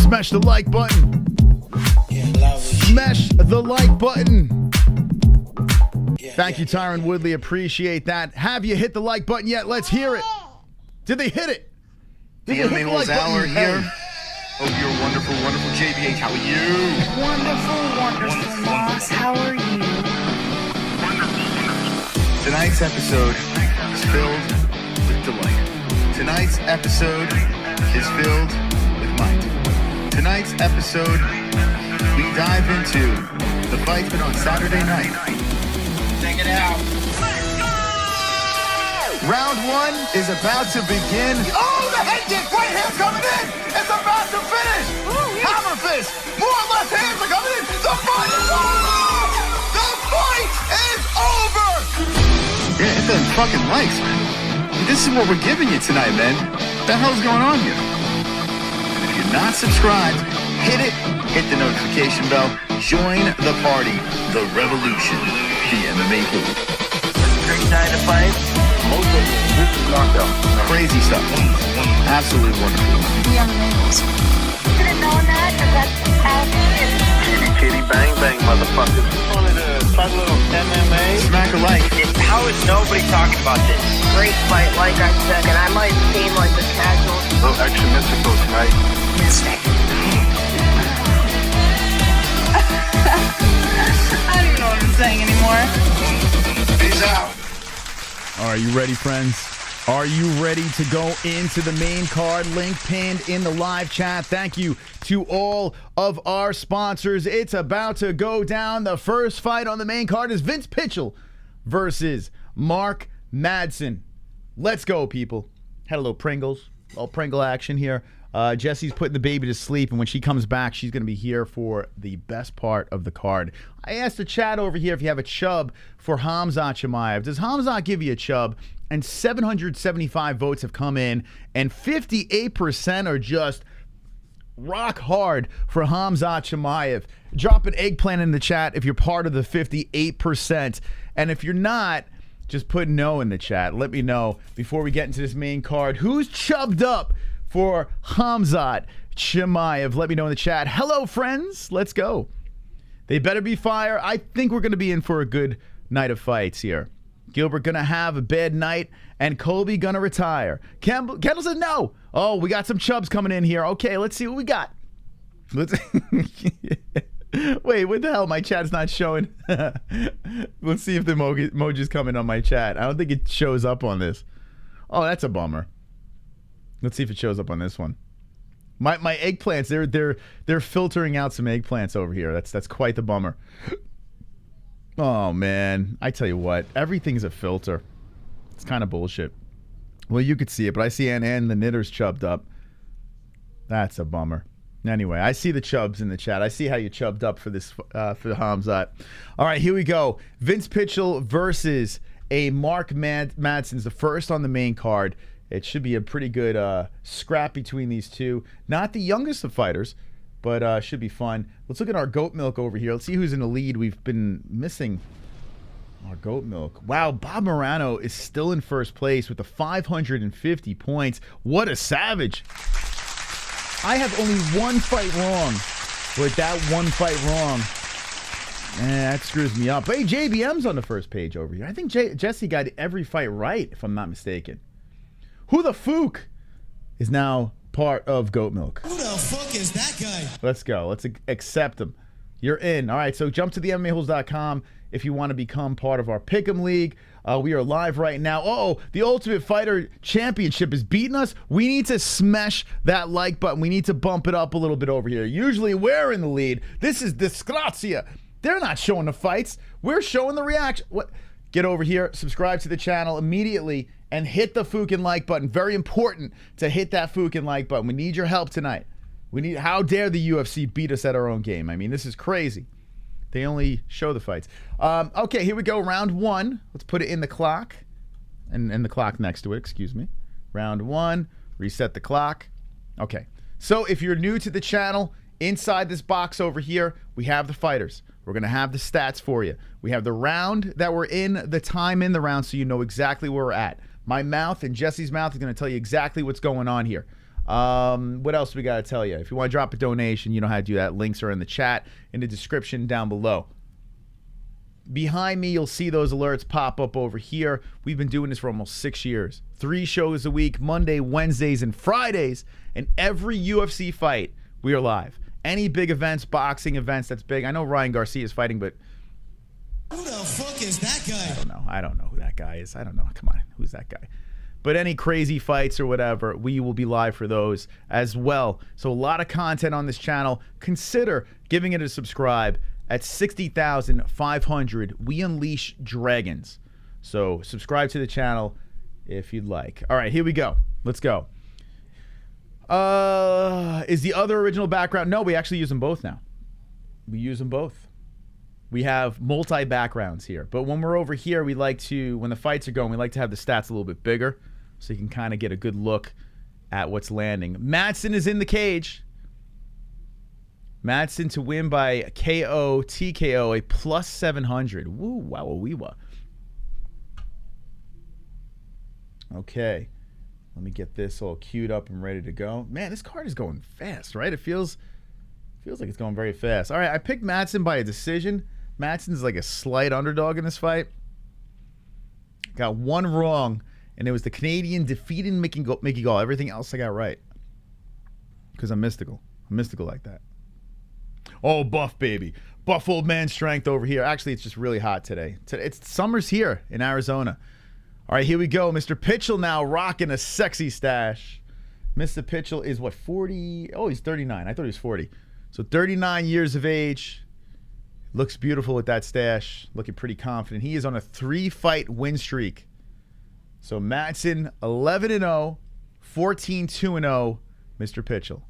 Smash the like button. Smash the like button. Thank you, Tyron Woodley. Appreciate that. Have you hit the like button yet? Let's hear it. Did they hit it? The MMA-Holes hour here. Hope you're wonderful, wonderful. JBH, how are you? Wonderful, Moss. How are you? Tonight's episode is filled with delight. Tonight's episode is filled with might. Tonight's episode, we dive into the fight on Saturday night. Check it out. Round one is about to begin. Oh, the head kick! Right hand coming in! It's about to finish! Hammer fist! More left hands are coming in! The fight is over! The fight is over! Yeah, hit them fucking likes, man. This is what we're giving you tonight, man. What the hell's going on here? And if you're not subscribed, hit it, hit the notification bell, join the party, the revolution, the MMA-Holes. Great night of fight. Most of it, this is knockout. Crazy stuff. Absolutely wonderful. The MMA-Holes. Should have known that, because that's how it is. Kitty, kitty, bang, bang, motherfuckers. One of the Talk a little MMA. Smack a like. How is nobody talking about this? Great fight, like I said, and I might seem like a casual. A little extra mystical tonight. Mystic. I don't even know what I'm saying anymore. Peace out. All right, you ready, friends? Are you ready to go into the main card? Link pinned in the live chat. Thank you to all of our sponsors. It's about to go down. The first fight on the main card is Vinc Pichel versus Mark Madsen. Let's go, people. Had a little Pringles, a little Pringle action here. Jesse's putting the baby to sleep, and when she comes back, she's going to be here for the best part of the card. I asked the chat over here if you have a chub for Khamzat Chimaev. Does Khamzat give you a chub? And 775 votes have come in, and 58% are just rock hard for Khamzat Chimaev. Drop an eggplant in the chat if you're part of the 58%. And if you're not, just put no in the chat. Let me know before we get into this main card. Who's chubbed up for Khamzat Chimaev? Let me know in the chat. Hello, friends. Let's go. They better be fire. I think we're going to be in for a good night of fights here. Gilbert going to have a bad night, and Colby going to retire. Kendall said no. Oh, we got some chubs coming in here. Okay, let's see what we got. Let's Wait, what the hell? My chat's not showing. Let's see if the emoji's coming on my chat. I don't think it shows up on this. Oh, that's a bummer. Let's see if it shows up on this one. My eggplants, they're filtering out some eggplants over here. That's quite the bummer. Oh man, I tell you what, everything's a filter. It's kind of bullshit. Well, you could see it, but I see Ann the Knitter's chubbed up. That's a bummer. Anyway, I see the chubs in the chat. I see how you chubbed up for this for Khamzat. All right, here we go. Vinc Pichel versus a Mark Madsen's the first on the main card. It should be a pretty good scrap between these two. Not the youngest of fighters, but should be fun. Let's look at our goat milk over here. Let's see who's in the lead. We've been missing our goat milk. Wow, Bob Morano is still in first place with the 550 points. What a savage. I have only one fight wrong. With that one fight wrong, that screws me up. Hey, JBM's on the first page over here. I think Jesse got every fight right, if I'm not mistaken. Who the Fook is now part of Goat Milk? Who the fuck is that guy? Let's go. Let's accept him. You're in. All right, so jump to the MMA-Holes.com if you want to become part of our Pick'em League. We are live right now. Oh, the Ultimate Fighter Championship is beating us. We need to smash that like button. We need to bump it up a little bit over here. Usually we're in the lead. This is disgrazia. They're not showing the fights. We're showing the reaction. What? Get over here, subscribe to the channel immediately, and hit the fucking like button. Very important to hit that fucking like button. We need your help tonight. How dare the UFC beat us at our own game? I mean, this is crazy. They only show the fights. Okay, here we go. Round one. Let's put it in the clock. And the clock next to it, excuse me. Round one. Reset the clock. Okay. So if you're new to the channel, inside this box over here, we have the fighters. We're going to have the stats for you. We have the round that we're in, the time in the round, so you know exactly where we're at. My mouth and Jesse's mouth is going to tell you exactly what's going on here. What else we got to tell you? If you want to drop a donation, you know how to do that. Links are in the chat, in the description down below. Behind me, you'll see those alerts pop up over here. We've been doing this for almost 6 years. 3 shows a week, Monday, Wednesdays, and Fridays. And every UFC fight, we are live. Any big events, boxing events that's big. I know Ryan Garcia is fighting, but who the fuck is that guy? I don't know who that guy is. I don't know. Come on. Who's that guy? But any crazy fights or whatever, we will be live for those as well. So a lot of content on this channel. Consider giving it a subscribe. At 60,500, we unleash dragons. So subscribe to the channel if you'd like. All right, here we go. Let's go. Is the other original background? No, we actually use them both now. We use them both. We have multi-backgrounds here. But when we're over here, we like to, when the fights are going, we like to have the stats a little bit bigger so you can kind of get a good look at what's landing. Madsen is in the cage. Madsen to win by KO, TKO, a plus 700. Woo, wow, wee wah. Okay. Let me get this all queued up and ready to go. Man, this card is going fast, right? It feels like it's going very fast. All right, I picked Madsen by a decision. Madsen's like a slight underdog in this fight. Got one wrong, and it was the Canadian defeating Mickey Gall. Everything else I got right. Because I'm mystical. I'm mystical like that. Oh, buff, baby. Buff old man strength over here. Actually, it's just really hot today. It's summer's here in Arizona. All right, here we go. Mr. Pichel now rocking a sexy stash. Mr. Pichel is what, 40? Oh, he's 39. I thought he was 40. So 39 years of age. Looks beautiful with that stash. Looking pretty confident. He is on a 3-fight win streak. So Madsen 11-0, 14-2-0. Mr. Pichel.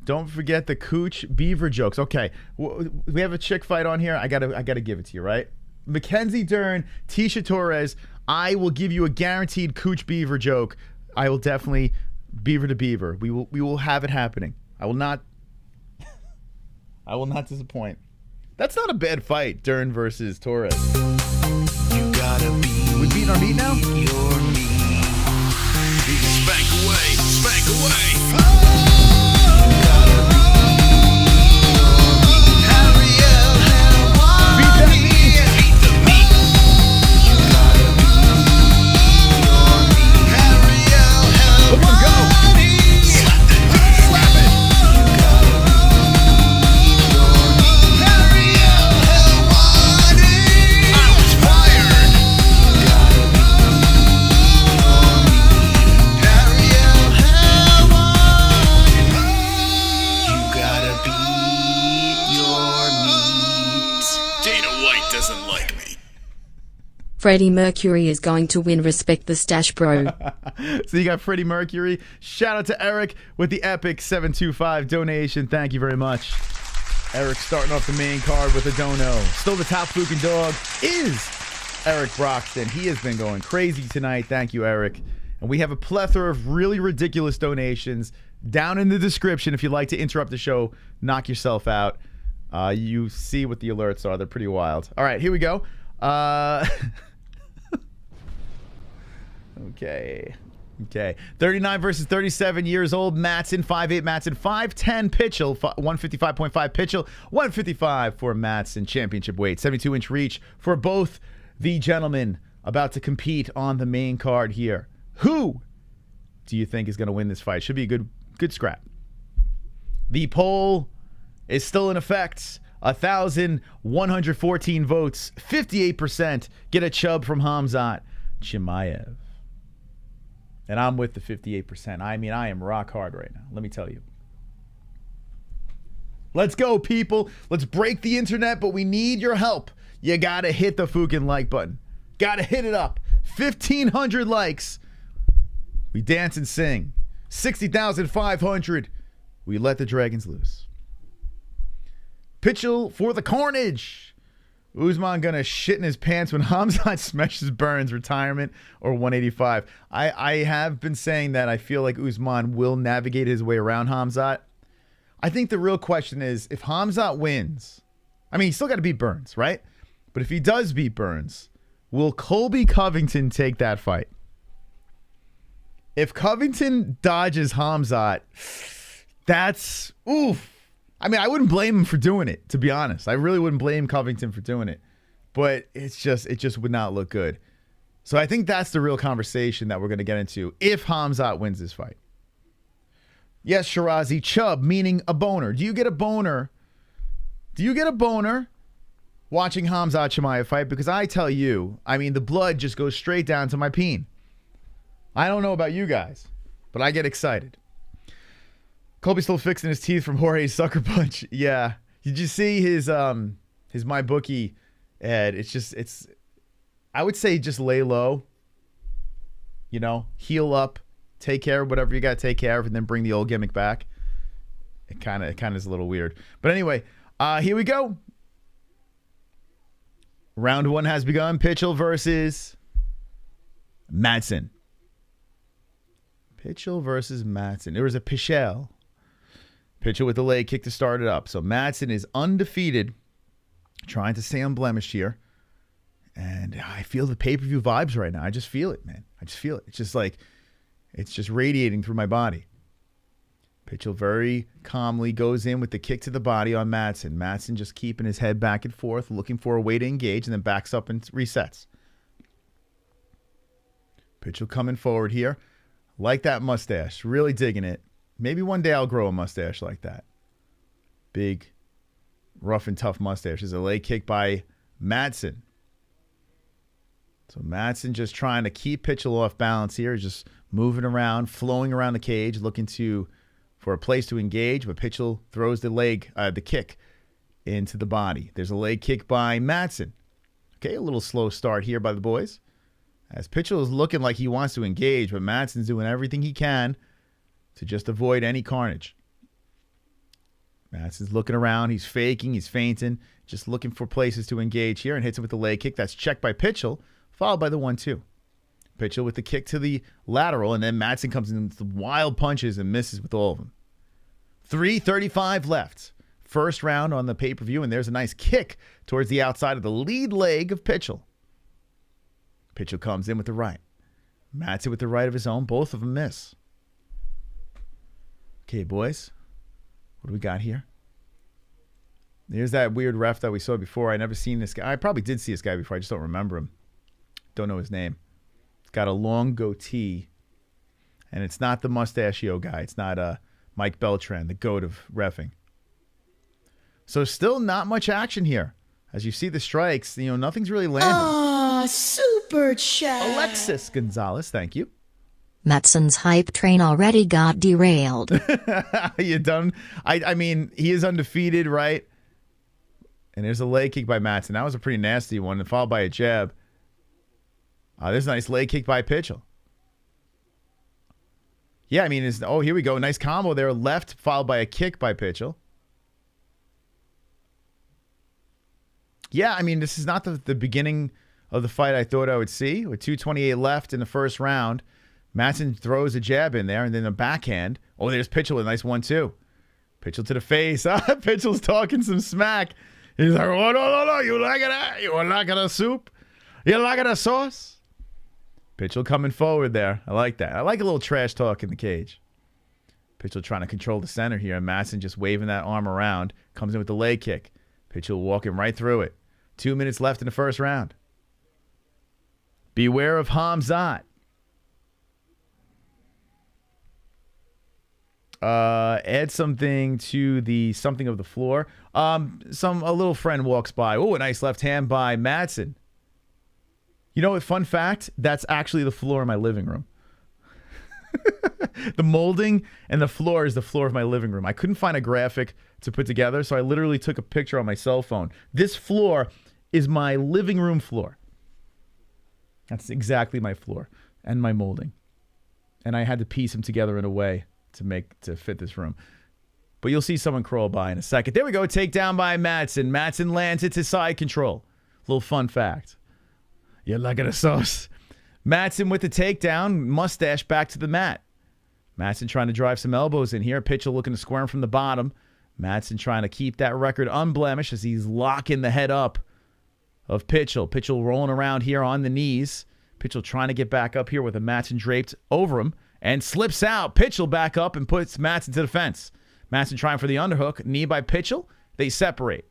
Don't forget the Cooch Beaver jokes. Okay, we have a chick fight on here. I gotta give it to you, right? Mackenzie Dern, Tecia Torres. I will give you a guaranteed Cooch Beaver joke. I will definitely beaver to beaver. We will have it happening. I will not disappoint. That's not a bad fight, Dern versus Torres. You gotta be. We beating our meat now? Your meat. Spank away, spank away. Beat that meat. Beat the meat. You gotta be your meat. Look at him go. Slap it, slap it. You gotta be your meat. I was fired. You gotta be you gotta beat your meat. Dana White doesn't like me. Freddie Mercury is going to win. Respect the stash, bro. So you got Freddie Mercury. Shout out to Eric with the epic 725 donation. Thank you very much. Eric starting off the main card with a dono. Still the top fluking dog is Eric Broxton. He has been going crazy tonight. Thank you, Eric. And we have a plethora of really ridiculous donations down in the description. If you'd like to interrupt the show, knock yourself out. You see what the alerts are. They're pretty wild. All right, here we go. Okay. 39 versus 37 years old. Madsen, 5'8". Madsen, 5'10". Pichel, 155.5. Pichel, 155 for Madsen. Championship weight. 72-inch reach for both the gentlemen about to compete on the main card here. Who do you think is going to win this fight? Should be a good scrap. The poll is still in effect. 1,114 votes. 58% get a chub from Khamzat Chimaev. And I'm with the 58%. I mean, I am rock hard right now. Let me tell you. Let's go, people. Let's break the internet, but we need your help. You got to hit the fucking like button. Got to hit it up. 1,500 likes. We dance and sing. 60,500. We let the dragons loose. Pichel for the carnage. Usman gonna shit in his pants when Khamzat smashes Burns. Retirement or 185. I have been saying that I feel like Usman will navigate his way around Khamzat. I think the real question is if Khamzat wins, I mean, he's still got to beat Burns, right? But if he does beat Burns, will Colby Covington take that fight? If Covington dodges Khamzat, that's oof. I mean, I wouldn't blame him for doing it, to be honest. I really wouldn't blame Covington for doing it. But it just would not look good. So I think that's the real conversation that we're going to get into if Khamzat wins this fight. Yes, Shirazi, chub, meaning a boner. Do you get a boner? Do you get a boner watching Khamzat Chimaev fight? Because I tell you, I mean, the blood just goes straight down to my peen. I don't know about you guys, but I get excited. Colby's still fixing his teeth from Jorge's sucker punch. Yeah. Did you see his MyBookie ad? It's I would say just lay low. You know, heal up, take care of whatever you got to take care of, and then bring the old gimmick back. It kind of is a little weird. But anyway, here we go. Round one has begun. Pichel versus Madsen. Pichel versus Madsen. There was a Pichel. Pichel with the leg kick to start it up. So Madsen is undefeated, trying to stay unblemished here. And I feel the pay-per-view vibes right now. I just feel it, man. I just feel it. It's just like, it's just radiating through my body. Pichel very calmly goes in with the kick to the body on Madsen. Madsen just keeping his head back and forth, looking for a way to engage, and then backs up and resets. Pichel coming forward here. Like that mustache. Really digging it. Maybe one day I'll grow a mustache like that. Big, rough and tough mustache. There's a leg kick by Madsen. So Madsen just trying to keep Pichel off balance here. Just moving around, flowing around the cage, looking for a place to engage. But Pichel throws the kick into the body. There's a leg kick by Madsen. Okay, a little slow start here by the boys. As Pichel is looking like he wants to engage, but Madsen's doing everything he can to just avoid any carnage. Madsen's looking around. He's faking. He's feinting. Just looking for places to engage here and hits him with the leg kick. That's checked by Pichel, followed by the 1-2. Pichel with the kick to the lateral, and then Madsen comes in with wild punches and misses with all of them. 3:35 left. First round on the pay-per-view, and there's a nice kick towards the outside of the lead leg of Pichel. Pichel comes in with the right. Madsen with the right of his own. Both of them miss. Okay, boys. What do we got here? There's that weird ref that we saw before. I never seen this guy. I probably did see this guy before. I just don't remember him. Don't know his name. He's got a long goatee. And it's not the mustachio guy. It's not Mike Beltran, the goat of reffing. So still not much action here. As you see the strikes, nothing's really landing. Super chat. Alexis Gonzalez, thank you. Madsen's hype train already got derailed. You done? I mean, he is undefeated, right? And there's a leg kick by Madsen. That was a pretty nasty one, and followed by a jab. There's a nice leg kick by Pichel. Yeah, I mean, here we go. Nice combo there. Left, followed by a kick by Pichel. Yeah, I mean, this is not the beginning of the fight I thought I would see. With 2:28 left in the first round, Madsen throws a jab in there, and then a backhand. Oh, there's Pichel with a nice 1-2. Pichel to the face. Pichel's talking some smack. He's like, oh, no, you like it? You like it a soup? You like it a sauce? Pichel coming forward there. I like that. I like a little trash talk in the cage. Pichel trying to control the center here, and Madsen just waving that arm around. Comes in with the leg kick. Pichel walking right through it. 2 minutes left in the first round. Beware of Khamzat. Add something to the something of the floor. A little friend walks by. Oh, a nice left hand by Madsen. You know what? Fun fact, that's actually the floor of my living room. The molding and the floor is the floor of my living room. I couldn't find a graphic to put together, so I literally took a picture on my cell phone. This floor is my living room floor. That's exactly my floor and my molding. And I had to piece them together in a way to fit this room. But you'll see someone crawl by in a second. There we go. Takedown by Madsen. Madsen lands it to side control. Little fun fact. You like it a sauce. Madsen with the takedown. Mustache back to the mat. Madsen trying to drive some elbows in here. Pichel looking to squirm from the bottom. Madsen trying to keep that record unblemished as he's locking the head up of Pichel. Pichel rolling around here on the knees. Pichel trying to get back up here with a Madsen draped over him and slips out. Pichel back up and puts Madsen to the fence. Madsen trying for the underhook. Knee by Pichel. They separate.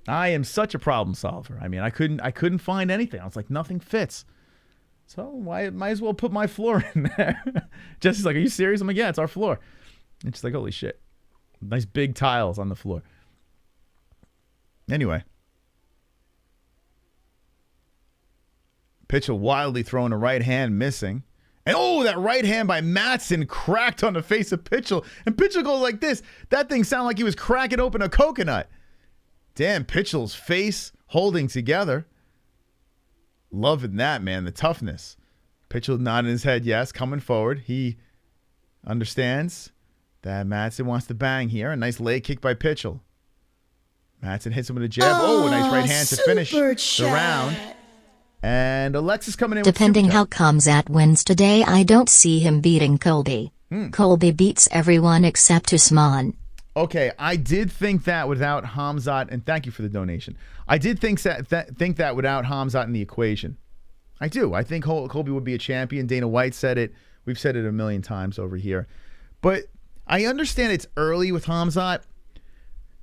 I am such a problem solver. I mean, I couldn't find anything. I was like, nothing fits. So might as well put my floor in there. Jesse's like, are you serious? I'm like, yeah, it's our floor. And she's like, holy shit. Nice big tiles on the floor. Anyway. Pichel wildly throwing a right hand, missing. And that right hand by Madsen cracked on the face of Pichel. And Pichel goes like this. That thing sounded like he was cracking open a coconut. Damn, Pichel's face holding together. Loving that, man. The toughness. Pichel nodding his head, yes, coming forward. He understands that Madsen wants to bang here. A nice leg kick by Pichel. Madsen hits him with a jab. A nice right hand to finish the round. And Alexis coming in Depending with how Khamzat wins today, I don't see him beating Colby. Colby beats everyone except Usman. Okay, I did think that without Khamzat, and thank you for the donation. I did think that without Khamzat in the equation. I do. I think Colby would be a champion. Dana White said it We've said it a million times over here. But I understand it's early with Khamzat.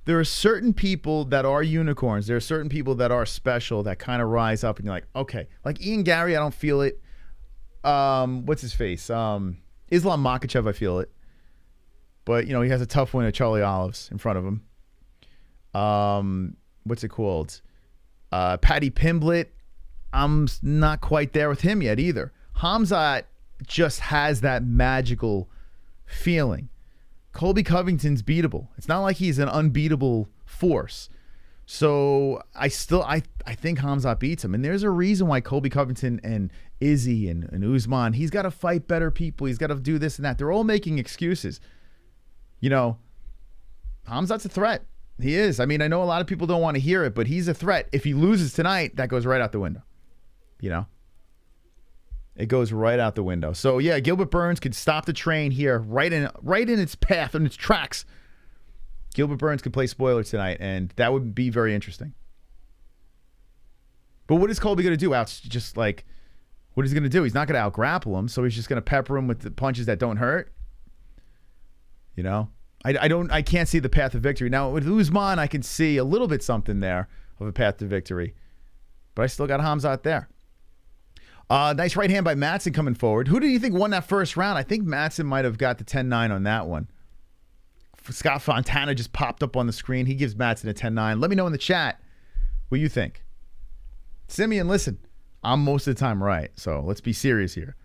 There are certain people that are unicorns. There are certain people that are special that kind of rise up and you're like, okay. Like Ian Garry, I don't feel it. What's his face? Islam Makhachev, I feel it. But, he has a tough win at Charlie Olives in front of him. What's it called? Paddy Pimblett. I'm not quite there with him yet either. Khamzat just has that magical feeling. Colby Covington's beatable. It's not like he's an unbeatable force. So I think Khamzat beats him. And there's a reason why Colby Covington and Izzy and Usman, he's got to fight better people. He's got to do this and that. They're all making excuses. Khamzat's a threat. He is. I mean, I know a lot of people don't want to hear it, but he's a threat. If he loses tonight, that goes right out the window. It goes right out the window. So yeah, Gilbert Burns could stop the train here, right in its path, in its tracks. Gilbert Burns could play spoiler tonight, and that would be very interesting. But what is Colby going to do? What is he going to do? He's not going to out-grapple him, so he's just going to pepper him with the punches that don't hurt. I can't see the path of victory. Now, with Usman, I can see a little bit something there of a path to victory. But I still got Khamzat there. Nice right hand by Madsen coming forward. Who do you think won that first round? I think Madsen might have got the 10-9 on that one. Scott Fontana just popped up on the screen. He gives Madsen a 10-9. Let me know in the chat what you think. Simeon, listen, I'm most of the time right, so let's be serious here.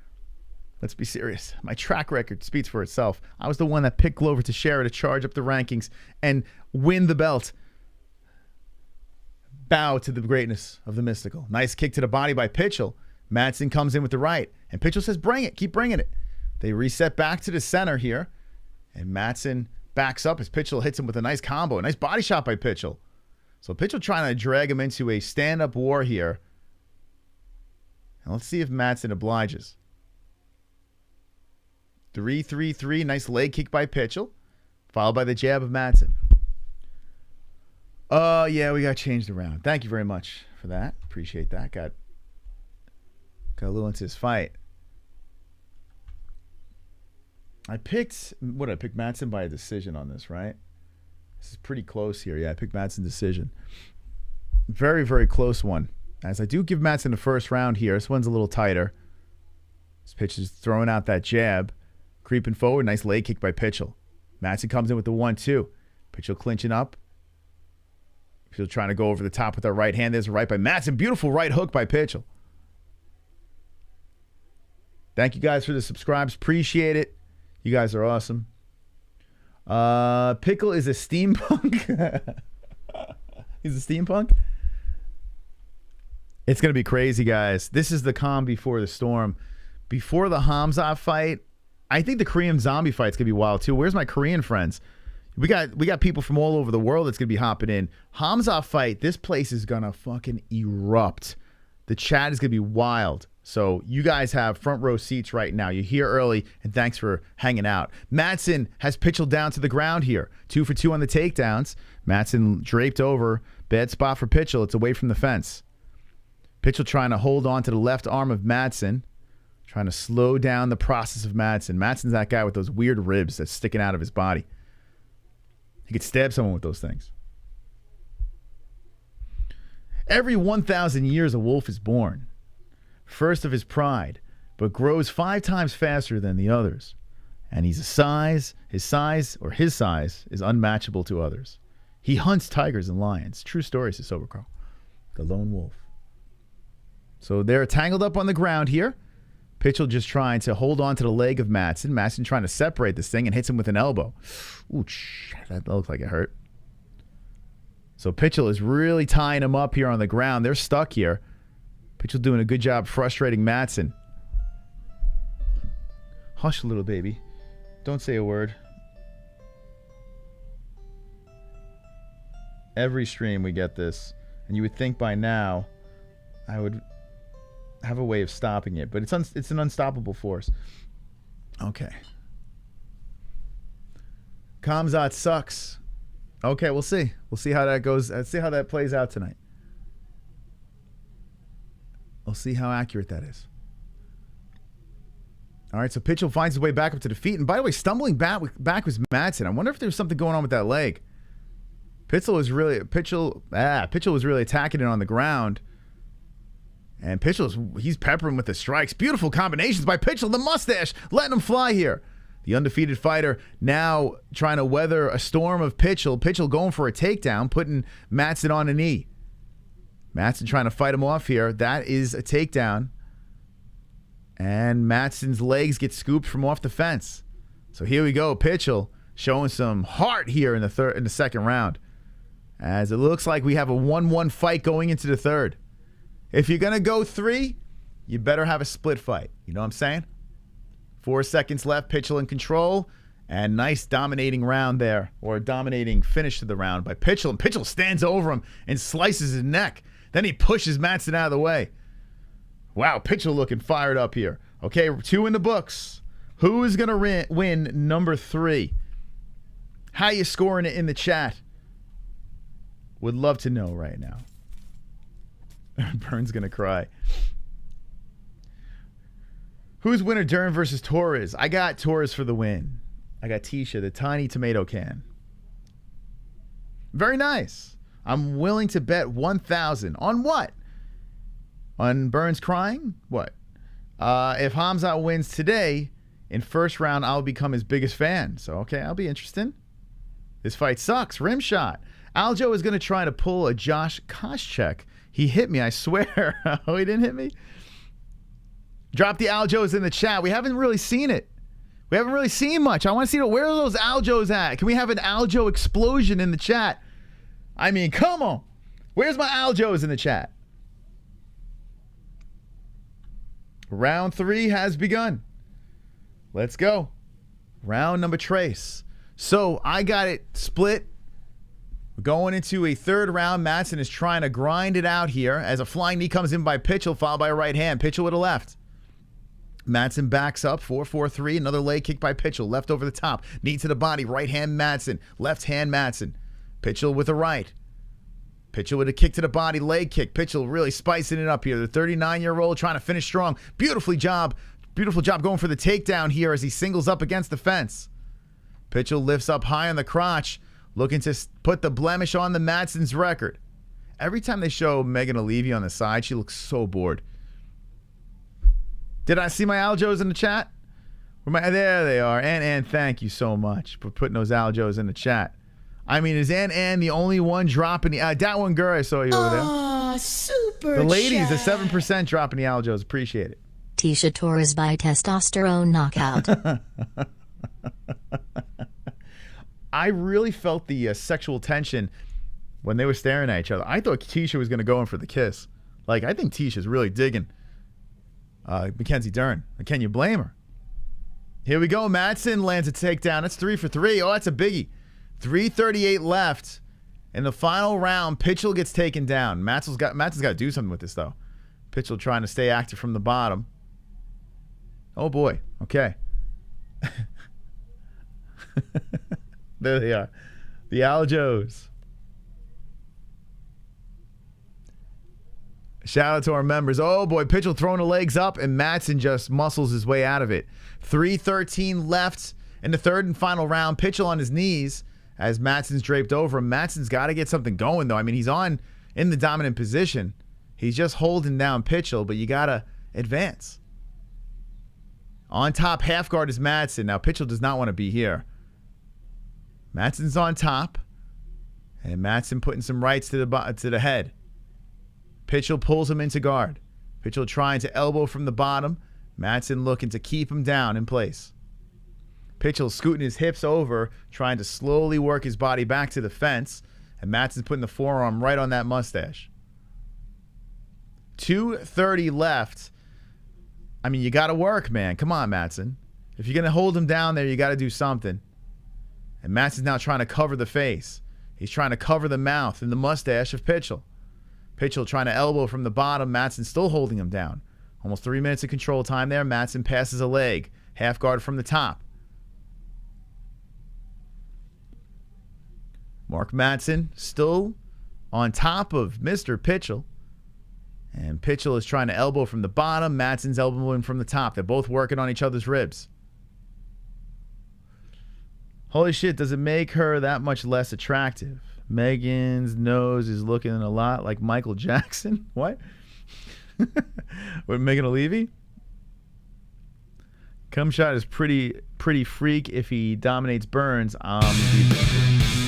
Let's be serious. My track record speaks for itself. I was the one that picked Glover Teixeira to charge up the rankings and win the belt. Bow to the greatness of the mystical. Nice kick to the body by Pichel. Madsen comes in with the right, and Pichel says, bring it, keep bringing it. They reset back to the center here, and Madsen backs up as Pichel hits him with a nice combo. A nice body shot by Pichel. So Pichel trying to drag him into a stand-up war here. And let's see if Madsen obliges. 3-3-3, nice leg kick by Pichel, followed by the jab of Madsen. Yeah, we got changed around. Thank you very much for that. Appreciate that. Got a little into this fight. I picked Madsen by a decision on this, right? This is pretty close here. Yeah, I picked Madsen decision. Very, very close one. As I do give Madsen the first round here. This one's a little tighter. This pitch is throwing out that jab. Creeping forward. Nice leg kick by Pichel. Madsen comes in with the 1-2. Pichel clinching up. Pichel trying to go over the top with that right hand. There's a right by Madsen. Beautiful right hook by Pichel. Thank you guys for the subscribes. Appreciate it. You guys are awesome. Pickle is a steampunk. He's a steampunk? It's going to be crazy, guys. This is the calm before the storm. Before the Khamzat fight, I think the Korean zombie fight's going to be wild, too. Where's my Korean friends? We got people from all over the world that's going to be hopping in. Khamzat fight, this place is going to fucking erupt. The chat is going to be wild. So you guys have front row seats right now. You're here early, and thanks for hanging out. Madsen has Pichel down to the ground here. 2 for 2 on the takedowns. Madsen draped over. Bad spot for Pichel. It's away from the fence. Pichel trying to hold on to the left arm of Madsen. Trying to slow down the process of Madsen. Madsen's that guy with those weird ribs that's sticking out of his body. He could stab someone with those things. Every 1,000 years a wolf is born. First of his pride, but grows 5 times faster than the others. And his size is unmatchable to others. He hunts tigers and lions. True story, says Sober Carl. The lone wolf. So they're tangled up on the ground here. Pichel just trying to hold on to the leg of Madsen. Madsen trying to separate this thing and hits him with an elbow. Ooch, that looks like it hurt. So Pichel is really tying him up here on the ground. They're stuck here. Pichel doing a good job frustrating Madsen. Hush, little baby. Don't say a word. Every stream we get this. And you would think by now I would have a way of stopping it. But it's an unstoppable force. Okay. Khamzat sucks. Okay, we'll see. We'll see how that goes. Let's see how that plays out tonight. We'll see how accurate that is. All right, so Pichel finds his way back up to the feet. And by the way, stumbling back was Madsen. I wonder if there's something going on with that leg. Pichel was really attacking it on the ground. And he's peppering with the strikes. Beautiful combinations by Pichel. The mustache letting him fly here. The undefeated fighter now trying to weather a storm of Pichel. Pichel going for a takedown, putting Madsen on a knee. Madsen trying to fight him off here. That is a takedown. And Madsen's legs get scooped from off the fence. So here we go. Pichel showing some heart here in the second round. As it looks like we have a 1-1 fight going into the third. If you're going to go 3, you better have a split fight. You know what I'm saying? 4 seconds left. Pichel in control. And nice dominating round there. Or a dominating finish to the round by Pichel. And Pichel stands over him and slices his neck. Then he pushes Madsen out of the way. Wow, Pichel looking fired up here. Okay, 2 in the books. Who is going to win number 3? How you scoring it in the chat? Would love to know right now. Burn's going to cry. Who's winner, Dern versus Torres? I got Torres for the win. I got Tecia, the tiny tomato can. Very nice. I'm willing to bet 1,000. On what? On Burns crying? What? If Khamzat wins today, in first round, I'll become his biggest fan. So, okay, I'll be interested. This fight sucks. Rim shot. Aljo is going to try to pull a Josh Koscheck. He hit me, I swear. Oh, he didn't hit me? Drop the Aljos in the chat. We haven't really seen it. We haven't really seen much. I want to see where are those Aljos at? Can we have an Aljo explosion in the chat? I mean, come on. Where's my Aljos in the chat? Round 3 has begun. Let's go. Round number trace. So I got it split. We're going into a third round. Madsen is trying to grind it out here as a flying knee comes in by Pichel, followed by a right hand. Pichel with a left. Madsen backs up, 4-4-3. Another leg kick by Pichel, left over the top. Knee to the body, right hand Madsen. Left hand Madsen. Pichel with a right. Pichel with a kick to the body, leg kick. Pichel really spicing it up here. The 39-year-old trying to finish strong. Beautiful job going for the takedown here as he singles up against the fence. Pichel lifts up high on the crotch, looking to put the blemish on the Madsen's record. Every time they show Megan O'Leary on the side, she looks so bored. Did I see my Aljos in the chat? There they are. And thank you so much for putting those Aljos in the chat. I mean, is Ann the only one dropping the... that one girl I saw you over there. Oh, super The ladies, chat. the 7% dropping the Aljos. Appreciate it. Tecia Torres by testosterone knockout. I really felt the sexual tension when they were staring at each other. I thought Tecia was going to go in for the kiss. Like, I think Ticia's really digging Mackenzie Dern. Can you blame her? Here we go. Madsen lands a takedown. That's 3 for 3. Oh, that's a biggie. 3:38 left. In the final round, Pichel gets taken down. Madsen's got to do something with this, though. Pichel trying to stay active from the bottom. Oh, boy. Okay. There they are. The Aljos. Shout out to our members. Oh, boy. Pichel throwing the legs up, and Madsen just muscles his way out of it. 3:13 left in the third and final round. Pichel on his knees as Madsen's draped over him. Madsen's got to get something going, though. I mean, he's in the dominant position. He's just holding down Pichel, but you got to advance. On top, half guard is Madsen. Now, Pichel does not want to be here. Madsen's on top, and Madsen putting some rights to the head. Pichel pulls him into guard. Pichel trying to elbow from the bottom. Madsen looking to keep him down in place. Pichel scooting his hips over, trying to slowly work his body back to the fence, and Madsen's putting the forearm right on that mustache. 2:30 left. I mean, you got to work, man. Come on, Madsen. If you're going to hold him down there, you got to do something. And Madsen's now trying to cover the face. He's trying to cover the mouth and the mustache of Pichel. Pichel trying to elbow from the bottom. Madsen still holding him down. Almost 3 minutes of control time there. Madsen passes a leg. Half guard from the top. Mark Madsen still on top of Mr. Pichel. And Pichel is trying to elbow from the bottom. Madsen's elbowing from the top. They're both working on each other's ribs. Holy shit, does it make her that much less attractive? Megan's nose is looking a lot like Michael Jackson. What? With Megan O'Leary? Cum shot is pretty freak. If he dominates Burns,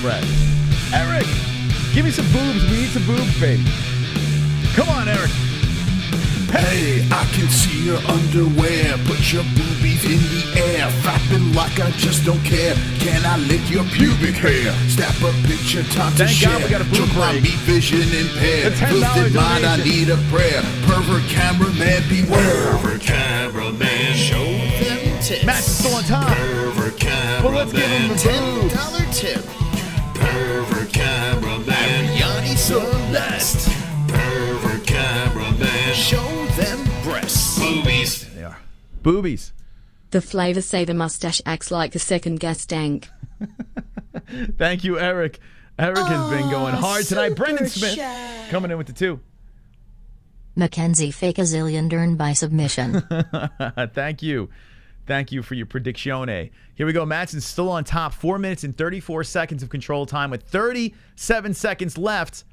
Brett. Eric, give me some boobs. We need some boobs, baby. Come on, Eric. Hey, I can see your underwear. Put your boobies in the air. Flapping like I just don't care. Can I lick your pubic hair? Snap a picture, time to Thank share. God we got a boob Took my break. meat vision impaired. The $10 Twisted mind, I donation. need a prayer. Pervert cameraman, beware. Pervert cameraman, show them tips. Matt's still on top. Pervert cameraman, Well, let's give him the $10 tip. Pervert cameraman, Yanni Celeste. Pervert cameraman, show them breasts. Boobies. They are. Boobies. The flavors say the mustache acts like a second gas tank. Thank you, Eric. Eric has been going hard tonight. Brendan Smith coming in with the 2. Mackenzie fake a zillion Dern by submission. Thank you. Thank you for your prediction. Here we go. Madsen's still on top. 4 minutes and 34 seconds of control time with 37 seconds left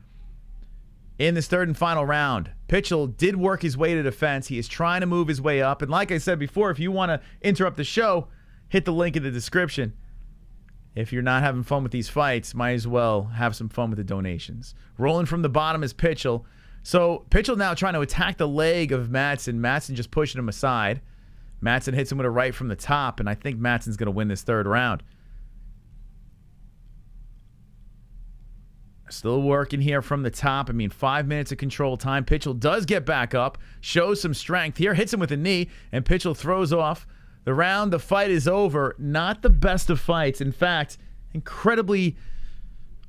in this third and final round. Pichel did work his way to defense. He is trying to move his way up. And like I said before, if you want to interrupt the show, hit the link in the description. If you're not having fun with these fights, might as well have some fun with the donations. Rolling from the bottom is Pichel. So Pichel now trying to attack the leg of Madsen. Madsen just pushing him aside. Madsen hits him with a right from the top, and I think Madsen's going to win this third round. Still working here from the top. 5 minutes of control time. Pichel does get back up, shows some strength here, hits him with a knee, and Pichel throws off the round. The fight is over. Not the best of fights. In fact, incredibly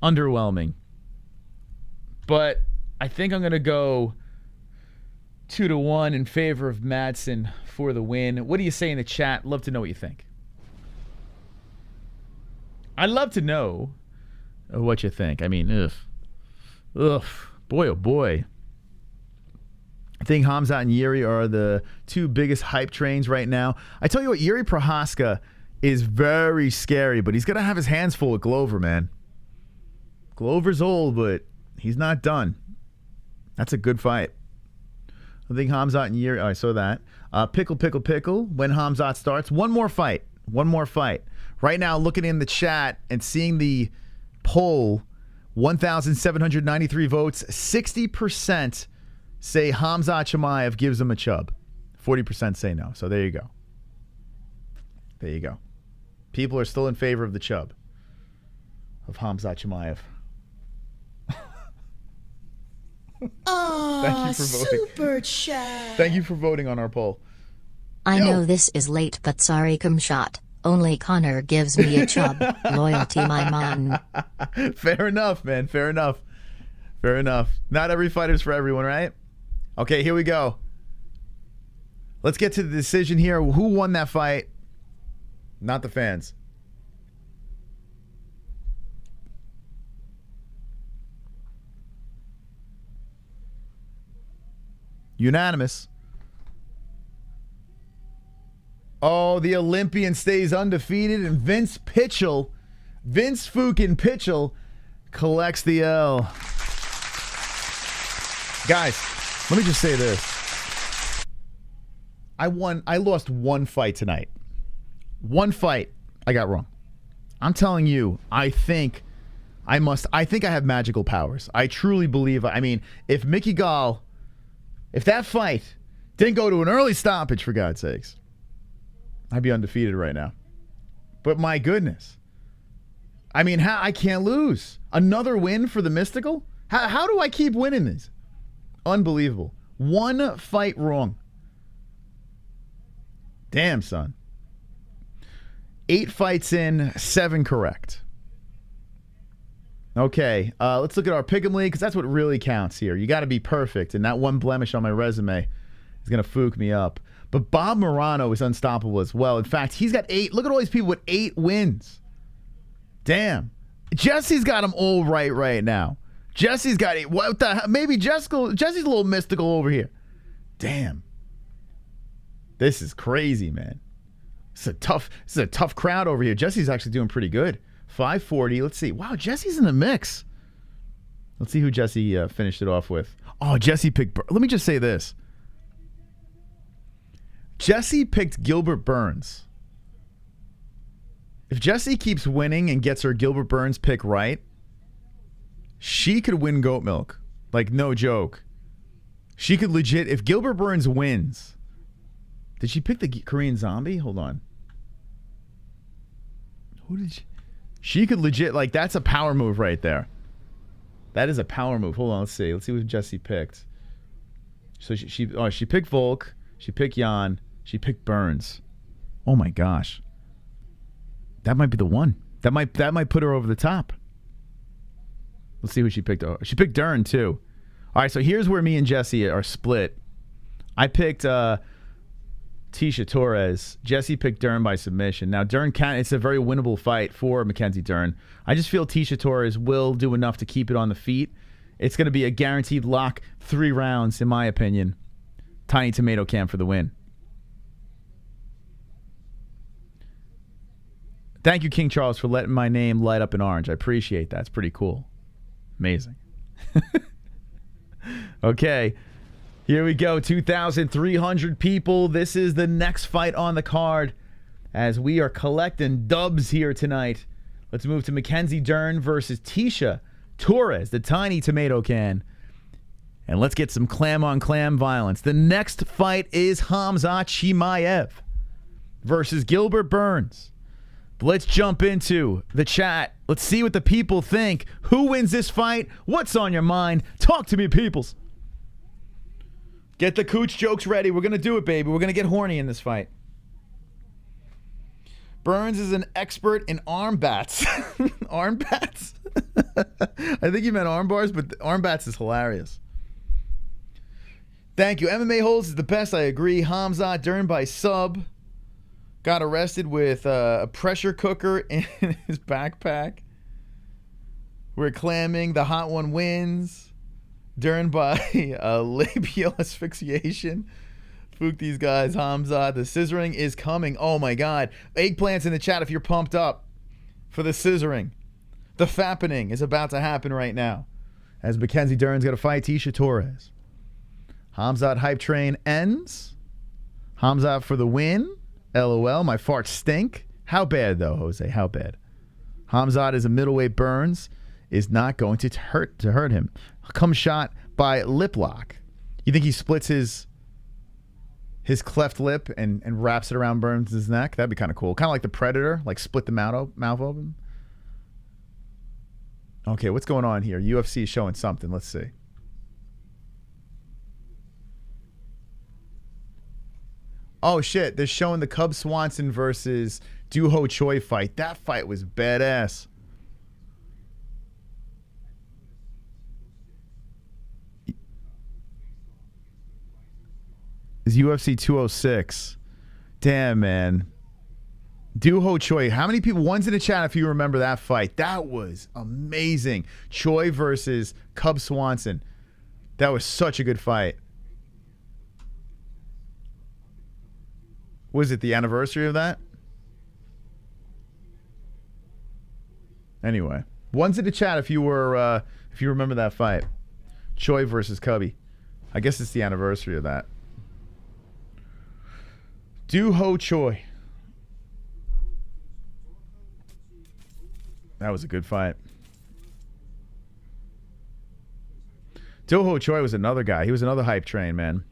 underwhelming. But I think I'm going to go 2-1 in favor of Madsen for the win. What do you say in the chat? Love to know what you think. I'd love to know what you think. Boy, oh boy. I think Khamzat and Yuri are the 2 biggest hype trains right now. I tell you what, Yuri Prohaska is very scary, but he's going to have his hands full with Glover, man. Glover's old, but he's not done. That's a good fight. I think Khamzat and Yuri, I saw that. Pickle when Khamzat starts. One more fight. Right now, looking in the chat and seeing the poll, 1,793 votes, 60% say Khamzat Chimaev gives him a chub. 40% say no. So there you go. People are still in favor of the chub of Khamzat Chimaev. Thank you for voting. Super chat. Thank you for voting on our poll. I know this is late, but sorry, cum shot. Only Connor gives me a chub. Loyalty, my man. Fair enough, man. Fair enough. Not every fighter's for everyone, right? Okay, here we go. Let's get to the decision here. Who won that fight? Not the fans. Unanimous. Oh, the Olympian stays undefeated, and Vince fucking Pichel collects the L. Guys, let me just say this. I lost one fight tonight. One fight I got wrong. I'm telling you, I think I have magical powers. I truly believe, if Mickey Gall, if that fight didn't go to an early stoppage, for God's sakes, I'd be undefeated right now. But my goodness. I can't lose. Another win for the Mystical? How do I keep winning these? Unbelievable. One fight wrong. Damn, son. 8 fights in, 7 correct. Okay, let's look at our Pick'em League, because that's what really counts here. You got to be perfect, and that one blemish on my resume is going to fook me up. But Bob Morano is unstoppable as well. In fact, he's got 8. Look at all these people with 8 wins. Damn. Jesse's got them all right now. Jesse's got it. What the hell? Maybe Jesse's a little mystical over here. Damn. This is crazy, man. This is a tough crowd over here. Jesse's actually doing pretty good. 540. Let's see. Wow, Jesse's in the mix. Let's see who Jesse finished it off with. Oh, Jesse picked... Let me just say this. Jesse picked Gilbert Burns. If Jesse keeps winning and gets her Gilbert Burns pick right, she could win goat milk. Like, no joke. She could legit... If Gilbert Burns wins... Did she pick the Korean Zombie? Hold on. Who did she... She could legit... Like, that's a power move right there. That is a power move. Hold on, let's see. Let's see what Jesse picked. So she picked Volk. She picked Jan. She picked Burns. Oh my gosh. That might be the one. That might put her over the top. Let's see who she picked. Oh, she picked Dern too. All right, so here's where me and Jesse are split. I picked Tecia Torres. Jesse picked Dern by submission. Now, Dern it's a very winnable fight for Mackenzie Dern. I just feel Tecia Torres will do enough to keep it on the feet. It's going to be a guaranteed lock 3 rounds, in my opinion. Tiny tomato can for the win. Thank you, King Charles, for letting my name light up in orange. I appreciate that. It's pretty cool. Amazing. Okay. Here we go, 2,300 people. This is the next fight on the card as we are collecting dubs here tonight. Let's move to Mackenzie Dern versus Tecia Torres, the tiny tomato can. And let's get some clam-on-clam violence. The next fight is Khamzat Chimaev versus Gilbert Burns. But let's jump into the chat. Let's see what the people think. Who wins this fight? What's on your mind? Talk to me, peoples. Get the cooch jokes ready. We're going to do it, baby. We're going to get horny in this fight. Burns is an expert in arm bats. Arm bats? I think you meant arm bars, but arm bats is hilarious. Thank you. MMA-Holes is the best. I agree. Khamzat Dern by sub. Got arrested with a pressure cooker in his backpack. We're clamming. The hot one wins. Dern by labial asphyxiation. Spook these guys. Khamzat. The scissoring is coming. Oh my God. Eggplants in the chat if you're pumped up for the scissoring. The fappening is about to happen right now as Mackenzie Dern's got to fight Tecia Torres. Khamzat hype train ends. Khamzat for the win. LOL. My farts stink. How bad though, Jose? How bad? Khamzat is a middleweight. Burns is not going to hurt him. Come shot by lip lock. You think he splits his cleft lip and wraps it around Burns' neck? That'd be kind of cool. Kind of like the Predator, like split the mouth open. Okay, what's going on here? UFC is showing something. Let's see. Oh shit, they're showing the Cub Swanson versus Doo-Ho Choi fight. That fight was badass. Is UFC 206. Damn, man. Doo-Ho Choi. How many people? One's in the chat if you remember that fight. That was amazing. Choi versus Cub Swanson. That was such a good fight. Was it the anniversary of that? Anyway, one's in the chat if you remember that fight. Choi versus Cubby. I guess it's the anniversary of that. Doo-Ho Choi. That was a good fight. Doo-Ho Choi was another guy. He was another hype train, man.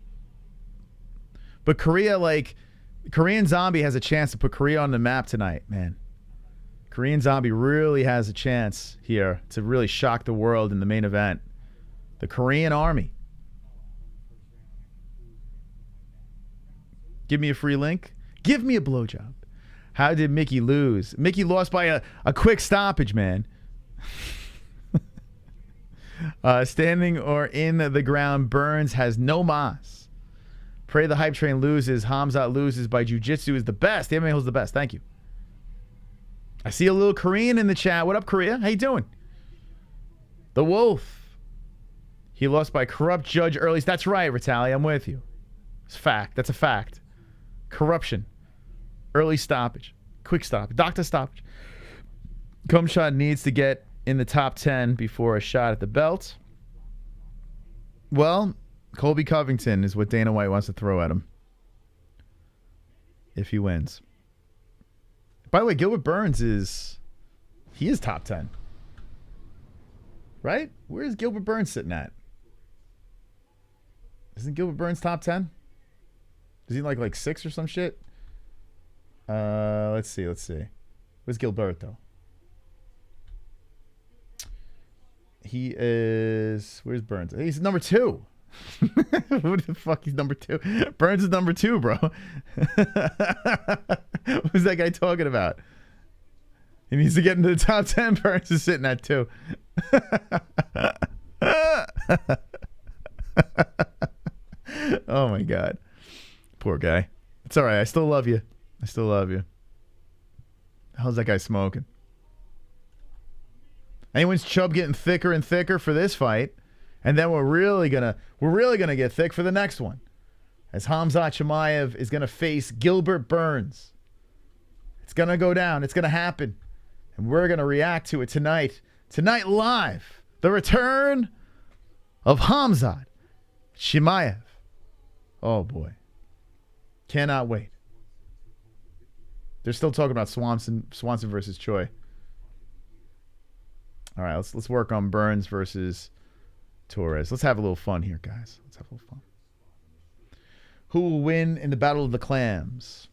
But Korean Zombie has a chance to put Korea on the map tonight, man. Korean Zombie really has a chance here to really shock the world in the main event. The Korean Army. Give me a free link. Give me a blowjob. How did Mickey lose? Mickey lost by a quick stoppage, man. Standing or in the ground, Burns has no mas. Pray the hype train loses. Khamzat loses by jiu-jitsu is the best. The MMA is the best. Thank you. I see a little Korean in the chat. What up, Korea? How you doing? The Wolf. He lost by corrupt judge early. That's right, Ritali. I'm with you. It's fact. That's a fact. Corruption. Early stoppage. Quick stop. Doctor stoppage. Khamzat needs to get in the top 10 before a shot at the belt. Well, Colby Covington is what Dana White wants to throw at him. If he wins. By the way, Gilbert Burns is top 10. Right? Where is Gilbert Burns sitting at? Isn't Gilbert Burns top 10? Is he like 6 or some shit? Let's see. Where's Gilbert though? He is. Where's Burns? He's number 2. What the fuck? He's number 2. Burns is number 2, bro. Who's that guy talking about? He needs to get into the top 10. Burns is sitting at 2. Oh my God. Poor guy. It's all right. I still love you. The hell's that guy smoking? Anyone's chub getting thicker and thicker for this fight, and then we're really gonna get thick for the next one, as Khamzat Chimaev is gonna face Gilbert Burns. It's gonna go down. It's gonna happen, and we're gonna react to it tonight. Tonight live, the return of Khamzat Chimaev. Oh boy, cannot wait. They're still talking about Swanson versus Choi. All right, let's work on Burns versus Torres. Let's have a little fun here, guys. Let's have a little fun. Who will win in the Battle of the Clams?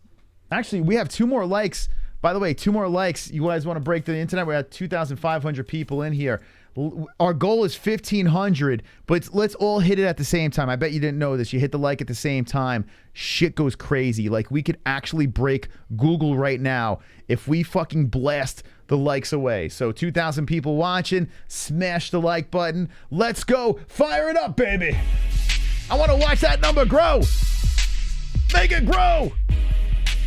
Actually, we have 2 more likes. By the way, 2 more likes. You guys want to break the internet? We're at 2,500 people in here. Our goal is 1,500, but let's all hit it at the same time. I bet you didn't know this. You hit the like at the same time, shit goes crazy. Like, we could actually break Google right now if we fucking blast the likes away. So 2,000 people watching, smash the like button. Let's go. Fire it up, baby. I want to watch that number grow. Make it grow.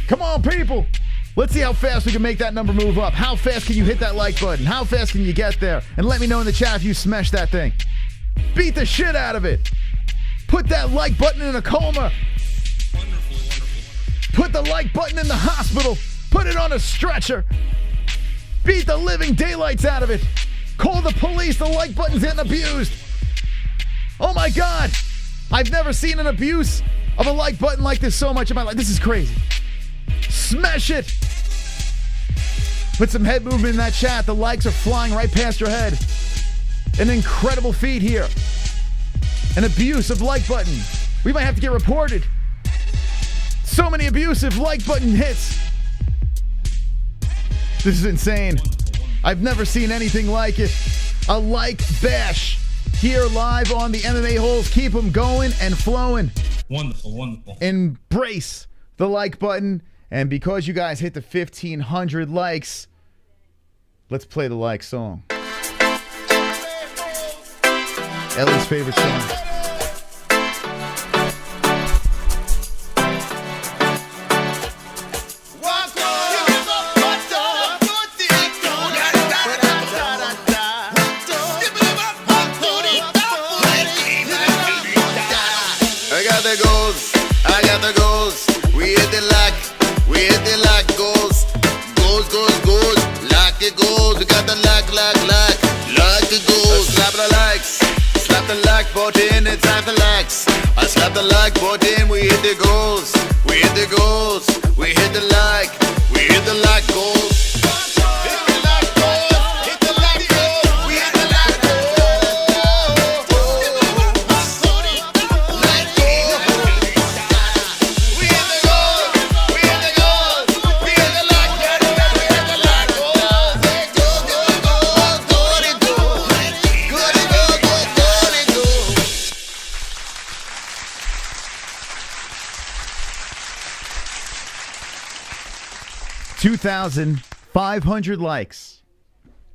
Come on, people. Let's see how fast we can make that number move up. How fast can you hit that like button? How fast can you get there? And let me know in the chat if you smash that thing. Beat the shit out of it. Put that like button in a coma. Put the like button in the hospital. Put it on a stretcher. Beat the living daylights out of it. Call the police. The like button's getting abused. Oh my God. I've never seen an abuse of a like button like this so much in my life. This is crazy. Smash it. Put some head movement in that chat. The likes are flying right past your head. An incredible feat here. An abuse of like button. We might have to get reported. So many abusive like button hits. This is insane. I've never seen anything like it. A like bash here live on the MMA-Holes. Keep them going and flowing. Wonderful. Embrace the like button. And because you guys hit the 1,500 likes, let's play the like song. Ellie's favorite song. I got the goals. We hit the lock. We hit the lock. Goals. Lock it goals. We got the lock. Lock the goals. Slap the likes. Slap the like button. It's time to likes. I slap the like button. We hit the goals. We hit the goals. We hit the like. We hit the like goals. $2,500 likes.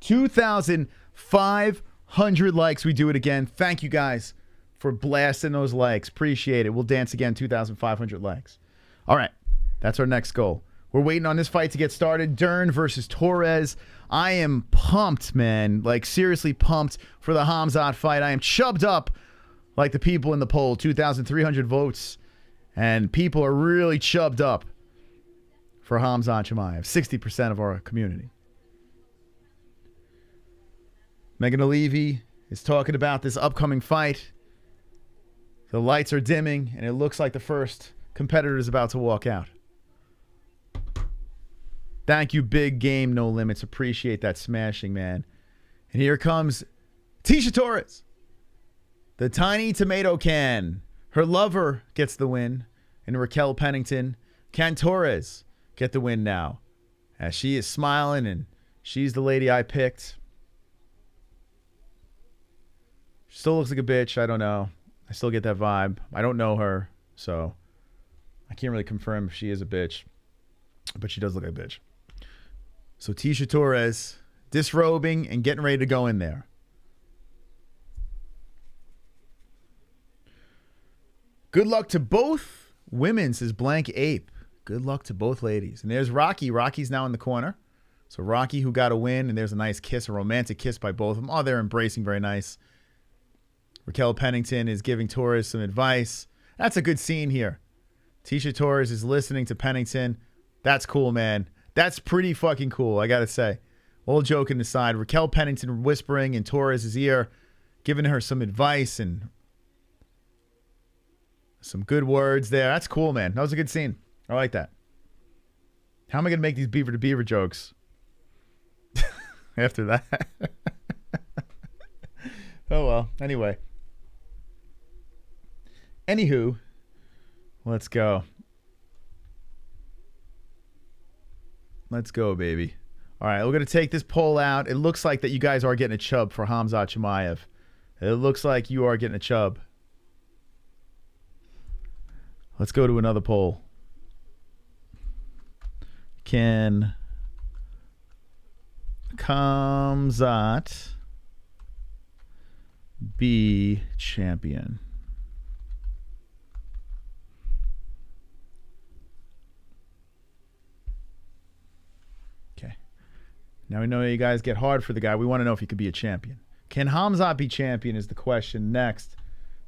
2,500 likes. We do it again. Thank you guys for blasting those likes. Appreciate it. We'll dance again. 2,500 likes. All right. That's our next goal. We're waiting on this fight to get started. Dern versus Torres. I am pumped, man. Like, seriously pumped for the Khamzat fight. I am chubbed up like the people in the poll, 2,300 votes. And people are really chubbed up for Khamzat Chimaev, 60% of our community. Megan Levy is talking about this upcoming fight. The lights are dimming, and it looks like the first competitor is about to walk out. Thank you, Big Game No Limits. Appreciate that smashing, man. And here comes Tecia Torres, the tiny tomato can. Her lover gets the win, and Raquel Pennington. Can Torres get the win now? As she is smiling, and she's the lady I picked. She still looks like a bitch. I don't know. I still get that vibe. I don't know her, so I can't really confirm if she is a bitch. But she does look like a bitch. So Tecia Torres disrobing and getting ready to go in there. Good luck to both women, says Blank Ape. Good luck to both ladies. And there's Rocky. Rocky's now in the corner. So Rocky, who got a win, and there's a nice kiss, a romantic kiss by both of them. Oh, they're embracing, very nice. Raquel Pennington is giving Torres some advice. That's a good scene here. Tecia Torres is listening to Pennington. That's cool, man. That's pretty fucking cool, I gotta say. All joking aside, Raquel Pennington whispering in Torres' ear, giving her some advice and some good words there. That's cool, man. That was a good scene. I like that. How am I gonna make these beaver to beaver jokes after that? Oh well. Anyway. Anywho, let's go. Let's go, baby. All right, we're going to take this poll out. It looks like that you guys are getting a chub for Khamzat Chimaev. It looks like you are getting a chub. Let's go to another poll. Can Khamzat be champion? Now we know you guys get hard for the guy. We want to know if he could be a champion. Can Khamzat be champion is the question next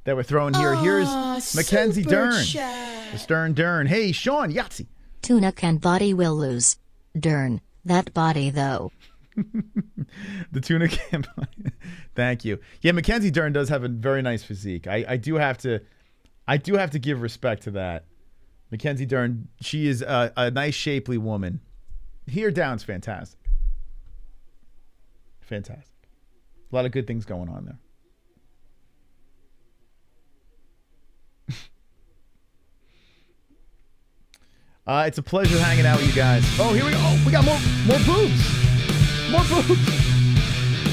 that we're throwing here. Here's Mackenzie Dern. The Stern Dern. Hey, Sean, Yahtzee. Tuna can body will lose. Dern, that body though. The tuna can body. Thank you. Yeah, Mackenzie Dern does have a very nice physique. I do have to give respect to that. Mackenzie Dern, she is a nice, shapely woman. Here down's fantastic. Fantastic. A lot of good things going on there. It's a pleasure hanging out with you guys. Oh, here we go. Oh, we got more boobs. More boobs.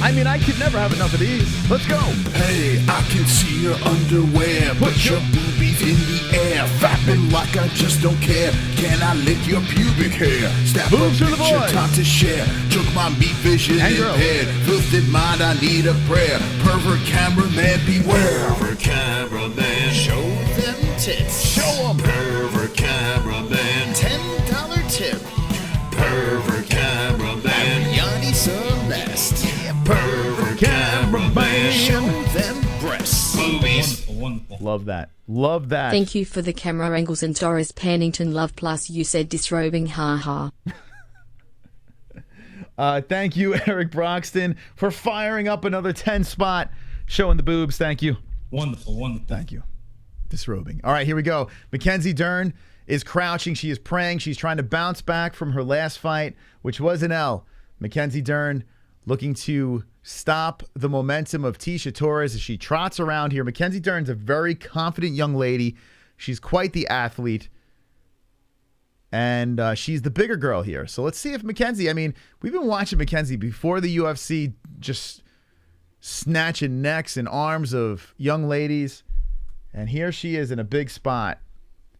I mean, I could never have enough of these. Let's go. Hey, I can see your underwear. Put your boobies in the air. Fapping like I just don't care. Can I lick your pubic hair? Snap boobs a for the picture, boys. time to share. Took my meat vision And impaired. Filthy mind, I need a prayer. Pervert cameraman, beware. Pervert cameraman, show them tits. Show them. Pervert cameraman, $10 tip. Pervert cameraman, Yanni Celeste. Pervert cameraman, show them breasts. Boobies. Wonderful. Love that. Love that. Thank you for the camera angles and Torres Pennington love plus you said disrobing haha. Thank you, Eric Broxton, for firing up another 10 spot, showing the boobs. Thank you. Wonderful, wonderful. Thank you. Disrobing. All right, here we go. Mackenzie Dern is crouching. She is praying. She's trying to bounce back from her last fight, which was an L. Mackenzie Dern looking to stop the momentum of Tecia Torres as she trots around here. Mackenzie Dern's a very confident young lady. She's quite the athlete. And she's the bigger girl here. So let's see if Mackenzie, I mean, we've been watching Mackenzie before the UFC just snatching necks and arms of young ladies. And here she is in a big spot.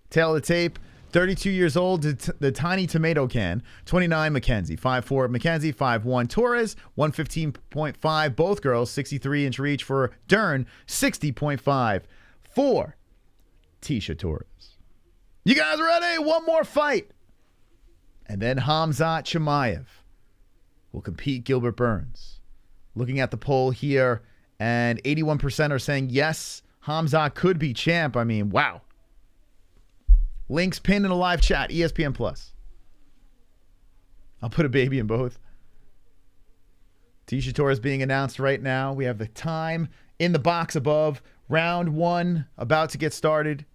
Tail of the tape. 32 years old, the tiny tomato can. 29, Mackenzie. 5'4", Mackenzie. 5'1", Torres. 115.5, both girls. 63-inch reach for Dern. 60.5 for Tecia Torres. You guys ready? One more fight. And then Khamzat Chimaev will compete Gilbert Burns. Looking at the poll here, and 81% are saying yes, Khamzat could be champ. I mean, wow. Links pinned in a live chat, ESPN Plus. I'll put a baby in both. Tecia Torres being announced right now. We have the time in the box above. Round 1 about to get started.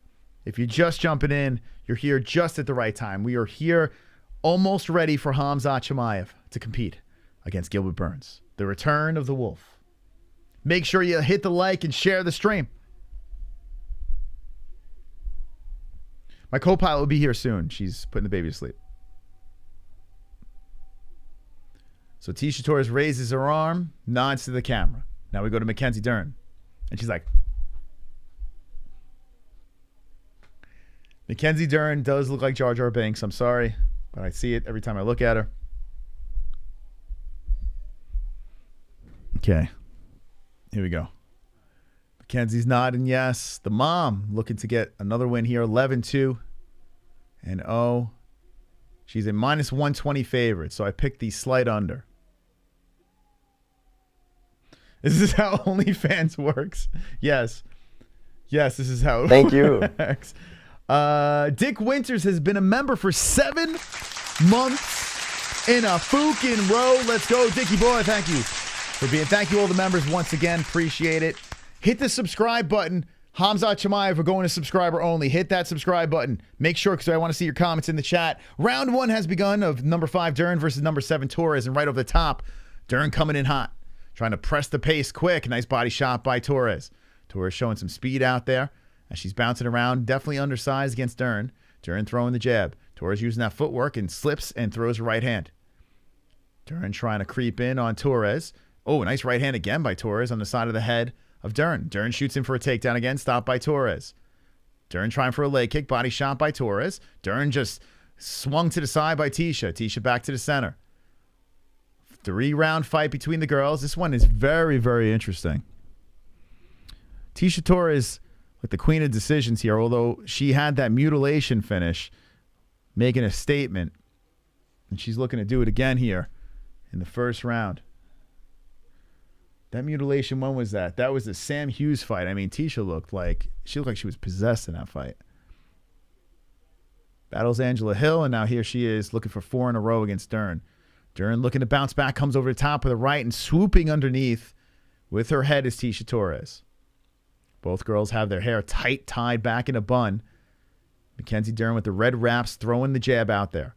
If you're just jumping in, you're here just at the right time. We are here almost ready for Khamzat Chimaev to compete against Gilbert Burns. The return of the Wolf. Make sure you hit the like and share the stream. My co-pilot will be here soon. She's putting the baby to sleep. So Tecia Torres raises her arm, nods to the camera. Now we go to Mackenzie Dern. And she's like... Mackenzie Dern does look like Jar Jar Binks. I'm sorry, but I see it every time I look at her. Okay. Here we go. Mackenzie's nodding yes. The mom looking to get another win here. 11-2. And oh, she's a minus 120 favorite. So I picked the slight under. This is how OnlyFans works. Yes. Yes, this is how it Thank you. works. Dick Winters has been a member for 7 months in a fucking row. Let's go, Dickie boy. Thank you for being. Thank you all the members once again. Appreciate it. Hit the subscribe button. Khamzat Chimaev, we're going to subscriber only. Hit that subscribe button. Make sure, because I want to see your comments in the chat. Round 1 has begun of number 5 Dern versus number 7 Torres. And right over the top, Dern coming in hot. Trying to press the pace quick. Nice body shot by Torres. Torres showing some speed out there as she's bouncing around. Definitely undersized against Dern. Dern throwing the jab. Torres using that footwork and slips and throws her right hand. Dern trying to creep in on Torres. Oh, nice right hand again by Torres on the side of the head of Dern. Dern shoots in for a takedown again. Stopped by Torres. Dern trying for a leg kick. Body shot by Torres. Dern just swung to the side by Tecia. Tecia back to the center. 3-round fight between the girls. This one is very, very interesting. Tecia Torres, like the queen of decisions here, although she had that mutilation finish, making a statement. And she's looking to do it again here in the first round. That mutilation, when was that? That was the Sam Hughes fight. I mean, Tecia looked like she was possessed in that fight. Battles Angela Hill, and now here she is looking for 4 in a row against Dern. Dern looking to bounce back, comes over the top with a right and swooping underneath with her head is Tecia Torres. Both girls have their hair tight, tied back in a bun. Mackenzie Dern with the red wraps, throwing the jab out there.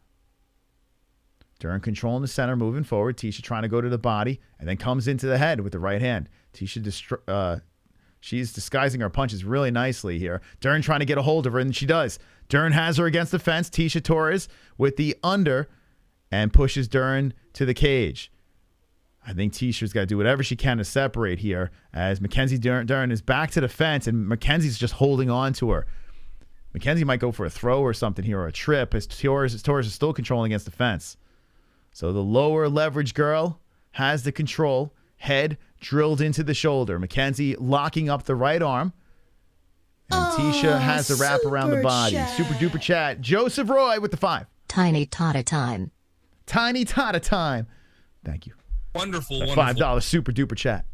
Dern controlling the center, moving forward. Tecia trying to go to the body, and then comes into the head with the right hand. Tecia, she's disguising her punches really nicely here. Dern trying to get a hold of her, and she does. Dern has her against the fence. Tecia Torres with the under, and pushes Dern to the cage. I think Tecia's got to do whatever she can to separate here as Mackenzie Dern is back to the fence, and Mackenzie's just holding on to her. Mackenzie might go for a throw or something here, or a trip, as Torres is still controlling against the fence. So the lower leverage girl has the control. Head drilled into the shoulder. Mackenzie locking up the right arm. And Tecia has the wrap around the body. Super duper chat. Joseph Roy with the 5. Tiny Tata time. Tiny Tata time. Thank you. Wonderful, That wonderful. $5 super duper chat.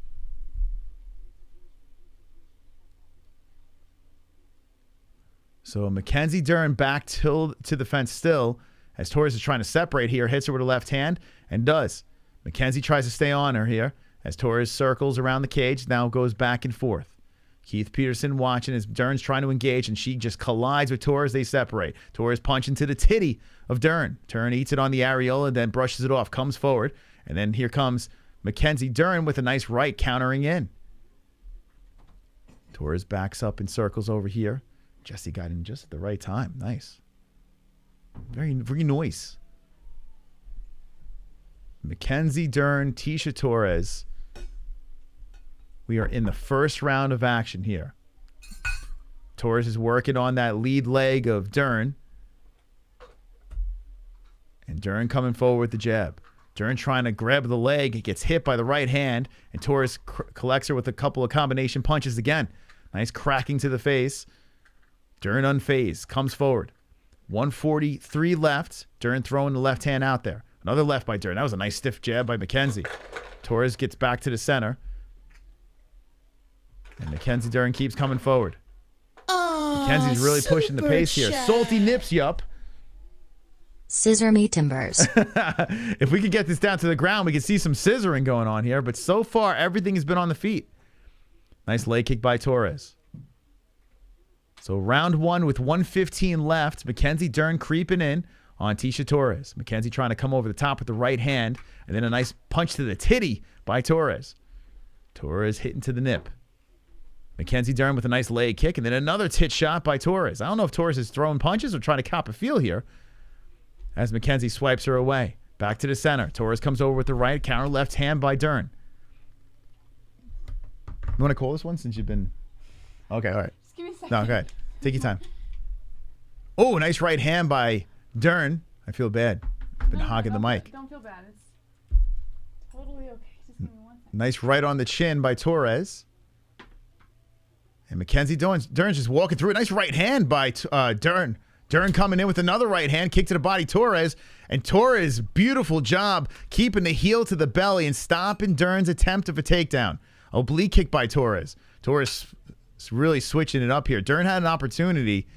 So Mackenzie Dern back to the fence still as Torres is trying to separate here. Hits her with a left hand and does. Mackenzie tries to stay on her here as Torres circles around the cage. Now goes back and forth. Keith Peterson watching as Dern's trying to engage, and she just collides with Torres. They separate. Torres punching to the titty of Dern. Dern eats it on the areola, then brushes it off, comes forward, and then here comes Mackenzie Dern with a nice right countering in. Torres backs up and circles over here. Jesse got in just at the right time. Nice. Very, very nice. Mackenzie Dern, Tecia Torres. We are in the first round of action here. Torres is working on that lead leg of Dern. And Dern coming forward with the jab. Dern trying to grab the leg. He gets hit by the right hand. And Torres collects her with a couple of combination punches again. Nice cracking to the face. Dern unfazed. Comes forward. 143 left. Dern throwing the left hand out there. Another left by Dern. That was a nice stiff jab by Mackenzie. Torres gets back to the center. And Mackenzie Dern keeps coming forward. Oh, Mackenzie's really pushing the pace here. Salty nips you up. Scissor me timbers. If we could get this down to the ground, we could see some scissoring going on here. But so far, everything has been on the feet. Nice leg kick by Torres. So round 1 with 1:15 left. Mackenzie Dern creeping in on Tecia Torres. Mackenzie trying to come over the top with the right hand. And then a nice punch to the titty by Torres. Torres hitting to the nip. Mackenzie Dern with a nice leg kick. And then another tit shot by Torres. I don't know if Torres is throwing punches or trying to cop a feel here. As Mackenzie swipes her away. Back to the center. Torres comes over with the right. Counter left hand by Dern. You want to call this one since you've been... Okay, all right. Just give me a second. No, go ahead. Take your time. Oh, nice right hand by Dern. I feel bad. I've been hogging the mic. Don't feel bad. It's totally okay. Just give me one second. Nice right on the chin by Torres. And Mackenzie Dern's just walking through it. Nice right hand by Dern. Dern coming in with another right hand, kick to the body, Torres. And Torres, beautiful job keeping the heel to the belly and stopping Dern's attempt of a takedown. Oblique kick by Torres. Torres is really switching it up here. Dern had an opportunity.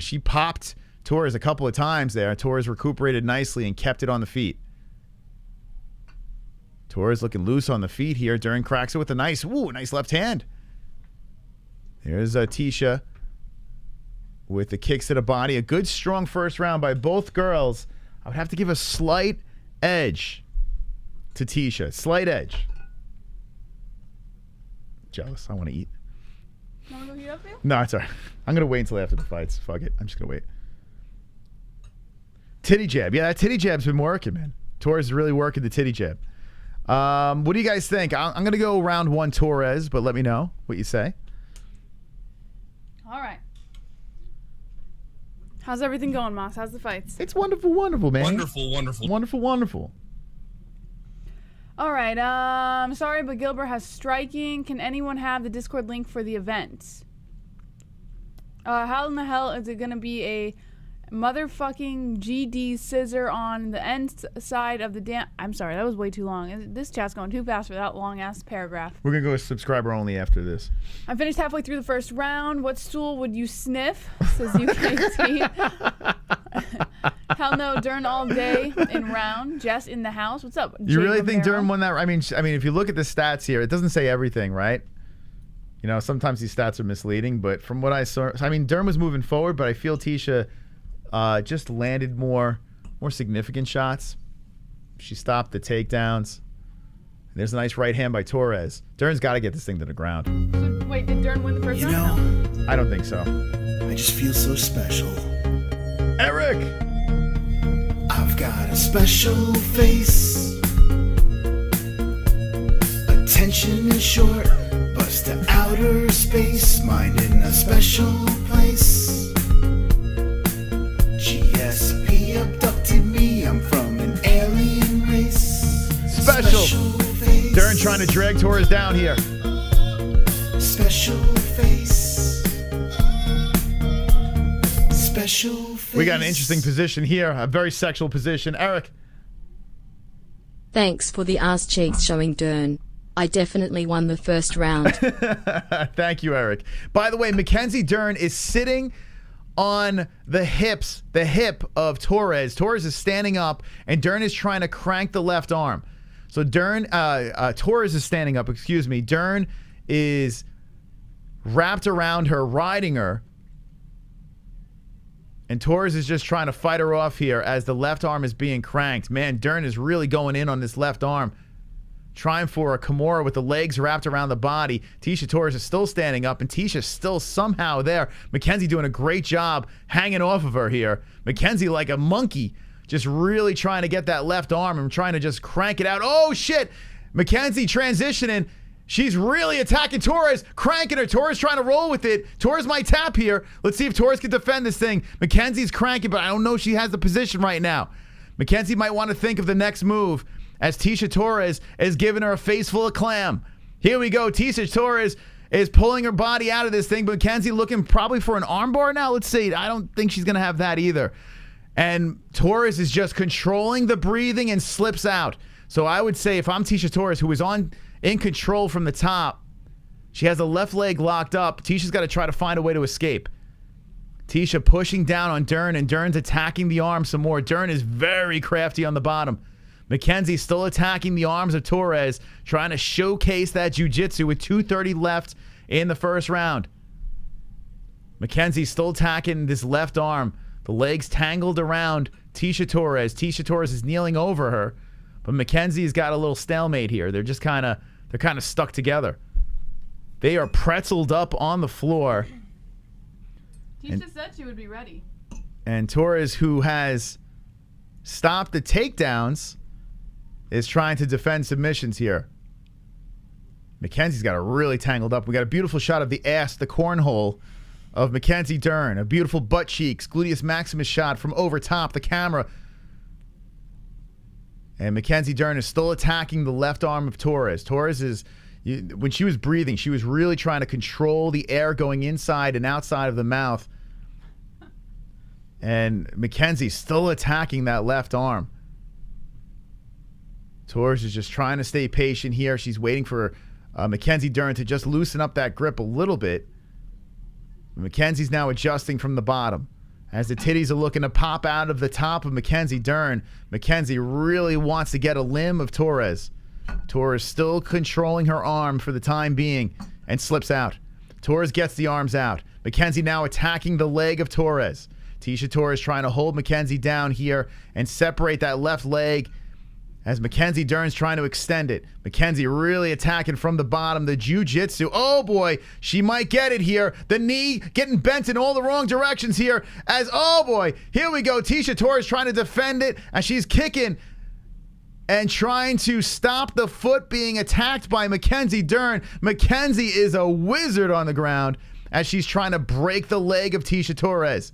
She popped Torres a couple of times there. Torres recuperated nicely and kept it on the feet. Torres looking loose on the feet here. Dern cracks it with a nice left hand. There's Tecia with the kicks to the body. A good, strong first round by both girls. I would have to give a slight edge to Tecia. Slight edge. Jealous. I want to eat. You want to go heat up for you? No, it's all right. I'm going to wait until after the fights. Fuck it. I'm just going to wait. Titty jab. Yeah, that titty jab's been working, man. Torres is really working the titty jab. What do you guys think? I'm going to go round 1 Torres, but let me know what you say. All right. How's everything going, Moss? How's the fights? It's wonderful, wonderful, man. Wonderful, wonderful. Wonderful, wonderful. All right. I'm sorry, but Gilbert has striking. Can anyone have the Discord link for the event? How in the hell is it going to be a motherfucking GD scissor on the end side of the damn... I'm sorry, that was way too long. This chat's going too fast for that long-ass paragraph. We're going to go subscriber only after this. I'm finished halfway through the first round. What stool would you sniff? Says UKT. Hell no, Dern all day in round. Jess in the house. What's up? You really think Dern won that? I mean, if you look at the stats here, it doesn't say everything, right? You know, sometimes these stats are misleading, but from what I saw, I mean, Dern was moving forward, but I feel Tecia just landed more significant shots. She stopped the takedowns. There's a nice right hand by Torres. Dern's got to get this thing to the ground. So, wait, did Dern win the first round? I don't think so. I just feel so special. Eric! I've got a special face. Attention is short, bust to outer space. Mind in a special place. GSP abducted me, I'm from an alien race. Special face. Dern trying to drag Torres down here. Special face. Special face. We got an interesting position here, a very sexual position. Eric. Thanks for the ass cheeks showing, Dern. I definitely won the first round. Thank you, Eric. By the way, Mackenzie Dern is sitting on the hip of Torres. Torres is standing up, and Dern is trying to crank the left arm. So Torres is standing up, excuse me. Dern is wrapped around her, riding her. And Torres is just trying to fight her off here as the left arm is being cranked. Man, Dern is really going in on this left arm. Trying for a Kimura with the legs wrapped around the body. Tecia Torres is still standing up, and Ticia's still somehow there. Mackenzie doing a great job hanging off of her here. Mackenzie like a monkey, just really trying to get that left arm and trying to just crank it out. Oh, shit! Mackenzie transitioning. She's really attacking Torres, cranking her. Torres trying to roll with it. Torres might tap here. Let's see if Torres can defend this thing. Mackenzie's cranking, but I don't know if she has the position right now. Mackenzie might want to think of the next move, as Tecia Torres is giving her a face full of clam. Here we go. Tecia Torres is pulling her body out of this thing, but Mackenzie looking probably for an armbar now. Let's see. I don't think she's going to have that either. And Torres is just controlling the breathing and slips out. So I would say if I'm Tecia Torres, who is in control from the top, She has a left leg locked up. Tecia's got to try to find a way to escape. Tecia pushing down on Dern, and Dern's attacking the arm some more. Dern is very crafty on the bottom. Mackenzie still attacking the arms of Torres, trying to showcase that jiu-jitsu with 2:30 left in the first round. Mackenzie still attacking this left arm. The legs tangled around Tecia Torres. Tecia Torres is kneeling over her, but Mackenzie's got a little stalemate here. They're just kind of stuck together. They are pretzeled up on the floor. Tecia said she would be ready. And Torres, who has stopped the takedowns, is trying to defend submissions here. Mackenzie's got it really tangled up. We got a beautiful shot of the ass, the cornhole of Mackenzie Dern. A beautiful butt cheeks, gluteus maximus shot from over top the camera. And Mackenzie Dern is still attacking the left arm of Torres. Torres is, when she was breathing, she was really trying to control the air going inside and outside of the mouth. And Mackenzie's still attacking that left arm. Torres is just trying to stay patient here. She's waiting for Mackenzie Dern to just loosen up that grip a little bit. Mackenzie's now adjusting from the bottom. As the titties are looking to pop out of the top of Mackenzie Dern, Mackenzie really wants to get a limb of Torres. Torres still controlling her arm for the time being and slips out. Torres gets the arms out. Mackenzie now attacking the leg of Torres. Tecia Torres trying to hold Mackenzie down here and separate that left leg as Mackenzie Dern's trying to extend it. Mackenzie really attacking from the bottom. The jiu-jitsu. Oh, boy. She might get it here. The knee getting bent in all the wrong directions here. As, oh, boy. Here we go. Tecia Torres trying to defend it. And she's kicking and trying to stop the foot being attacked by Mackenzie Dern. Mackenzie is a wizard on the ground as she's trying to break the leg of Tecia Torres.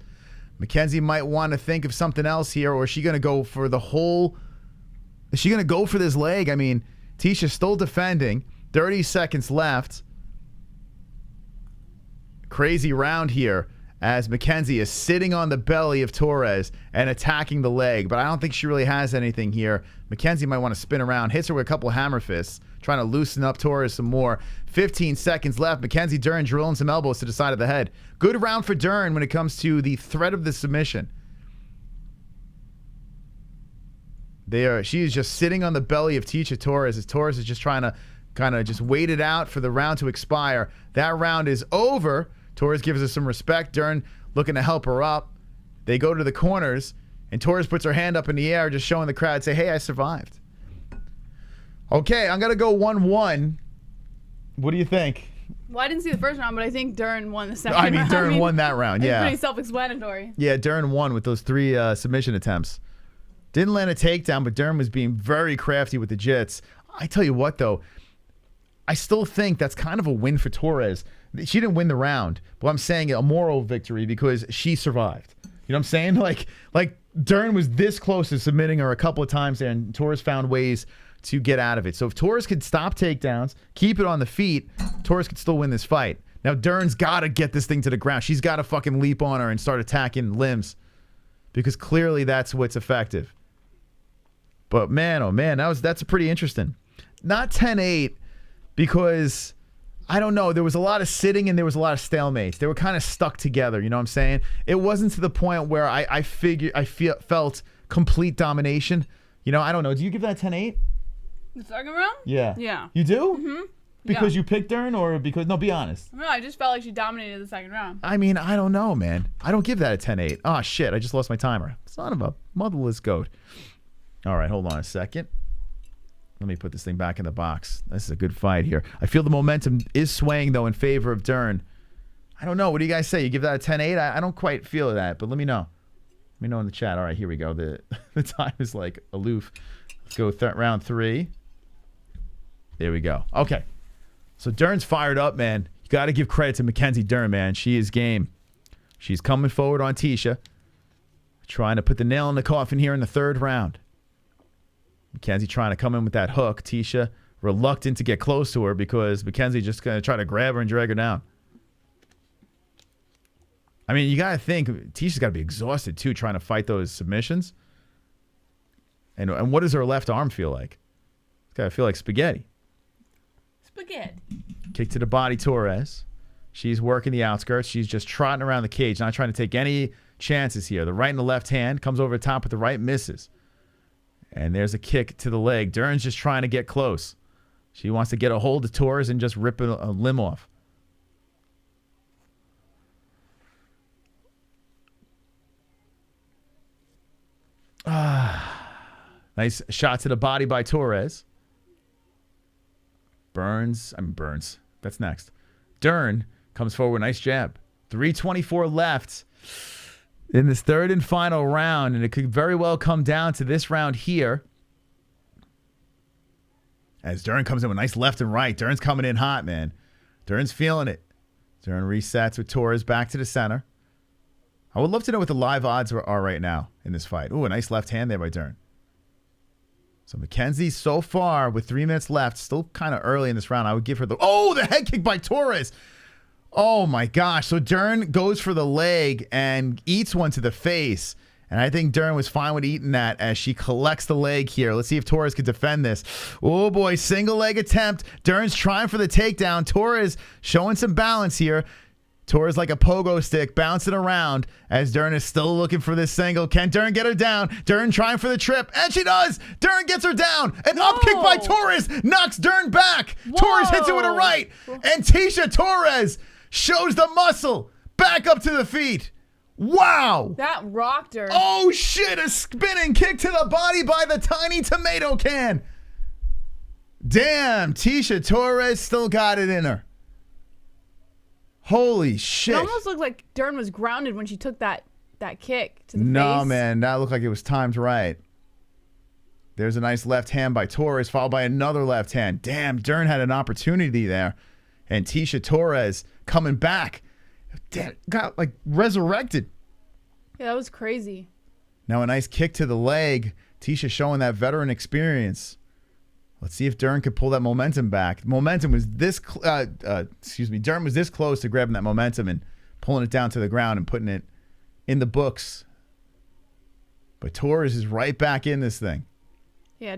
Mackenzie might want to think of something else here, or is she going to go for the whole... Is she going to go for this leg? I mean, Tecia's still defending. 30 seconds left. Crazy round here as Mackenzie is sitting on the belly of Torres and attacking the leg, but I don't think she really has anything here. Mackenzie might want to spin around, hits her with a couple hammer fists, trying to loosen up Torres some more. 15 seconds left. Mackenzie Dern drilling some elbows to the side of the head. Good round for Dern when it comes to the threat of the submission. She is just sitting on the belly of Tecia Torres as Torres is just trying to kind of just wait it out for the round to expire. That round is over. Torres gives us some respect. Dern looking to help her up. They go to the corners, and Torres puts her hand up in the air, just showing the crowd, say, hey, I survived. Okay, I'm going to go 1-1. What do you think? Well, I didn't see the first round, but I think Dern won the second round. Dern won that round, yeah. It's pretty self-explanatory. Yeah, Dern won with those 3 submission attempts. Didn't land a takedown, but Dern was being very crafty with the jits. I tell you what, though, I still think that's kind of a win for Torres. She didn't win the round, but I'm saying a moral victory because she survived. You know what I'm saying? Like Dern was this close to submitting her a couple of times there, and Torres found ways to get out of it. So if Torres could stop takedowns, keep it on the feet, Torres could still win this fight. Now Dern's got to get this thing to the ground. She's got to fucking leap on her and start attacking limbs because clearly that's what's effective. But man, oh man, that's pretty interesting. Not 10-8 because, I don't know, there was a lot of sitting and there was a lot of stalemates. They were kind of stuck together, you know what I'm saying? It wasn't to the point where I felt complete domination. You know, I don't know. Do you give that 10-8? The second round? Yeah. Yeah. You do? Mm-hmm. Because you picked Dern or because, no, be honest. No, I just felt like she dominated the second round. I mean, I don't know, man. I don't give that a 10-8. Oh, shit, I just lost my timer. Son of a motherless goat. All right, hold on a second. Let me put this thing back in the box. This is a good fight here. I feel the momentum is swaying, though, in favor of Dern. I don't know. What do you guys say? You give that a 10-8? I don't quite feel that, but let me know. Let me know in the chat. All right, here we go. The time is like aloof. Let's go round 3. There we go. Okay. So Dern's fired up, man. You got to give credit to Mackenzie Dern, man. She is game. She's coming forward on Tecia. Trying to put the nail in the coffin here in the 3rd round. Mackenzie trying to come in with that hook. Tecia reluctant to get close to her because Mackenzie just going to try to grab her and drag her down. I mean, you got to think, Tecia's got to be exhausted, too, trying to fight those submissions. And what does her left arm feel like? It's got to feel like spaghetti. Spaghetti. Kick to the body, Torres. She's working the outskirts. She's just trotting around the cage, not trying to take any chances here. The right and the left hand comes over the top with the right, misses. And there's a kick to the leg. Dern's just trying to get close. She wants to get a hold of Torres and just rip a limb off. Nice shot to the body by Torres. Burns. That's next. Dern comes forward. Nice jab. 3:24 left in this third and final round, and it could very well come down to this round here. As Dern comes in with nice left and right. Dern's coming in hot, man. Dern's feeling it. Dern resets with Torres back to the center. I would love to know what the live odds are right now in this fight. Ooh, a nice left hand there by Dern. So Mackenzie so far with 3 minutes left, still kind of early in this round. I would give her the head kick by Torres. Oh my gosh. So Dern goes for the leg and eats one to the face. And I think Dern was fine with eating that as she collects the leg here. Let's see if Torres could defend this. Oh boy, single leg attempt. Dern's trying for the takedown. Torres showing some balance here. Torres like a pogo stick bouncing around as Dern is still looking for this single. Can Dern get her down? Dern trying for the trip, and she does. Dern gets her down. An up kick by Torres knocks Dern back. Torres hits it with a right. And Tecia Torres shows the muscle. Back up to the feet. Wow. That rocked her. Oh, shit. A spinning kick to the body by the tiny tomato can. Damn. Tecia Torres still got it in her. Holy shit. It almost looked like Dern was grounded when she took that kick to the face. No, man. That looked like it was timed right. There's a nice left hand by Torres, followed by another left hand. Damn, Dern had an opportunity there. And Tecia Torres coming back. Damn, got like resurrected. Yeah, that was crazy. Now a nice kick to the leg. Tecia showing that veteran experience. Let's see if Dern could pull that momentum back. Momentum was this, Dern was this close to grabbing that momentum and pulling it down to the ground and putting it in the books. But Torres is right back in this thing. Yeah,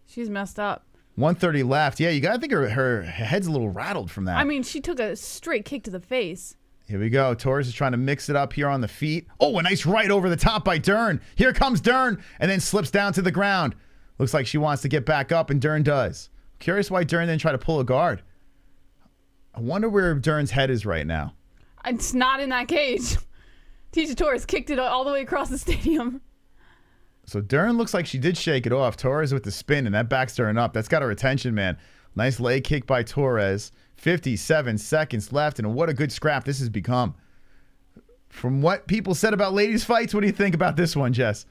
she's messed up. 130 left. Yeah, you got to think her head's a little rattled from that. I mean, she took a straight kick to the face. Here we go. Torres is trying to mix it up here on the feet. Oh, a nice right over the top by Dern. Here comes Dern, and then slips down to the ground. Looks like she wants to get back up, and Dern does. Curious why Dern didn't try to pull a guard. I wonder where Dern's head is right now. It's not in that cage. Tecia Torres kicked it all the way across the stadium. So Dern looks like she did shake it off. Torres with the spin, and that backs Dern up. That's got her attention, man. Nice leg kick by Torres. 57 seconds left, and what a good scrap this has become. From what people said about ladies' fights, what do you think about this one, Jess?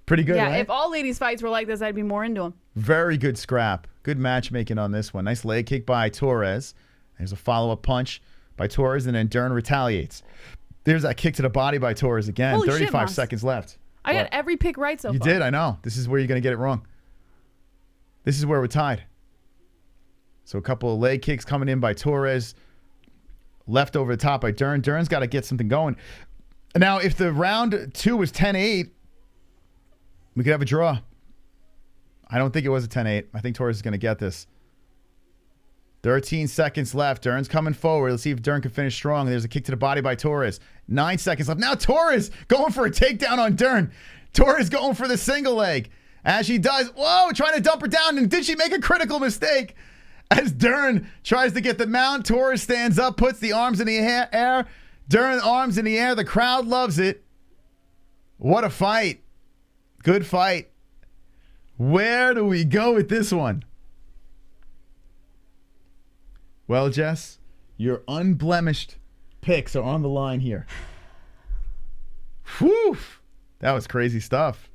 Pretty good, right? If all ladies' fights were like this, I'd be more into them. Very good scrap. Good matchmaking on this one. Nice leg kick by Torres. There's a follow-up punch by Torres, and then Dern retaliates. There's that kick to the body by Torres again. Holy 35 shit, seconds left. I got every pick right so far. You did, I know. This is where you're going to get it wrong. This is where we're tied. So a couple of leg kicks coming in by Torres. Left over the top by Dern. Dern's got to get something going. Now, if the round 2 was 10-8, we could have a draw. I don't think it was a 10-8. I think Torres is going to get this. 13 seconds left. Dern's coming forward. Let's see if Dern can finish strong. There's a kick to the body by Torres. 9 seconds left. Now Torres going for a takedown on Dern. Torres going for the single leg. As she does. Whoa, trying to dump her down. And did she make a critical mistake? As Dern tries to get the mount, Torres stands up, puts the arms in the air. Dern arms in the air. The crowd loves it. What a fight. Good fight. Where do we go with this one? Well, Jess, your unblemished picks are on the line here. Whew. That was crazy stuff.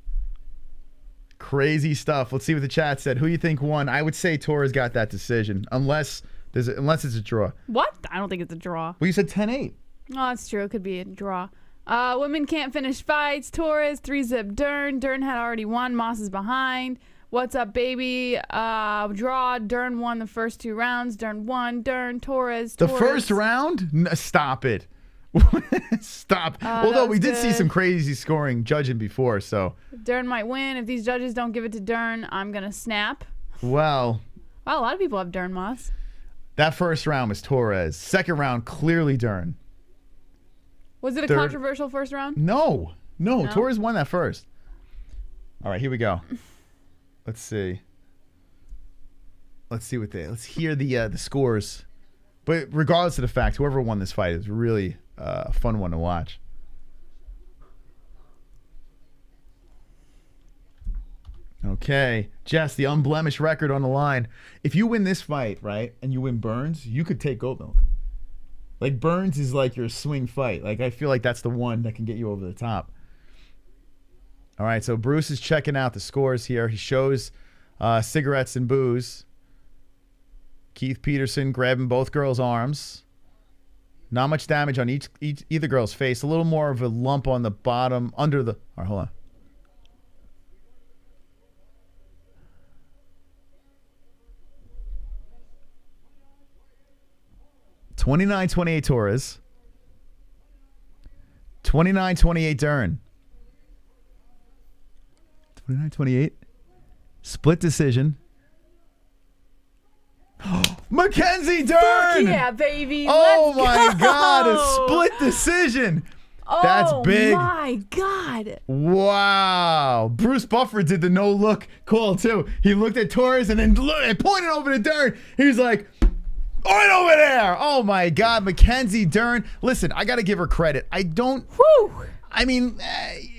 Crazy stuff. Let's see what the chat said. Who you think won? I would say Torres got that decision, unless it's a draw. What? I don't think it's a draw. Well, you said 10-8. Oh, that's true. It could be a draw. Women can't finish fights. Torres, 3-zip Dern. Dern had already won. Moss is behind. What's up, baby? Draw. Dern won the first 2 rounds. Dern won. Dern, Torres. The first round? Stop it. Stop. Although we did see some crazy scoring judging before, so. Dern might win. If these judges don't give it to Dern, I'm going to snap. Well, a lot of people have Dern, Moss. That first round was Torres. Second round, clearly Dern. Was it a controversial first round? No. Torres won that first. All right, here we go. Let's see. Let's hear the scores. But regardless of the fact, whoever won this fight is really a fun one to watch. Okay, Jess, the unblemished record on the line. If you win this fight, right, and you win Burns, you could take goat milk. Like, Burns is like your swing fight. Like, I feel like that's the one that can get you over the top. All right, so Bruce is checking out the scores here. He shows cigarettes and booze. Keith Peterson grabbing both girls' arms. Not much damage on either girl's face. A little more of a lump on the bottom, under the... All right, hold on. $29-28 Torres. $29-28 Dern. 29-28. Split decision. Mackenzie Dern! Fuck yeah, baby. Oh Let's my go. God, a split decision. That's big. Oh my God. Wow. Bruce Buffer did the no-look call too. He looked at Torres and then pointed over to Dern. He's like, right over there. Oh my God, Mackenzie Dern. Listen, I got to give her credit. I mean,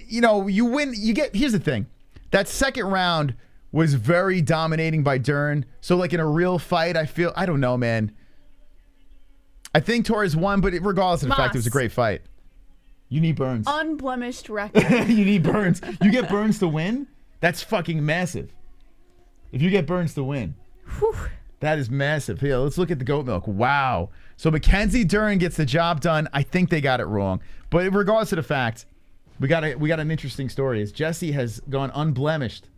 you win, you get, here's the thing. That second round was very dominating by Dern. So like in a real fight, I don't know, man. I think Torres won, but regardless of the fact, it was a great fight. You need Burns. Unblemished record. You need Burns. You get Burns to win? That's fucking massive. If you get Burns to win. Whew. That is massive. Here, let's look at the goat milk. Wow. So Mackenzie Dern gets the job done. I think they got it wrong. But regardless of the fact, we got an interesting story. As Jesse has gone unblemished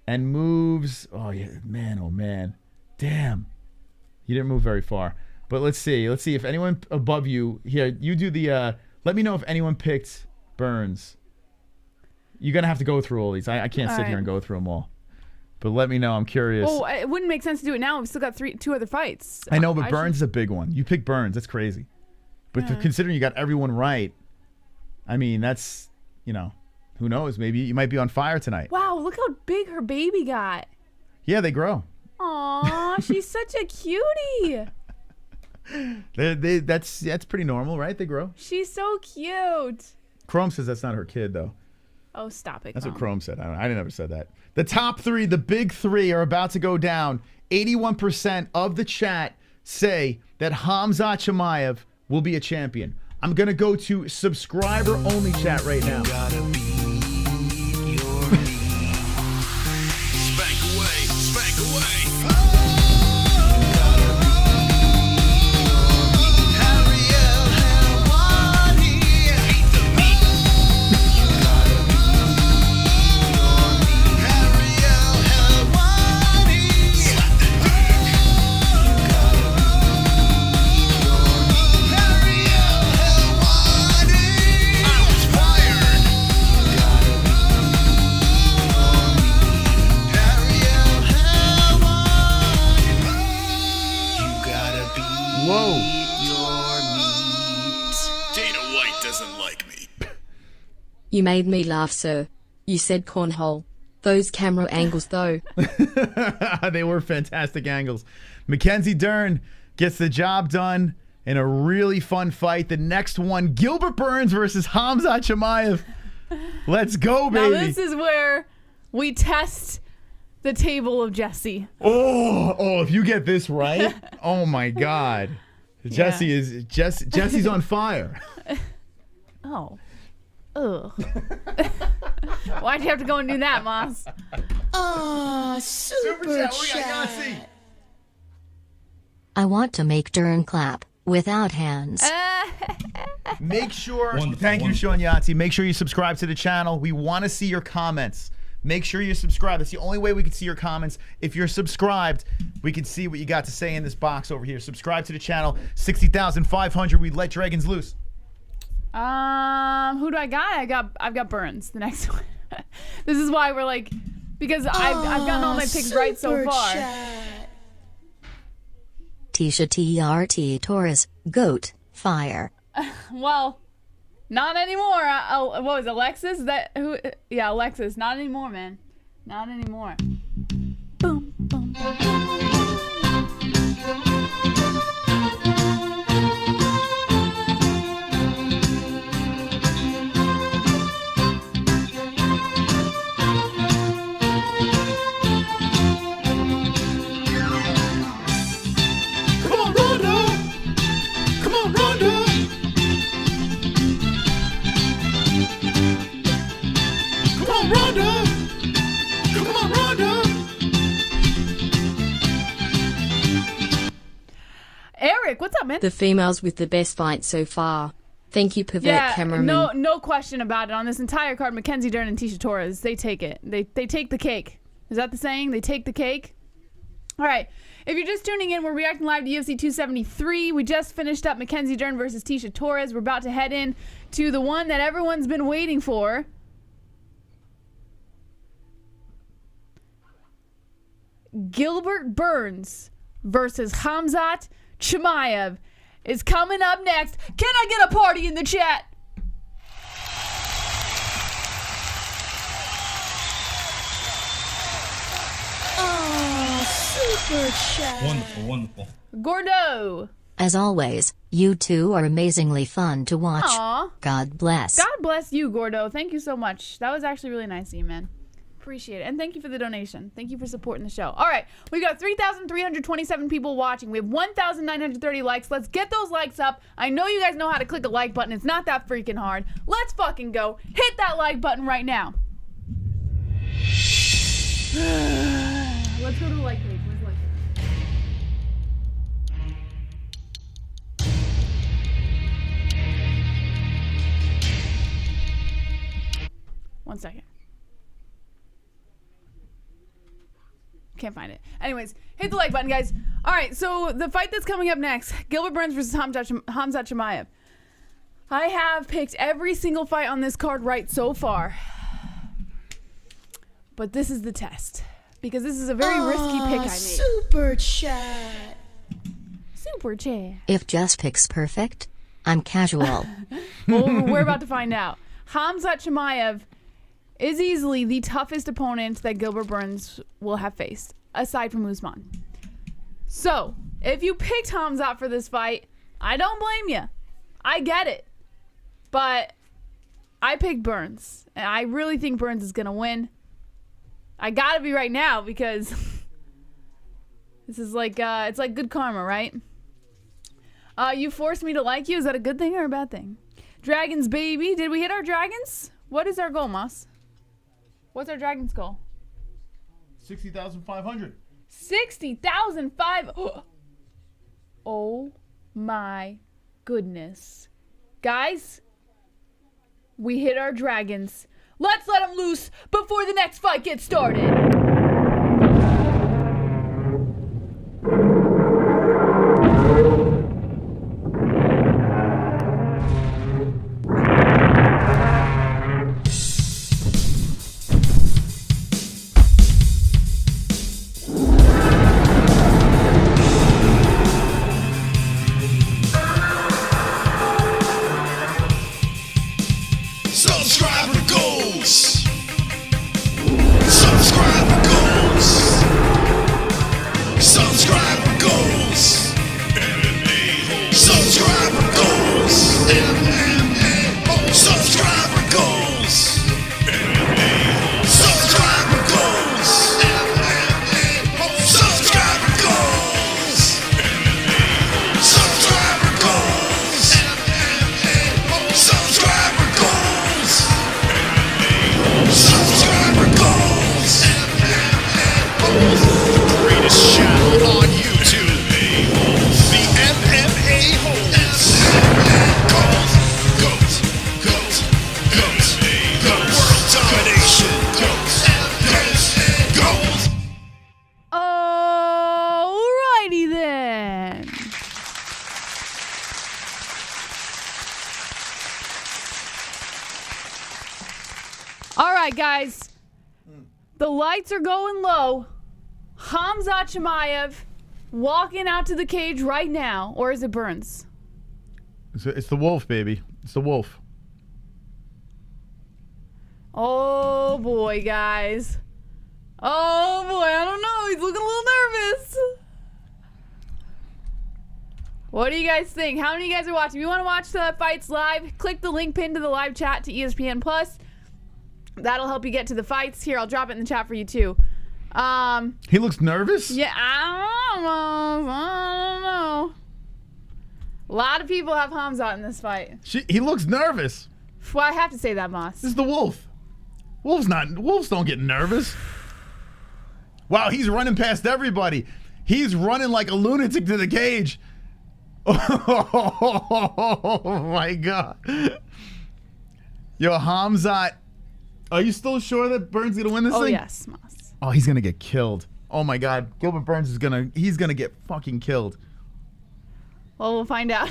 and moves. Oh yeah, man, oh man. Damn. You didn't move very far. But let's see. Let's see if anyone above you here. You do the. Let me know if anyone picked Burns. You're gonna have to go through all these. I can't sit here and go through them all. But let me know. I'm curious. Oh, it wouldn't make sense to do it now. We've still got two other fights. I know, but Burns is a big one. You picked Burns. That's crazy. But considering you got everyone right, I mean, that's, who knows? Maybe you might be on fire tonight. Wow, look how big her baby got. Yeah, they grow. Aw, she's such a cutie. That's pretty normal, right? They grow. She's so cute. Chrome says that's not her kid, though. Oh, stop it. That's what Chrome said. I never said that. The top three, the big three, are about to go down. 81% of the chat say that Khamzat Chimaev will be a champion. I'm going to go to subscriber-only chat right now. Spank away, spank away. You made me laugh, sir. You said cornhole. Those camera angles, though. They were fantastic angles. Mackenzie Dern gets the job done in a really fun fight. The next one, Gilbert Burns versus Khamzat Chimaev. Let's go, baby. Now this is where we test the table of Jesse. Oh, if you get this right, oh my God. Jesse's on fire. Oh. Ugh. Why'd you have to go and do that, Moss? Oh, super chat. I want to make Dern clap without hands. Make sure, thank you, Sean Yahtzee. Make sure you subscribe to the channel. We want to see your comments. Make sure you subscribe. That's the only way we can see your comments. If you're subscribed, we can see what you got to say in this box over here. Subscribe to the channel. 60,500. We let dragons loose. Who do I got? I've got Burns, the next one. This is why we're like, because I've gotten all my picks right so far. Chat. Tecia TRT Torres, GOAT, fire. Well, not anymore. What was it, Alexis? Yeah, Alexis. Not anymore, man. Not anymore. Boom, boom, boom. Eric, what's up, man? The females with the best fight so far. Thank you, Pivot cameraman. No question about it. On this entire card, Mackenzie, Dern, and Tecia Torres, they take it. They take the cake. Is that the saying? They take the cake? All right. If you're just tuning in, we're reacting live to UFC 273. We just finished up Mackenzie Dern versus Tecia Torres. We're about to head in to the one that everyone's been waiting for. Gilbert Burns versus Khamzat Chimaev is coming up next. Can I get a party in the chat? Oh, super chat. Wonderful, wonderful. Gordo. As always, you two are amazingly fun to watch. Aw. God bless. God bless you, Gordo. Thank you so much. That was actually really nice of you, man. Appreciate it. And thank you for the donation. Thank you for supporting the show. All right. We got 3,327 people watching. We have 1,930 likes. Let's get those likes up. I know you guys know how to click a like button. It's not that freaking hard. Let's fucking go. Hit that like button right now. Let's go to the like page. Where's the like page? 1 second. Can't find it. Anyways, hit the like button, guys. All right, so the fight that's coming up next, Gilbert Burns versus Khamzat Chimaev. I have picked every single fight on this card right so far. But this is the test. Because this is a very risky pick I made. Super chat. Super chat. If just pick's perfect, I'm casual. Well, we're about to find out. Khamzat Chimaev is easily the toughest opponent that Gilbert Burns will have faced, aside from Usman. So, if you picked Khamzat for this fight, I don't blame you. I get it. But I picked Burns, and I really think Burns is going to win. I gotta be right now because this is like, it's like good karma, right? You forced me to like you. Is that a good thing or a bad thing? Dragons, baby. Did we hit our dragons? What is our goal, Moss? What's our dragon's goal? 60,500. 60,500. Oh my goodness. Guys, we hit our dragons. Let's let them loose before the next fight gets started. Guys, the lights are going low. Khamzat Chimaev walking out to the cage right now, or is it Burns? It's the wolf, baby. It's the wolf. Oh boy, guys. Oh boy, I don't know. He's looking a little nervous. What do you guys think? How many of you guys are watching? If you want to watch the fights live, click the link pinned to the live chat to ESPN Plus. That'll help you get to the fights. Here, I'll drop it in the chat for you too. He looks nervous? Yeah, I don't know. A lot of people have Khamzat in this fight. He looks nervous. Well, I have to say that, Moss. This is the wolf. Wolves don't get nervous. Wow, he's running past everybody. He's running like a lunatic to the cage. Oh my God. Yo, Khamzat, are you still sure that Burns is gonna win this thing? Oh yes, Moss. Oh, he's gonna get killed. Oh my God, Gilbert Burns he's gonna get fucking killed. Well, we'll find out.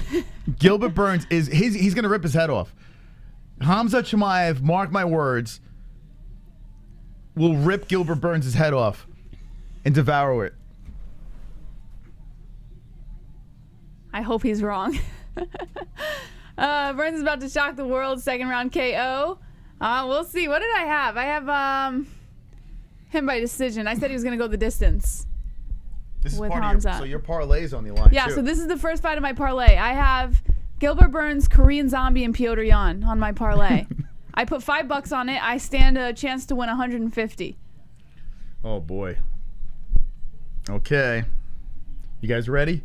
Gilbert Burns he's gonna rip his head off. Khamzat Chimaev, mark my words, will rip Gilbert Burns' head off and devour it. I hope he's wrong. Burns is about to shock the world. Second round KO. We'll see. What did I have? I have him by decision. I said he was going to go the distance. This is with part Khamzat. of so your parlay's on the line. Yeah, too. so this is the first fight of my parlay. I have Gilbert Burns, Korean Zombie, and Petr Yan on my parlay. I put $5 on it. I stand a chance to win 150. Oh boy. Okay. You guys ready?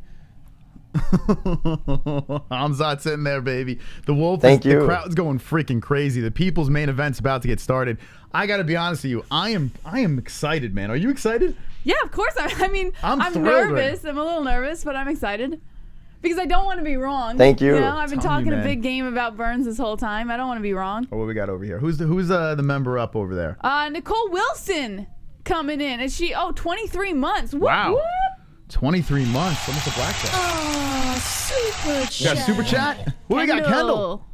Khamzat's in there, baby. The wolf. The crowd's going freaking crazy. The people's main event's about to get started. I got to be honest with you. I am excited, man. Are you excited? Yeah, of course. I'm thrilled, nervous. right? I'm a little nervous, but I'm excited because I don't want to be wrong. Thank you. You know, I've been talking a man. big game about Burns this whole time. I don't want to be wrong. Oh, what we got over here? Who's the member up over there? Nicole Wilson coming in. Is she? 23 months. Whoop, Wow. whoop. 23 months. Almost a blackjack. Oh, super chat. You got super chat? What we got, Kendall?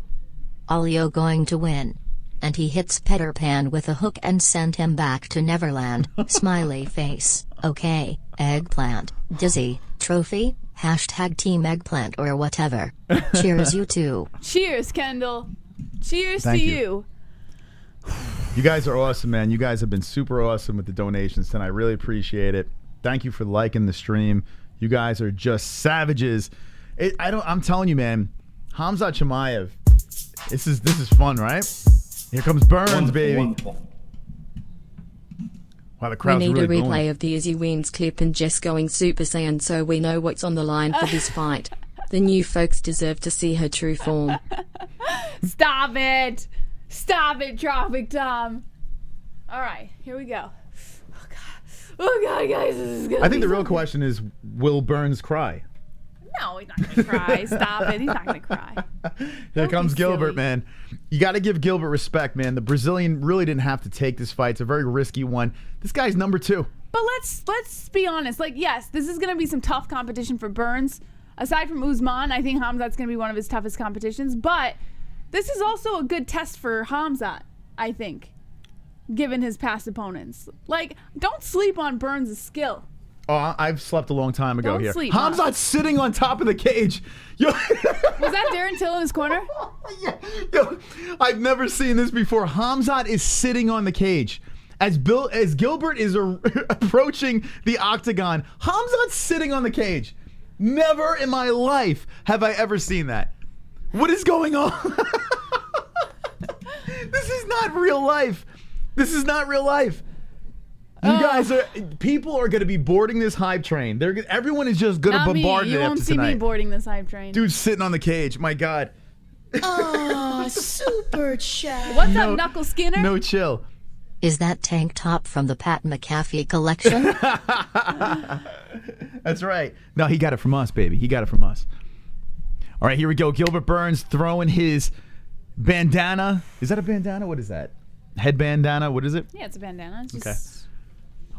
Olio going to win. And he hits Peter Pan with a hook and send him back to Neverland. Smiley face. Okay, eggplant. Dizzy. Trophy. Hashtag team eggplant or whatever. Cheers you too. Cheers, Kendall. Cheers Thank to you. You guys are awesome, man. You guys have been super awesome with the donations tonight. I really appreciate it. Thank you for liking the stream. You guys are just savages. I'm telling you, man. Khamzat Chimaev. This is fun, right? Here comes Burns, Wonderful, baby. wonderful. Wow, the crowd's We need really a replay going. of the Izzy wins clip and Jess going Super Saiyan so we know what's on the line for this fight. The new folks deserve to see her true form. Stop it. Stop it, Traffic Tom. All right, here we go. Oh God, guys, this is gonna I think be the real something. question is, will Burns cry? No, he's not gonna cry. Stop it. He's not gonna cry. Here Don't comes be Gilbert, silly. man. You got to give Gilbert respect, man. The Brazilian really didn't have to take this fight. It's a very risky one. This guy's number 2. But let's be honest. Like, yes, this is gonna be some tough competition for Burns. Aside from Usman, I think Khamzat's gonna be one of his toughest competitions. But this is also a good test for Khamzat, I think, given his past opponents. Like, don't sleep on Burns' skill. Oh, I've slept a long time ago Don't here. sleep, Khamzat's sitting on top of the cage. Yo, Was that Darren Till in his corner? yo, I've never seen this before. Khamzat is sitting on the cage. As Gilbert is approaching the octagon, Khamzat's sitting on the cage. Never in my life have I ever seen that. What is going on? This is not real life. This is not real life. People are going to be boarding this hype train. Everyone is just going to Not me. bombard it You won't after see tonight. me boarding this hype train. Dude's sitting on the cage. My God. Oh, super chat. What's up, Knuckle Skinner? No chill. Is that tank top from the Pat McAfee collection? That's right. No, he got it from us, baby. He got it from us. All right, here we go. Gilbert Burns throwing his bandana. Is that a bandana? What is that? Head bandana? What is it? Yeah, it's a bandana. It's just Okay.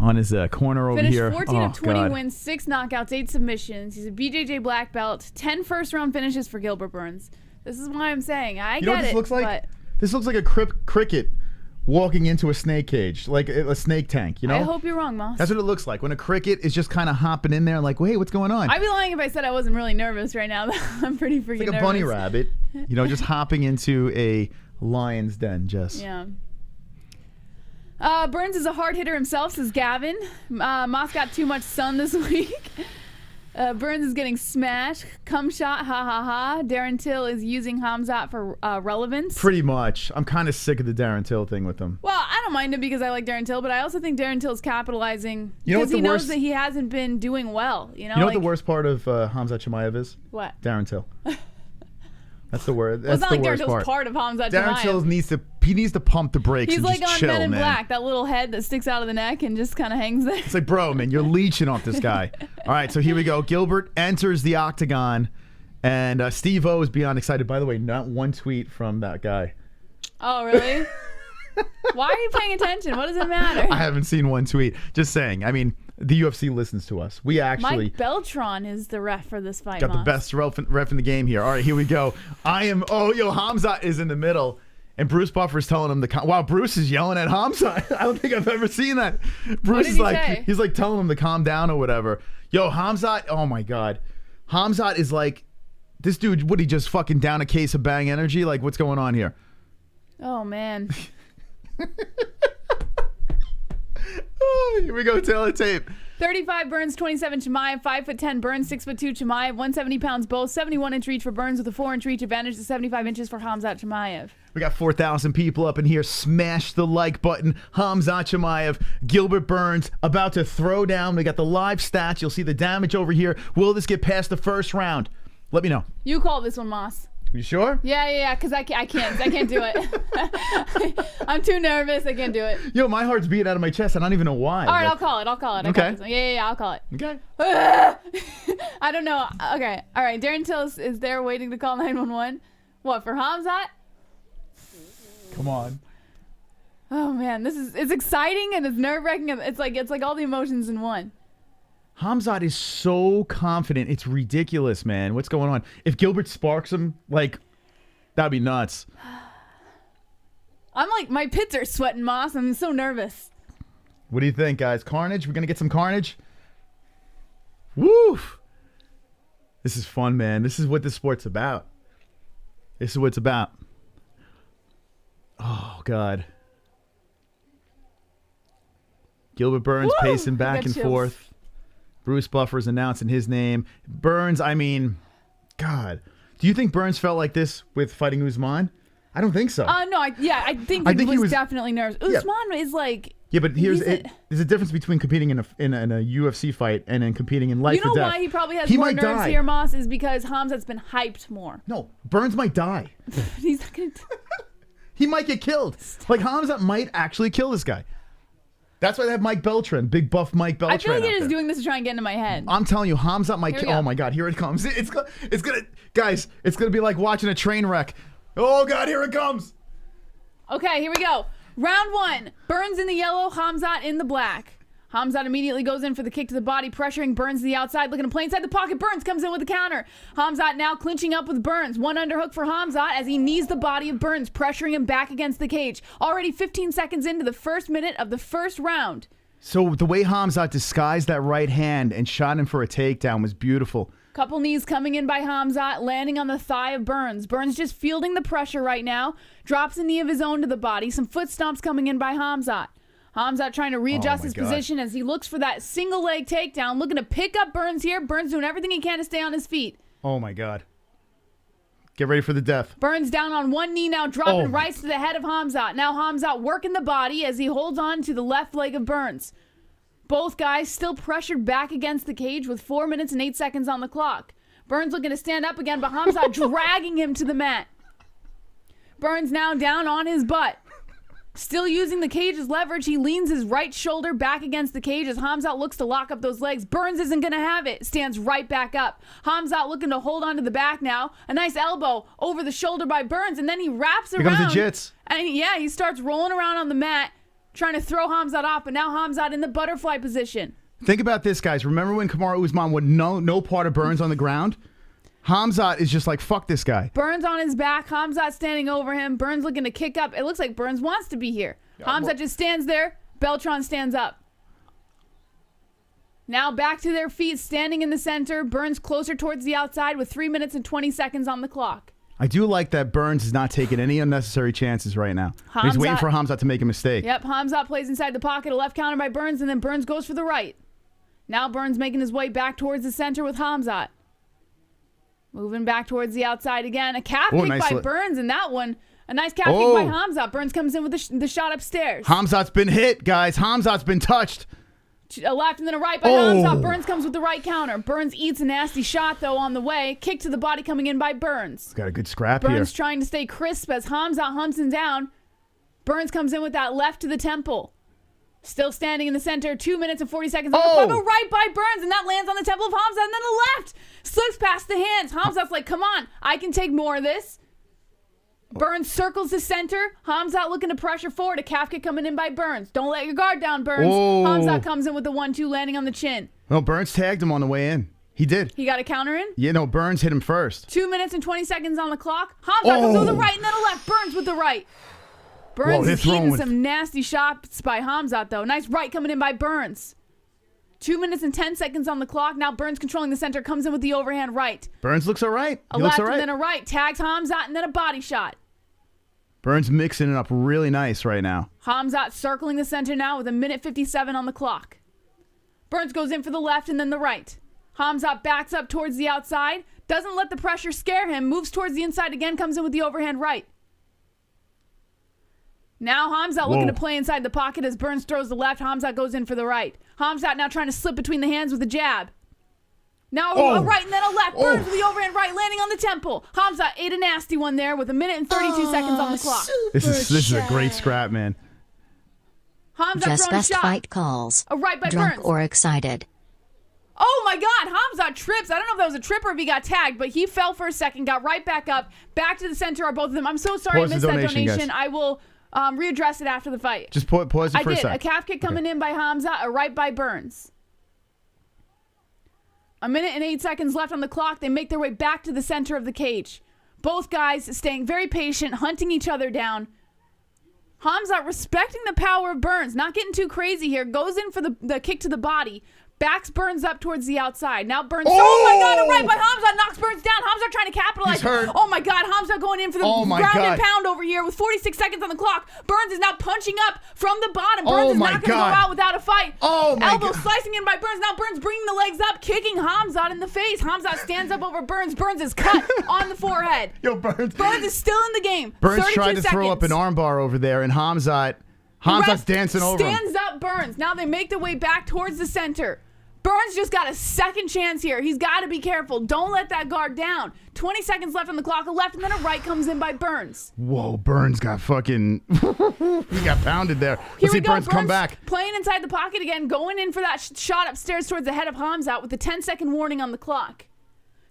On his corner over finished here. 14 of 20 God. wins, 6 knockouts, 8 submissions. He's a BJJ black belt. 10 first-round finishes for Gilbert Burns. This is why I'm saying I You know get what this it. looks like? But This looks like a cricket walking into a snake cage, like a snake tank, you know? I hope you're wrong, Moss. That's what it looks like. When a cricket is just kind of hopping in there like, hey, what's going on? I'd be lying if I said I wasn't really nervous right now. I'm pretty freaking nervous. It's like a bunny rabbit, you know, just hopping into a lion's den, Jess. Yeah. Burns is a hard hitter himself, says Gavin. Moss got too much sun this week. Burns is getting smashed. Cum shot, ha ha ha. Darren Till is using Khamzat for relevance. Pretty much. I'm kind of sick of the Darren Till thing with him. Well, I don't mind him because I like Darren Till, but I also think Darren Till's capitalizing You know because what he the knows worst- that he hasn't been doing well. You know what the worst part of Khamzat Chimaev is? What? Darren Till. That's the word. Well, it's That's not the like Darren worst Till's part. part of Khamzat Darren Chimaev. Till needs to pump the brakes He's and like just on chill, Men in man. Black, that little head that sticks out of the neck and just kind of hangs there. It's like, bro, man, you're leeching off this guy. All right, so here we go. Gilbert enters the octagon, and Steve O is beyond excited. By the way, not one tweet from that guy. Oh, really? Why are you paying attention? What does it matter? I haven't seen one tweet. Just saying. I mean, the UFC listens to us. We actually Mike Beltran is the ref for this fight. got the Moss. best ref in the game here. All right, here we go. Khamzat is in the middle, and Bruce Buffer's telling him wow, Bruce is yelling at Khamzat. I don't think I've ever seen that. Bruce did is he like, say? he's like telling him to calm down or whatever. Khamzat, oh my God. Khamzat is like, this dude, would he just fucking down a case of Bang Energy? Like, what's going on here? Oh, man. Here we go, tail tape. 35 Burns, 27 Chimaev, 5'10" Burns, 6'2" Chimaev, 170 pounds both, 71-inch reach for Burns with a 4-inch reach advantage to 75 inches for Khamzat Chimaev. We got 4,000 people up in here. Smash the like button. Khamzat Chimaev, Gilbert Burns about to throw down. We got the live stats. You'll see the damage over here. Will this get past the first round? Let me know. You call this one, Moss. You sure? Yeah, because I can't do it. I'm too nervous. I can't do it. Yo, my heart's beating out of my chest. I don't even know why. All right, I'll call it. I got Okay. this one. Yeah, I'll call it. Okay. I don't know. Okay. All right. Darren Till is there waiting to call 911. What, for Khamzat? Come on. Oh man, it's exciting and it's nerve-wracking. It's like all the emotions in one. Khamzat is so confident. It's ridiculous, man. What's going on? If Gilbert sparks him, like, that'd be nuts. I'm like, my pits are sweating, Moss. I'm so nervous. What do you think, guys? Carnage? We're going to get some carnage? Woo! This is fun, man. This is what this sport's about. This is what it's about. Oh, God. Gilbert Burns pacing back and forth. Bruce Buffer's announcing his name. Burns, I mean, God. Do you think Burns felt like this with fighting Usman? I don't think so. No, I think he was definitely nervous. Usman is like... Yeah, but there's a difference between competing in a UFC fight and then competing in life or death. You know why he probably has more nerves here, Moss, is because Khamzat's been hyped more. No, Burns might die. He's not going to... He might get killed. Like, Khamzat might actually kill this guy. That's why they have Mike Beltran, big buff Mike Beltran. I feel like out you're just there. doing this to try and get into my head. I'm telling you, Khamzat might kill. Oh my God, here it comes. It's gonna, guys, it's gonna be like watching a train wreck. Oh God, here it comes. Okay, here we go. Round one. Burns in the yellow, Khamzat in the black. Khamzat immediately goes in for the kick to the body, pressuring Burns to the outside, looking to play inside the pocket. Burns comes in with a counter. Khamzat now clinching up with Burns. One underhook for Khamzat as he knees the body of Burns, pressuring him back against the cage. Already 15 seconds into the first minute of the first round. So the way Khamzat disguised that right hand and shot him for a takedown was beautiful. Couple knees coming in by Khamzat, landing on the thigh of Burns. Burns just fielding the pressure right now. Drops a knee of his own to the body. Some foot stomps coming in by Khamzat. Khamzat trying to readjust his position as he looks for that single leg takedown. Looking to pick up Burns here. Burns doing everything he can to stay on his feet. Oh my God. Get ready for the death. Burns down on one knee now, dropping right to the head of Khamzat. Now Khamzat working the body as he holds on to the left leg of Burns. Both guys still pressured back against the cage with 4 minutes and 8 seconds on the clock. Burns looking to stand up again, but Khamzat dragging him to the mat. Burns now down on his butt. Still using the cage as leverage, he leans his right shoulder back against the cage as Khamzat looks to lock up those legs. Burns isn't going to have it. Stands right back up. Khamzat looking to hold onto the back now. A nice elbow over the shoulder by Burns, and then he wraps around. Here comes the jits. And he starts rolling around on the mat, trying to throw Khamzat off, but now Khamzat in the butterfly position. Think about this, guys. Remember when Kamaru Usman would no part of Burns on the ground? Khamzat is just like, fuck this guy. Burns on his back. Khamzat standing over him. Burns looking to kick up. It looks like Burns wants to be here. Khamzat just stands there. Beltran stands up. Now back to their feet, standing in the center. Burns closer towards the outside with 3 minutes and 20 seconds on the clock. I do like that Burns is not taking any unnecessary chances right now. He's waiting for Khamzat to make a mistake. Yep, Khamzat plays inside the pocket. A left counter by Burns, and then Burns goes for the right. Now Burns making his way back towards the center with Khamzat. Moving back towards the outside again. A calf kick by Burns, and that one, a nice calf kick by Khamzat. Burns comes in with the shot upstairs. Khamzat's been hit, guys. Khamzat's been touched. A left and then a right by Khamzat. Burns comes with the right counter. Burns eats a nasty shot, though, on the way. Kick to the body coming in by Burns. He's got a good scrap here. Burns trying to stay crisp as Khamzat hunts him down. Burns comes in with that left to the temple. Still standing in the center. 2 minutes and 40 seconds on the clock. Go right by Burns, and that lands on the temple of Khamzat. And then a left. Slips past the hands. Khamzat's like, come on. I can take more of this. Burns circles the center. Khamzat looking to pressure forward. A calf kick coming in by Burns. Don't let your guard down, Burns. Khamzat comes in with the 1-2 landing on the chin. No, Burns tagged him on the way in. He did. He got a counter in? Yeah, no, Burns hit him first. 2 minutes and 20 seconds on the clock. Khamzat goes with the right and then a left. Burns with the right. Burns is eating some nasty shots by Khamzat, though. Nice right coming in by Burns. 2 minutes and 10 seconds on the clock. Now Burns controlling the center. Comes in with the overhand right. Burns looks all right. A left and then a right. Tags Khamzat and then a body shot. Burns mixing it up really nice right now. Khamzat circling the center now with 1:57 on the clock. Burns goes in for the left and then the right. Khamzat backs up towards the outside. Doesn't let the pressure scare him. Moves towards the inside again. Comes in with the overhand right. Now Khamzat looking to play inside the pocket as Burns throws the left. Khamzat goes in for the right. Khamzat now trying to slip between the hands with a jab. Now a right and then a left. Burns with the overhand right landing on the temple. Khamzat ate a nasty one there with 1 minute and 32 seconds on the clock. This is a great scrap, man. Khamzat Just throwing a best shot. fight calls. A right by Drunk Burns. or excited. Oh my God, Khamzat trips. I don't know if that was a trip or if he got tagged, but he fell for a second, got right back up. Back to the center are both of them. I'm so sorry I missed that donation. Guys. I will readdress it after the fight. Just pause it for a second. I did. A calf kick coming in by Khamzat, a right by Burns. 1 minute and 8 seconds left on the clock. They make their way back to the center of the cage. Both guys staying very patient, hunting each other down. Khamzat respecting the power of Burns, not getting too crazy here. Goes in for the kick to the body. Backs Burns up towards the outside. Now Burns. Oh my God! A right by Khamzat knocks Burns down. Khamzat trying to capitalize. He's hurt. Oh my God! Khamzat going in for the ground and pound over here with 46 seconds on the clock. Burns is now punching up from the bottom. Burns is not going to go out without a fight. Elbow slicing in by Burns. Now Burns bringing the legs up, kicking Khamzat in the face. Khamzat stands up over Burns. Burns is cut on the forehead. Yo, Burns is still in the game. Burns tried to throw up an armbar over there, and Khamzat's dancing over him. Stands up Burns. Now they make their way back towards the center. Burns just got a second chance here. He's got to be careful. Don't let that guard down. 20 seconds left on the clock. A left and then a right comes in by Burns. Whoa, Burns got fucking... he got pounded there. Let's see Burns come back. Playing inside the pocket again. Going in for that shot upstairs towards the head of Khamzat with the 10-second warning on the clock.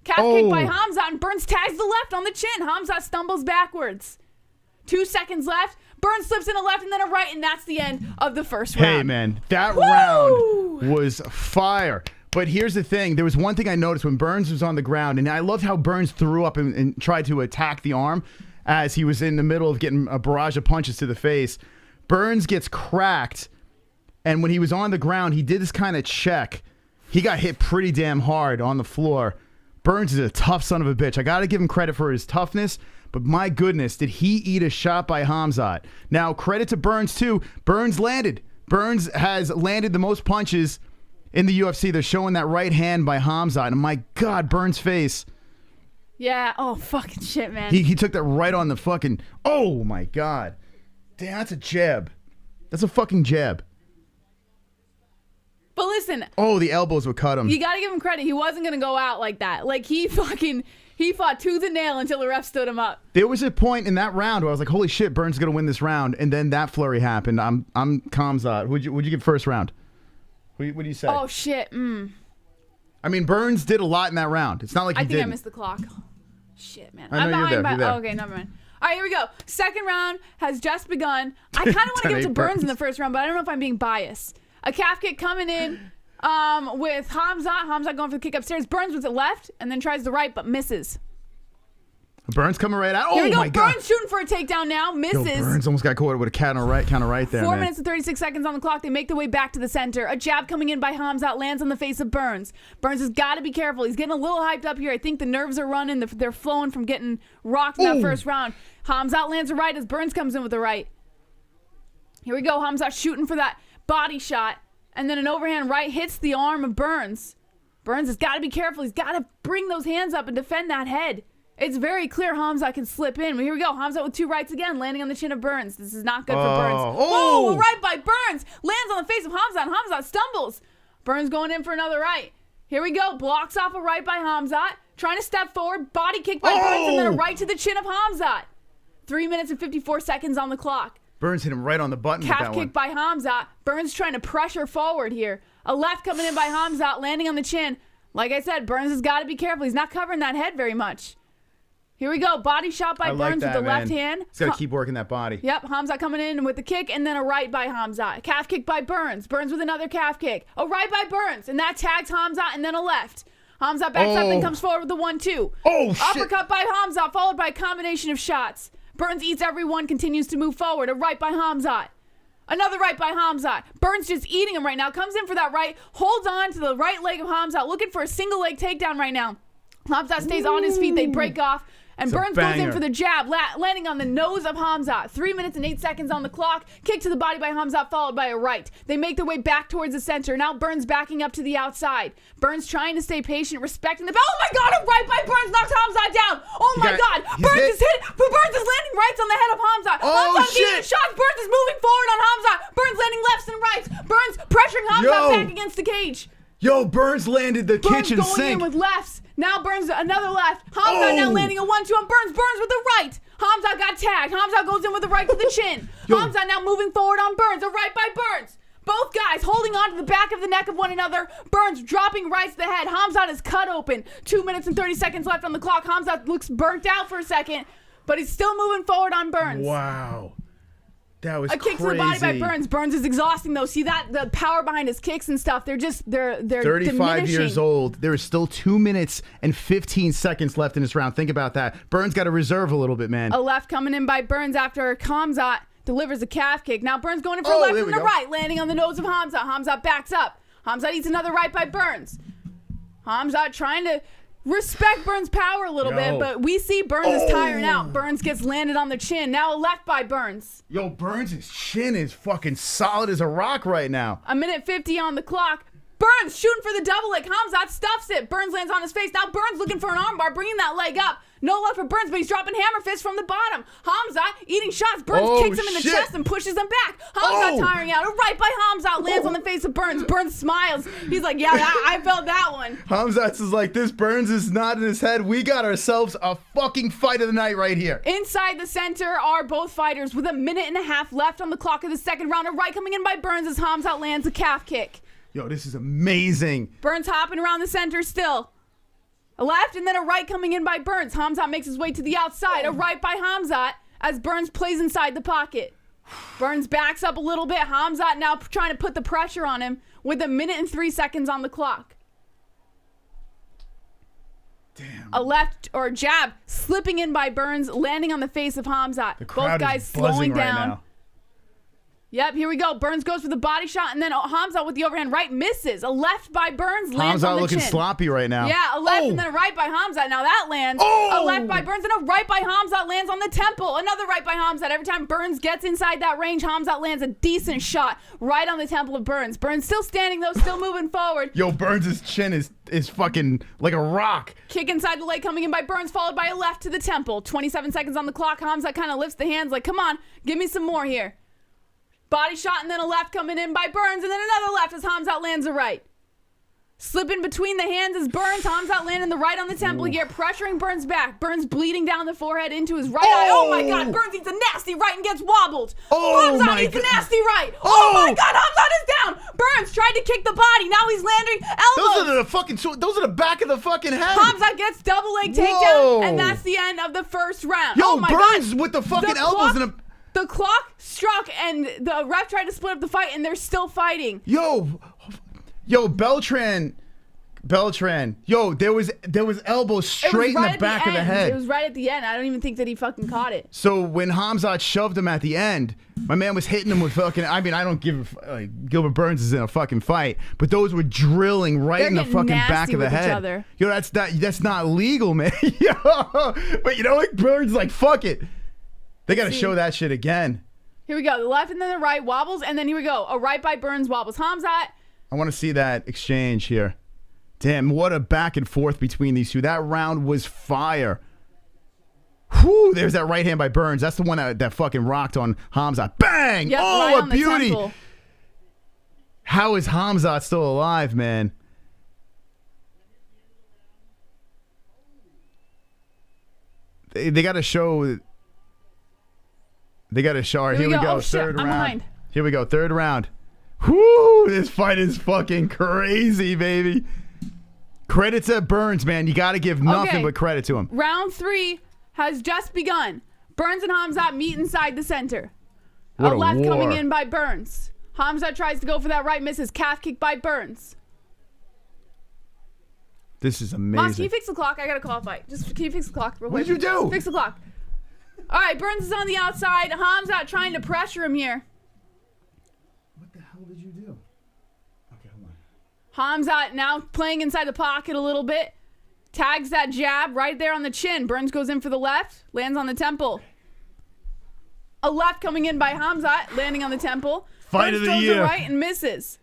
Calf kick by Khamzat and Burns tags the left on the chin. Khamzat stumbles backwards. 2 seconds left. Burns slips in a left and then a right, and that's the end of the first round. Hey, man, that round was fire. But here's the thing. There was one thing I noticed when Burns was on the ground, and I loved how Burns threw up and tried to attack the arm as he was in the middle of getting a barrage of punches to the face. Burns gets cracked, and when he was on the ground, he did this kind of check. He got hit pretty damn hard on the floor. Burns is a tough son of a bitch. I got to give him credit for his toughness. But my goodness, did he eat a shot by Khamzat. Now, credit to Burns, too. Burns landed. Burns has landed the most punches in the UFC. They're showing that right hand by Khamzat. And my God, Burns' face. Yeah. Oh, fucking shit, man. He took that right on the fucking... Oh, my God. Damn, that's a jab. That's a fucking jab. But listen... Oh, the elbows would cut him. You got to give him credit. He wasn't going to go out like that. Like, he fought tooth and nail until the ref stood him up. There was a point in that round where I was like, holy shit, Burns is going to win this round. And then that flurry happened. I'm Khamzat. Would you give first round? What do you say? Oh, shit. I mean, Burns did a lot in that round. It's not like he didn't. I think I missed the clock. Shit, man. I know you're there. Okay, never mind. All right, here we go. Second round has just begun. I kind of want to give it to Burns in the first round, but I don't know if I'm being biased. A calf kick coming in with Khamzat. Khamzat going for the kick upstairs. Burns with the left and then tries the right but misses. Burns coming right out. Here we Oh go. my God. Burns shooting for a takedown now. Misses. Yo, Burns almost got caught with a counter right there, 4 man. minutes and 36 seconds on the clock. They make their way back to the center. A jab coming in by Khamzat lands on the face of Burns. Burns has got to be careful. He's getting a little hyped up here. I think the nerves are running. They're flowing from getting rocked in that first round. Khamzat lands a right as Burns comes in with a right. Here we go. Khamzat shooting for that body shot. And then an overhand right hits the arm of Burns. Burns has got to be careful. He's got to bring those hands up and defend that head. It's very clear Khamzat can slip in. But here we go. Khamzat with 2 rights again, landing on the chin of Burns. This is not good for Burns. Oh, a right by Burns. Lands on the face of Khamzat, and Khamzat stumbles. Burns going in for another right. Here we go. Blocks off a right by Khamzat. Trying to step forward. Body kick by Burns, and then a right to the chin of Khamzat. 3 minutes and 54 seconds on the clock. Burns hit him right on the button with that Calf one. kick by Khamzat. Burns trying to pressure forward here. A left coming in by Khamzat, landing on the chin. Like I said, Burns has got to be careful. He's not covering that head very much. Here we go. Body shot by Burns with the left hand. He's got to keep working that body. Yep. Khamzat coming in with the kick and then a right by Khamzat. Calf kick by Burns. Burns with another calf kick. A right by Burns. And that tags Khamzat and then a left. Khamzat backs up and comes forward with the 1-2. Oh, shit. Uppercut by Khamzat followed by a combination of shots. Burns eats every one, continues to move forward. A right by Khamzat. Another right by Khamzat. Burns just eating him right now. Comes in for that right. Holds on to the right leg of Khamzat. Looking for a single leg takedown right now. Khamzat stays on his feet. They break off. And Burns goes in for the jab, landing on the nose of Khamzat. 3 minutes and 8 seconds on the clock. Kick to the body by Khamzat, followed by a right. They make their way back towards the center. Now Burns backing up to the outside. Burns trying to stay patient, respecting the... Oh my God, a right by Burns knocks Khamzat down. Oh my God. Burns is hit. Burns is landing rights on the head of Khamzat. Khamzat's eating shots. Burns is moving forward on Khamzat. Burns landing lefts and rights. Burns pressuring Khamzat back against the cage. Yo, Burns landed the kitchen Burns going sink. in with lefts. Now Burns another left. Khamzat now landing a 1-2 on Burns. Burns with the right. Khamzat got tagged. Khamzat goes in with the right to the chin. Khamzat now moving forward on Burns. A right by Burns. Both guys holding on to the back of the neck of one another. Burns dropping right to the head. Khamzat is cut open. 2 minutes and 30 seconds left on the clock. Khamzat looks burnt out for a second, but he's still moving forward on Burns. Wow. That was a kick to the body by Burns. Burns is exhausting though. See that the power behind his kicks and stuff. They're 35 diminishing. Years old. There is still 2 minutes and 15 seconds left in this round. Think about that. Burns got to reserve a little bit, man. A left coming in by Burns after Khamzat delivers a calf kick. Now Burns going in for a left and a right, landing on the nose of Khamzat. Khamzat backs up. Khamzat eats another right by Burns. Khamzat trying to respect Burns' power a little bit, but we see Burns is tiring out. Burns gets landed on the chin. Now a left by Burns. Yo, Burns' chin is fucking solid as a rock right now. A minute 50 on the clock. Burns shooting for the double leg. Khamzat stuffs it. Burns lands on his face. Now Burns looking for an armbar, bringing that leg up. No left for Burns, but he's dropping hammer fists from the bottom. Khamzat eating shots. Burns kicks him in the chest and pushes him back. Khamzat tiring out. A right by Khamzat lands on the face of Burns. Burns smiles. He's like, yeah, I felt that one. Khamzat is like, this Burns is not in his head. We got ourselves a fucking fight of the night right here. Inside the center are both fighters with a minute and a half left on the clock of the second round. A right coming in by Burns as Khamzat lands a calf kick. Yo, this is amazing. Burns hopping around the center still. A left and then a right coming in by Burns. Khamzat makes his way to the outside. A right by Khamzat as Burns plays inside the pocket. Burns backs up a little bit. Khamzat now trying to put the pressure on him with a minute and 3 seconds on the clock. Damn. A left or jab slipping in by Burns, landing on the face of Khamzat. Both guys slowing down. Right now. Yep, here we go. Burns goes for the body shot, and then Khamzat with the overhand right misses. A left by Burns lands on the looking chin. sloppy right now. Yeah, a left and then a right by Khamzat. Now that lands. A left by Burns and a right by Khamzat lands on the temple. Another right by Khamzat. Every time Burns gets inside that range, Khamzat lands a decent shot right on the temple of Burns. Burns still standing though, still moving forward. Yo, Burns' chin is fucking like a rock. Kick inside the leg coming in by Burns, followed by a left to the temple. 27 seconds on the clock. Khamzat kind of lifts the hands like, come on, give me some more here. Body shot and then a left coming in by Burns and then another left as Khamzat lands a right. Slipping between the hands as Burns. Khamzat landing the right on the temple here, pressuring Burns back. Burns bleeding down the forehead into his right eye. Oh my God, Burns eats a nasty right and gets wobbled. Khamzat eats a nasty right. Oh my God, Khamzat is down. Burns tried to kick the body. Now he's landing elbows. Those are the back of the fucking head. Khamzat gets double leg takedown and that's the end of the first round. Yo, oh my Burns God. with the fucking elbows in a... The clock struck and the ref tried to split up the fight and they're still fighting. Yo, Yo, Beltran. Yo, there was elbows straight in the back of the head. It was right at the end. I don't even think that he fucking caught it. So when Khamzat shoved him at the end, my man was hitting him with fucking. I mean, I don't give. Gilbert Burns is in a fucking fight, but those were drilling right in the fucking back of the head. Other. Yo, that's not legal, man. Yo, but you know what? Burns like fuck it. They got to show that shit again. Here we go. The left and then the right wobbles, and then here we go. A right by Burns wobbles. Khamzat. I want to see that exchange here. Damn, what a back and forth between these two. That round was fire. Whew, there's that right hand by Burns. That's the one that fucking rocked on Khamzat. Bang! Yep, oh, right a beauty. Temple. How is Khamzat still alive, man? They got to show. They got to show. All right, here we go. Oh, Third round. Behind. Here we go. Third round. Whoo! This fight is fucking crazy, baby. Credit to Burns, man. You got to give nothing but credit to him. Round 3 has just begun. Burns and Khamzat meet inside the center. What a left war. coming in by Burns. Khamzat tries to go for that right, misses. Calf kick by Burns. This is Moss, amazing. can you fix the clock? I got to call a fight. Just can you fix the clock real What quick? did you do? Fix the clock. All right, Burns is on the outside. Khamzat trying to pressure him here. What the hell did you do? Okay, hold Khamzat on. now playing inside the pocket a little bit. Tags that jab right there on the chin. Burns goes in for the left. Lands on the temple. A left coming in by Khamzat. Landing on the temple. Fight Burns of the throws year. the right and misses.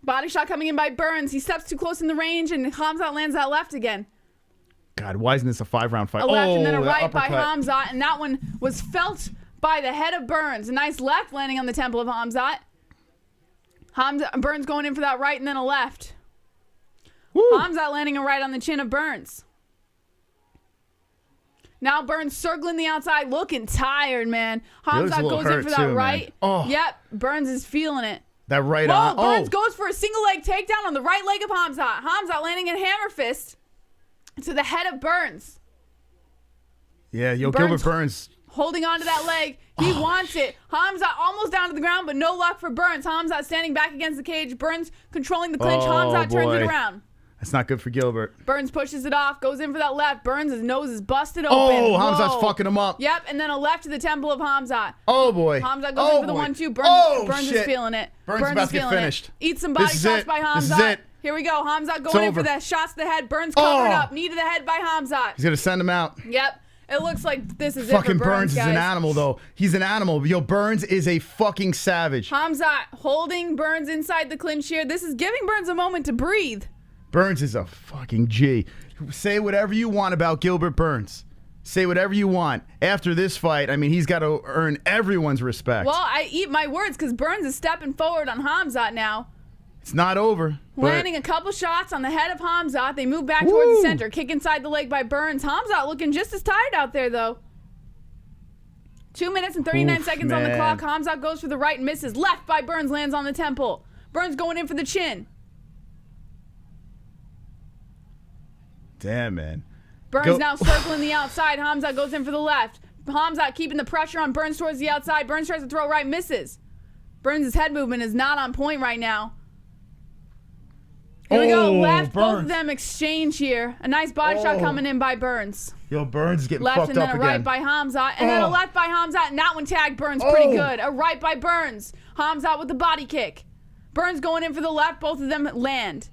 Body shot coming in by Burns. He steps too close in the range and Khamzat lands that left again. God, why isn't this a 5-round fight? A left and then a that right by uppercut. Khamzat. And that one was felt by the head of Burns. A nice left landing on the temple of Khamzat. Burns going in for that right and then a left. Woo. Khamzat landing a right on the chin of Burns. Now Burns circling the outside, looking tired, man. Khamzat goes in for that right. Oh. Yep, Burns is feeling it. That right Whoa, on. Burns goes for a single leg takedown on the right leg of Khamzat. Khamzat landing a hammer fist to the head of Burns. Yeah, Gilbert Burns. Holding on to that leg. He wants it. Khamzat almost down to the ground, but no luck for Burns. Khamzat standing back against the cage. Burns controlling the clinch. Khamzat turns it around. That's not good for Gilbert. Burns pushes it off, goes in for that left. Burns' nose is busted open. Oh, Khamzat's fucking him up. Yep, and then a left to the temple of Khamzat. Oh, boy. Shit. Goes in for the 1-2. Burns is feeling it. Burns is about to get finished. Eats some body shots by Khamzat. This is it. Here we go. Khamzat going in for the shots to the head. Burns covered up. Knee to the head by Khamzat. He's going to send him out. Yep. It looks like this is fucking it for Burns, is an animal, though. He's an animal. Yo, Burns is a fucking savage. Khamzat holding Burns inside the clinch here. This is giving Burns a moment to breathe. Burns is a fucking G. Say whatever you want about Gilbert Burns. Say whatever you want. After this fight, I mean, he's got to earn everyone's respect. Well, I eat my words because Burns is stepping forward on Khamzat now. It's not over. Landing a couple shots on the head of Khamzat. They move back towards the center. Kick inside the leg by Burns. Khamzat looking just as tired out there, though. 2 minutes and 39 seconds on the clock. Khamzat goes for the right and misses. Left by Burns lands on the temple. Burns going in for the chin. Damn, man. Burns now circling the outside. Khamzat goes in for the left. Khamzat keeping the pressure on Burns towards the outside. Burns tries to throw right, misses. Burns' head movement is not on point right now. Here we go. Left. Burns. Both of them exchange here. A nice body shot coming in by Burns. Yo, Burns is getting Left fucked and then up a again. right by Khamzat. And then a left by Khamzat. And that one tagged Burns pretty good. A right by Burns. Khamzat with the body kick. Burns going in for the left. Both of them land.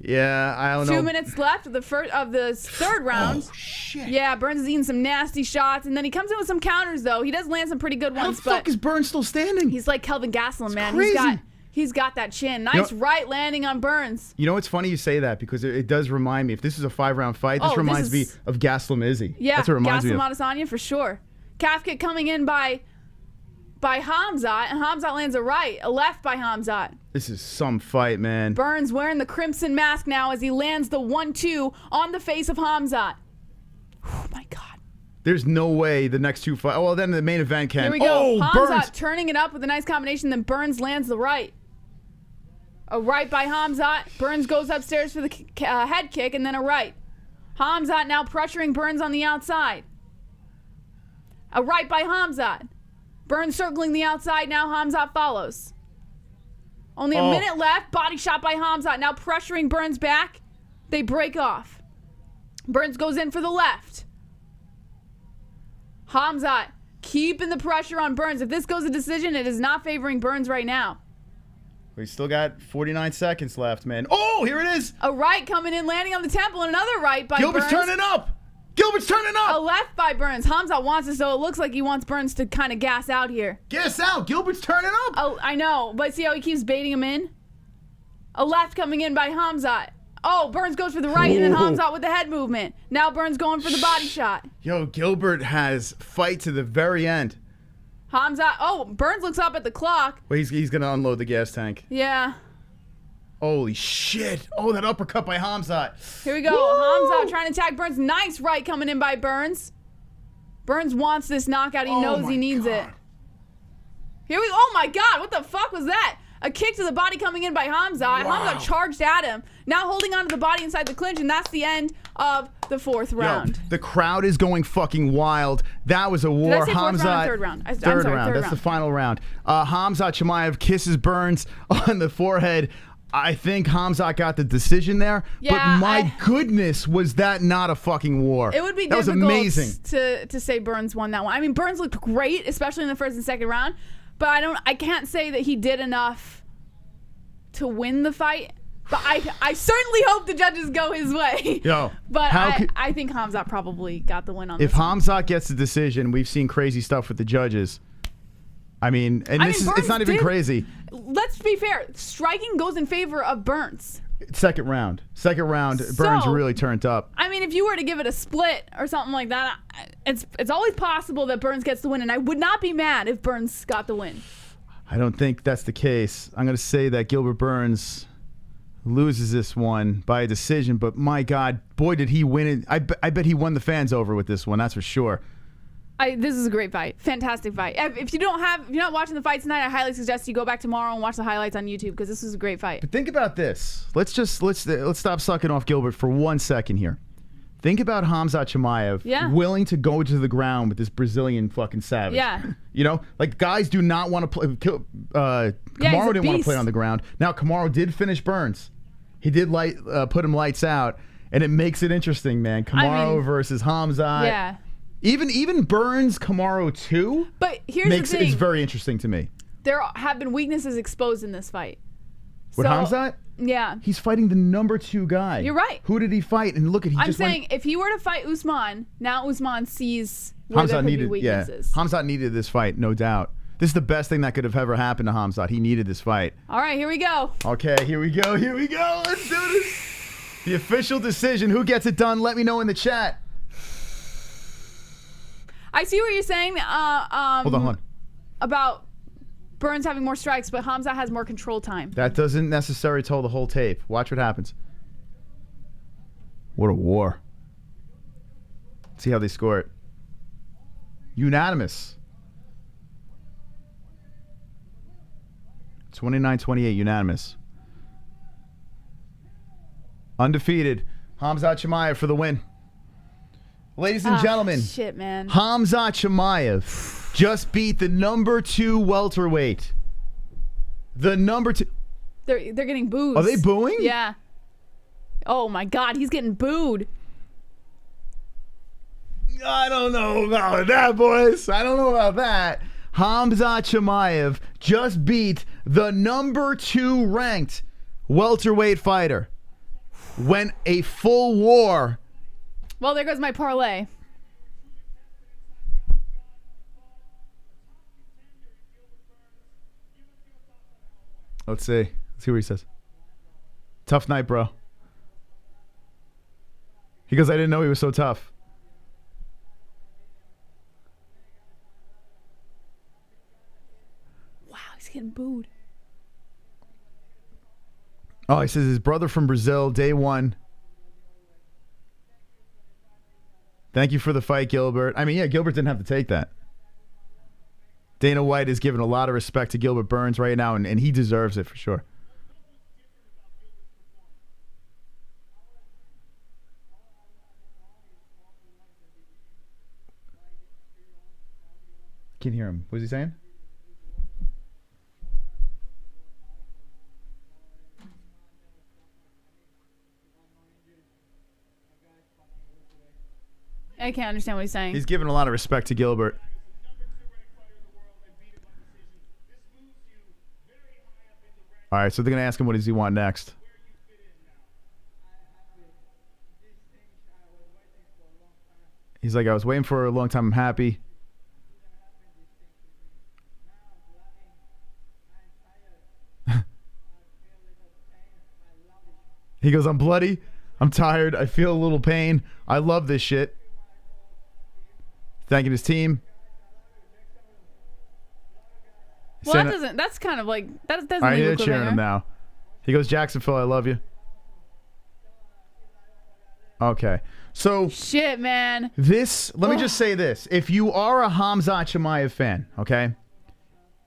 Yeah, I don't know. 2 minutes left of the third round. Oh, shit. Yeah, Burns is eating some nasty shots, and then he comes in with some counters, though. He does land some pretty good ones. How the fuck is Burns still standing? He's like Kelvin Gastelum, man. Crazy. He's got that chin. Nice right landing on Burns. You know, it's funny you say that because it does remind me, if this is a 5-round fight, this reminds me of Gastelum Izzy. Yeah, that's what it reminds me of. Gastelum Adesanya for sure. Calf kick coming in by Khamzat, and Khamzat lands a right. A left by Khamzat. This is some fight, man. Burns wearing the crimson mask now as he lands the 1-2 on the face of Khamzat. Oh, my God. There's no way the next two fight. Oh, well, then the main event can. Here we go. Khamzat Burns. turning it up with a nice combination, then Burns lands the right. A right by Khamzat. Burns goes upstairs for the head kick, and then a right. Khamzat now pressuring Burns on the outside. A right by Khamzat. Burns circling the outside. Now Khamzat follows. Only a minute left. Body shot by Khamzat. Now pressuring Burns back. They break off. Burns goes in for the left. Khamzat keeping the pressure on Burns. If this goes a decision, it is not favoring Burns right now. We still got 49 seconds left, man. Oh, here it is. A right coming in, landing on the temple, and another right by Gilbert's Burns. turning up. Gilbert's turning up. A left by Burns. Khamzat wants it, so it looks like he wants Burns to kind of gas out here. Gas out. Gilbert's turning up. Oh, I know, but see how he keeps baiting him in? A left coming in by Khamzat. Oh, Burns goes for the right, and then Khamzat with the head movement. Now Burns going for the body shot. Yo, Gilbert has fight to the very end. Khamzat. Oh, Burns looks up at the clock. Wait, he's going to unload the gas tank. Yeah. Holy shit. Oh, that uppercut by Khamzat. Here we go. Khamzat trying to attack Burns. Nice right coming in by Burns. Burns wants this knockout. He knows he needs it. Here we go. Oh my God. What the fuck was that? A kick to the body coming in by Khamzat. Khamzat charged at him. Now holding onto the body inside the clinch, and that's the end of the 4th round. Yo, the crowd is going fucking wild. That was a war. Did I say fourth round or third round? Third round. That's the final round. Khamzat Chimaev kisses Burns on the forehead. I think Khamzat got the decision there, but my goodness, was that not a fucking war? It would be that difficult was amazing. to say Burns won that one. I mean, Burns looked great, especially in the 1st and 2nd round, but I can't say that he did enough to win the fight. But I certainly hope the judges go his way. Yo, but I think Khamzat probably got the win on this. If Khamzat gets the decision, we've seen crazy stuff with the judges. I mean, it's not even crazy. Let's be fair. Striking goes in favor of Burns. Second round, Burns really turned up. I mean, if you were to give it a split or something like that, it's always possible that Burns gets the win, and I would not be mad if Burns got the win. I don't think that's the case. I'm going to say that Gilbert Burns loses this one by a decision, but my God, boy, did he win it. I bet he won the fans over with this one, that's for sure. This is a great fight. Fantastic fight. If you're not watching the fight tonight, I highly suggest you go back tomorrow and watch the highlights on YouTube, because this is a great fight. But think about this. Let's stop sucking off Gilbert for 1 second here. Think about Khamzat Chimaev willing to go to the ground with this Brazilian fucking savage. Yeah. You know, like, guys do not want to play. Kamaru didn't want to play on the ground. Now, Kamaru did finish Burns. He did put him lights out, and it makes it interesting, man. Kamaru versus Khamzat. Yeah. Even Burns Kamaru too. But here's the thing. It's very interesting to me. There have been weaknesses exposed in this fight. With Khamzat? Yeah. He's fighting the number 2 guy. You're right. Who did he fight? And look at I'm saying if he were to fight Usman, now Usman sees where there could be weaknesses. Khamzat needed this fight, no doubt. This is the best thing that could have ever happened to Khamzat. He needed this fight. All right, here we go. Okay, here we go. Let's do this. The official decision. Who gets it done? Let me know in the chat. I see what you're saying. Hold on. About Burns having more strikes, but Khamzat has more control time. That doesn't necessarily tell the whole tape. Watch what happens. What a war. Let's see how they score it. Unanimous. 29-28, unanimous. Undefeated. Khamzat Chimaev for the win. Ladies and gentlemen, shit, man. Khamzat Chimaev just beat the number 2 welterweight. The number 2. They're getting booed. Are they booing? Yeah. Oh my God, he's getting booed. I don't know about that, boys. I don't know about that. Khamzat Chimaev just beat the number 2 ranked welterweight fighter. Went a full war. Well, there goes my parlay. Let's see what he says. Tough night, bro. He goes, I didn't know he was so tough. Wow, he's getting booed. Oh, he says his brother from Brazil, day 1. Thank you for the fight, Gilbert. I mean, yeah, Gilbert didn't have to take that. Dana White is giving a lot of respect to Gilbert Burns right now, and he deserves it for sure. Can't hear him. What was he saying? I can't understand what he's saying. He's giving a lot of respect to Gilbert. All right, so they're going to ask him what does he want next. He's like, I was waiting for a long time. I'm happy. He goes, I'm bloody. I'm tired. I feel a little pain. I love this shit. Thanking his team. Well, that doesn't. That's kind of like that doesn't. I leave hear a cheering him now. He goes, Jacksonville, I love you. Okay, so shit, man. Let me just say this: if you are a Khamzat Chimaev fan, okay,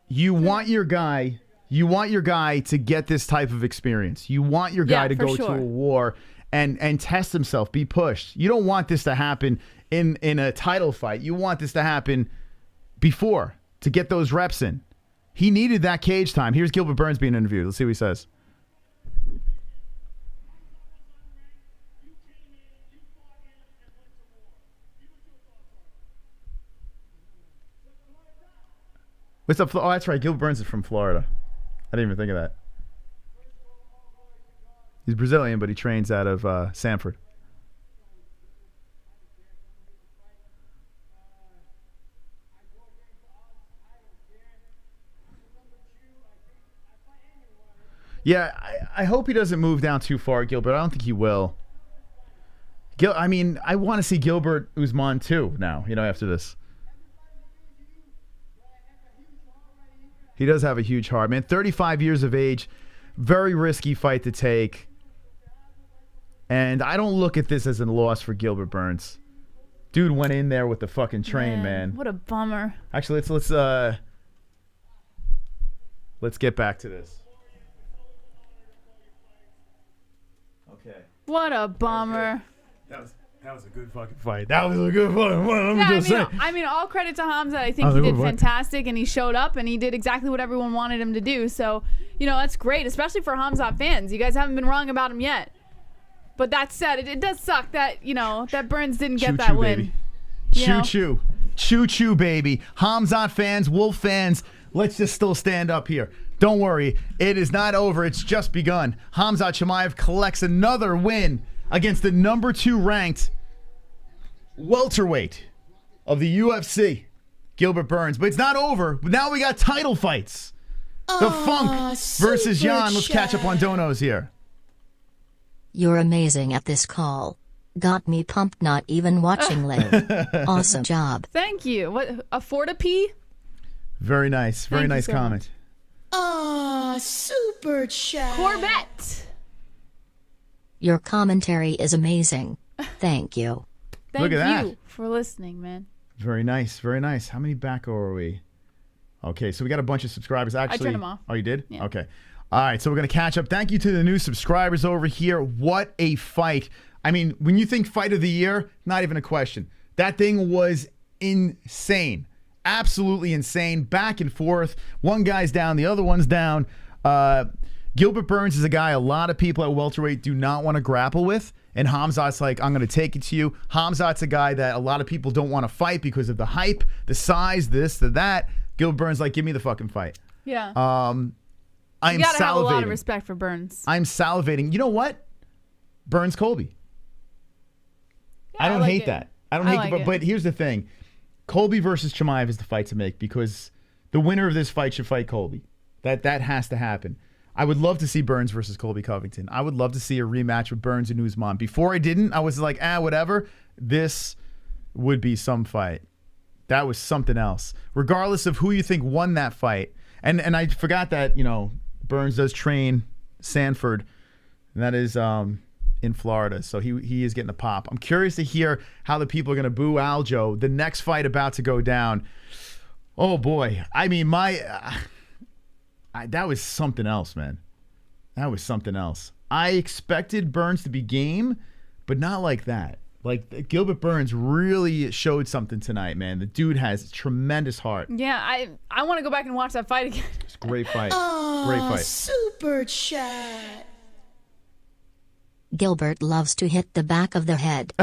you want your guy to get this type of experience. You want your guy to go to a war and test himself, be pushed. You don't want this to happen in a title fight. You want this to happen before to get those reps in. He needed that cage time. Here's Gilbert Burns being interviewed. Let's see what he says. What's up? Oh, that's right. Gilbert Burns is from Florida. I didn't even think of that. He's Brazilian, but he trains out of Sanford. Yeah, I hope he doesn't move down too far, Gilbert. I don't think he will. I mean, I want to see Gilbert Usman too now, after this. He does have a huge heart, man. 35 years of age, very risky fight to take. And I don't look at this as a loss for Gilbert Burns. Dude went in there with the fucking train, man. What a bummer. Actually, let's get back to this. Okay. What a bummer. That was a good fucking fight. That was a good fucking fight. Let me just say. I mean, all credit to Khamzat. I think he did fantastic, and he showed up, and he did exactly what everyone wanted him to do. So, that's great, especially for Khamzat fans. You guys haven't been wrong about him yet. But that said, it does suck that, that Burns didn't get that win. Baby. Choo-choo. Choo-choo, baby. Khamzat fans, Wolf fans, let's just still stand up here. Don't worry. It is not over. It's just begun. Khamzat Chimaev collects another win against the number 2 ranked welterweight of the UFC, Gilbert Burns. But it's not over. Now we got title fights. The Funk versus Jan. Let's catch up on donos here. You're amazing at this call. Got me pumped not even watching live. Awesome job. Thank you. What, a Fortipee? Very nice. Very nice comment. Super chat. Corvette. Your commentary is amazing. Thank you. Thank Look at you that. for listening, man. Very nice. Very nice. How many back are we? Okay, so we got a bunch of subscribers. Actually, I turned them off. Oh, you did? Yeah. Okay. All right, so we're going to catch up. Thank you to the new subscribers over here. What a fight. I mean, when you think fight of the year, not even a question. That thing was insane. Absolutely insane. Back and forth. One guy's down, the other one's down. Gilbert Burns is a guy a lot of people at welterweight do not want to grapple with. And Khamzat's like, I'm going to take it to you. Khamzat's a guy that a lot of people don't want to fight because of the hype, the size, this, the that. Gilbert Burns like, give me the fucking fight. Yeah. I'm you gotta salivating. have a lot of respect for Burns. I'm salivating. You know what? Burns Colby. Yeah, I don't like hate it. that. I don't hate like it. But here's the thing. Colby versus Chimaev is the fight to make because the winner of this fight should fight Colby. That has to happen. I would love to see Burns versus Colby Covington. I would love to see a rematch with Burns and Usman. Before I didn't, I was like, whatever. This would be some fight. That was something else. Regardless of who you think won that fight. And I forgot that, Burns does train Sanford. And that is in Florida. So he is getting a pop. I'm curious to hear how the people are going to boo Aljo. The next fight about to go down. Oh, boy. I mean, that was something else, man. That was something else. I expected Burns to be game, but not like that. Like, Gilbert Burns really showed something tonight, man. The dude has tremendous heart. Yeah, I want to go back and watch that fight again. It's a great fight. Oh, Great fight. super chat. Gilbert loves to hit the back of the head.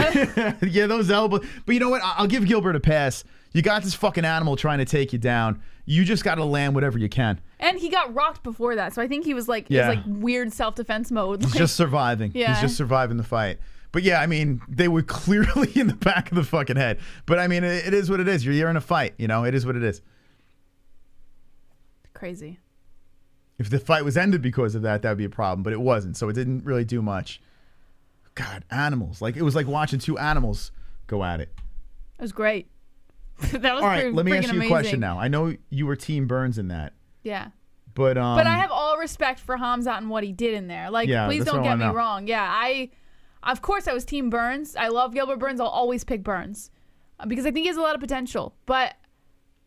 Yeah, those elbows. But you know what? I'll give Gilbert a pass. You got this fucking animal trying to take you down. You just got to land whatever you can. And he got rocked before that, so I think he was like, Yeah. it was like weird self-defense mode. He's just surviving. Yeah. He's just surviving the fight. But yeah, I mean, they were clearly in the back of the fucking head. But I mean, it is what it is. You're in a fight, you know? It is what it is. Crazy. If the fight was ended because of that, that would be a problem. But it wasn't, so it didn't really do much. God, animals. Like, it was like watching two animals go at it. It was great. That was All right, let me ask you amazing. a question now. I know you were Team Burns in that. Yeah. But I have all respect for Khamzat and what he did in there. Like, Yeah, please that's don't what I get me know. wrong. Yeah, of course I was Team Burns. I love Gilbert Burns. I'll always pick Burns because I think he has a lot of potential. But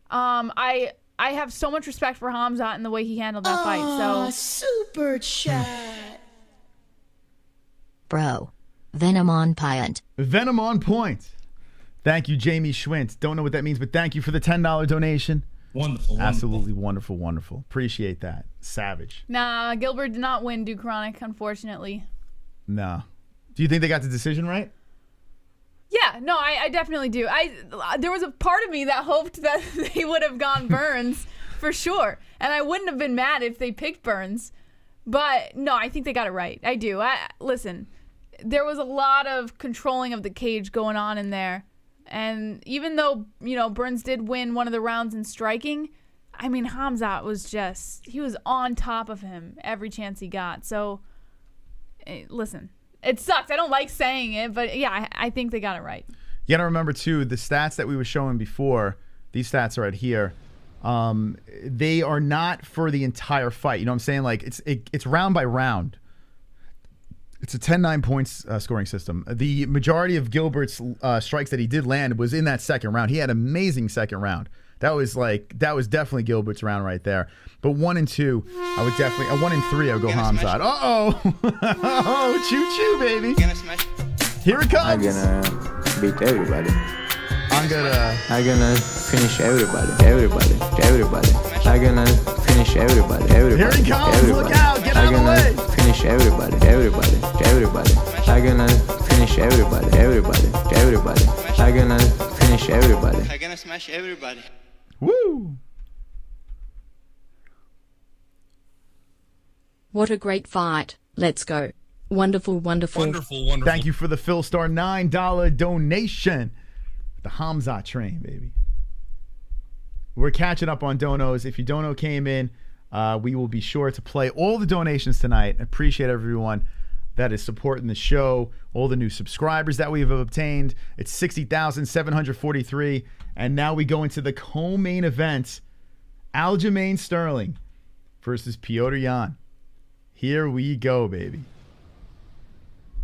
I have so much respect for Khamzat and the way he handled that fight. So super chat. Bro. Venom on point. Venom on point. Thank you, Jamie Schwint. Don't know what that means, but thank you for the $10 donation. Wonderful. Absolutely wonderful, wonderful. Appreciate that. Savage. Nah, Gilbert did not win Duchronic, unfortunately. No. Do you think they got the decision right? Yeah, no, I definitely do. There was a part of me that hoped that they would have gone Burns for sure, and I wouldn't have been mad if they picked Burns. But no, I think they got it right. I do. Listen, there was a lot of controlling of the cage going on in there, and even though Burns did win one of the rounds in striking, I mean Khamzat was he was on top of him every chance he got. So listen. It sucks. I don't like saying it, but yeah, I think they got it right. You got to remember, too, the stats that we were showing before, these stats are right here. They are not for the entire fight. You know what I'm saying? Like, it's round by round. It's a 10-9 points scoring system. The majority of Gilbert's strikes that he did land was in that second round. He had an amazing second round. That was definitely Gilbert's round right there. But 1 and 2, I would definitely. 1 and 3, I would go Khamzat. Oh, choo-choo, baby. Here it comes. I'm gonna beat everybody. I'm gonna finish everybody. I'm gonna finish everybody. Here he comes. Everybody. Look out. Get out of the way. Finish everybody. I'm gonna finish everybody. I'm gonna finish everybody. I'm gonna smash everybody. Woo! What a great fight. Let's go. Wonderful, wonderful. Wonderful. Thank you for the Phil Star $9 donation. The Khamzat train, baby. We're catching up on donos. If your dono came in, we will be sure to play all the donations tonight. I appreciate everyone that is supporting the show, all the new subscribers that we've obtained. It's 60,743. And now we go into the co-main event. Aljamain Sterling versus Petr Yan. Here we go, baby.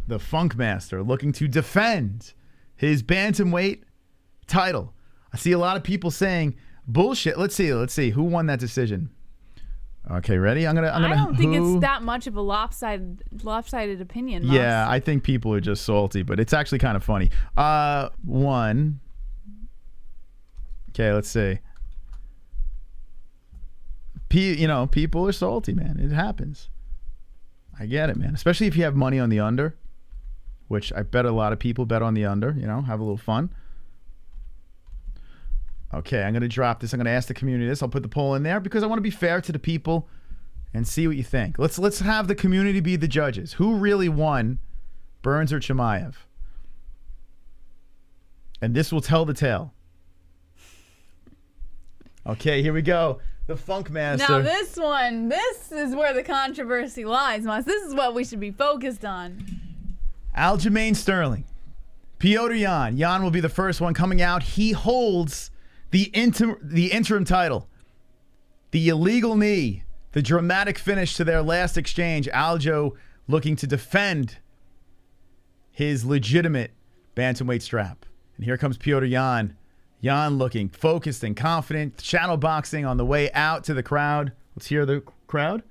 The Funk Master looking to defend his bantamweight title. I see a lot of people saying bullshit. Let's see who won that decision. Okay, ready? I don't think it's that much of a lopsided opinion. Moss. Yeah, I think people are just salty, but it's actually kind of funny. One. Okay, let's see. People are salty, man. It happens. I get it, man. Especially if you have money on the under, which I bet a lot of people bet on the under, have a little fun. Okay, I'm going to drop this. I'm going to ask the community this. I'll put the poll in there because I want to be fair to the people and see what you think. Let's have the community be the judges. Who really won, Burns or Chimaev? And this will tell the tale. Okay, here we go. The Funk Master. Now this is where the controversy lies, Moss. This is what we should be focused on. Aljamain Sterling. Petr Yan. Yan will be the first one coming out. He holds the interim title. The illegal knee. The dramatic finish to their last exchange. Aljo looking to defend his legitimate bantamweight strap. And here comes Petr Yan. Yan looking focused and confident. Shadow boxing on the way out to the crowd. Let's hear the crowd.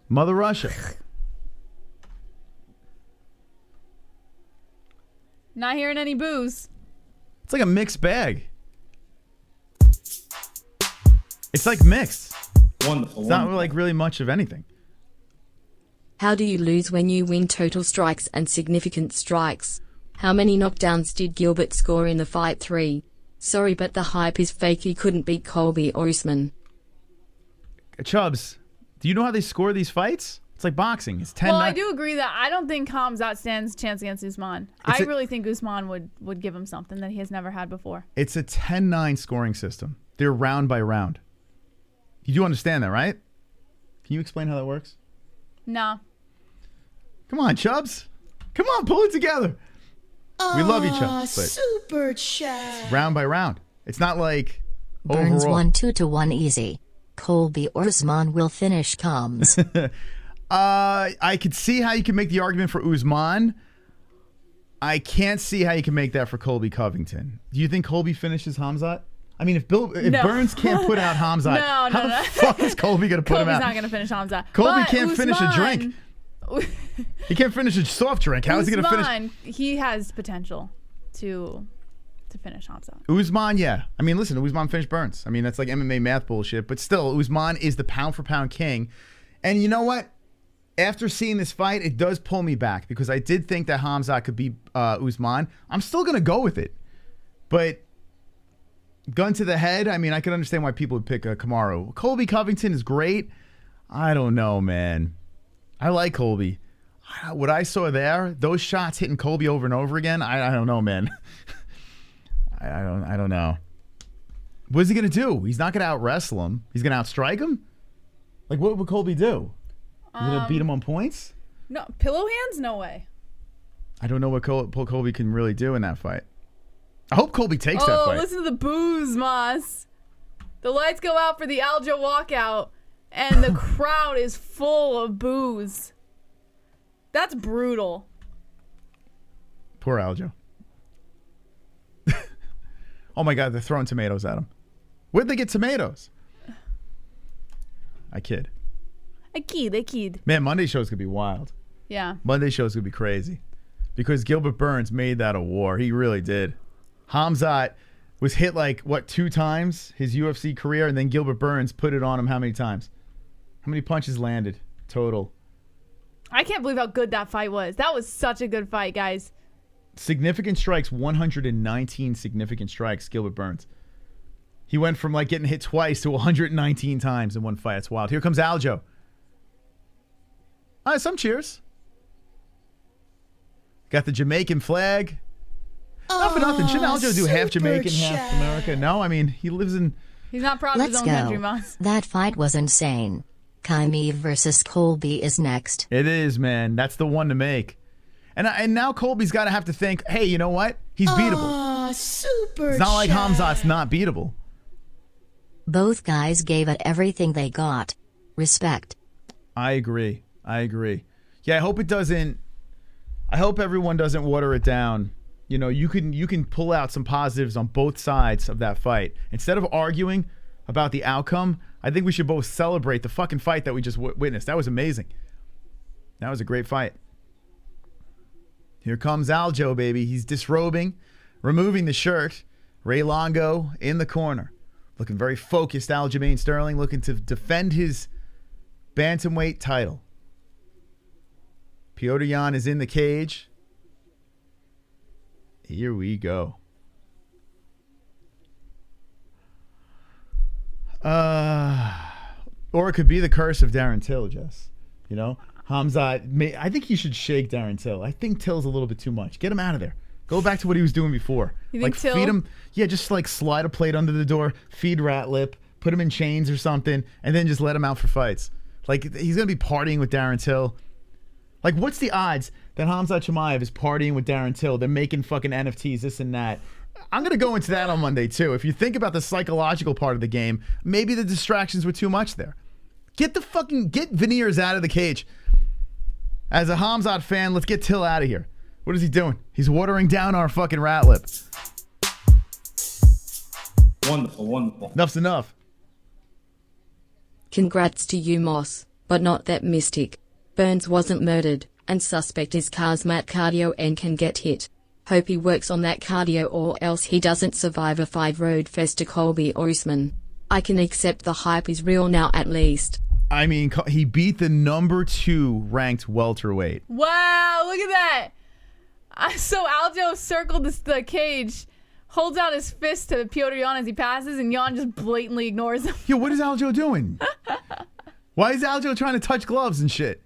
Mother Russia. Not hearing any boos. It's like a mixed bag. It's like mixed. Wonderful. It's not like really much of anything. How do you lose when you win total strikes and significant strikes? How many knockdowns did Gilbert score in the fight? 3. Sorry, but the hype is fake. He couldn't beat Colby or Usman. Chubbs, do you know how they score these fights? It's like boxing. It's 10. Well, I do agree that I don't think Khamzat stands a chance against Usman. I really think Usman would give him something that he has never had before. It's a 10-9 scoring system. They're round by round. You do understand that, right? Can you explain how that works? No. Come on, Chubbs. Come on, pull it together. We love each other. But Super chat. round by round. It's not like Burns overall. 1 2-1 easy. Colby or Usman will finish Khams. I could see how you can make the argument for Usman. I can't see how you can make that for Colby Covington. Do you think Colby finishes Khamzat? I mean, if Burns can't put out Khamzat, how the fuck is Colby going to put him out? Colby's not going to finish Khamzat. Colby can't finish a drink. He can't finish a soft drink. How is he going to finish? He has potential to finish Khamzat. Usman, yeah. I mean, listen, Usman finished Burns. I mean, that's like MMA math bullshit. But still, Usman is the pound-for-pound king. And you know what? After seeing this fight, it does pull me back because I did think that Khamzat could beat Usman. I'm still going to go with it. But gun to the head, I mean, I can understand why people would pick Kamaru. Colby Covington is great. I don't know, man. I like Colby. What I saw there, those shots hitting Colby over and over again, I don't know, man. I don't know. What is he going to do? He's not going to out-wrestle him. He's going to outstrike him? Like, what would Colby do? He's going to beat him on points? No. Pillow hands? No way. I don't know what Colby can really do in that fight. I hope Colby takes that fight. Oh, listen to the boos, Moss. The lights go out for the Aljo walkout, and the crowd is full of boos. That's brutal. Poor Aljo. Oh my God, they're throwing tomatoes at him. Where'd they get tomatoes? I kid. I kid. Man, Monday shows could be wild. Yeah. Monday shows could be crazy. Because Gilbert Burns made that a war. He really did. Khamzat was hit like, what, 2 times his UFC career, and then Gilbert Burns put it on him how many times? How many punches landed total? I can't believe how good that fight was. That was such a good fight, guys. Significant strikes, 119 significant strikes, Gilbert Burns. He went from like getting hit twice to 119 times in one fight. It's wild. Here comes Aljo. All right, some cheers. Got the Jamaican flag. Not for nothing. Shouldn't Aljo do half Jamaican, half America? No, I mean, he lives in... He's not proud of his own country, Let's Moss. go. That fight was insane. Chimaev versus Colby is next. It is, man. That's the one to make. And now Colby's got to have to think, hey, you know what? He's beatable. Super It's not like Khamzat's not beatable. Both guys gave it everything they got. Respect. I agree. Yeah, I hope it doesn't... I hope everyone doesn't water it down. You know, you can pull out some positives on both sides of that fight. Instead of arguing about the outcome, I think we should both celebrate the fucking fight that we just witnessed. That was amazing. That was a great fight. Here comes Aljo, baby. He's disrobing, removing the shirt. Ray Longo in the corner. Looking very focused, Aljamain Sterling, looking to defend his bantamweight title. Petr Yan is in the cage. Here we go. Or it could be the curse of Darren Till, Jess. You know? Khamzat, I think he should shake Darren Till. I think Till's a little bit too much. Get him out of there. Go back to what he was doing before. You think Till? Feed him, just like slide a plate under the door, feed Rat Lip, put him in chains or something, and then just let him out for fights. Like, he's going to be partying with Darren Till. Like, what's the odds that Khamzat Chimaev is partying with Darren Till? They're making fucking NFTs, this and that. I'm going to go into that on Monday, too. If you think about the psychological part of the game, maybe the distractions were too much there. Get Veneers out of the cage. As a Khamzat fan, let's get Till out of here. What is he doing? He's watering down our fucking Rat Lip. Wonderful. Enough's enough. Congrats to you, Moss, but not that mystic. Burns wasn't murdered, and suspect is Khamzat cardio and can get hit. Hope he works on that cardio or else he doesn't survive a 5-road fest to Colby or Usman. I can accept the hype is real now at least. I mean, he beat the number 2 ranked welterweight. Wow, look at that. So Aljo circled the cage, holds out his fist to Petr Yan as he passes, and Yan just blatantly ignores him. Yo, what is Aljo doing? Why is Aljo trying to touch gloves and shit?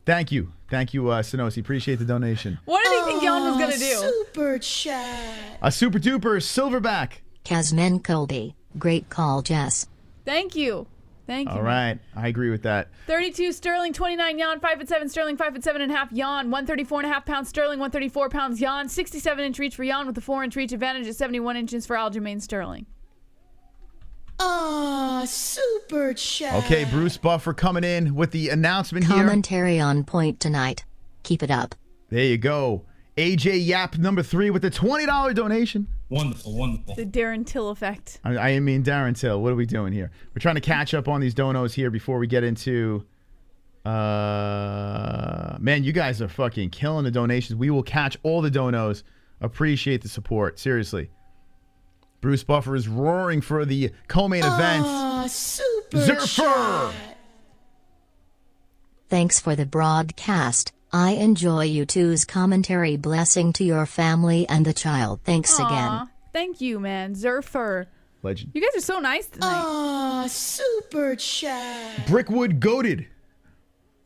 Thank you, Sonosi. Appreciate the donation. What did he think Yan was going to do? Super chat. A super duper silverback. Kazmen Colby. Great call, Jess. Thank you. All right. I agree with that. 32 Sterling, 29 Yan, 5'7" Sterling, 5'7.5" Yan, 134.5 pounds Sterling, 134 pounds Yan, 67-inch reach for Yan with a 4-inch reach advantage at 71 inches for Aljamain Sterling. Super chat. Okay, Bruce Buffer coming in with the announcement here. Commentary on point tonight. Keep it up. There you go. AJ Yap number 3 with the $20 donation. Wonderful. The Darren Till effect. I mean, Darren Till. What are we doing here? We're trying to catch up on these donos here before we get into... man, you guys are fucking killing the donations. We will catch all the donos. Appreciate the support. Seriously. Bruce Buffer is roaring for the co-main event. Super Zerfer! chat. Thanks for the broadcast. I enjoy you two's commentary. Blessing to your family and the child. Thanks again. Thank you, man. Zerfer. Legend. You guys are so nice tonight. Super chat. Brickwood goated.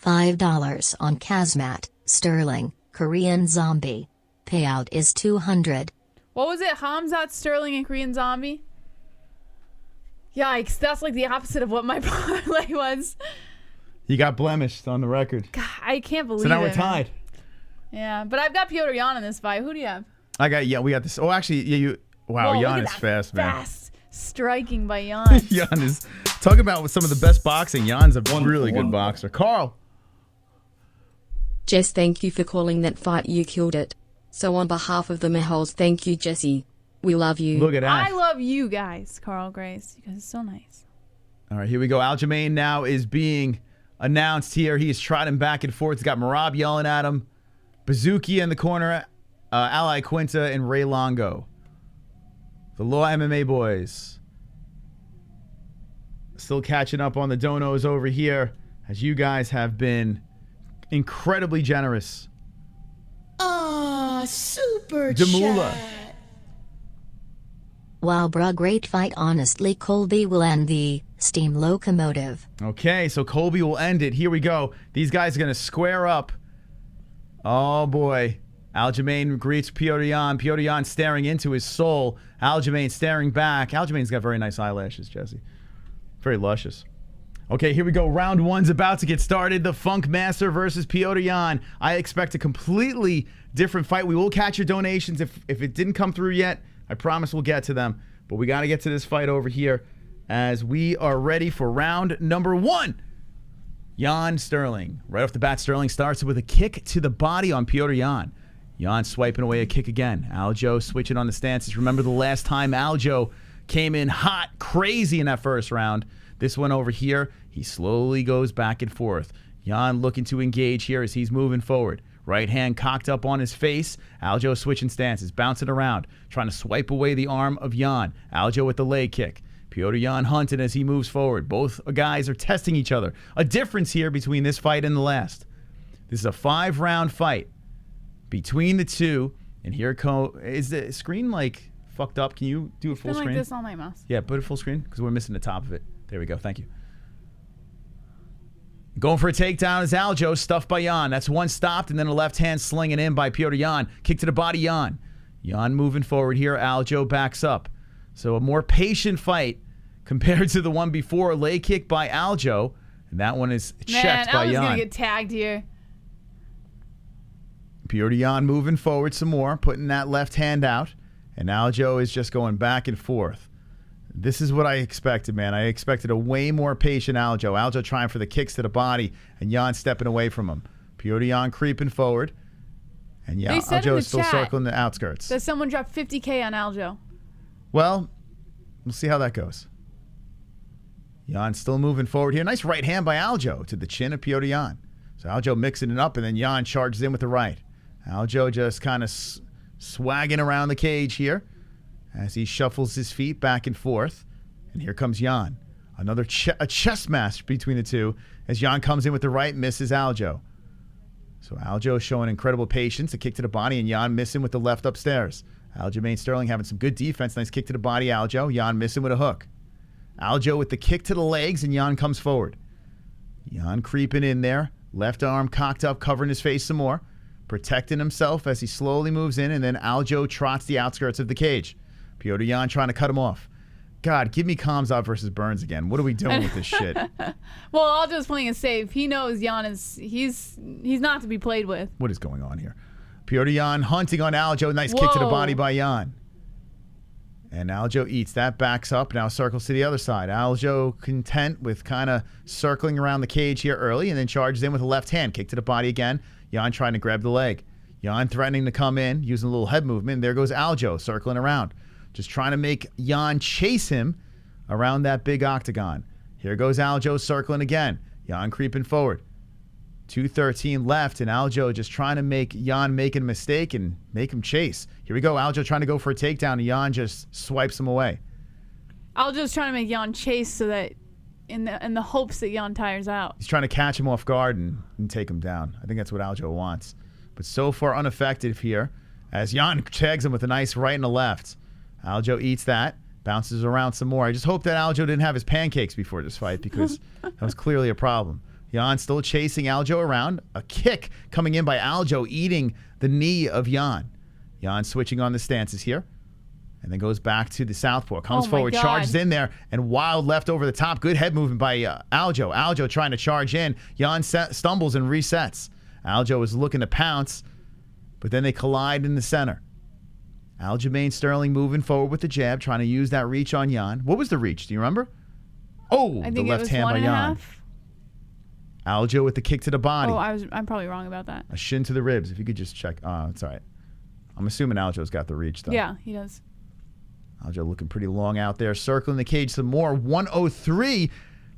$5 on Khamzat, Sterling, Korean Zombie. Payout is $200. What was it? Khamzat, Sterling, and Korean Zombie? Yikes. That's like the opposite of what my parlay was. He got blemished on the record. God, I can't believe it. So now we're tied. Yeah, but I've got Petr Yan in this fight. Who do you have? We got this. Oh, actually, yeah, you. Wow, Whoa, Yan is fast, man. Fast striking by Yan. Yan is talking about some of the best boxing. Yan's a really good boxer. Carl. Jess, thank you for calling that fight. You killed it. So on behalf of the MMA-Holes, thank you, Jesse. We love you. Look at that. I love you guys, Carl Grace. You guys are so nice. All right, here we go. Aljamain now is being announced here. He is trotting back and forth. He's got Marab yelling at him. Bazooki in the corner. Ally Quinta and Ray Longo. The Law MMA boys. Still catching up on the donos over here as you guys have been incredibly generous. Super Demula. chat. Wow, bruh, great fight. Honestly, Colby will end the steam locomotive. Okay, so Colby will end it. Here we go. These guys are going to square up. Oh, boy. Aljamain greets Petr Yan. Petr Yan staring into his soul. Aljamain staring back. Aljamain's got very nice eyelashes, Jesse. Very luscious. Okay, here we go. Round 1's about to get started. The Funk Master versus Petr Yan. I expect a completely different fight. We will catch your donations. If it didn't come through yet, I promise we'll get to them. But we got to get to this fight over here as we are ready for round number 1. Yan Sterling. Right off the bat, Sterling starts with a kick to the body on Petr Yan. Yan swiping away a kick again. Aljo switching on the stances. Remember the last time Aljo came in hot, crazy in that first round. This one over here, he slowly goes back and forth. Yan looking to engage here as he's moving forward. Right hand cocked up on his face. Aljo switching stances, bouncing around, trying to swipe away the arm of Yan. Aljo with the leg kick. Petr Yan hunting as he moves forward. Both guys are testing each other. A difference here between this fight and the last. This is a 5-round fight between the two. And here is the screen like fucked up? Can you do it full screen? Like this on my mouse. Yeah, put it full screen because we're missing the top of it. There we go. Thank you. Going for a takedown is Aljo, stuffed by Yan. That's one stopped, and then a left hand slinging in by Petr Yan. Kick to the body, Yan. Yan moving forward here. Aljo backs up. So a more patient fight compared to the one before. A leg kick by Aljo, and that one is checked by Yan. Man, Aljo's going to get tagged here. Petr Yan moving forward some more, putting that left hand out, and Aljo is just going back and forth. This is what I expected, man. I expected a way more patient Aljo. Aljo trying for the kicks to the body, and Yan stepping away from him. Petr Yan creeping forward, and Aljo is still circling the outskirts. That someone dropped $50K on Aljo. Well, we'll see how that goes. Yan still moving forward here. Nice right hand by Aljo to the chin of Petr Yan. So Aljo mixing it up, and then Yan charges in with the right. Aljo just kind of swagging around the cage here as he shuffles his feet back and forth. And here comes Yan. Another a chess match between the two as Jan comes in with the right, misses Aljo. So Aljo showing incredible patience, a kick to the body, and Jan missing with the left upstairs. Aljamain Sterling having some good defense. Nice kick to the body, Aljo. Jan missing with a hook. Aljo with the kick to the legs, and Jan comes forward. Jan creeping in there. Left arm cocked up, covering his face some more. Protecting himself as he slowly moves in, and then Aljo trots the outskirts of the cage. Petr Yan trying to cut him off. God, give me Khamzat versus Burns again. What are we doing with this shit? Well, Aljo's playing it safe. He knows Jan is he's not to be played with. What is going on here? Petr Yan hunting on Aljo. Nice kick to the body by Jan. And Aljo eats. That backs up. Now circles to the other side. Aljo content with kind of circling around the cage here early and then charges in with a left hand. Kick to the body again. Jan trying to grab the leg. Jan threatening to come in, using a little head movement. There goes Aljo circling around. Just trying to make Jan chase him around that big octagon. Here goes Aljo circling again. Jan creeping forward. 2:13 left, and Aljo just trying to make Jan make a mistake and make him chase. Here we go. Aljo trying to go for a takedown, and Jan just swipes him away. Aljo's trying to make Jan chase so that in the hopes that Jan tires out. He's trying to catch him off guard and take him down. I think that's what Aljo wants. But so far ineffective here as Jan tags him with a nice right and a left. Aljo eats that, bounces around some more. I just hope that Aljo didn't have his pancakes before this fight because that was clearly a problem. Jan still chasing Aljo around. A kick coming in by Aljo, eating the knee of Jan. Jan switching on the stances here. And then goes back to the southpaw. Comes forward, charges in there, and wild left over the top. Good head movement by Aljo. Aljo trying to charge in. Jan stumbles and resets. Aljo is looking to pounce, but then they collide in the center. Aljamain Sterling moving forward with the jab, trying to use that reach on Jan. What was the reach? Do you remember? Oh, I the think left it was hand by 1.5. Jan. Aljo with the kick to the body. Oh, I'm probably wrong about that. A shin to the ribs. If you could just check. It's all right. I'm assuming Aljo's got the reach, though. Yeah, he does. Aljo looking pretty long out there. Circling the cage some more. 103.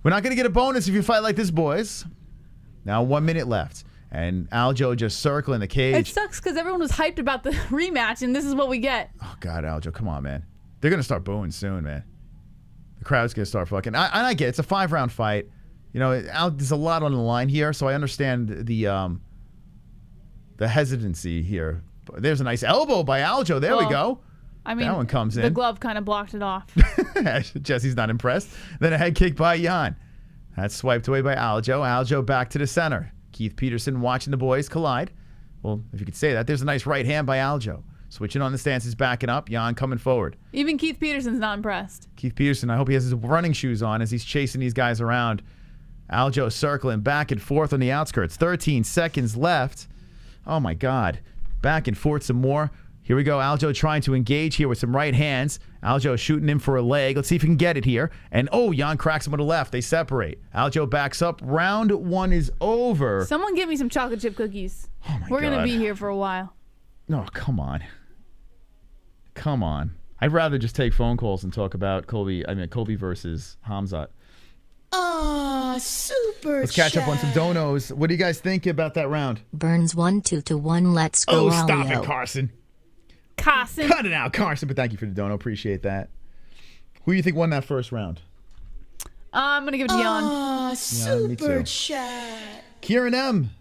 We're not going to get a bonus if you fight like this, boys. Now 1 minute left. And Aljo just circling the cage. It sucks because everyone was hyped about the rematch, and this is what we get. Oh, God, Aljo, come on, man. They're going to start booing soon, man. The crowd's going to start fucking. I get it. It's a 5-round fight. You know, there's a lot on the line here, so I understand the hesitancy here. There's a nice elbow by Aljo. There we go. I mean, that one comes in. The glove kind of blocked it off. Jesse's not impressed. Then a head kick by Jan. That's swiped away by Aljo. Aljo back to the center. Keith Peterson watching the boys collide. Well, if you could say that. There's a nice right hand by Aljo. Switching on the stances, backing up. Jan coming forward. Even Keith Peterson's not impressed. Keith Peterson, I hope he has his running shoes on as he's chasing these guys around. Aljo circling back and forth on the outskirts. 13 seconds left. Oh, my God. Back and forth some more. Here we go. Aljo trying to engage here with some right hands. Aljo shooting him for a leg. Let's see if he can get it here. And, Jan cracks him with a left. They separate. Aljo backs up. Round 1 is over. Someone give me some chocolate chip cookies. Oh, my God. We're going to be here for a while. No, come on. Come on. I'd rather just take phone calls and talk about Colby versus Khamzat. Super Let's catch up on some donos. What do you guys think about that round? Burns 1-2-1. Let's go. Stop it, Carson. Carson. Cut it out, Carson. But thank you for the dono. Appreciate that. Who do you think won that first round? I'm going to give it to Jan. Super chat. Kieran M.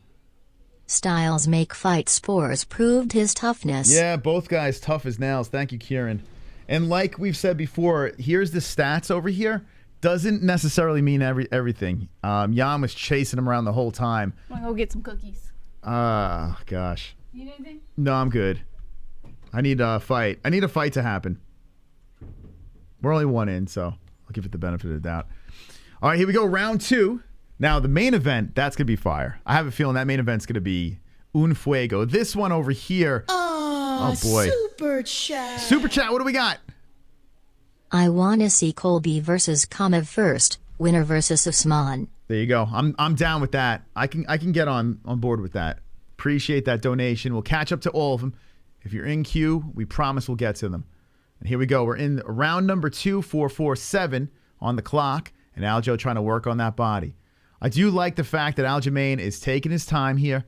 Styles make fight spores proved his toughness. Yeah, both guys tough as nails. Thank you, Kieran. And like we've said before, here's the stats over here. Doesn't necessarily mean everything. Jan was chasing him around the whole time. I'm going to go get some cookies. Gosh. Need anything? No, I'm good. I need a fight. I need a fight to happen. We're only 1 in, so I'll give it the benefit of the doubt. All right, here we go. Round 2. Now, the main event, that's going to be fire. I have a feeling that main event's going to be un fuego. This one over here. Oh, boy. Super chat. Super chat, what do we got? I want to see Colby versus Chimaev first. Winner versus Usman. There you go. I'm down with that. I can get on board with that. Appreciate that donation. We'll catch up to all of them. If you're in queue, we promise we'll get to them. And here we go. We're in round number 2, 4-4-7 on the clock. And Aljo trying to work on that body. I do like the fact that Aljamain is taking his time here.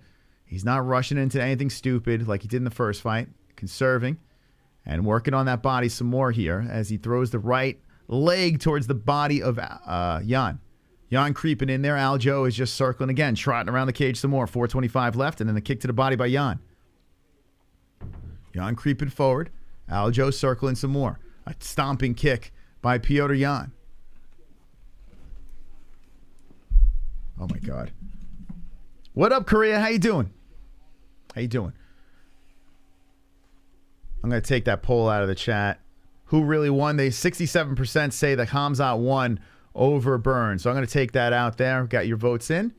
He's not rushing into anything stupid like he did in the first fight. Conserving and working on that body some more here as he throws the right leg towards the body of Jan. Jan creeping in there. Aljo is just circling again, trotting around the cage some more. 4:25 left, and then the kick to the body by Jan. Jan creeping forward. Aljo circling some more. A stomping kick by Petr Yan. Oh, my God. What up, Korea? How you doing? How you doing? I'm going to take that poll out of the chat. Who really won? 67% say that Khamzat won over Burns. So I'm going to take that out there. Got your votes in.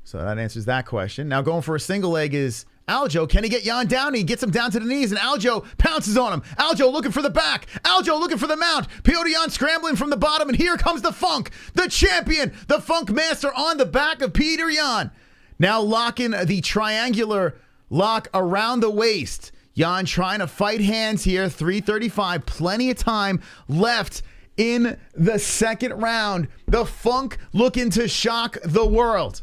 So that answers that question. Now going for a single leg is Aljo. Can he get Jan down? He gets him down to the knees, and Aljo pounces on him. Aljo looking for the back. Aljo looking for the mount. Petr Yan scrambling from the bottom, and here comes the Funk, the champion, the Funk master on the back of Petr Yan. Now locking the triangular lock around the waist. Jan trying to fight hands here. 3:35. Plenty of time left in the second round. The Funk looking to shock the world.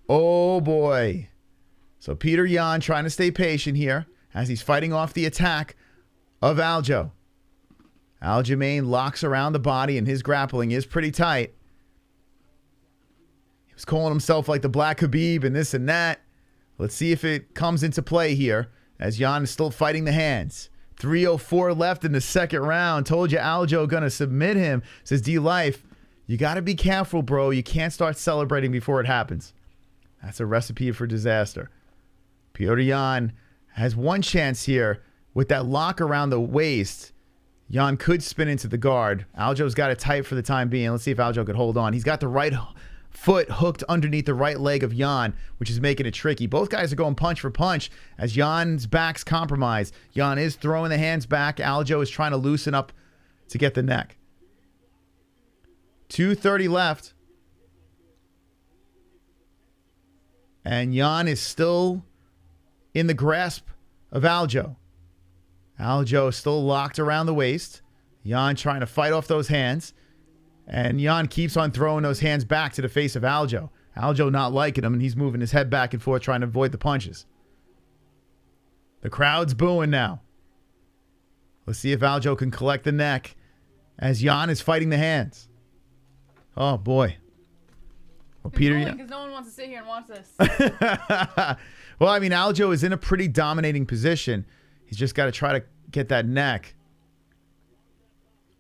Oh, boy. So Petr Yan trying to stay patient here as he's fighting off the attack of Aljo. Aljamain locks around the body, and his grappling is pretty tight. He was calling himself like the Black Khabib and this and that. Let's see if it comes into play here as Jan is still fighting the hands. 3:04 left in the second round. Told you Aljo gonna submit him, says D-Life. You got to be careful, bro. You can't start celebrating before it happens. That's a recipe for disaster. Petr Yan has one chance here with that lock around the waist. Jan could spin into the guard. Aljo's got it tight for the time being. Let's see if Aljo could hold on. He's got the right foot hooked underneath the right leg of Jan, which is making it tricky. Both guys are going punch for punch as Jan's back's compromised. Jan is throwing the hands back. Aljo is trying to loosen up to get the neck. 2:30 left. And Jan is still in the grasp of Aljo. Aljo is still locked around the waist. Jan trying to fight off those hands. And Jan keeps on throwing those hands back to the face of Aljo. Aljo not liking him, and he's moving his head back and forth trying to avoid the punches. The crowd's booing now. Let's see if Aljo can collect the neck as Jan is fighting the hands. Oh, boy. Well, Petr Yan. Because no one wants to sit here and watch this. Well, I mean, Aljo is in a pretty dominating position. He's just got to try to get that neck.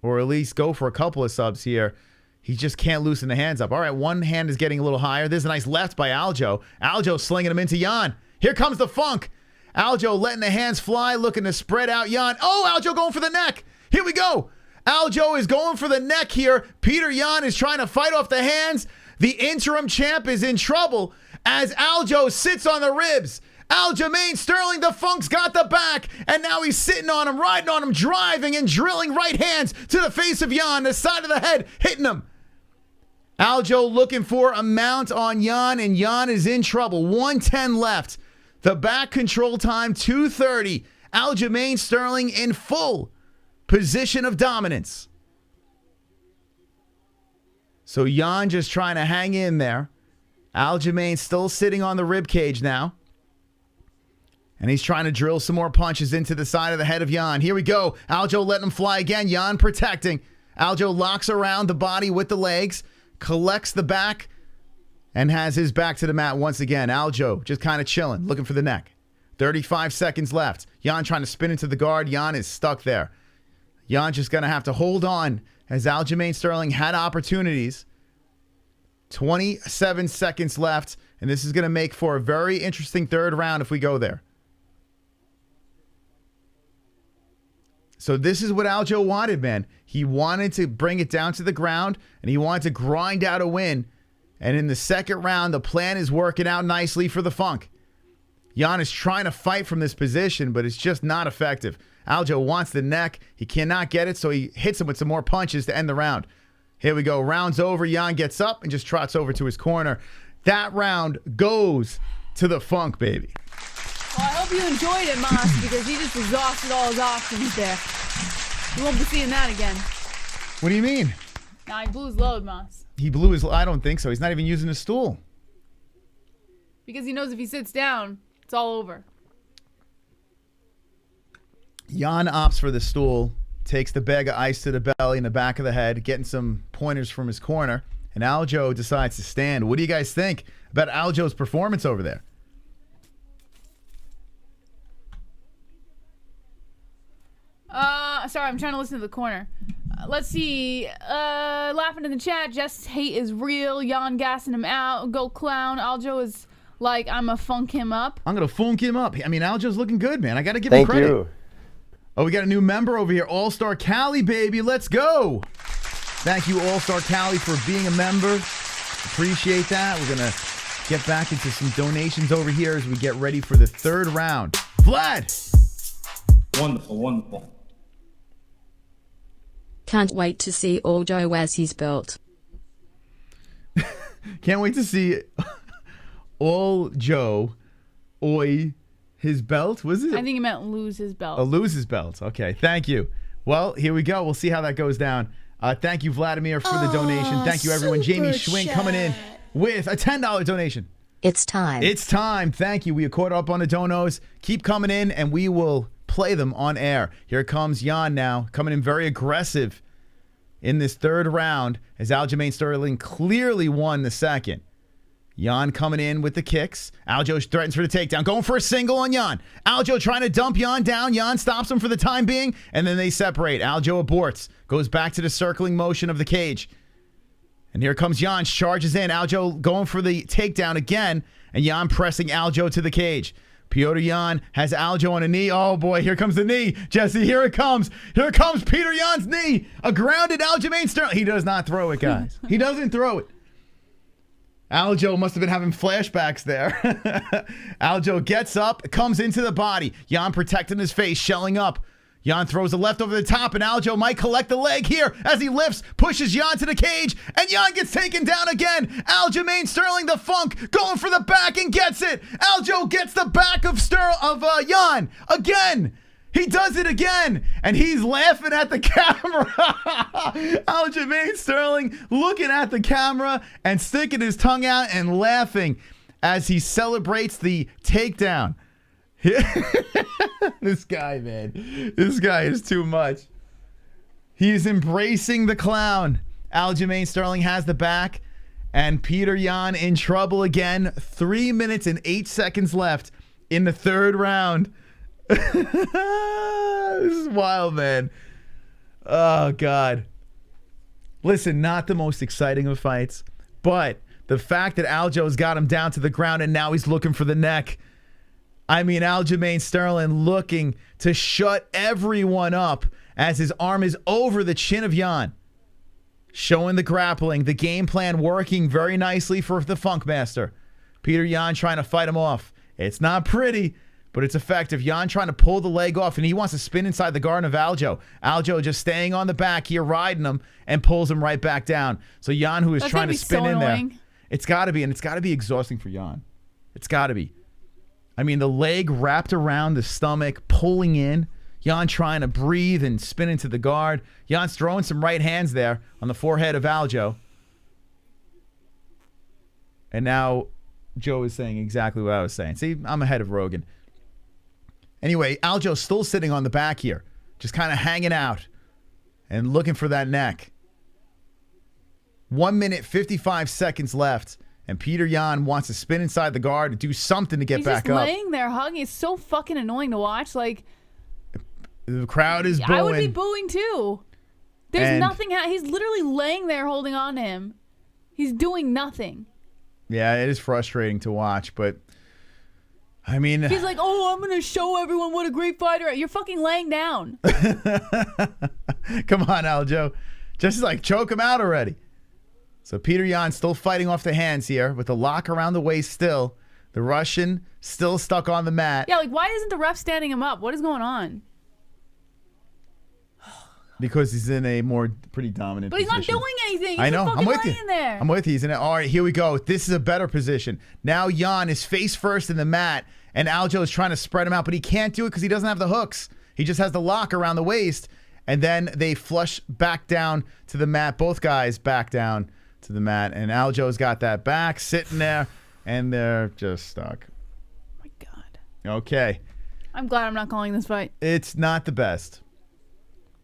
Or at least go for a couple of subs here. He just can't loosen the hands up. All right, one hand is getting a little higher. There's a nice left by Aljo. Aljo slinging him into Jan. Here comes the Funk. Aljo letting the hands fly, looking to spread out Jan. Oh, Aljo going for the neck. Here we go. Aljo is going for the neck here. Petr Yan is trying to fight off the hands. The interim champ is in trouble as Aljo sits on the ribs. Aljamain Sterling, the Funk's got the back, and now he's sitting on him, riding on him, driving and drilling right hands to the face of Jan, the side of the head, hitting him. Aljo looking for a mount on Jan, and Jan is in trouble. 1:10 left. The back control time, 2:30. Aljamain Sterling in full position of dominance. So Jan just trying to hang in there. Aljamain still sitting on the rib cage now. And he's trying to drill some more punches into the side of the head of Jan. Here we go. Aljo letting him fly again. Jan protecting. Aljo locks around the body with the legs, collects the back, and has his back to the mat once again. Aljo just kind of chilling, looking for the neck. 35 seconds left. Jan trying to spin into the guard. Jan is stuck there. Jan just going to have to hold on as Aljamain Sterling had opportunities. 27 seconds left, and this is going to make for a very interesting third round if we go there. So this is what Aljo wanted, man. He wanted to bring it down to the ground, and he wanted to grind out a win. And in the second round, the plan is working out nicely for the Funk. Jan is trying to fight from this position, but it's just not effective. Aljo wants the neck. He cannot get it, so he hits him with some more punches to end the round. Here we go. Round's over. Jan gets up and just trots over to his corner. That round goes to the Funk, baby. Well, I hope you enjoyed it, Moss, because he just exhausted all his options there. You won't be seeing that again. What do you mean? Nah, he blew his load, Moss. He blew his... I don't think so. He's not even using a stool. Because he knows if he sits down, it's all over. Jan opts for the stool takes the bag of ice to the belly and the back of the head, getting some pointers from his corner. And Aljo decides to stand. What do you guys think about Aljo's performance over there? Sorry, I'm trying to listen to the corner. Let's see. Laughing in the chat. Jess' hate is real. Jan gassing him out. Go clown. Aljo is like, I'm gonna funk him up. I'm gonna funk him up. I mean, Aljo's looking good, man. I gotta give him credit. Thank you. Oh, we got a new member over here. All-Star Cali, baby. Let's go. Thank you, All-Star Cali, for being a member. Appreciate that. We're gonna get back into some donations over here as we get ready for the third round. Vlad. Wonderful, wonderful. Can't wait to see Aljo wears his belt. Can't wait to see Aljo his belt. Was it? I think he meant lose his belt. Oh, lose his belt. Okay, thank you. Well, here we go. We'll see how that goes down. Thank you, Vladimir, for the donation. Thank you, everyone. Jamie Schwink coming in with a $10 donation. It's time. It's time. Thank you. We are caught up on the donos. Keep coming in, and we will play them on air. Here comes Jan now, coming in very aggressive in this third round as Aljamain Sterling clearly won the second. Jan coming in with the kicks. Aljo threatens for the takedown. Going for a single on Jan. Aljo trying to dump Jan down. Jan stops him for the time being, and then they separate. Aljo aborts. Goes back to the circling motion of the cage. And here comes Jan. Charges in. Aljo going for the takedown again, and Jan pressing Aljo to the cage. Petr Yan has Aljo on a knee. Oh, boy, here comes the knee. Jesse, here it comes. Here comes Petr Yan's knee. A grounded Aljamain Sterling. He does not throw it, guys. He doesn't throw it. Aljo must have been having flashbacks there. Aljo gets up, comes into the body. Jan protecting his face, shelling up. Jan throws a left over the top, and Aljo might collect the leg here as he lifts, pushes Jan to the cage, and Jan gets taken down again. Aljamain Sterling, the funk, going for the back and gets it. Aljo gets the back of Jan again. He does it again, and he's laughing at the camera. Aljamain Sterling looking at the camera and sticking his tongue out and laughing as he celebrates the takedown. This guy, man. This guy is too much. He's embracing the clown. Aljamain Sterling has the back, and Petr Yan in trouble again. 3 minutes and 8 seconds left in the third round. This is wild, man. Oh, God. Listen, not the most exciting of fights, but the fact that Aljo's got him down to the ground and now he's looking for the neck. I mean, Aljamain Sterling looking to shut everyone up as his arm is over the chin of Jan. Showing the grappling, the game plan working very nicely for the Funkmaster. Petr Yan trying to fight him off. It's not pretty, but it's effective. Jan trying to pull the leg off, and he wants to spin inside the guard of Aljo. Aljo just staying on the back here, riding him, and pulls him right back down. So Jan, who is trying to spin in there. It's got to be, and it's got to be exhausting for Jan. It's got to be. I mean, the leg wrapped around the stomach, pulling in. Jan trying to breathe and spin into the guard. Jan's throwing some right hands there on the forehead of Aljo. And now Joe is saying exactly what I was saying. See, I'm ahead of Rogan. Anyway, Aljo's still sitting on the back here, just kind of hanging out and looking for that neck. 1 minute, 55 seconds left. And Petr Yan wants to spin inside the guard and do something to get back up. He's just laying there hugging. It's so fucking annoying to watch. Like, the crowd is booing. I would be booing too. There's nothing. He's literally laying there holding on to him. He's doing nothing. Yeah, it is frustrating to watch, but I mean, he's like, "Oh, I'm gonna show everyone what a great fighter." You're fucking laying down. Come on, Aljo. Just like choke him out already. So Petr Yan still fighting off the hands here with the lock around the waist still. The Russian still stuck on the mat. Yeah, like why isn't the ref standing him up? What is going on? Because he's in a pretty dominant position. But he's not doing anything. He's I know. Just I'm with laying you. There. I'm with you. He's in it. All right, here we go. This is a better position. Now Jan is face first in the mat, and Aljo is trying to spread him out, but he can't do it because he doesn't have the hooks. He just has the lock around the waist, and then they flush back down to the mat. Both guys back down to the mat, and Aljo's got that back sitting there, and they're just stuck. Oh my God. Okay. I'm glad I'm not calling this fight. It's not the best.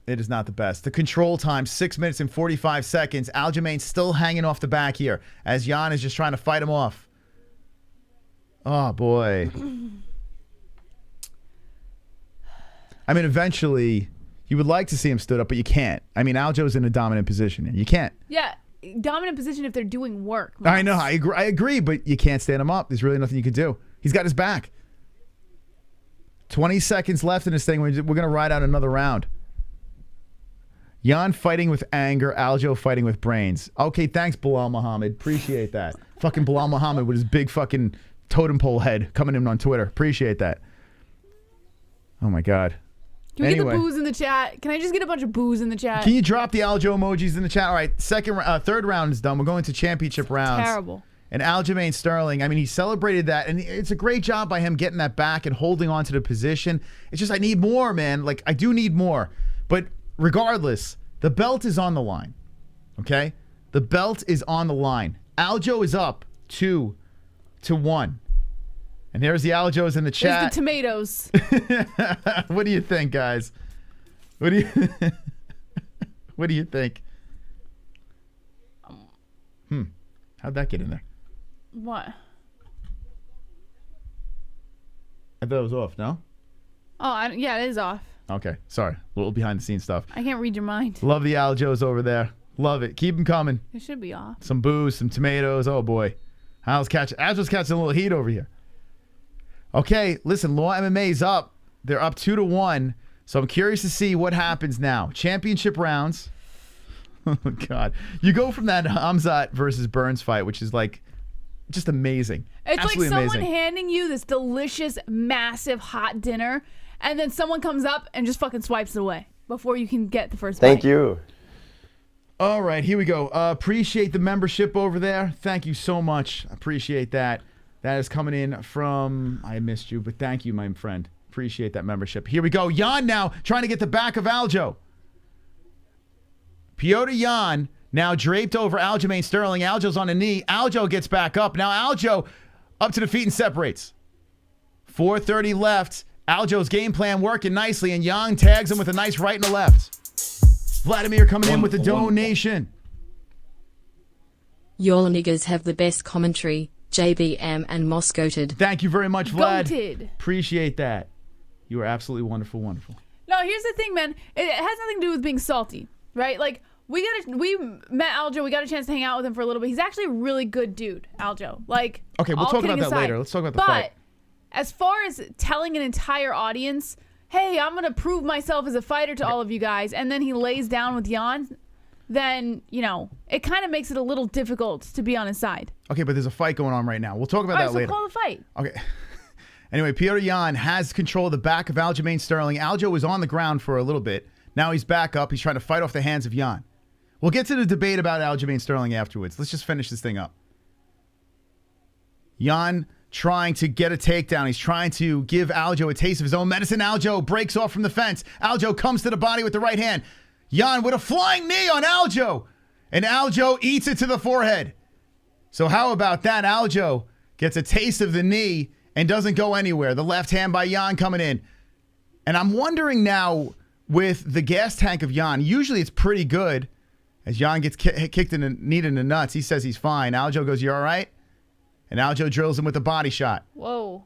It is not the best. The control time, 6 minutes and 45 seconds. Aljamain still hanging off the back here as Jan is just trying to fight him off. Oh, boy. I mean, eventually, you would like to see him stood up, but you can't. I mean, Aljo's in a dominant position. You can't. Yeah, dominant position if they're doing work. I know. I agree, but you can't stand him up. There's really nothing you can do. He's got his back. 20 seconds left in this thing. We're going to ride out another round. Jan fighting with anger. Aljo fighting with brains. Okay, thanks, Bilal Muhammad. Appreciate that. Fucking Bilal Muhammad with his big fucking totem pole head coming in on Twitter. Appreciate that. Oh, my God. Can we get the boos in the chat? Can I just get a bunch of boos in the chat? Can you drop the Aljo emojis in the chat? All right, third round is done. We're going to championship rounds. Terrible. And Aljamain Sterling, I mean, he celebrated that, and it's a great job by him getting that back and holding on to the position. It's just I need more, man. Like, I do need more. But regardless, the belt is on the line, okay? The belt is on the line. Aljo is up 2-1. And there's the Aljos in the chat. There's the tomatoes. What do you think, guys? What do you What do you think? How'd that get in there? What? I thought it was off, no? Oh, yeah, it is off. Okay, sorry. A little behind the scenes stuff. I can't read your mind. Love the Aljos over there. Love it. Keep them coming. It should be off. Some booze, some tomatoes. Oh, boy. Aljo's catching a little heat over here. Okay, listen, Law MMA's up. They're up 2-1. So I'm curious to see what happens now. Championship rounds. Oh, God. You go from that Khamzat versus Burns fight, which is like just amazing. It's absolutely like someone amazing. handing you this delicious, massive, hot dinner, and then someone comes up and just fucking swipes it away before you can get the first bite. Thank you. All right, here we go. Appreciate the membership over there. Thank you so much. Appreciate that. That is coming in from, I missed you, but thank you, my friend. Appreciate that membership. Here we go. Jan now trying to get the back of Aljo. Petr Yan now draped over Aljamain Sterling. Aljo's on a knee. Aljo gets back up. Now Aljo up to the feet and separates. 4:30 left. Aljo's game plan working nicely, and Jan tags him with a nice right and a left. Vladimir coming in with the donation. Your niggas have the best commentary. JBM and Moscoted. Thank you very much, Vlad. Goated. Appreciate that. You are absolutely wonderful, wonderful. No, here's the thing, man. It has nothing to do with being salty, right? Like, we met Aljo. We got a chance to hang out with him for a little bit. He's actually a really good dude, Aljo. Like, okay, we'll talk about that later. Let's talk about the fight. But as far as telling an entire audience, hey, I'm going to prove myself as a fighter to all of you guys, and then he lays down with Jan, then, you know, it kind of makes it a little difficult to be on his side. Okay, but there's a fight going on right now. We'll talk about that later. So call the fight. Okay. Anyway, Petr Yan has control of the back of Aljamain Sterling. Aljo was on the ground for a little bit. Now he's back up. He's trying to fight off the hands of Jan. We'll get to the debate about Aljamain Sterling afterwards. Let's just finish this thing up. Jan trying to get a takedown. He's trying to give Aljo a taste of his own medicine. Aljo breaks off from the fence. Aljo comes to the body with the right hand. Jan with a flying knee on Aljo. And Aljo eats it to the forehead. So how about that? Aljo gets a taste of the knee and doesn't go anywhere. The left hand by Jan coming in. And I'm wondering now with the gas tank of Jan, usually it's pretty good. As Jan gets kicked in the knee in the nuts, he says he's fine. Aljo goes, you all right? And Aljo drills him with a body shot. Whoa.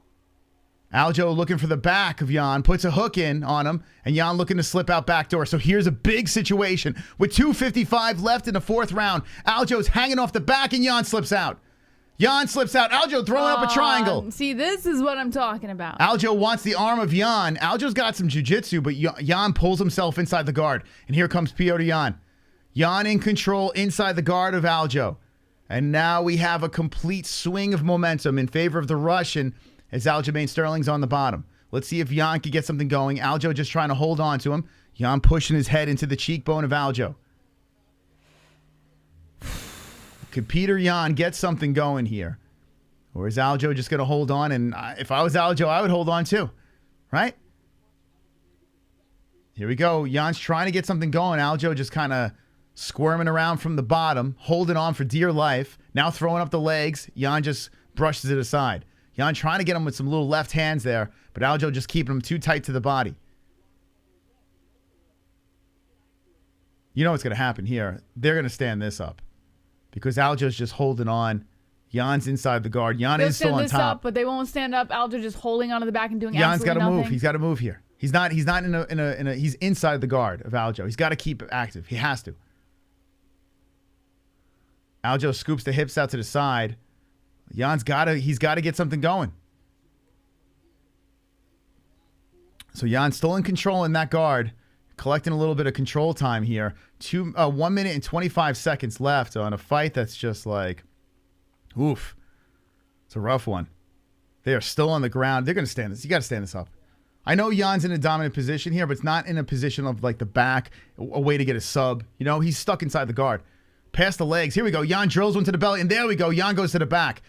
Aljo looking for the back of Jan, puts a hook in on him, and Jan looking to slip out back door. So here's a big situation. With 2:55 left in the fourth round, Aljo's hanging off the back, and Jan slips out. Jan slips out. Aljo throwing up a triangle. See, this is what I'm talking about. Aljo wants the arm of Jan. Aljo's got some jiu-jitsu, but Jan pulls himself inside the guard. And here comes Petr Yan. Jan in control inside the guard of Aljo. And now we have a complete swing of momentum in favor of the Russian as Aljamain Sterling's on the bottom. Let's see if Jan can get something going. Aljo just trying to hold on to him. Jan pushing his head into the cheekbone of Aljo. Could Petr Yan get something going here? Or is Aljo just going to hold on? And if I was Aljo, I would hold on too. Right? Here we go. Jan's trying to get something going. Aljo just kind of squirming around from the bottom, holding on for dear life. Now throwing up the legs. Jan just brushes it aside. Jan trying to get him with some little left hands there, but Aljo just keeping him too tight to the body. You know what's going to happen here. They're going to stand this up because Aljo's just holding on. Jan's inside the guard. Jan They'll is still stand on this top. up, but they won't stand up. Aljo just holding onto the back and doing Jan's got absolutely to nothing. move. He's got to move here. He's not in a he's inside the guard of Aljo. He's got to keep it active. He has to. Aljo scoops the hips out to the side. He's got to get something going. So Jan's still in control in that guard, collecting a little bit of control time here. 1 minute and 25 seconds left on a fight that's just like, oof. It's a rough one. They are still on the ground. They're going to stand this. You got to stand this up. I know Jan's in a dominant position here, but it's not in a position of like the back, a way to get a sub. You know, he's stuck inside the guard. Past the legs. Here we go. Jan drills one to the belly, and there we go. Jan goes to the back.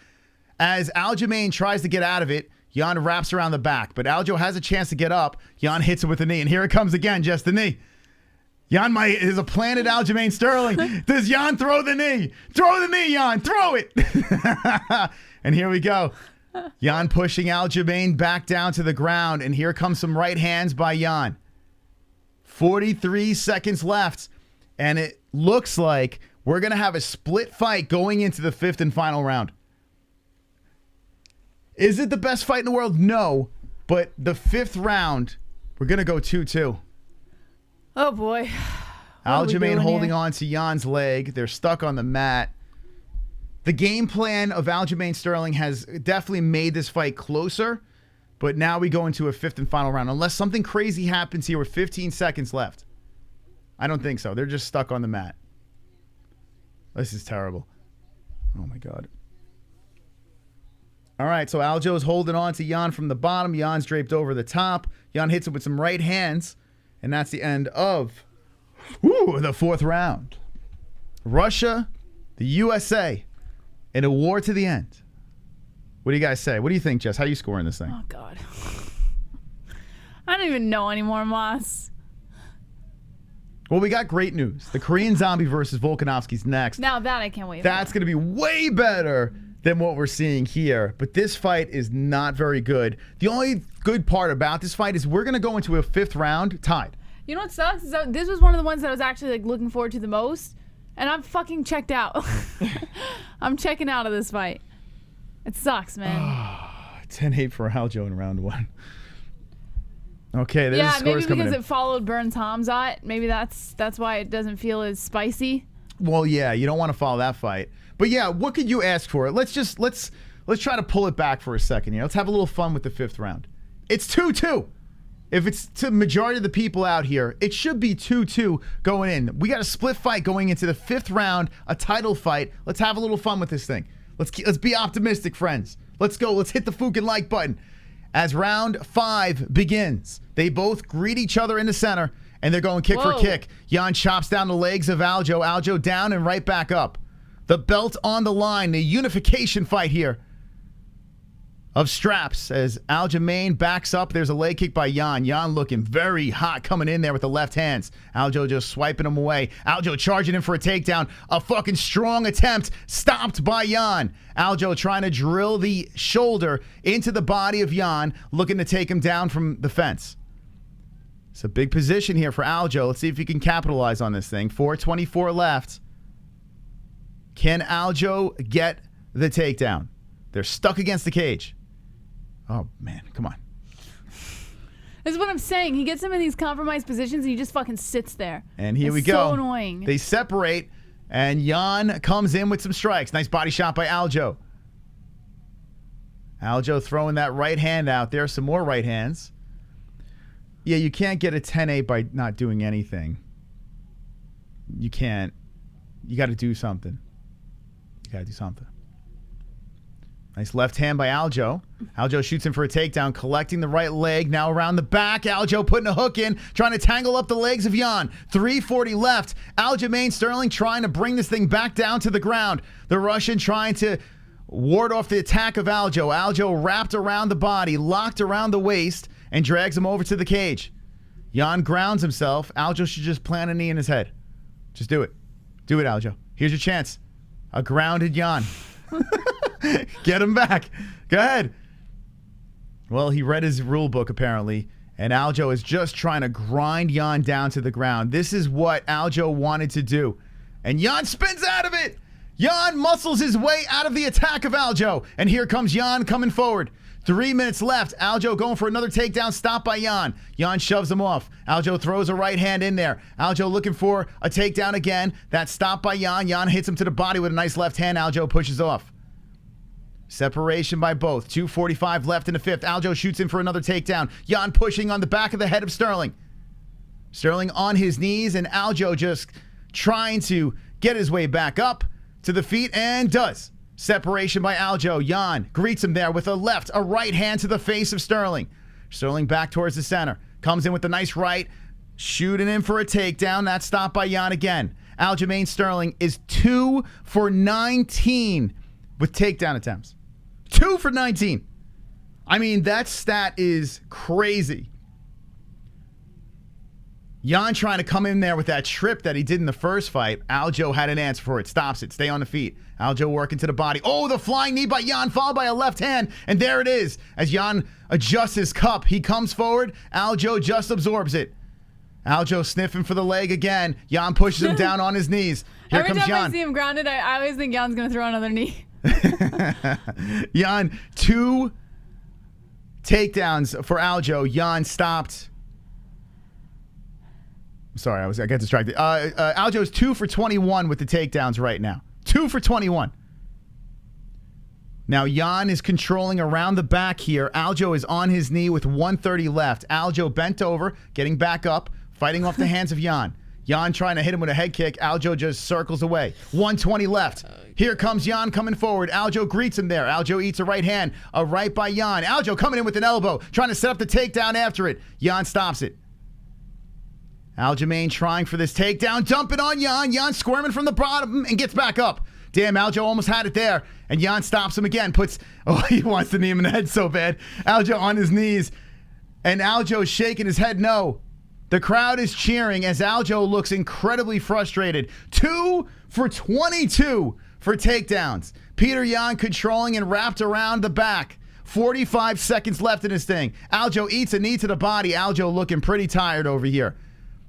As Aljamain tries to get out of it, Jan wraps around the back, but Aljo has a chance to get up. Jan hits it with a knee, and here it comes again, just the knee. Jan is a planted Aljamain Sterling. Does Jan throw the knee? Throw the knee, Jan. Throw it. And here we go. Jan pushing Aljamain back down to the ground, and here comes some right hands by Jan. 43 seconds left, and it looks like we're going to have a split fight going into the 5th and final round. Is it the best fight in the world? No, but the 5th round, we're going to go 2-2. Oh, boy. Aljamain holding on to Jan's leg. They're stuck on the mat. The game plan of Aljamain Sterling has definitely made this fight closer, but now we go into a 5th and final round. Unless something crazy happens here with 15 seconds left. I don't think so. They're just stuck on the mat. This is terrible. Oh, my God. All right, so Aljo is holding on to Jan from the bottom. Jan's draped over the top. Jan hits it with some right hands, and that's the end of the 4th round. Russia, the USA, in a war to the end. What do you guys say? What do you think, Jess? How are you scoring this thing? Oh, God. I don't even know anymore, Moss. Well, we got great news. The Korean Zombie versus Volkanovski's next. Now that I can't wait That's going to be way better than what we're seeing here. But this fight is not very good. The only good part about this fight is we're going to go into a 5th round tied. You know what sucks? Is that this was one of the ones that I was actually like looking forward to the most, and I'm fucking checked out. I'm checking out of this fight. It sucks, man. 10-8 for Aljo in round 1. Okay, there's the scores maybe coming because in. it followed Burns Khamzat. Maybe that's why it doesn't feel as spicy. Well, yeah, you don't want to follow that fight. But yeah, what could you ask for? Let's try to pull it back for a second here. Let's have a little fun with the 5th round. It's 2-2. If it's to the majority of the people out here, it should be 2-2 going in. We got a split fight going into the 5th round, a title fight. Let's have a little fun with this thing. Let's be optimistic, friends. Let's go. Let's hit the fucking like button. As round 5 begins, they both greet each other in the center, and they're going kick for kick. Jan chops down the legs of Aljo. Aljo down and right back up. The belt on the line, the unification fight here of straps as Aljamain backs up. There's a leg kick by Jan. Jan looking very hot coming in there with the left hands. Aljo just swiping him away. Aljo charging in for a takedown. A fucking strong attempt stopped by Jan. Aljo trying to drill the shoulder into the body of Jan, looking to take him down from the fence. It's a big position here for Aljo. Let's see if he can capitalize on this thing. 4:24 left. Can Aljo get the takedown? They're stuck against the cage. Oh, man. Come on. This is what I'm saying. He gets him in these compromised positions, and he just fucking sits there. And here we go. So annoying. They separate, and Jan comes in with some strikes. Nice body shot by Aljo. Aljo throwing that right hand out there. Some more right hands. Yeah, you can't get a 10-8 by not doing anything. You can't. You got to do something. You got to do something. Nice left hand by Aljo. Aljo shoots him for a takedown, collecting the right leg. Now around the back, Aljo putting a hook in, trying to tangle up the legs of Jan. 3:40 left. Aljamain Sterling trying to bring this thing back down to the ground. The Russian trying to ward off the attack of Aljo. Aljo wrapped around the body, locked around the waist, and drags him over to the cage. Jan grounds himself. Aljo should just plant a knee in his head. Just do it. Do it, Aljo. Here's your chance. A grounded Jan. Get him back. Go ahead. Well, he read his rule book, apparently, And Aljo is just trying to grind Jan down to the ground. This is what Aljo wanted to do. And Jan spins out of it. Jan muscles his way out of the attack of Aljo. And here comes Jan coming forward. 3 minutes left. Aljo going for another takedown. Stop by Jan. Jan shoves him off. Aljo throws a right hand in there. Aljo looking for a takedown again. That's stopped by Jan. Jan hits him to the body with a nice left hand. Aljo pushes off. Separation by both. 2:45 left in the fifth. Aljo shoots in for another takedown. Jan pushing on the back of the head of Sterling. Sterling on his knees, and Aljo just trying to get his way back up to the feet, and does. Separation by Aljo. Jan greets him there with a left, a right hand to the face of Sterling. Sterling back towards the center. Comes in with a nice right. Shooting in for a takedown. That's stopped by Jan again. Aljamain Sterling is 2 for 19 with takedown attempts. 2 for 19. I mean, that stat is crazy. Jan trying to come in there with that trip that he did in the first fight. Aljo had an answer for it. Stops it. Stay on the feet. Aljo working to the body. Oh, the flying knee by Jan, followed by a left hand. And there it is. As Jan adjusts his cup, he comes forward. Aljo just absorbs it. Aljo sniffing for the leg again. Jan pushes him down on his knees. Here Every comes time Jan. I see him grounded, I always think Jan's going to throw another knee. Jan, 2 takedowns for Aljo. Jan stopped. Sorry, I got distracted. Aljo's 2 for 21 with the takedowns right now. 2 for 21. Now Jan is controlling around the back here. Aljo is on his knee with 1:30 left. Aljo bent over, getting back up, fighting off the hands of Jan. Jan trying to hit him with a head kick. Aljo just circles away. 1:20 left. Here comes Jan coming forward. Aljo greets him there. Aljo eats a right hand. A right by Jan. Aljo coming in with an elbow, trying to set up the takedown after it. Jan stops it. Aljamain trying for this takedown. Dumping on Jan. Jan squirming from the bottom and gets back up. Damn, Aljo almost had it there. And Jan stops him again. He wants to knee him in the head so bad. Aljo on his knees. And Aljo shaking his head no. The crowd is cheering as Aljo looks incredibly frustrated. 2 for 22 for takedowns. Petr Yan controlling and wrapped around the back. 45 seconds left in this thing. Aljo eats a knee to the body. Aljo looking pretty tired over here.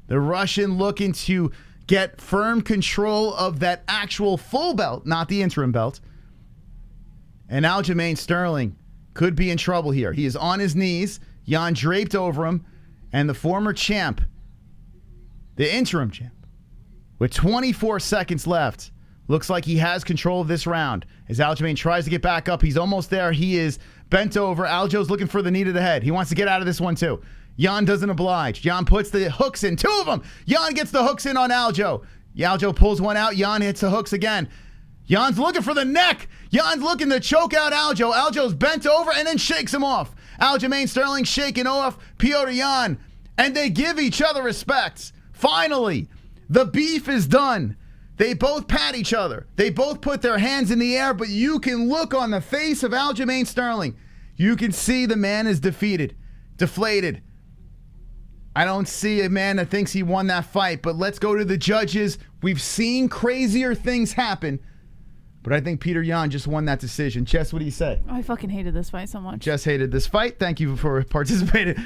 The Russian looking to get firm control of that actual full belt, not the interim belt. And Aljamain Sterling could be in trouble here. He is on his knees. Jan draped over him. And the former champ, the interim champ, with 24 seconds left, looks like he has control of this round. As Aljamain tries to get back up, he's almost there. He is bent over. Aljo's looking for the knee to the head. He wants to get out of this one too. Jan doesn't oblige. Jan puts the hooks in. 2 of them. Jan gets the hooks in on Aljo. Aljo pulls one out. Jan hits the hooks again. Jan's looking for the neck. Jan's looking to choke out Aljo. Aljo's bent over and then shakes him off. Aljamain Sterling shaking off Petr Yan. And they give each other respect. Finally, the beef is done. They both pat each other. They both put their hands in the air, but you can look on the face of Aljamain Sterling. You can see the man is defeated, deflated. I don't see a man that thinks he won that fight, but let's go to the judges. We've seen crazier things happen, but I think Petr Yan just won that decision. Jess, what do you say? Oh, I fucking hated this fight so much. Jess hated this fight. Thank you for participating.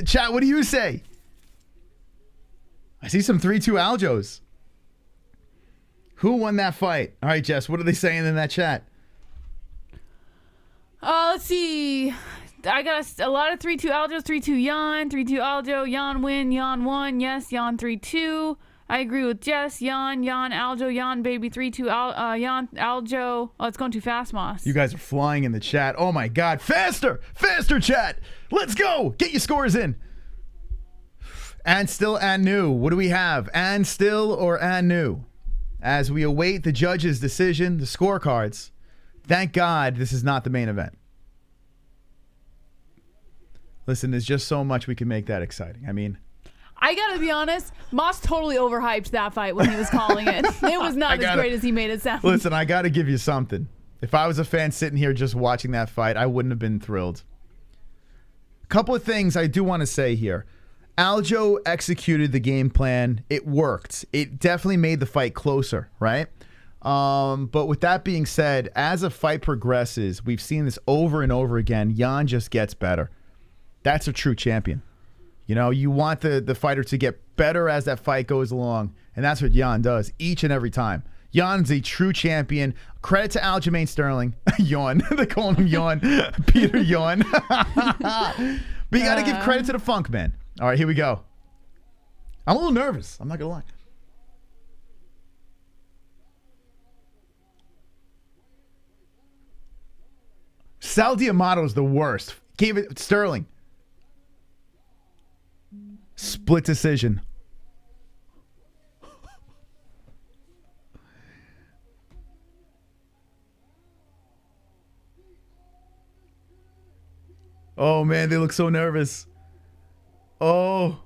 Chat, what do you say? I see some 3-2 Aljos. Who won that fight? All right, Jess, what are they saying in that chat? Let's see. I got a lot of 3-2 Aljos, 3-2 Jan, 3-2 Aljo, Jan win, Jan won, yes, Jan 3-2. I agree with Jess, Jan, Aljo, Jan, baby, 3-2 Jan, Aljo. Oh, it's going too fast, Moss. You guys are flying in the chat. Oh my God, faster, chat. Let's go. Get your scores in. And still and new. What do we have? And still or and new? As we await the judge's decision, the scorecards. Thank God this is not the main event. Listen, there's just so much we can make that exciting. I mean, I gotta be honest, Moss totally overhyped that fight when he was calling it. It was not as great as he made it sound. Listen, I gotta give you something. If I was a fan sitting here just watching that fight, I wouldn't have been thrilled. A couple of things I do want to say here. Aljo executed the game plan. It worked. It definitely made the fight closer, right? But with that being said, as a fight progresses, we've seen this over and over again. Jan just gets better. That's a true champion. You know, you want the fighter to get better as that fight goes along, and that's what Jan does each and every time. Jan's a true champion. Credit to Aljamain Sterling. Yawn. They call him Yawn. Peter Yawn. But you got to give credit to the Funk Man. All right, here we go. I'm a little nervous. I'm not going to lie. Sal D'Amato's the worst. Gave it Sterling. Split decision. Oh, man, they look so nervous. Oh.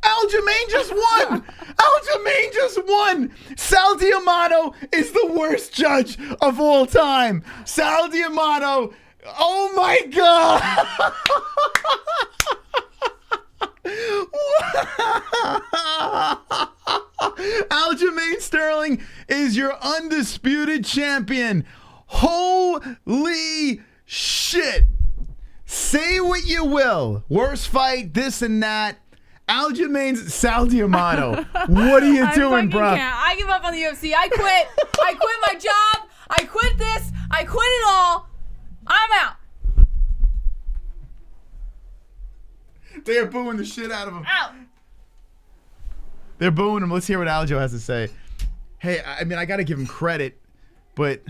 Aljamain just won! Aljamain just won! Sal D'Amato is the worst judge of all time. Sal D'Amato, oh my God! Aljamain Sterling is your undisputed champion. Holy shit. Say what you will. Worst fight, this and that. Aljamain's Sal D'Amato. What are you doing, bro? I give up on the UFC. I quit. I quit my job. I quit this. I quit it all. I'm out. They're booing the shit out of him. Out. They're booing him. Let's hear what Aljo has to say. Hey, I mean, I got to give him credit, but...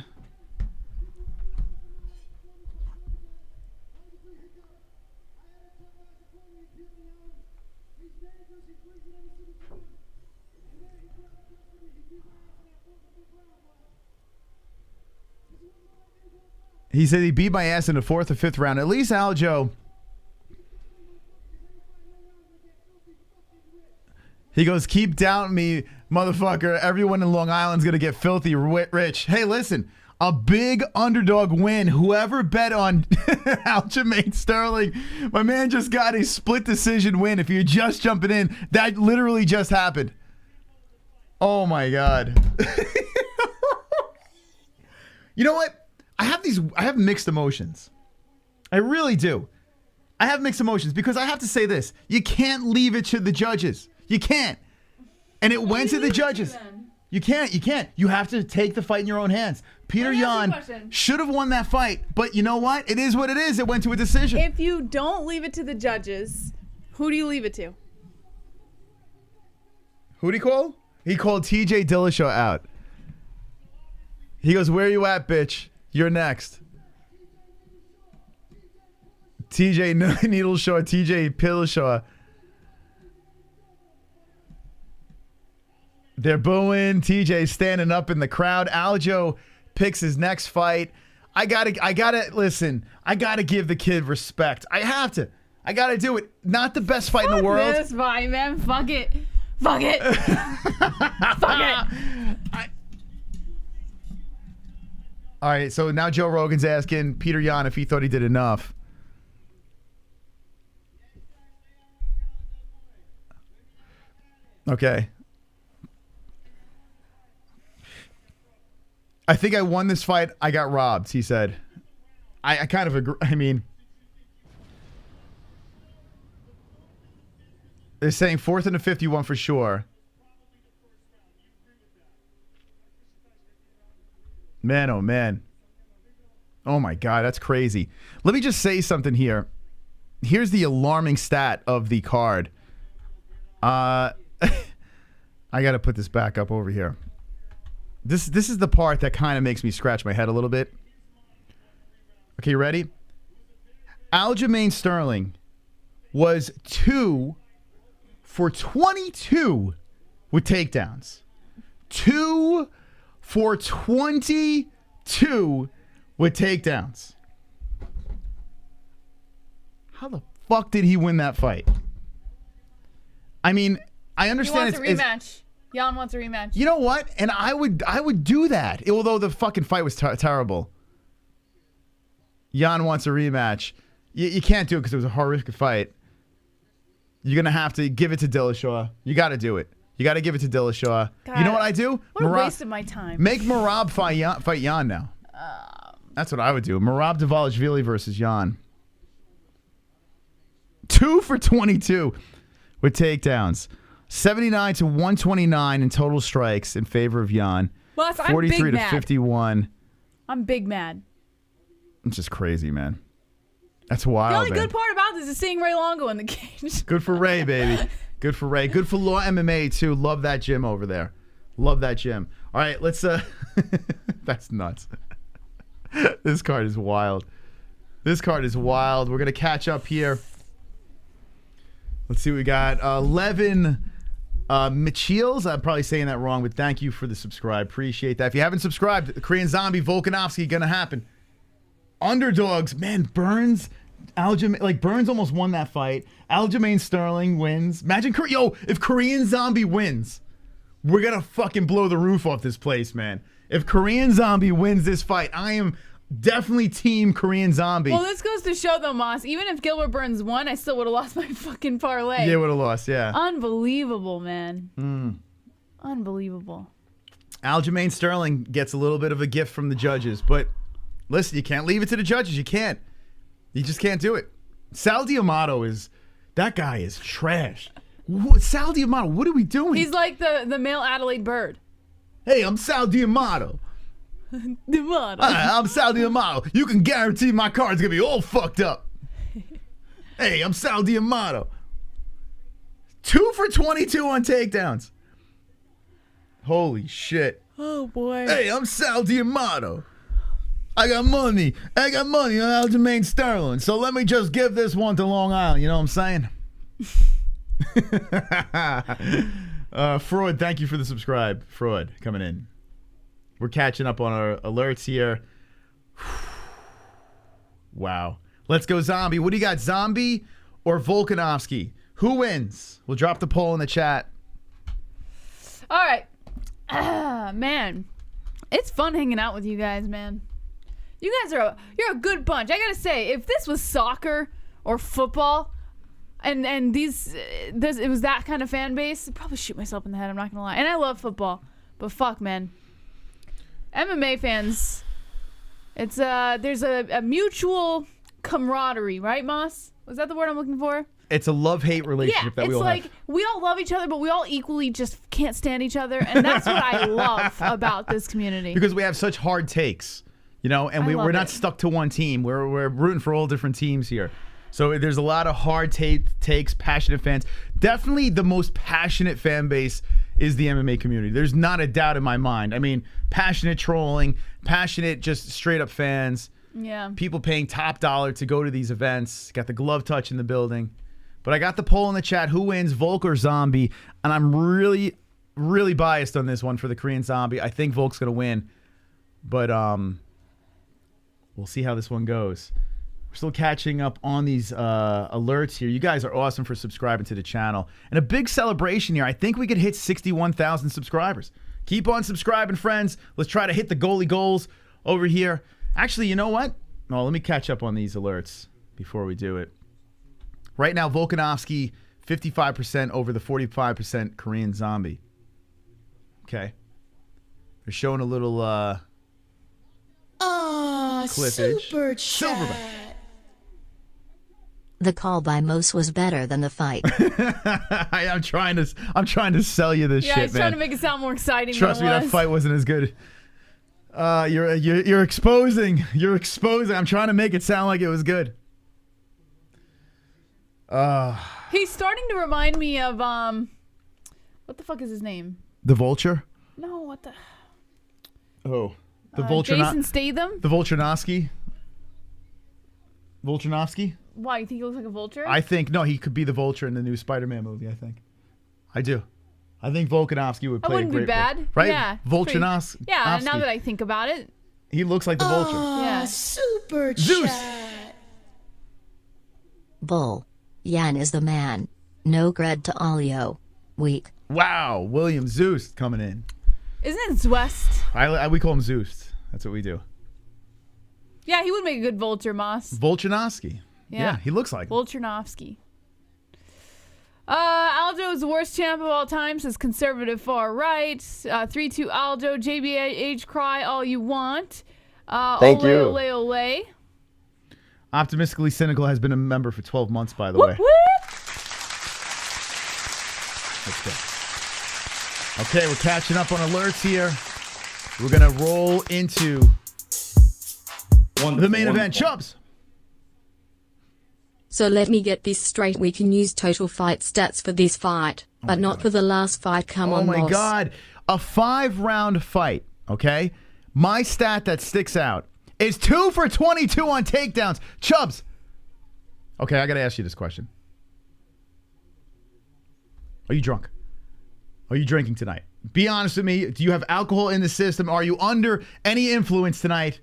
He said he beat my ass in the 4th or 5th round. At least Aljo. He goes, keep doubting me, motherfucker. Everyone in Long Island's going to get filthy rich. Hey, listen, a big underdog win. Whoever bet on Aljamain Sterling, my man just got a split decision win. If you're just jumping in, that literally just happened. Oh, my God. You know what? I have mixed emotions. I really do. I have mixed emotions because I have to say this. You can't leave it to the judges. You can't. And it went to the judges. You can't. You have to take the fight in your own hands. Peter Yan should have won that fight, but you know what? It is what it is. It went to a decision. If you don't leave it to the judges, who do you leave it to? Who'd he call? He called TJ Dillashaw out. He goes, where you at, bitch? You're next. TJ Needleshaw, TJ Pillshaw. They're booing. TJ standing up in the crowd. Aljo picks his next fight. I gotta listen. I gotta give the kid respect. I have to. I gotta do it. Not the best fight in the world. This fight, man. Fuck it. Fuck it. Fuck it. All right, so now Joe Rogan's asking Peter Yan if he thought he did enough. Okay. I think I won this fight. I got robbed, he said. I kind of agree. I mean, they're saying 4th and a 5th you won for sure. Man, oh man. Oh my God, that's crazy. Let me just say something here. Here's the alarming stat of the card. I got to put this back up over here. This is the part that kind of makes me scratch my head a little bit. Okay, you ready? Aljamain Sterling was 2 for 22 with takedowns. 2 for 22 with takedowns. How the fuck did he win that fight? I mean, I understand he wants a rematch. Jan wants a rematch. You know what? And I would do that, although the fucking fight was terrible. Jan wants a rematch. You can't do it because it was a horrific fight. You're going to have to give it to Dillashaw. You got to do it. You got to give it to Dillashaw. God, you know what I do? What a waste of my time. Make Merab fight Jan now. That's what I would do. Merab Dvalishvili versus Jan. 2 for 22 with takedowns. 79 to 129 in total strikes in favor of Jan. Boss, I'm 43 big to mad. 51. I'm big mad. It's just crazy, man. That's wild, The only man. good part about this is seeing Ray Longo in the cage. Good for Ray, baby. Good for Ray. Good for Law MMA, too. Love that gym over there. Love that gym. All right, let's... That's nuts. This card is wild. This card is wild. We're going to catch up here. Let's see what we got. 11 Michiels. I'm probably saying that wrong, but thank you for the subscribe. Appreciate that. If you haven't subscribed, the Korean Zombie, Volkanovski, going to happen. Underdogs. Man, Burns... Aljamain, like Burns almost won that fight. Aljamain Sterling wins. Imagine, if Korean Zombie wins, we're gonna fucking blow the roof off this place, man. If Korean Zombie wins this fight, I am definitely team Korean Zombie. Well, this goes to show though, Moss, even if Gilbert Burns won, I still would have lost my fucking parlay. Yeah, would have lost, yeah. Unbelievable, man. Unbelievable. Aljamain Sterling gets a little bit of a gift from the judges, but listen, you can't leave it to the judges. You can't. You just can't do it. Sal D'Amato that guy is trash. Sal D'Amato, what are we doing? He's like the male Adelaide Bird. Hey, I'm Sal D'Amato. D'Amato. Hi, I'm Sal D'Amato. You can guarantee my card's going to be all fucked up. Hey, I'm Sal D'Amato. 2 for 22 on takedowns. Holy shit. Oh, boy. Hey, I'm Sal D'Amato. I got money on Aljamain Sterling. So let me just give this one to Long Island. You know what I'm saying? Freud, thank you for the subscribe. Freud, coming in. We're catching up on our alerts here. Wow. Let's go Zombie. What do you got, Zombie or Volkanovski? Who wins? We'll drop the poll in the chat. All right. Man, it's fun hanging out with you guys, man. You guys you're a good bunch. I gotta say, if this was soccer or football, and it was that kind of fan base, I'd probably shoot myself in the head. I'm not gonna lie. And I love football, but fuck, man, MMA fans, it's there's a mutual camaraderie, right, Moss? Was that the word I'm looking for? It's a love-hate relationship that we all have. It's like we all love each other, but we all equally just can't stand each other, and that's what I love about this community. Because we have such hard takes. You know, and we're not stuck to one team. We're rooting for all different teams here. So there's a lot of hard takes, passionate fans. Definitely the most passionate fan base is the MMA community. There's not a doubt in my mind. I mean, passionate trolling, passionate just straight up fans. Yeah. People paying top dollar to go to these events. Got the glove touch in the building. But I got the poll in the chat. Who wins, Volk or Zombie? And I'm really, really biased on this one for the Korean Zombie. I think Volk's going to win. But, we'll see how this one goes. We're still catching up on these alerts here. You guys are awesome for subscribing to the channel. And a big celebration here. I think we could hit 61,000 subscribers. Keep on subscribing, friends. Let's try to hit the goalie goals over here. Actually, you know what? Oh, let me catch up on these alerts before we do it. Right now, Volkanovski, 55% over the 45% Korean Zombie. Okay. They're showing a little... clippage. Super chat. The call by Mos was better than the fight. I'm trying to sell you this shit, man. Yeah, he's trying to make it sound more exciting. Trust me, that fight wasn't as good. You're exposing. I'm trying to make it sound like it was good. He's starting to remind me of what the fuck is his name? The Vulture? No, what the? Oh. The Vulture. Jason Statham? The Volkanovski? Why, you think he looks like a vulture? I think, no, he could be the Vulture in the new Spider-Man movie, I think. I do. I think Volkanovski would play a great wouldn't be bad. role. Right? Yeah. Volkanovski. Yeah, now that I think about it. He looks like the Vulture. Yeah. Super Zeus. chat. Bull. Yan is the man. No cred to Alio. Weak. Wow. William Zeus coming in. Isn't it Zwest? We call him Zeus. That's what we do. Yeah, he would make a good vulture, Moss. Volkanovski. Yeah, he looks like him. Volkanovski. Aljo is the worst champ of all time, says conservative far right. 3-2 Aljo, JBH cry all you want. Thank you. Ole, ole, ole. Optimistically Cynical has been a member for 12 months, by the way. Let's go. Okay, we're catching up on alerts here. We're going to roll into the main event. Chubbs. So let me get this straight. We can use total fight stats for this fight, but not for the last fight. Come on, boss. Oh my God. A 5-round fight, okay? My stat that sticks out is 2 for 22 on takedowns. Chubbs. Okay, I got to ask you this question. Are you drunk? Are you drinking tonight? Be honest with me. Do you have alcohol in the system? Are you under any influence tonight?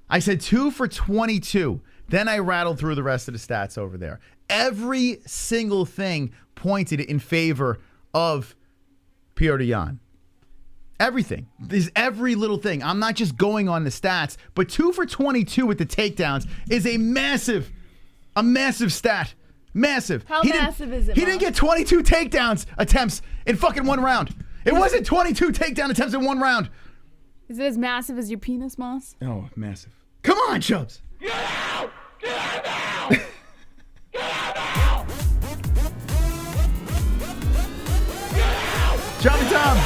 I said 2 for 22. Then I rattled through the rest of the stats over there. Every single thing pointed in favor of Petr Yan. Everything. There's every little thing. I'm not just going on the stats, but 2 for 22 with the takedowns is a massive stat. Massive. How massive is it, He didn't get 22 takedowns attempts in fucking one round. It wasn't 22 takedown attempts in one round. Is it as massive as your penis, Moss? Oh, massive. Come on, Chubbs. Get out! Get out now! Get out now! Get out! Johnny Tom.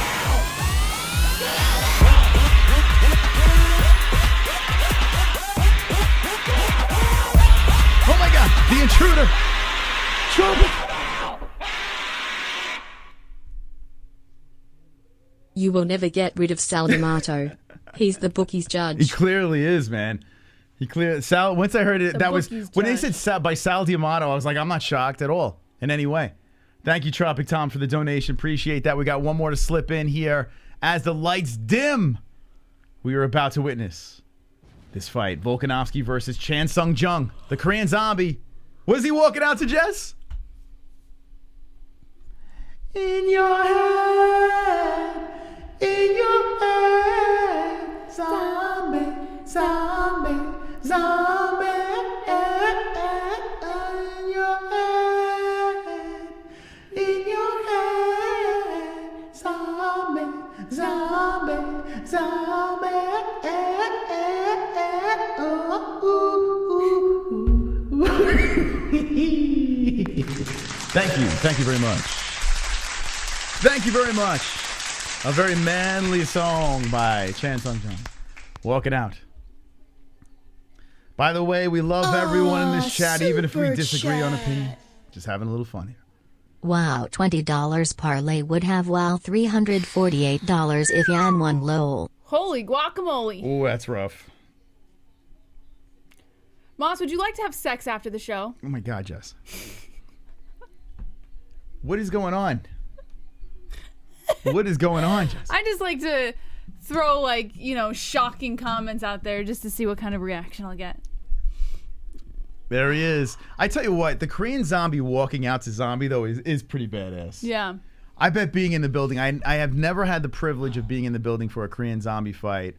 Oh my God, the intruder. Trouble. You will never get rid of Sal D'Amato. He's the bookie's judge. He clearly is, man. Sal. Once I heard it, that was when they said by Sal D'Amato. I was like, I'm not shocked at all in any way. Thank you, Tropic Tom, for the donation. Appreciate that. We got one more to slip in here as the lights dim. We are about to witness this fight: Volkanovski versus Chan Sung Jung, the Korean Zombie. Was he walking out to Jess? In your head, zombie, zombie, zombie. In your head, zombie, zombie, zombie. Thank you very much. Thank you very much. A very manly song by Chan Sung Jung. Walking out. By the way, we love everyone in this chat, even if we disagree on opinion. Just having a little fun here. Wow, $20 parlay would have $348 if Yan won lol. Holy guacamole. Oh, that's rough. Moss, would you like to have sex after the show? Oh my God, Jess. What is going on? What is going on, Jess? I just like to throw, shocking comments out there just to see what kind of reaction I'll get. There he is. I tell you what, the Korean Zombie walking out to Zombie, though, is pretty badass. Yeah. I bet being in the building, I have never had the privilege of being in the building for a Korean Zombie fight.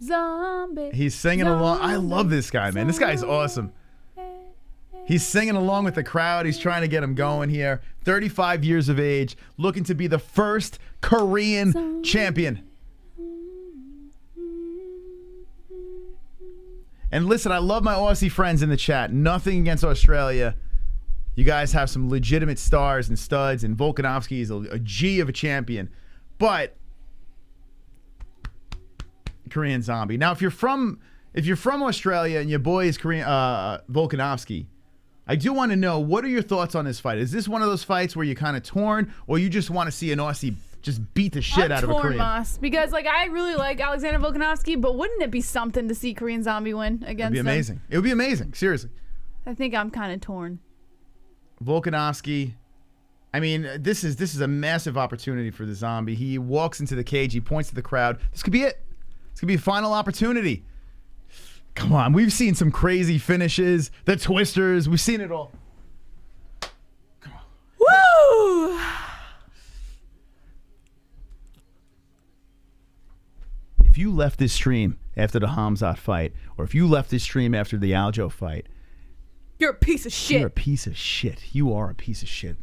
Zombie. He's singing along. I love this guy, man. This guy's awesome. He's singing along with the crowd. He's trying to get him going here. 35 years of age, looking to be the first Korean champion. And listen, I love my Aussie friends in the chat. Nothing against Australia. You guys have some legitimate stars and studs, and Volkanovski is a G of a champion. But Korean Zombie. Now, if you're from Australia and your boy is Korean Volkanovski, I do want to know, what are your thoughts on this fight? Is this one of those fights where you're kind of torn, or you just want to see an Aussie just beat the shit out of a Korean? Moss, because I really like Alexander Volkanovski, but wouldn't it be something to see Korean Zombie win against him? It'd be amazing. It would be amazing, seriously. I think I'm kind of torn. Volkanovski, I mean, this is a massive opportunity for the Zombie. He walks into the cage, he points to the crowd. This could be it. This could be a final opportunity. Come on, we've seen some crazy finishes, the twisters, we've seen it all. Come on. Woo! If you left this stream after the Khamzat fight, or if you left this stream after the Aljo fight, you're a piece of shit. You're a piece of shit. You are a piece of shit.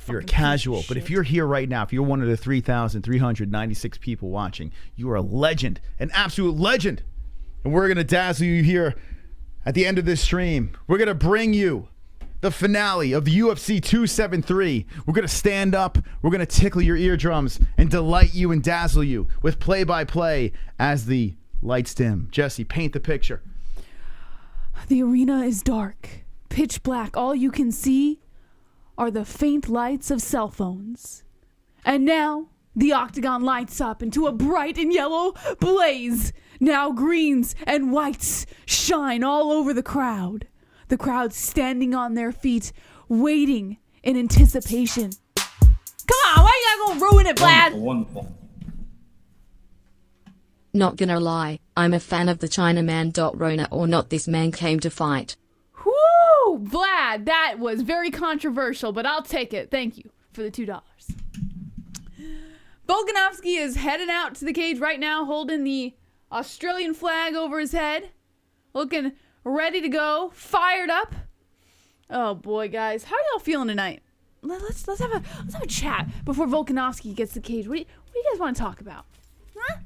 You're a casual. But if you're here right now, if you're one of the 3,396 people watching, you are a legend, an absolute legend. And we're going to dazzle you here at the end of this stream. We're going to bring you the finale of UFC 273. We're going to stand up. We're going to tickle your eardrums and delight you and dazzle you with play-by-play as the lights dim. Jesse, paint the picture. The arena is dark, pitch black. All you can see are the faint lights of cell phones. And now, the octagon lights up into a bright and yellow blaze. Now greens and whites shine all over the crowd. The crowd standing on their feet, waiting in anticipation. Come on, why you gotta go ruin it, Vlad? Wonderful. Not gonna lie, I'm a fan of the Chinaman. Rona or not, this man came to fight. Whoo! Vlad, that was very controversial, but I'll take it. Thank you for the $2. Volkanovski is heading out to the cage right now, holding the Australian flag over his head. Looking ready to go, fired up. Oh boy, guys, how are y'all feeling tonight? Let's have a chat before Volkanovski gets to the cage. What do you guys want to talk about? Huh?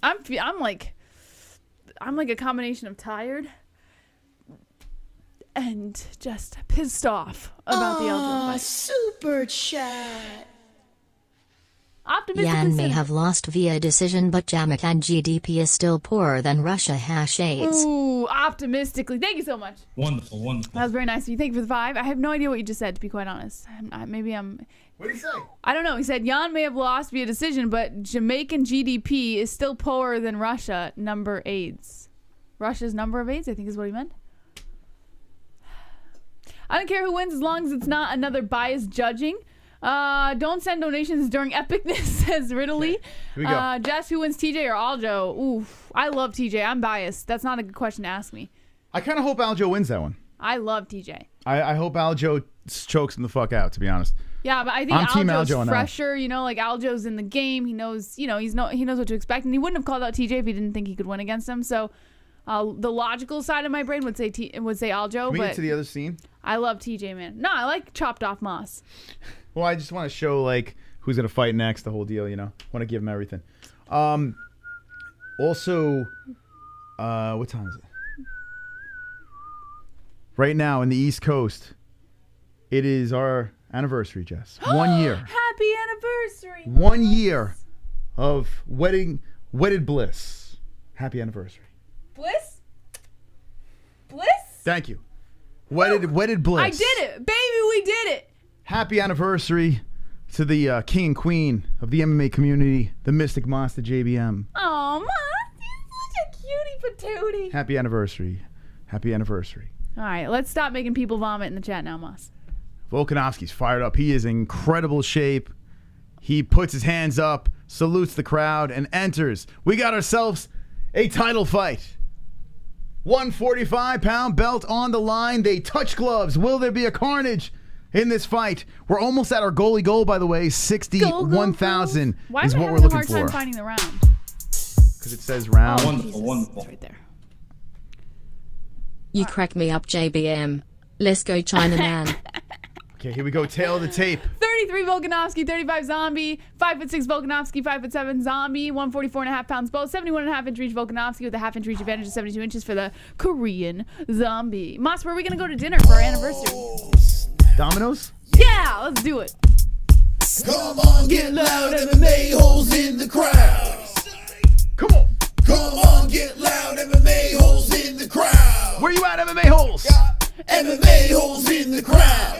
I'm like a combination of tired and just pissed off about the Aljamain fight. Super chat. Optimistic. Yan may have lost via decision, but Jamaican GDP is still poorer than Russia. #8. Ooh, optimistically. Thank you so much. Wonderful. That was very nice of you. Thank you for the 5. I have no idea what you just said, to be quite honest. What did he say? I don't know. He said Jan may have lost via decision, but Jamaican GDP is still poorer than Russia number AIDS. Russia's number of AIDS, I think is what he meant. I don't care who wins as long as it's not another biased judging. Don't send donations during epicness, says Ridley. Here we go. Jess, who wins, TJ or Aljo? Oof, I love TJ. I'm biased. That's not a good question to ask me. I kind of hope Aljo wins that one. I love TJ. I hope Aljo chokes him the fuck out, to be honest. Yeah, but I think I'm Team Aljo's Aljo on that. fresher. You know, like Aljo's in the game. He knows. You know, he knows what to expect, and he wouldn't have called out TJ if he didn't think he could win against him. So, the logical side of my brain would say Aljo. Can we but get to the other scene? I love TJ, man. No, I like chopped off Moss. Well, I just want to show like who's gonna fight next, the whole deal. You know, want to give him everything. Also, what time is it? Right now in the East Coast, it is our anniversary, Jess. 1 year. Happy anniversary. 1 year of wedded bliss. Happy anniversary. Bliss? Thank you. Wedded bliss. I did it, baby. We did it. Happy anniversary to the king and queen of the MMA community, the Mystic Monster JBM. Oh, Moss, you're such a cutie patootie. Happy anniversary. Happy anniversary. All right, let's stop making people vomit in the chat now, Moss. Volkanovski's fired up. He is in incredible shape. He puts his hands up, salutes the crowd, and enters. We got ourselves a title fight. 145-pound belt on the line. They touch gloves. Will there be a carnage in this fight? We're almost at our goalie goal, by the way. 61,000 is what we're looking for. Why am I having a hard time finding the round? Because it says round. Wonderful. It's right there. You crack me up, JBM. Let's go, Chinaman. Okay, here we go. Tail of the tape. 33 Volkanovski, 35 Zombie, 5'6" Volkanovski, 5'7" Zombie, 144.5 pounds both, 71.5-inch reach Volkanovski with a half-inch reach advantage of 72 inches for the Korean Zombie. Moss, where are we going to go to dinner for our anniversary? Domino's? Yeah, let's do it. Come on, get loud, MMA-Holes in the crowd. Come on. Come on, get loud, MMA-Holes in the crowd. Where you at, MMA-Holes? MMA-Holes in the crowd.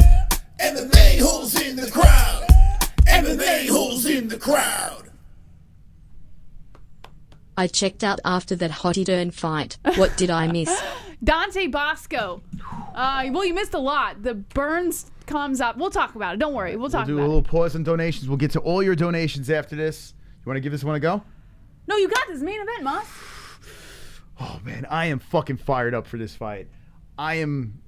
MMA-Holes in the crowd. MMA-Holes in the crowd. I checked out after that hottie Dern fight. What did I miss? Dante Bosco. Well, you missed a lot. The Burns comes up. We'll talk about it. Don't worry. We'll talk do about a little pause on donations. We'll get to all your donations after this. You want to give this one a go? No, you got this main event, Moss. Oh, man. I am fucking fired up for this fight. I am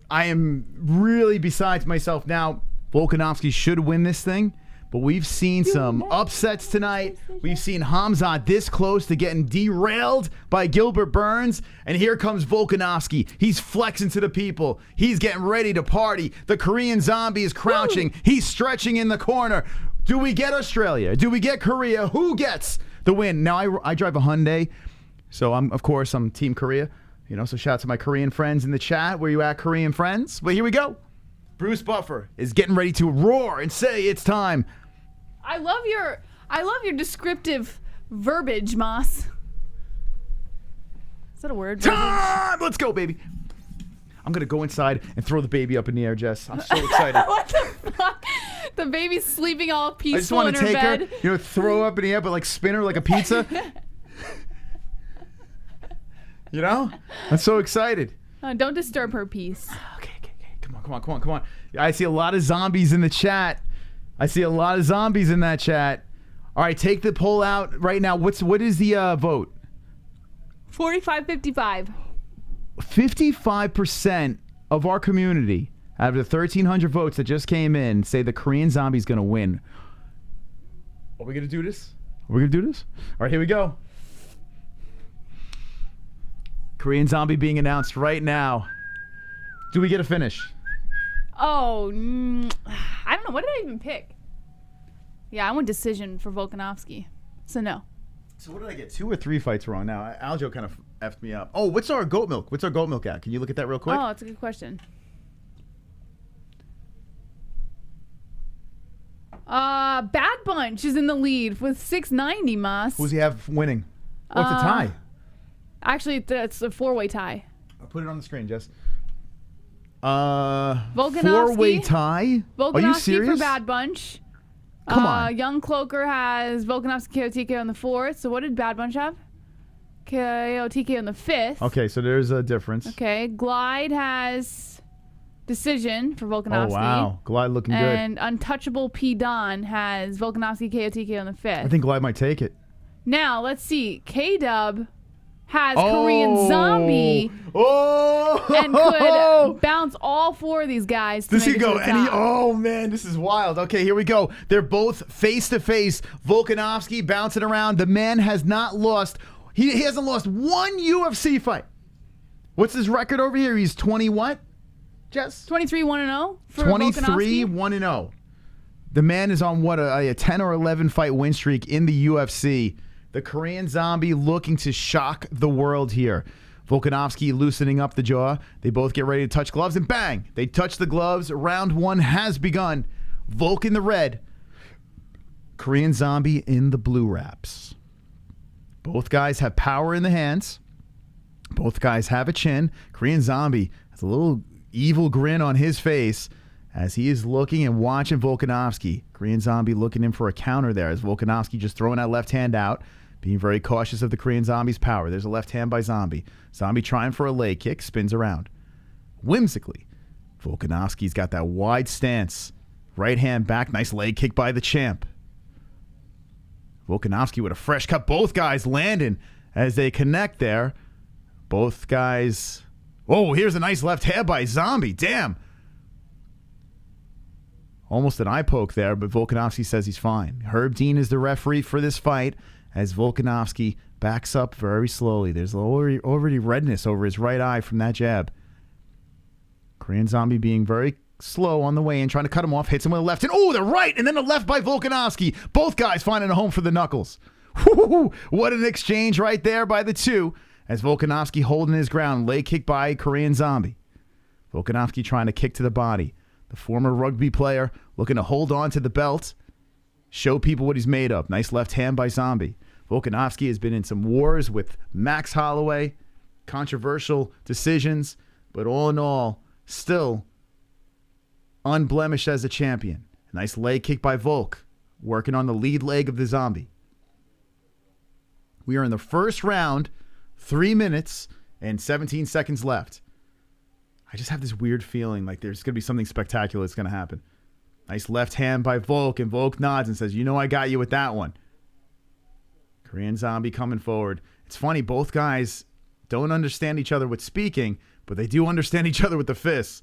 really besides myself. Now, Volkanovski should win this thing, but we've seen some upsets tonight. We've seen Khamzat this close to getting derailed by Gilbert Burns, and here comes Volkanovski. He's flexing to the people. He's getting ready to party. The Korean Zombie is crouching. He's stretching in the corner. Do we get Australia? Do we get Korea? Who gets the win? Now, I drive a Hyundai. So of course I'm Team Korea. So shout out to my Korean friends in the chat. Where you at, Korean friends? Well, here we go. Bruce Buffer is getting ready to roar and say it's time. I love your descriptive verbiage, Moss. Is that a word? Time! Let's go, baby. I'm going to go inside and throw the baby up in the air, Jess. I'm so excited. What the fuck? The baby's sleeping all peaceful I just want in to her take bed. her, throw up in the air, but spin her like a pizza. I'm so excited. Don't disturb her peace. Okay. Come on. I see a lot of zombies in the chat. I see a lot of zombies in that chat. All right, take the poll out right now. What is the vote? 45-55. 55% of our community, out of the 1,300 votes that just came in, say the Korean zombie's going to win. Are we going to do this? All right, here we go. Korean zombie being announced right now. Do we get a finish? Oh, I don't know. What did I even pick? Yeah, I went decision for Volkanovski. So no. So what did I get? 2 or 3 fights wrong now. Aljo kind of effed me up. Oh, what's our goat milk? What's our goat milk at? Can you look at that real quick? Oh, that's a good question. Bad Bunch is in the lead with 690, Moss. Who's he have winning? Oh, it's a tie. Actually, it's a 4-way tie. I'll put it on the screen, Jess. Volkanovski. 4-way tie? Volkanovski Are you serious? for Bad Bunch. Come on. Young Cloaker has Volkanovski KO TKO on the 4th. So what did Bad Bunch have? KO TKO on the 5th. Okay, so there's a difference. Okay, Glide has decision for Volkanovski. Oh, wow. Glide looking good. And Untouchable P. Don has Volkanovski KO TKO on the 5th. I think Glide might take it. Now, let's see. K-Dub has Korean Zombie and could bounce all 4 of these guys to Does make he it go? to the top. Oh, man, this is wild. Okay, here we go. They're both face-to-face. Volkanovski bouncing around. The man has not lost. He hasn't lost one UFC fight. What's his record over here? He's 20 what, Jess? 23-1-0 for 23-1-0. The man is on what, a 10 or 11 fight win streak in the UFC. The Korean Zombie looking to shock the world here. Volkanovski loosening up the jaw. They both get ready to touch gloves, and bang! They touch the gloves. Round 1 has begun. Volk in the red. Korean Zombie in the blue wraps. Both guys have power in the hands. Both guys have a chin. Korean Zombie has a little evil grin on his face as he is looking and watching Volkanovski. Korean Zombie looking in for a counter there as Volkanovski just throwing that left hand out, being very cautious of the Korean Zombie's power. There's a left hand by Zombie. Zombie trying for a leg kick, spins around. Whimsically, Volkanovski's got that wide stance. Right hand back, nice leg kick by the champ. Volkanovski with a fresh cut. Both guys landing as they connect there. Both guys. Oh, here's a nice left hand by Zombie. Damn. Almost an eye poke there, but Volkanovski says he's fine. Herb Dean is the referee for this fight as Volkanovski backs up very slowly. There's already redness over his right eye from that jab. Korean Zombie being very slow on the way in, trying to cut him off, hits him with a left, and the right, and then the left by Volkanovski. Both guys finding a home for the knuckles. Woo-hoo-hoo. What an exchange right there by the two, as Volkanovski holding his ground, leg kick by Korean Zombie. Volkanovski trying to kick to the body. The former rugby player looking to hold on to the belt, show people what he's made of. Nice left hand by Zombie. Volkanovski has been in some wars with Max Holloway, controversial decisions, but all in all, still unblemished as a champion. Nice leg kick by Volk, working on the lead leg of the Zombie. We are in the first round, 3 minutes and 17 seconds left. I just have this weird feeling like there's going to be something spectacular that's going to happen. Nice left hand by Volk, and Volk nods and says, "You know I got you with that one." Korean Zombie coming forward. It's funny, both guys don't understand each other with speaking, but they do understand each other with the fists.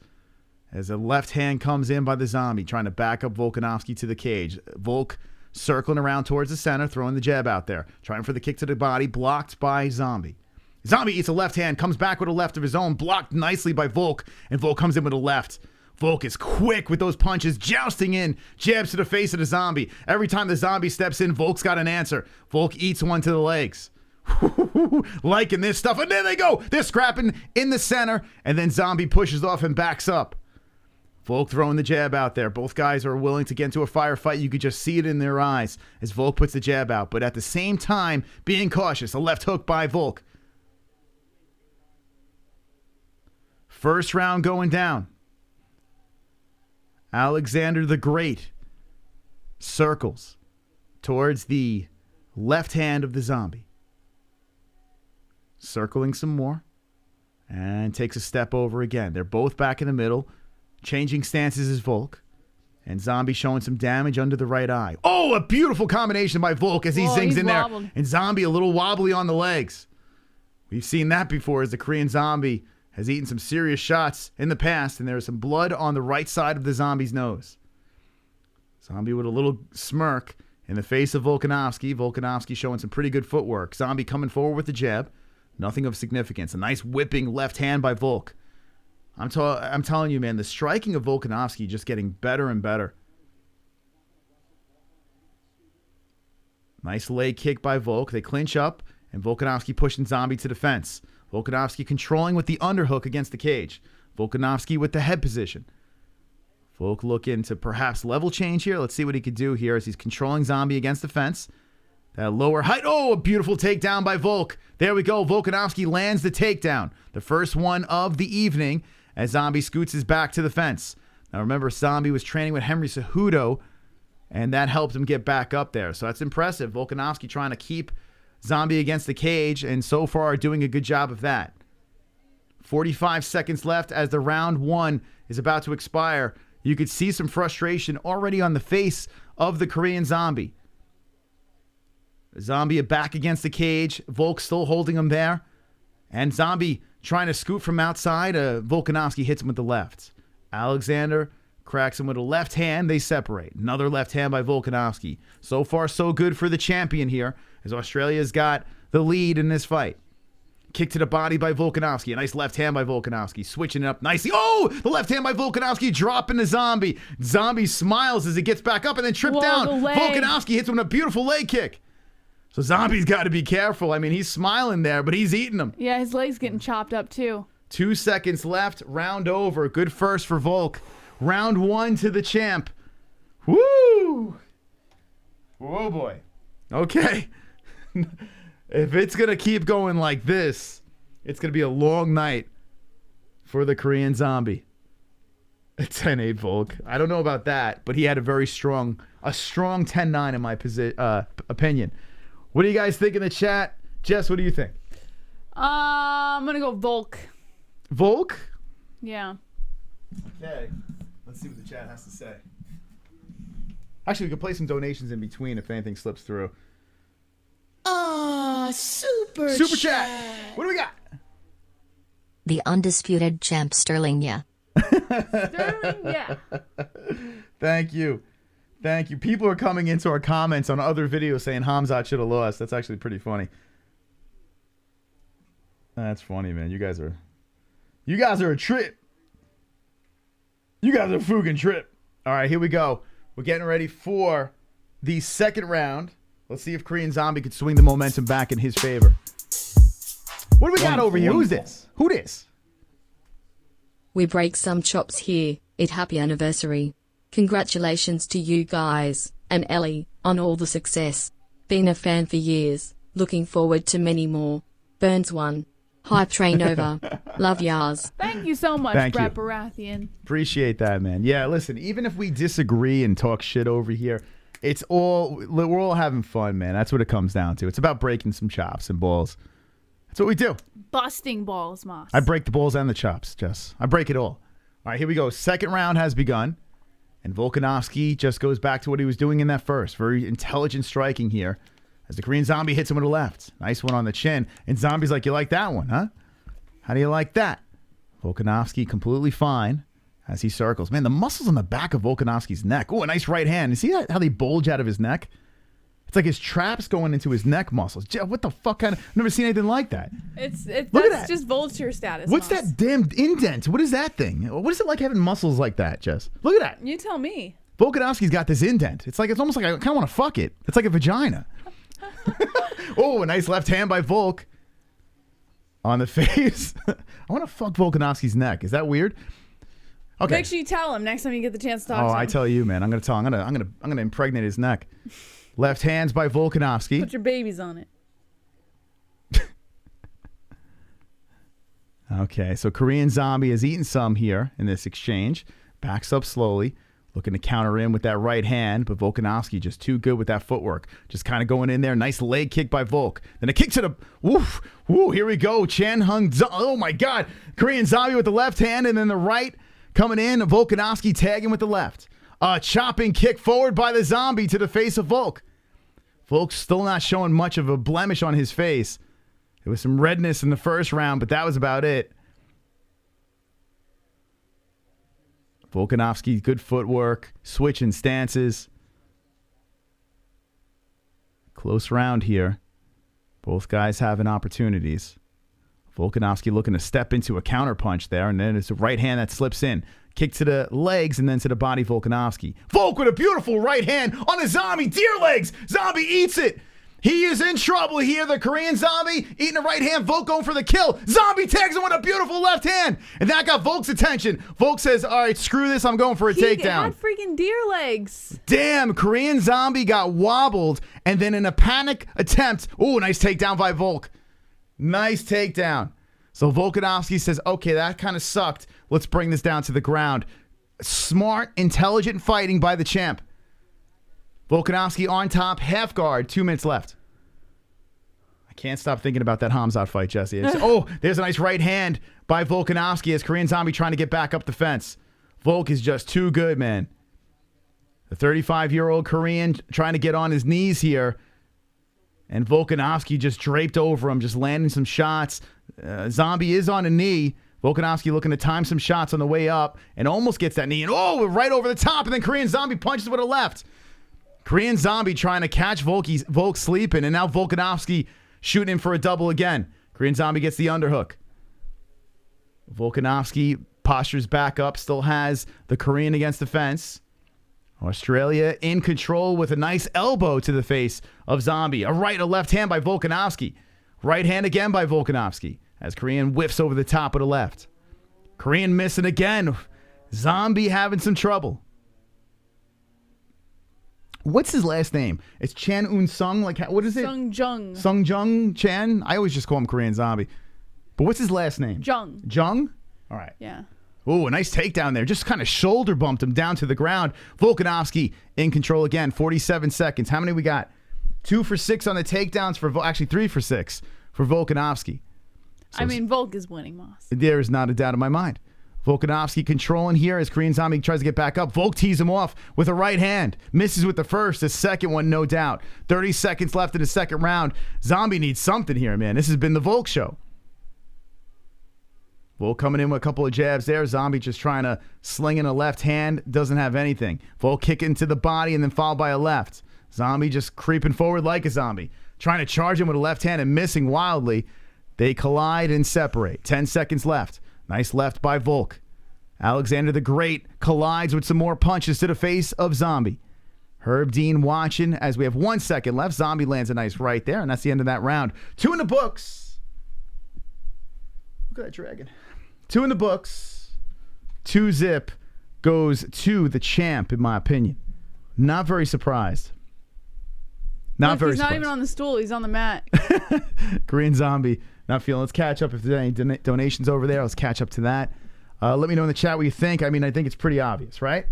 As a left hand comes in by the Zombie, trying to back up Volkanovski to the cage. Volk circling around towards the center, throwing the jab out there. Trying for the kick to the body, blocked by Zombie. Zombie eats a left hand, comes back with a left of his own, blocked nicely by Volk, and Volk comes in with a left. Volk is quick with those punches, jousting in, jabs to the face of the Zombie. Every time the Zombie steps in, Volk's got an answer. Volk eats one to the legs. Liking this stuff. And there they go. They're scrapping in the center. And then Zombie pushes off and backs up. Volk throwing the jab out there. Both guys are willing to get into a firefight. You could just see it in their eyes as Volk puts the jab out. But at the same time, being cautious. A left hook by Volk. First round going down. Alexander the Great circles towards the left hand of the Zombie. Circling some more. And takes a step over again. They're both back in the middle. Changing stances is Volk. And Zombie showing some damage under the right eye. Oh, a beautiful combination by Volk as he zings in there. And Zombie a little wobbly on the legs. We've seen that before as the Korean Zombie has eaten some serious shots in the past. And there's some blood on the right side of the Zombie's nose. Zombie with a little smirk in the face of Volkanovski. Volkanovski showing some pretty good footwork. Zombie coming forward with the jab. Nothing of significance. A nice whipping left hand by Volk. I'm telling you, man, the striking of Volkanovski just getting better and better. Nice leg kick by Volk. They clinch up, and Volkanovski pushing Zombie to the fence. Volkanovski controlling with the underhook against the cage. Volkanovski with the head position. Volk looking to perhaps level change here. Let's see what he could do here as he's controlling Zombie against the fence. That lower height. Oh, a beautiful takedown by Volk. There we go. Volkanovski lands the takedown. The first one of the evening as Zombie scoots his back to the fence. Now remember, Zombie was training with Henry Cejudo, and that helped him get back up there. So that's impressive. Volkanovski trying to keep Zombie against the cage, and so far doing a good job of that. 45 seconds left as the round one is about to expire. You could see some frustration already on the face of the Korean Zombie. Zombie back against the cage. Volk still holding him there. And Zombie trying to scoot from outside. Volkanovski hits him with the left. Alexander cracks him with a left hand. They separate. Another left hand by Volkanovski. So far, so good for the champion here, as Australia's got the lead in this fight. Kick to the body by Volkanovski. A nice left hand by Volkanovski. Switching it up nicely. Oh, the left hand by Volkanovski dropping the Zombie. Zombie smiles as he gets back up and then tripped down. Volkanovski hits him with a beautiful leg kick. So Zombie's got to be careful. I mean, he's smiling there, but he's eating them. Yeah, his leg's getting chopped up too. 2 seconds left. Round over. Good first for Volk. Round one to the champ. Woo! Oh, boy. Okay. If it's going to keep going like this, it's going to be a long night for the Korean Zombie. 10-8 Volk. I don't know about that, but he had a strong 10-9 in my opinion. What do you guys think in the chat? Jess, what do you think? I'm going to go Volk. Volk? Yeah. Okay. Let's see what the chat has to say. Actually, we could play some donations in between if anything slips through. Super chat. What do we got? The undisputed champ Sterling, yeah. Sterling, yeah. Thank you. Thank you. People are coming into our comments on other videos saying Khamzat should have lost. That's actually pretty funny. That's funny, man. You guys are a trip. You guys are a fucking trip. All right, here we go. We're getting ready for the second round. Let's see if Korean Zombie could swing the momentum back in his favor. What do we got over here? Who's this? Who this? We break some chops here. Happy anniversary. Congratulations to you guys, and Ellie, on all the success. Been a fan for years. Looking forward to many more. Burns 1. Hype train over. Love yars. Thank you so much, Brett Baratheon. Appreciate that, man. Yeah, listen, even if we disagree and talk shit over here, we're all having fun, man. That's what it comes down to. It's about breaking some chops and balls. That's what we do. Busting balls, Moss. I break the balls and the chops, Jess. I break it all. All right, here we go. Second round has begun. And Volkanovski just goes back to what he was doing in that first. Very intelligent striking here. As the Korean Zombie hits him with a left. Nice one on the chin. And Zombie's like, you like that one, huh? How do you like that? Volkanovski completely fine as he circles. Man, the muscles on the back of Volkanovski's neck. Oh, a nice right hand. You see how they bulge out of his neck? It's like his traps going into his neck muscles. What the fuck? I've never seen anything like that. That's just vulture status. What's Moss. that damn indent? What is that thing? What is it like having muscles like that, Jess? Look at that. You tell me. Volkanovski's got this indent. It's almost like I kind of want to fuck it. It's like a vagina. Oh, a nice left hand by Volk. On the face. I want to fuck Volkanovski's neck. Is that weird? Okay. Make sure you tell him next time you get the chance to talk to him. Oh, I tell you, man. I'm gonna impregnate his neck. Left hands by Volkanovski. Put your babies on it. Okay, so Korean Zombie has eaten some here in this exchange. Backs up slowly, looking to counter in with that right hand, but Volkanovski just too good with that footwork. Just kind of going in there. Nice leg kick by Volk. Then a kick to the... Woof! Woo, here we go. Chan Hung... Oh, my God. Korean Zombie with the left hand, and then the right coming in. Volkanovski tagging with the left. A chopping kick forward by the Zombie to the face of Volk. Volk's still not showing much of a blemish on his face. There was some redness in the first round, but that was about it. Volkanovski, good footwork, switching stances. Close round here. Both guys having opportunities. Volkanovski looking to step into a counterpunch there, and then it's a right hand that slips in. Kick to the legs and then to the body, Volkanovski. Volk with a beautiful right hand on the Zombie. Deer legs. Zombie eats it. He is in trouble here. The Korean Zombie eating a right hand. Volk going for the kill. Zombie tags him with a beautiful left hand. And that got Volk's attention. Volk says, all right, screw this. I'm going for a takedown. He had freaking deer legs. Damn, Korean Zombie got wobbled. And then in a panic attempt, ooh, nice takedown by Volk. Nice takedown. So Volkanovski says, okay, that kind of sucked. Let's bring this down to the ground. Smart, intelligent fighting by the champ. Volkanovski on top, half guard, 2 minutes left. I can't stop thinking about that Khamzat fight, Jesse. There's a nice right hand by Volkanovski as Korean Zombie trying to get back up the fence. Volk is just too good, man. The 35-year-old Korean trying to get on his knees here. And Volkanovski just draped over him, just landing some shots. Zombie is on a knee. Volkanovski looking to time some shots on the way up and almost gets that knee. And right over the top. And then Korean Zombie punches with a left. Korean Zombie trying to catch Volk sleeping, and now Volkanovski shooting him for a double again. Korean Zombie gets the underhook. Volkanovski postures back up, still has the Korean against the fence. Australia in control with a nice elbow to the face of Zombie. A left hand by Volkanovski. Right hand again by Volkanovski as Korean whiffs over the top of the left. Korean missing again. Zombie having some trouble. What's his last name? It's Chan Un Sung. Like, what is it? Sung Jung. Sung Jung Chan. I always just call him Korean Zombie. But what's his last name? Jung. Jung? All right. Yeah. Ooh, a nice takedown there. Just kind of shoulder bumped him down to the ground. Volkanovski in control again. 47 seconds. How many we got? 2 for 6 on the takedowns for actually 3 for 6 for Volkanovski. So Volk is winning, Moss. There is not a doubt in my mind. Volkanovski controlling here as Korean Zombie tries to get back up. Volk tees him off with a right hand. Misses with the first. The second one, no doubt. 30 seconds left in the second round. Zombie needs something here, man. This has been the Volk show. Volk coming in with a couple of jabs there. Zombie just trying to sling in a left hand. Doesn't have anything. Volk kicking to the body and then followed by a left. Zombie just creeping forward like a zombie. Trying to charge him with a left hand and missing wildly. They collide and separate. 10 seconds left. Nice left by Volk. Alexander the Great collides with some more punches to the face of Zombie. Herb Dean watching as we have 1 second left. Zombie lands a nice right there, and that's the end of that round. 2 in the books. Look at that dragon. 2 in the books. 2-zip goes to the champ, in my opinion. Not very surprised. Not very surprised. He's not even on the stool. He's on the mat. Korean Zombie. Not feeling. Let's catch up if there's any donations over there. Let's catch up to that. Let me know in the chat what you think. I think it's pretty obvious, right?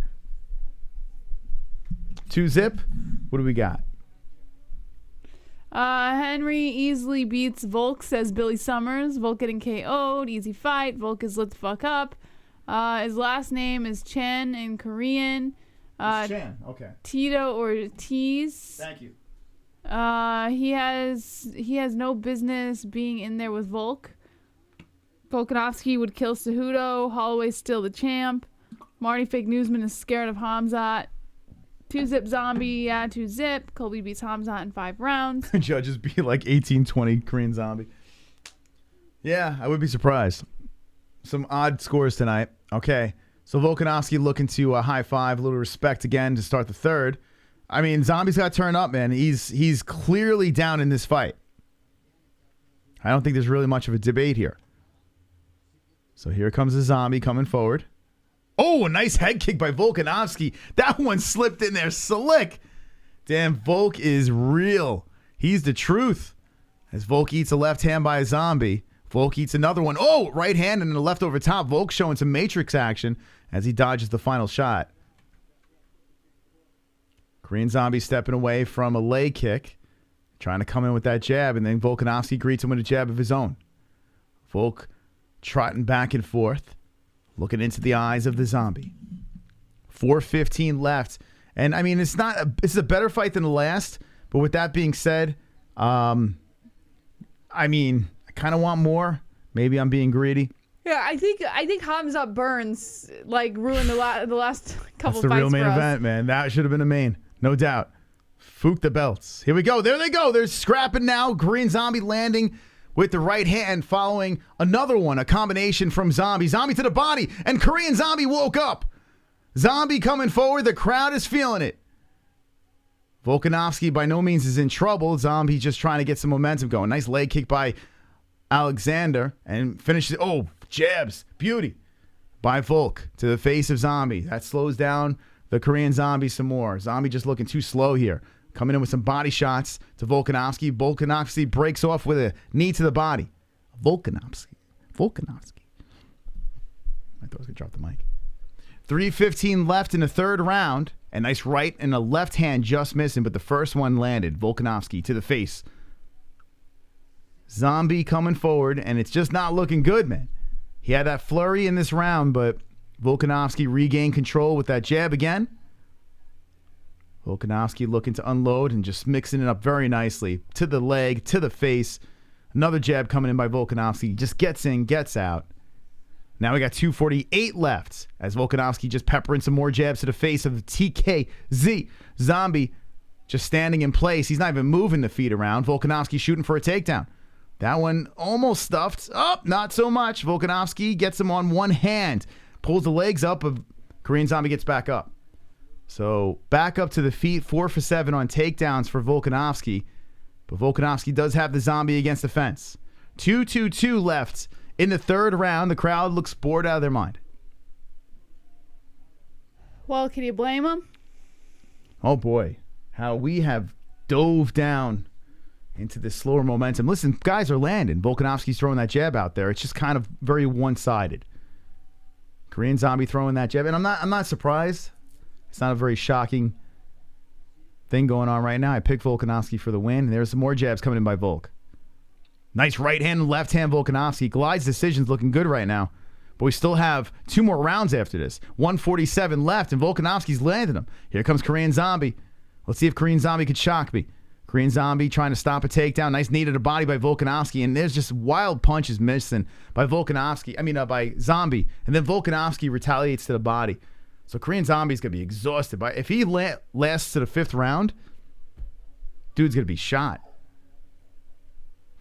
2-zip. What do we got? Henry easily beats Volk, says Billy Summers. Volk getting KO'd. Easy fight. Volk is lit the fuck up. His last name is Chen in Korean. Chen. Okay. Tito Ortiz. Thank you. He has no business being in there with Volk. Volkanovski would kill Cejudo. Holloway's still the champ. Marty Fake Newsman is scared of Khamzat. 2-zip Zombie, 2-zip. Colby beats Khamzat in 5 rounds. Judges be like 18-20 Korean Zombie. Yeah, I would be surprised. Some odd scores tonight. Okay, so Volkanovski looking to high five, a little respect again to start the third. I mean, Zombie's got to turn up, man. He's clearly down in this fight. I don't think there's really much of a debate here. So here comes the Zombie coming forward. Oh, a nice head kick by Volkanovski. That one slipped in there slick. Damn, Volk is real. He's the truth. As Volk eats a left hand by a Zombie. Volk eats another one. Oh, right hand and the left over top. Volk showing some Matrix action as he dodges the final shot. Korean Zombie stepping away from a leg kick. Trying to come in with that jab, and then Volkanovski greets him with a jab of his own. Volk trotting back and forth, looking into the eyes of the Zombie. 4:15 left. And, I mean, it's a better fight than the last, but with that being said, I mean, I kind of want more. Maybe I'm being greedy. Yeah, I think Khamzat Burns ruined the last couple fights. That's the real main for us. event, man. That should have been a main, no doubt. Fook the belts. Here we go. There they go. They're scrapping now. Korean Zombie landing with the right hand, following another one, a combination from Zombie. Zombie to the body, and Korean Zombie woke up. Zombie coming forward. The crowd is feeling it. Volkanovski by no means is in trouble. Zombie just trying to get some momentum going. Nice leg kick by Alexander and finishes. Oh, jabs. Beauty by Volk to the face of Zombie. That slows down the Korean Zombie some more. Zombie just looking too slow here. Coming in with some body shots to Volkanovski. Volkanovski breaks off with a knee to the body. Volkanovski. I thought I was going to drop the mic. 3:15 left in the third round. A nice right and a left hand just missing, but the first one landed. Volkanovski to the face. Zombie coming forward, and it's just not looking good, man. He had that flurry in this round, but Volkanovski regained control with that jab again. Volkanovski looking to unload and just mixing it up very nicely. To the leg, to the face. Another jab coming in by Volkanovski. Just gets in, gets out. Now we got 2:48 left as Volkanovski just peppering some more jabs to the face of TKZ. Zombie just standing in place. He's not even moving the feet around. Volkanovski shooting for a takedown. That one almost stuffed. Oh, not so much. Volkanovski gets him on one hand. Pulls the legs up. Korean Zombie gets back up. So back up to the feet, 4 for 7 on takedowns for Volkanovski. But Volkanovski does have the Zombie against the fence. 2:22 left in the third round. The crowd looks bored out of their mind. Well, can you blame him? Oh boy, how we have dove down into this slower momentum. Listen, guys are landing. Volkanovski's throwing that jab out there. It's just kind of very one-sided. Korean Zombie throwing that jab, and I'm not surprised. It's not a very shocking thing going on right now. I picked Volkanovski for the win. There's some more jabs coming in by Volk. Nice right hand and left hand Volkanovski. Glide's decision's looking good right now. But we still have 2 more rounds after this. 1:47 left, and Volkanovski's landing them. Here comes Korean Zombie. Let's see if Korean Zombie could shock me. Korean Zombie trying to stop a takedown. Nice knee to the body by Volkanovski. And there's just wild punches missing by by Zombie. And then Volkanovski retaliates to the body. So Korean Zombie's going to be exhausted. If he lasts to the 5th round, dude's going to be shot.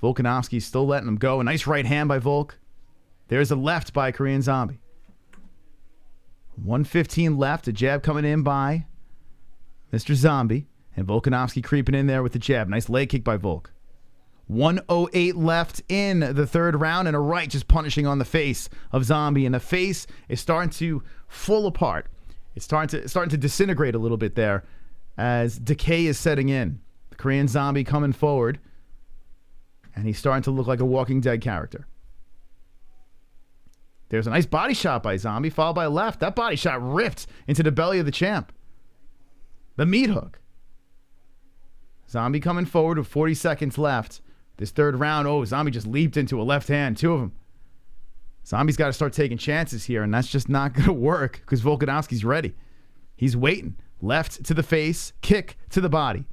Volkanovski's still letting him go. A nice right hand by Volk. There's a left by Korean Zombie. 1:15 left. A jab coming in by Mr. Zombie. And Volkanovski creeping in there with the jab. Nice leg kick by Volk. 1:08 left in the third round. And a right just punishing on the face of Zombie. And the face is starting to fall apart. It's starting to disintegrate a little bit there as decay is setting in. The Korean Zombie coming forward. And he's starting to look like a Walking Dead character. There's a nice body shot by Zombie, followed by a left. That body shot ripped into the belly of the champ. The meat hook. Zombie coming forward with 40 seconds left. This third round, Zombie just leaped into a left hand, 2 of them. Zombie's got to start taking chances here, and that's just not going to work because Volkanovski's ready. He's waiting. Left to the face, kick to the body.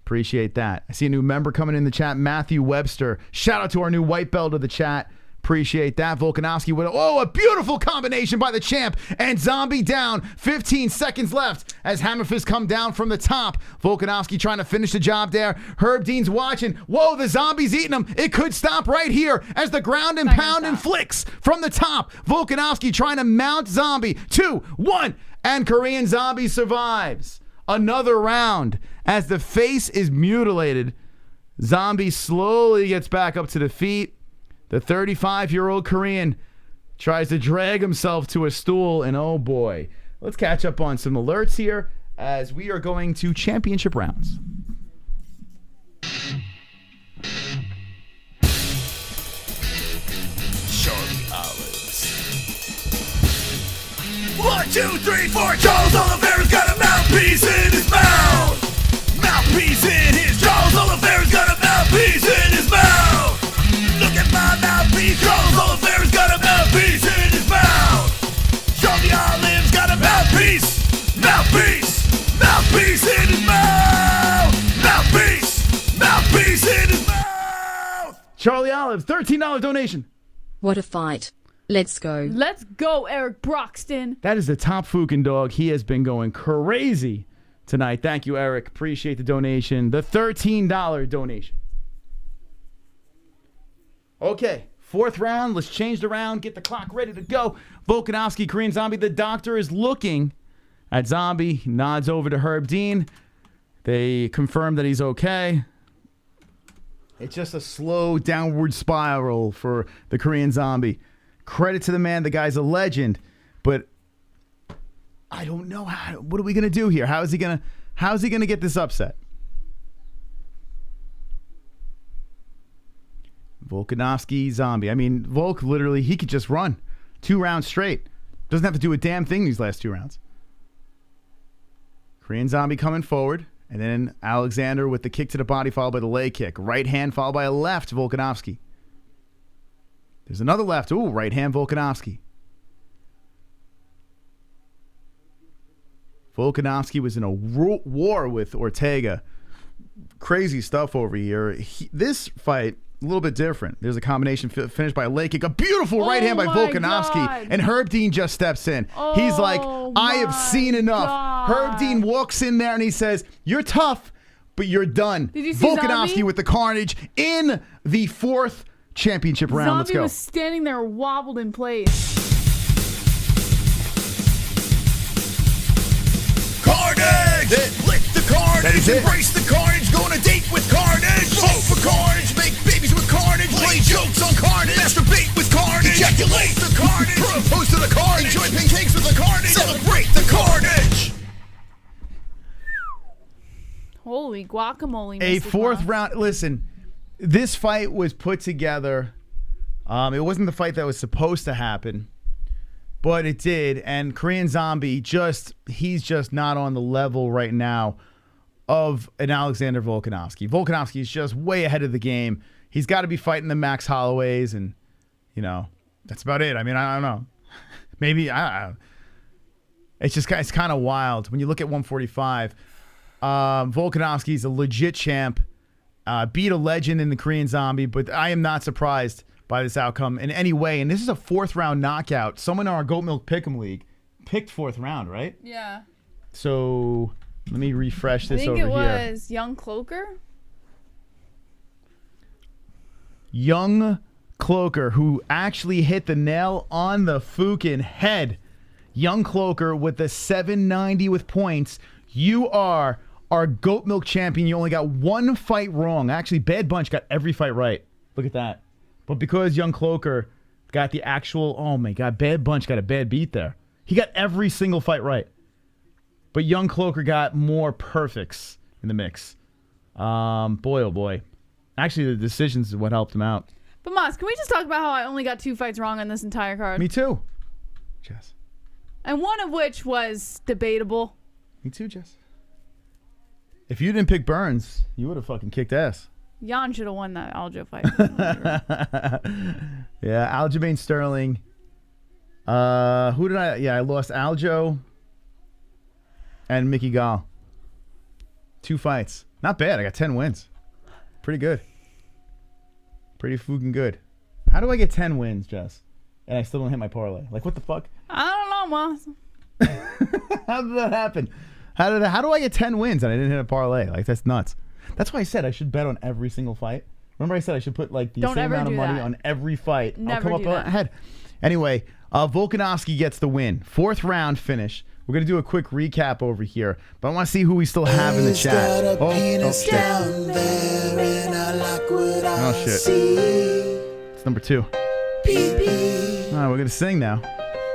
Appreciate that. I see a new member coming in the chat, Matthew Webster. Shout out to our new white belt of the chat. Appreciate that. Volkanovski with a beautiful combination by the champ. And Zombie down. 15 seconds left as Hammerfist come down from the top. Volkanovski trying to finish the job there. Herb Dean's watching. Whoa, the Zombie's eating him. It could stop right here as the ground and pound and flicks from the top. Volkanovski trying to mount Zombie. 2, 1. And Korean Zombie survives. another round. As the face is mutilated, Zombie slowly gets back up to the feet. The 35-year-old Korean tries to drag himself to a stool, and oh boy. Let's catch up on some alerts here as we are going to championship rounds. Charlie Olives. 1, 2, 3, 4. Charles Oliveira's got a mouthpiece in his mouth. Mouthpiece in his. Charles Oliveira's got a mouthpiece in his mouth. Look at my mouthpiece. Charles Oliveira's got a mouthpiece in his mouth. Charlie Olive's got a mouthpiece. Mouthpiece. Mouthpiece in his mouth. Mouthpiece. Mouthpiece in his mouth. Charlie Olives, $13 donation. What a fight. Let's go. Let's go, Eric Broxton. That is the top Fukin dog. He has been going crazy tonight. Thank you, Eric. Appreciate the donation. The $13 donation. Okay, fourth round. Let's change the round. Get the clock ready to go. Volkanovski, Korean Zombie. The doctor is looking at Zombie. He nods over to Herb Dean. They confirm that he's okay. It's just a slow downward spiral for the Korean Zombie. Credit to the man. The guy's a legend. But I don't know what are we gonna do here? How's he gonna get this upset? Volkanovski, Zombie. I mean, Volk literally, he could just run 2 rounds straight. Doesn't have to do a damn thing these last 2 rounds. Korean Zombie coming forward. And then Alexander with the kick to the body followed by the leg kick. Right hand followed by a left, Volkanovski. There's another left. Ooh, right hand, Volkanovski. Volkanovski was in a war with Ortega. Crazy stuff over here. This fight, a little bit different. There's a combination finish by a leg kick. A beautiful right hand by Volkanovski. God. And Herb Dean just steps in. He's like, I have seen enough. God. Herb Dean walks in there and he says, you're tough, but you're done. Did you see Volkanovski Zombie? with the carnage in the 4th championship round. Let's Zombie go. was standing there wobbled in place. Carnage! Lick the carnage, embrace the carnage, go on a date with carnage. Vote for carnage, make babies with carnage, play jokes on carnage, masturbate with carnage, ejaculate the carnage, propose to the carnage, enjoy pancakes with the carnage, celebrate the carnage. Holy guacamole. A Mr. 4th Claus. round. Listen, this fight was put together. It wasn't the fight that was supposed to happen, but it did. And Korean Zombie, he's just not on the level right now of an Alexander Volkanovski. Volkanovski is just way ahead of the game. He's got to be fighting the Max Holloways, and, that's about it. I mean, I don't know. Maybe, it's kind of wild. When you look at 145, Volkanovski's a legit champ. Beat a legend in the Korean Zombie, but I am not surprised by this outcome in any way. And this is a 4th round knockout. Someone in our Goat Milk Pick'em League picked 4th round, right? Yeah. So let me refresh this over here. I think it was Young Cloaker. Young Cloaker, who actually hit the nail on the fucking head. Young Cloaker with the 790 with points. You are our Goat Milk champion. You only got 1 fight wrong. Actually, Bad Bunch got every fight right. Look at that. But because Young Cloaker got the actual, oh my God, Bad Bunch got a bad beat there. He got every single fight right. But Young Cloaker got more perfects in the mix. Boy, oh boy. Actually, the decisions is what helped him out. But Moss, can we just talk about how I only got 2 fights wrong on this entire card? Me too. Jess. And one of which was debatable. Me too, Jess. If you didn't pick Burns, you would have fucking kicked ass. Jan should have won that Aljo fight. Yeah, Aljamain Sterling. Who did I? Yeah, I lost Aljo and Mickey Gall. 2 fights. Not bad. I got 10 wins. Pretty good. Pretty fucking good. How do I get 10 wins, Jess? And I still don't hit my parlay. Like, what the fuck? I don't know, Moss. How did that happen? How do I get 10 wins and I didn't hit a parlay? Like, that's nuts. That's why I said I should bet on every single fight. Remember I said I should put like the same amount of money on every fight. Never I'll come do up that. ahead. Anyway, Volkanovski gets the win. 4th round finish We're going to do a quick recap over here, but I want to see who we still have in the chat. Oh, shit. Oh, shit. It's number 2. All right, we're going to sing now.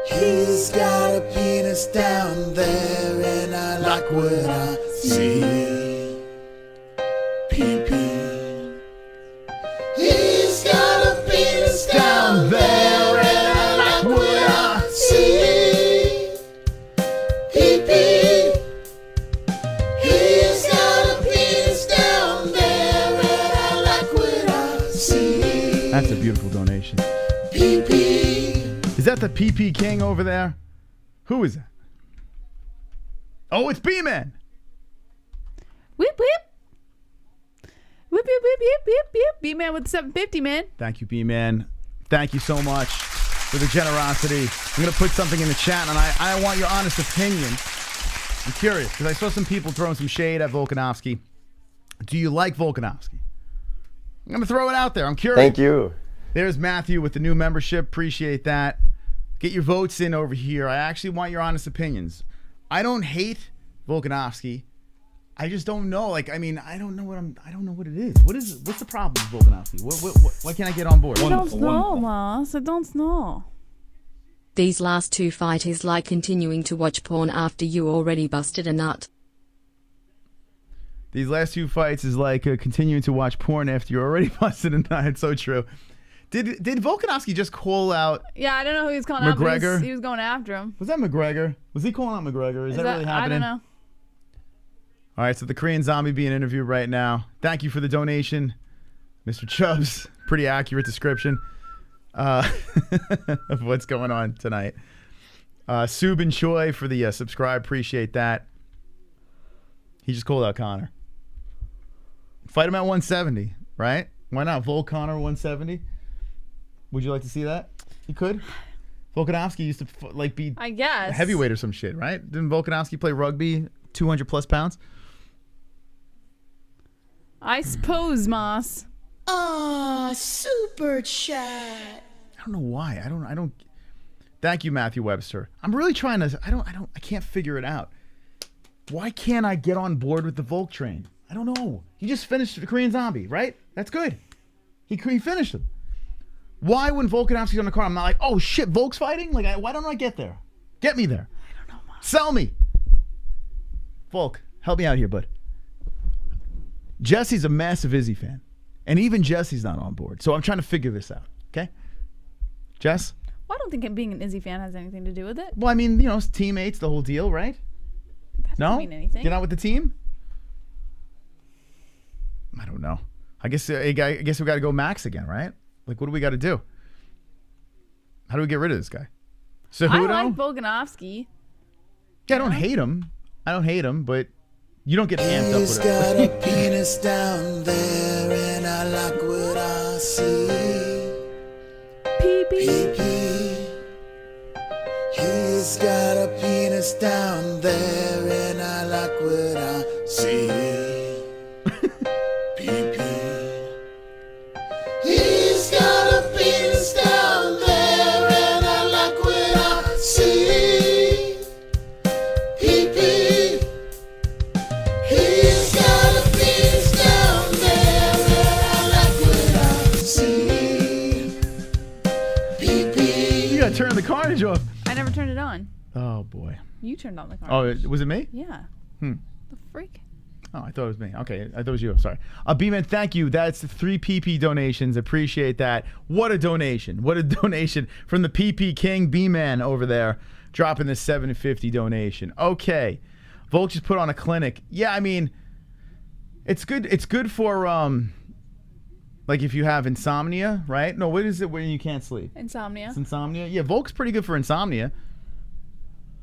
He's got a penis down there, and I like what I see. Pee-pee. He's got a penis down there, and I like what I see. Pee-pee. He's got a penis down there, and I like what I see. That's a beautiful donation. Pee-pee. Is that the PP King over there? Who is that? Oh, it's B-Man. Whip, whip. Whip, whip, whip, whip, whip, whip. B-Man with the 750, man. Thank you, B-Man. Thank you so much for the generosity. I'm going to put something in the chat, and I want your honest opinion. I'm curious, because I saw some people throwing some shade at Volkanovski. Do you like Volkanovski? I'm going to throw it out there. I'm curious. Thank you. There's Matthew with the new membership. Appreciate that. Get your votes in over here. I actually want your honest opinions. I don't hate Volkanovski. I just don't know. Like, I mean, I don't know what it is. What's the problem with Volkanovski? Why can't I get on board? I don't know, Mas. I don't know. These last 2 fight is like continuing to watch porn after you already busted a nut. These last 2 fights is like continuing to watch porn after you're already busted a nut. It's so true. Did Volkanovski just call out? Yeah, I don't know who he was calling McGregor? out. He was going after him. Was that McGregor? Was he calling out McGregor? Is that really happening? I don't know. All right, so the Korean Zombie being interviewed right now. Thank you for the donation, Mr. Chubbs. Pretty accurate description of what's going on tonight. Subin Choi for the subscribe. Appreciate that. He just called out Connor. Fight him at 170, right? Why not? Connor 170. Would you like to see that? You could. Volkanovski used to be I guess a heavyweight or some shit, right? Didn't Volkanovski play rugby 200 plus pounds? I suppose, Moss. Super chat. I don't know why. I don't. Thank you, Matthew Webster. I'm really trying to. I can't figure it out. Why can't I get on board with the Volk train? I don't know. He just finished the Korean Zombie, right? That's good. He finished him. Why, when Volkanovski's on the card, I'm not like, oh shit, Volk's fighting? Like, why don't I get there? Get me there. I don't know, Mom. Sell me. Volk, help me out here, bud. Jesse's a massive Izzy fan, and even Jesse's not on board. So I'm trying to figure this out. Okay, Jess? Well, I don't think being an Izzy fan has anything to do with it. Well, I mean, teammates, the whole deal, right? That doesn't mean anything. You're not with the team? I don't know. I guess we got to go Max again, right? Like, what do we got to do? How do we get rid of this guy? Cejudo? I like Volkanovski. Yeah, I don't hate him. But you don't get amped up with He's it. got a penis down there, and I like what I see. Pee-pee. He's got a penis down there, and I like what I see. He's got a penis down there, and I like what I see. Pee-pee. He's got a penis down there, and I like what I see. Pee-pee. You gotta turn the carnage off. I never turned it on. Oh boy. You turned on the carnage. Oh, was it me? Yeah. The freak? Oh, I thought it was me. Okay, I thought it was you. Sorry. B-Man, thank you. That's 3 PP donations. Appreciate that. What a donation. What a donation from the PP King B-Man over there, dropping this $7.50 donation. Okay. Volk just put on a clinic. Yeah, I mean, it's good. It's good for like if you have insomnia, right? No, what is it when you can't sleep? Insomnia. It's insomnia. Yeah, Volk's pretty good for insomnia.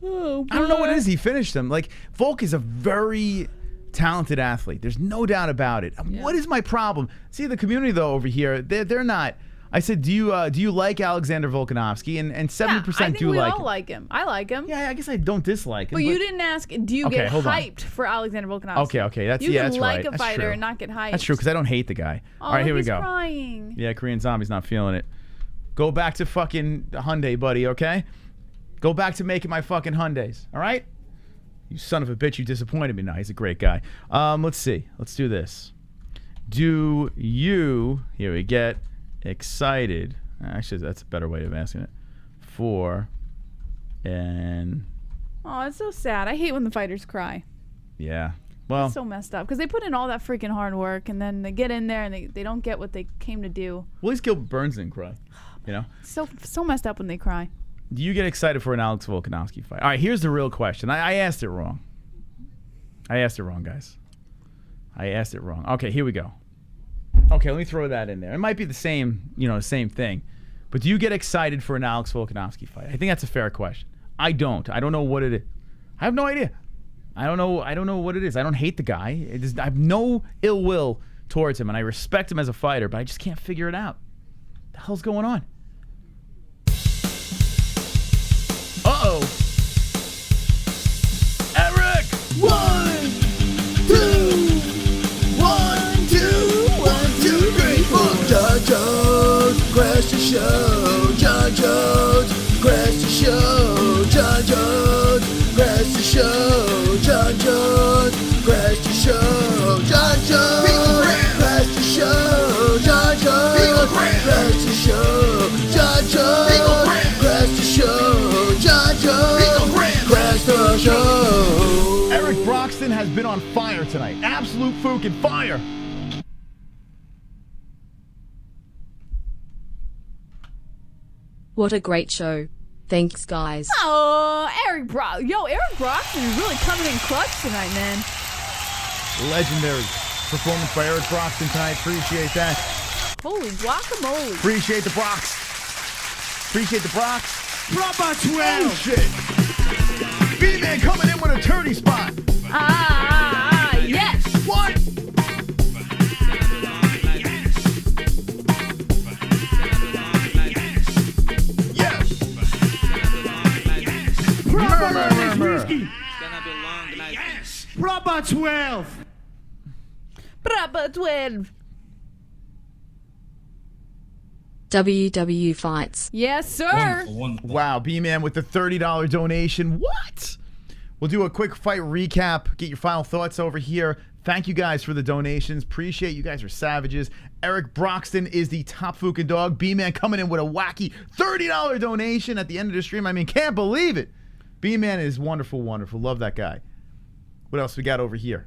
Oh, I don't know what it is. He finished him. Like, Volk is a very talented athlete. There's no doubt about it. Yeah. What is my problem? See, the community though over here, they're not. I said, do you like Alexander Volkanovski? And 70% do like him. I like him. I like him. Yeah, I guess I don't dislike him. But you didn't ask. Do you get hyped for Alexander Volkanovski? Okay, that's you that's right. You can like a fighter and not get hyped. That's true because I don't hate the guy. Oh, all right, here we go. He's crying. Yeah, Korean Zombie's not feeling it. Go back to fucking Hyundai, buddy. Okay. Go back to making my fucking Hyundais. All right. You son of a bitch, you disappointed me. No, he's a great guy. Let's see. Let's do this. Do you, here we get excited. Actually, that's a better way of asking it. For an... Oh, it's so sad. I hate when the fighters cry. Yeah. Well, it's so messed up because they put in all that freaking hard work and then they get in there and they don't get what they came to do. Well, at least Gilbert Burns didn't cry. You know? So messed up when they cry. Do you get excited for an Alex Volkanovski fight? All right, here's the real question. I asked it wrong. I asked it wrong, guys. I asked it wrong. Okay, here we go. Okay, let me throw that in there. It might be the same, same thing. But do you get excited for an Alex Volkanovski fight? I think that's a fair question. I don't. I don't know what it is. I have no idea. I don't know what it is. I don't hate the guy. I have no ill will towards him, and I respect him as a fighter, but I just can't figure it out. What the hell's going on? Uh-oh. Eric! 1, 2, 1, 2, 1, 2, 3, 4. John Jones, crash the show. John Jones, crash the show. John Jones, crash the show. John Jones, crash the show. John Jones, crash the show. John Jones, crash the show. John Jones, crash the show. John Jones, crash the show. Eric Broxton has been on fire tonight. Absolute fucking fire. What a great show. Thanks, guys. Oh, Eric Broxton is really coming in clutch tonight, man. Legendary performance by Eric Broxton tonight. Appreciate that. Holy guacamole. Appreciate the Brox. Appreciate the Brox. Proper 12. Oh, shit. B-Man coming in with a turdy spot. Yes. What? Proper 12. Proper 12. WW fights. Yes, sir. Wow, B-Man with the $30 donation. What? We'll do a quick fight recap. Get your final thoughts over here. Thank you guys for the donations. Appreciate you guys are savages. Eric Broxton is the top fucking dog. B-Man coming in with a wacky $30 donation at the end of the stream. I mean, can't believe it. B-Man is wonderful, wonderful. Love that guy. What else we got over here?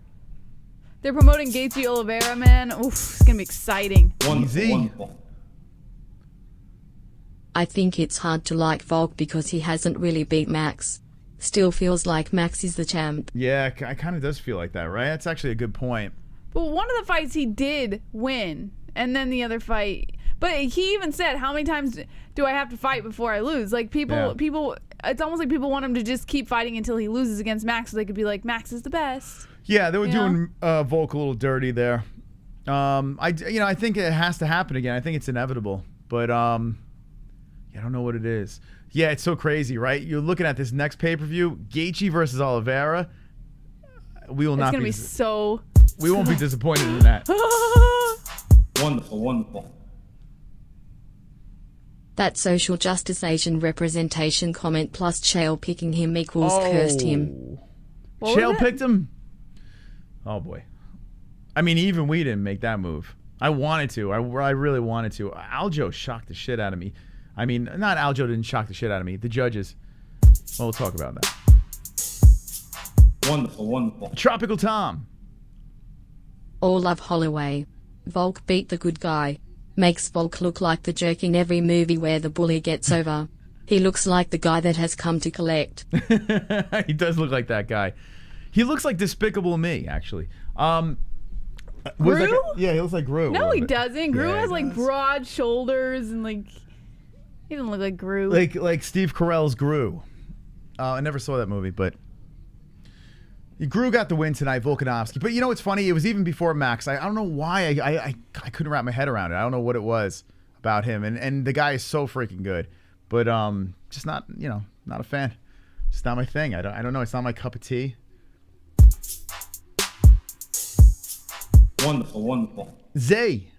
They're promoting Gaethje Oliveira, man. Oof, it's going to be exciting. Wonderful. I think it's hard to like Volk because he hasn't really beat Max. Still feels like Max is the champ. Yeah, it kind of does feel like that, right? That's actually a good point. But one of the fights he did win, and then the other fight. But he even said, how many times do I have to fight before I lose? Like, people, it's almost like people want him to just keep fighting until he loses against Max so they could be like, Max is the best. Yeah, they were doing Volk a little dirty there. I think it has to happen again. I think it's inevitable. But I don't know what it is. Yeah, it's so crazy, right? You're looking at this next pay-per-view, Gaethje versus Oliveira. We will not be so... We won't be disappointed in that. Wonderful. That social justice Asian representation comment plus Chael picking him equals cursed him. Chael picked him? Oh, boy. I mean, even we didn't make that move. I wanted to. I really wanted to. Aljo shocked the shit out of me. I mean, not Aljo didn't shock the shit out of me. The judges. Well, we'll talk about that. Wonderful. Tropical Tom. All love Holloway. Volk beat the good guy. Makes Volk look like the jerk in every movie where the bully gets over. He looks like the guy that has come to collect. He does look like that guy. He looks like Despicable Me, actually. Gru? Yeah, he looks like Gru. No, he doesn't. Gru Yeah, has he like does. broad shoulders and like he doesn't look like Gru. Like Steve Carell's Gru. I never saw that movie, but Gru got the win tonight, Volkanovski. But you know what's funny? It was even before Max. I don't know why I couldn't wrap my head around it. I don't know what it was about him. And the guy is so freaking good. But just not a fan. It's not my thing. I don't know. It's not my cup of tea. Wonderful. Zay.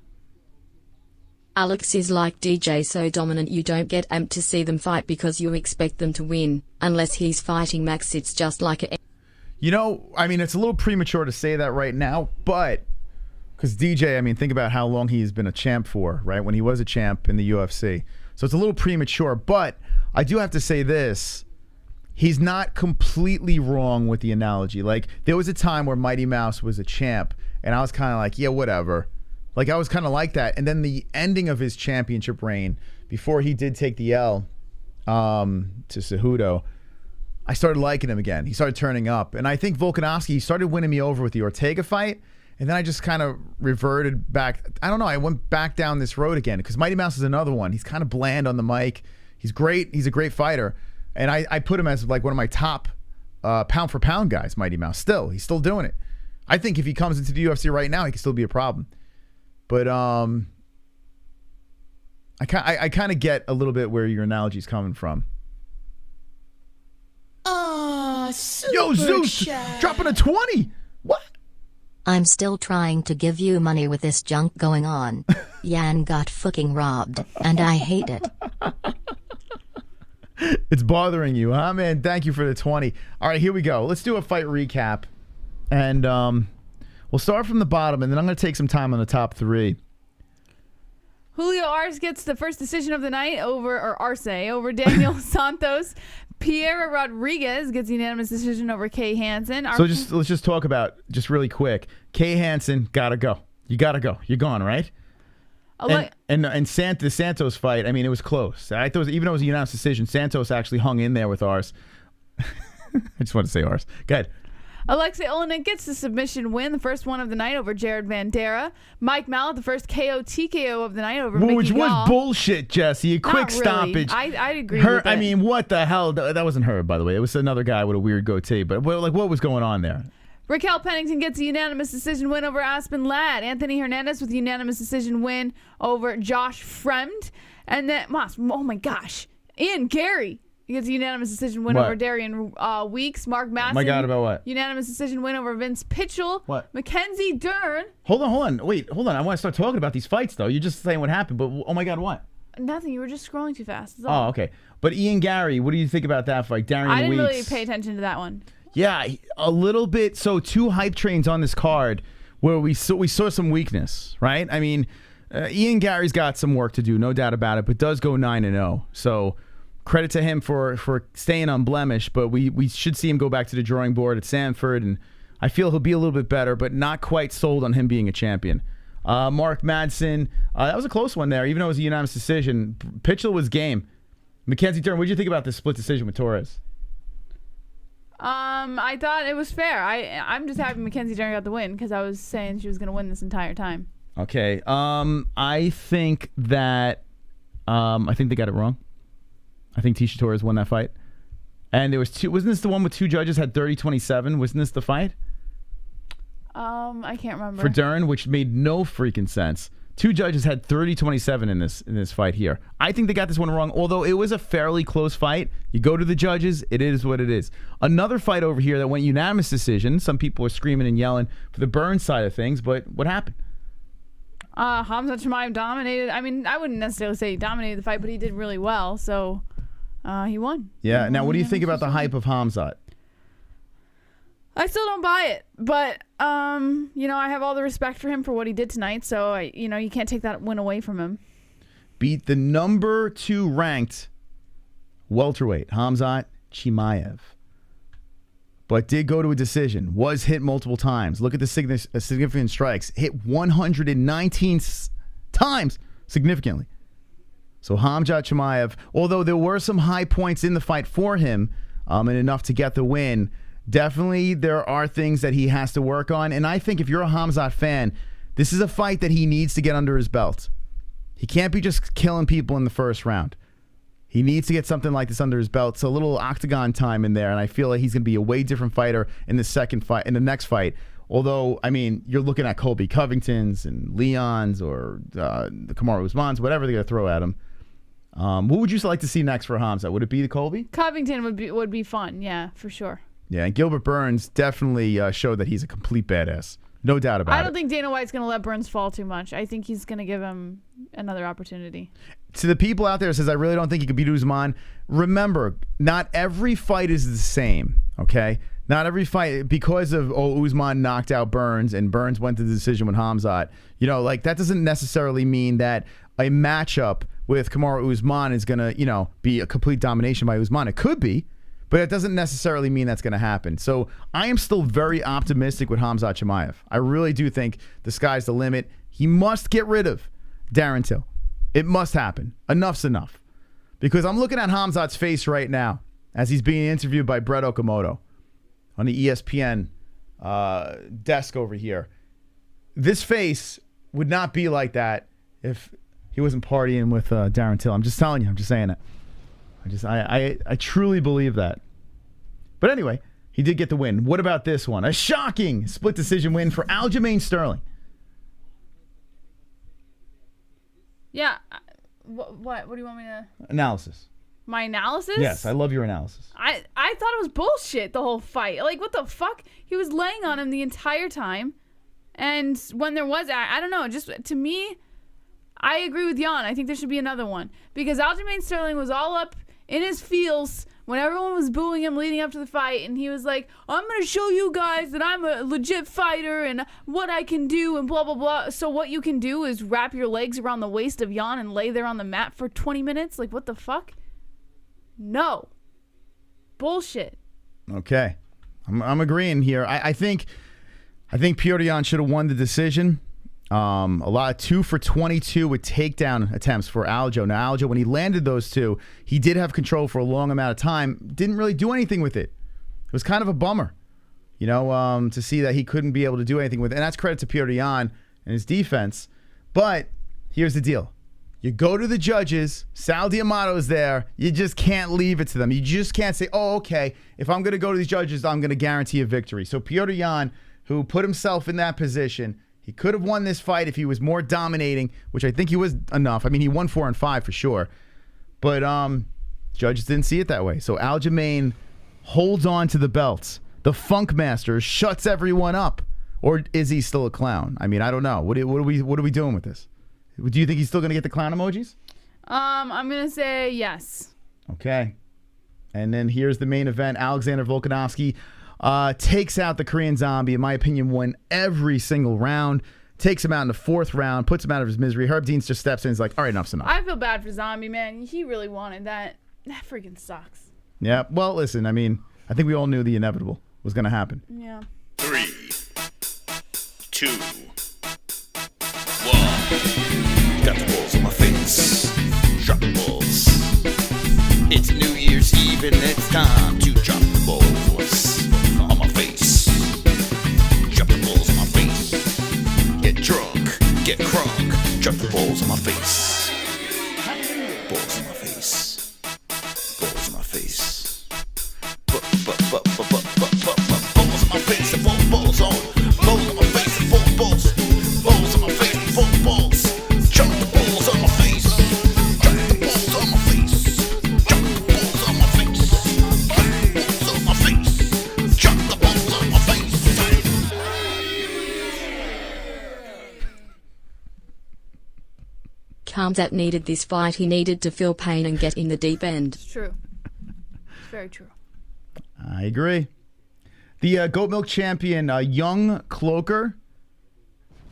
Alex is like DJ, so dominant you don't get amped to see them fight because you expect them to win. Unless he's fighting Max, it's just like a... You know, I mean, it's a little premature to say that right now, but because DJ, I mean, think about how long he's been a champ for, right? When he was a champ in the UFC. So it's a little premature, but I do have to say this. He's not completely wrong with the analogy. Like, there was a time where Mighty Mouse was a champ, and I was kind of like, yeah, whatever. Like, I was kind of like that. And then the ending of his championship reign, before he did take the L to Cejudo, I started liking him again. He started turning up. And I think Volkanovski, he started winning me over with the Ortega fight. And then I just kind of reverted back. I don't know. I went back down this road again because Mighty Mouse is another one. He's kind of bland on the mic. He's great. He's a great fighter. And I put him as like one of my top pound for pound guys, Mighty Mouse. Still, he's still doing it. I think if he comes into the UFC right now, he could still be a problem. But I kind of get a little bit where your analogy's coming from. Yo, Zeus, dropping a 20. What? I'm still trying to give you money with this junk going on. Yan got fucking robbed, and I hate it. It's bothering you, huh, man? Thank you for the 20. All right, here we go. Let's do a fight recap. And we'll start from the bottom, and then I'm going to take some time on the top three. Julio Arce gets the first decision of the night over Daniel Santos. Pierre Rodriguez gets a unanimous decision over Kay Hansen. So let's just talk about, just really quick, Kay Hansen, gotta go. You gotta go. You're gone, right? And the Santos fight, I mean, it was close. I thought even though it was a unanimous decision, Santos actually hung in there with Arce. I just want to say Arce. Go ahead. Aleksei Oleinik gets the submission win, the first one of the night over Jared Vanderaa. Mike Malott, the first KO TKO of the night over Mickey Which Gall. was bullshit, Jesse. A quick stoppage. I agree with it. I mean, what the hell? That wasn't her, by the way. It was another guy with a weird goatee. But what was going on there? Raquel Pennington gets a unanimous decision win over Aspen Ladd. Anthony Hernandez with a unanimous decision win over Josh Fremd. And then, oh my gosh, Ian Garry. He gets a unanimous decision win over Darian Weeks. Mark Madsen. My God, about what? Unanimous decision win over Vince Pichel. What? Mackenzie Dern. Hold on. Wait, hold on. I want to start talking about these fights, though. You're just saying what happened, but oh my God, what? Nothing. You were just scrolling too fast. That's all. Oh, okay. But Ian Garry, what do you think about that fight? Darian Weeks. I didn't really pay attention to that one. Yeah, a little bit. So 2 hype trains on this card where we saw some weakness, right? I mean, Ian Garry's got some work to do, no doubt about it, but does go 9-0. So credit to him for staying unblemished, but we should see him go back to the drawing board at Sanford, and I feel he'll be a little bit better, but not quite sold on him being a champion. Mark Madsen, that was a close one there, even though it was a unanimous decision. Pichel was game. Mackenzie Dern, what did you think about this split decision with Torres? I thought it was fair. I'm just happy Mackenzie Dern got the win because I was saying she was going to win this entire time. Okay. I think that I think they got it wrong. I think Tecia Torres won that fight. And there was wasn't this the one with 2 judges had 30-27? Wasn't this the fight? I can't remember. For Dern, which made no freaking sense. 2 judges had 30-27 in this fight here. I think they got this one wrong, although it was a fairly close fight. You go to the judges, it is what it is. Another fight over here that went unanimous decision. Some people were screaming and yelling for the Burns side of things, but what happened? Khamzat Chimaev dominated. I mean, I wouldn't necessarily say he dominated the fight, but he did really well, so he won. Yeah, now what do you think about the hype of Khamzat? I still don't buy it, but I have all the respect for him for what he did tonight. So you can't take that win away from him. Beat the number 2 ranked welterweight Khamzat Chimaev, but did go to a decision. Was hit multiple times. Look at the significant strikes. Hit 119 times significantly. So Khamzat Chimaev, although there were some high points in the fight for him, and enough to get the win. Definitely, there are things that he has to work on. And I think if you're a Khamzat fan, this is a fight that he needs to get under his belt. He can't be just killing people in the first round. He needs to get something like this under his belt. So a little octagon time in there. And I feel like he's going to be a way different fighter in the next fight. Although, I mean, you're looking at Colby Covington's and Leon's or the Kamaru Usman's, whatever they're going to throw at him. What would you like to see next for Khamzat? Would it be the Colby? Covington would be fun. Yeah, for sure. Yeah, and Gilbert Burns definitely showed that he's a complete badass. No doubt about it. I don't think Dana White's going to let Burns fall too much. I think he's going to give him another opportunity. To the people out there that says, I really don't think he could beat Usman, remember, not every fight is the same, okay? Not every fight, because of Usman knocked out Burns and Burns went to the decision with Khamzat. Like that doesn't necessarily mean that a matchup with Kamaru Usman is going to, be a complete domination by Usman. It could be, but it doesn't necessarily mean that's going to happen. So I am still very optimistic with Khamzat Chimaev. I really do think the sky's the limit. He must get rid of Dern Till. It must happen. Enough's enough. Because I'm looking at Khamzat's face right now as he's being interviewed by Brett Okamoto on the ESPN desk over here. This face would not be like that if he wasn't partying with Dern Till. I'm just telling you. I'm just saying it. I truly believe that. But anyway, he did get the win. What about this one? A shocking split decision win for Aljamain Sterling. Yeah. What do you want me to... Analysis. My analysis? Yes, I love your analysis. I thought it was bullshit, the whole fight. Like, what the fuck? He was laying on him the entire time. And when there was... I don't know. Just, to me, I agree with Jan. I think there should be another one. Because Aljamain Sterling was all up in his feels when everyone was booing him leading up to the fight. And he was like, I'm going to show you guys that I'm a legit fighter and what I can do and blah, blah, blah. So what you can do is wrap your legs around the waist of Jan and lay there on the mat for 20 minutes? Like, what the fuck? No. Bullshit. Okay. I'm agreeing here. I think Petr Yan should have won the decision. A lot of 2 for 22 with takedown attempts for Aljo. Now, Aljo, when he landed those two, he did have control for a long amount of time. Didn't really do anything with it. It was kind of a bummer, to see that he couldn't be able to do anything with it. And that's credit to Petr Yan and his defense. But here's the deal. You go to the judges, Sal D'Amato's there, you just can't leave it to them. You just can't say, oh, okay, if I'm going to go to these judges, I'm going to guarantee a victory. So Petr Yan, who put himself in that position, he could have won this fight if he was more dominating, which I think he was enough. I mean, he won 4 and 5 for sure. But judges didn't see it that way. So Aljamain holds on to the belts. The Funk Master shuts everyone up. Or is he still a clown? I mean, I don't know. What are we doing with this? Do you think he's still going to get the clown emojis? I'm going to say yes. Okay. And then here's the main event. Alexander Volkanovski takes out the Korean Zombie. In my opinion, won every single round. Takes him out in the 4th round. Puts him out of his misery. Herb Dean just steps in and is like, all right, enough's enough. I feel bad for Zombie, man. He really wanted that. That freaking sucks. Yeah. Well, listen, I mean, I think we all knew the inevitable was going to happen. Yeah. 3, 2, 1. Got the balls on my face. Drop the balls. It's New Year's Eve and it's time to drop the balls on my face. Drop the balls on my face. Get drunk, get crunk. Drop the balls on my face. Balls on my face. Balls on my face. Balls on my face and 4 balls on. Balls on my face and 4 balls. Balls on my face and 4 balls. Drop the balls on my face. Drop the balls on my face. Drop the balls on my face. Balls on my face. Drop the balls on my face. Khamzat needed this fight. He needed to feel pain and get in the deep end. It's true. It's very true. I agree. The Goat Milk champion, Jung Cloaker.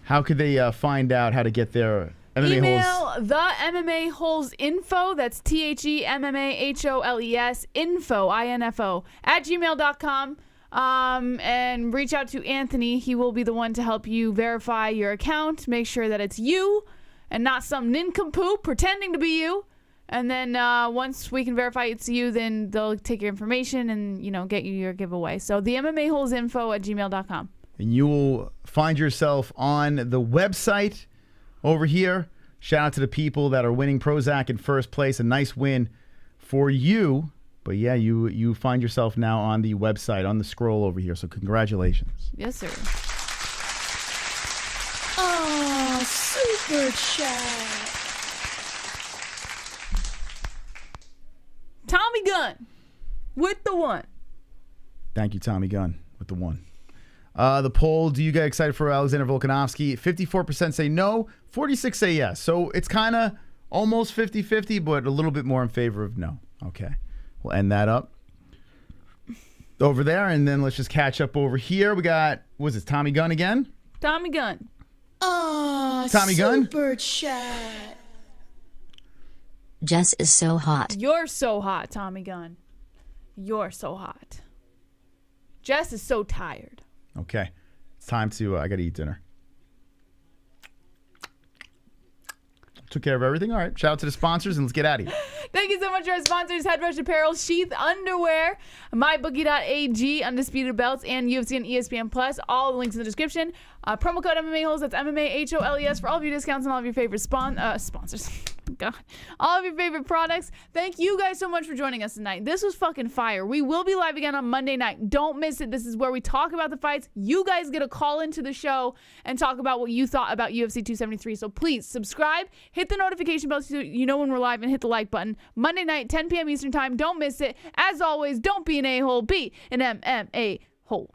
How could they find out how to get their MMA Email Holes? the MMA Holes info. That's THEMMAHOLES info INFO at gmail.com. And reach out to Anthony. He will be the one to help you verify your account. Make sure that it's you and not some nincompoop pretending to be you. And then once we can verify it's you, then they'll take your information and, get you your giveaway. So the MMA Holes info at gmail.com. And you will find yourself on the website over here. Shout out to the people that are winning Prozac in first place. A nice win for you. But yeah, you find yourself now on the website, on the scroll over here. So congratulations. Yes, sir. Oh, super chat. Tommy Gunn with the 1. Thank you, Tommy Gunn, with the 1. The poll, do you get excited for Alexander Volkanovski? 54% say no, 46% say yes. So it's kind of almost 50-50, but a little bit more in favor of no. Okay. We'll end that up. over there, and then let's just catch up over here. We got, what is this, Tommy Gunn again? Tommy Gunn. Ah, Tommy Gunn? Super chat. Jess is so hot. You're so hot, Tommy Gunn. You're so hot. Jess is so tired. Okay. It's time to, I got to eat dinner. Took care of everything. All right. Shout out to the sponsors, and let's get out of here. Thank you so much to our sponsors, Head Rush Apparel, Sheath Underwear, MyBookie.ag, Undisputed Belts, and UFC and ESPN Plus. All the links in the description. Promo code MMA-Holes. That's MMA-HOLES for all of your discounts and all of your favorite sponsors. God. All of your favorite products. Thank you guys so much for joining us tonight. This was fucking fire. We will be live again on Monday night. Don't miss it. This is where we talk about the fights. You guys get a call into the show and talk about what you thought about UFC 273. So please subscribe, hit the notification bell so you know when we're live, and hit the like button. Monday night, 10 p.m. Eastern time. Don't miss it. As always, don't be an a-hole. Be an MMA hole.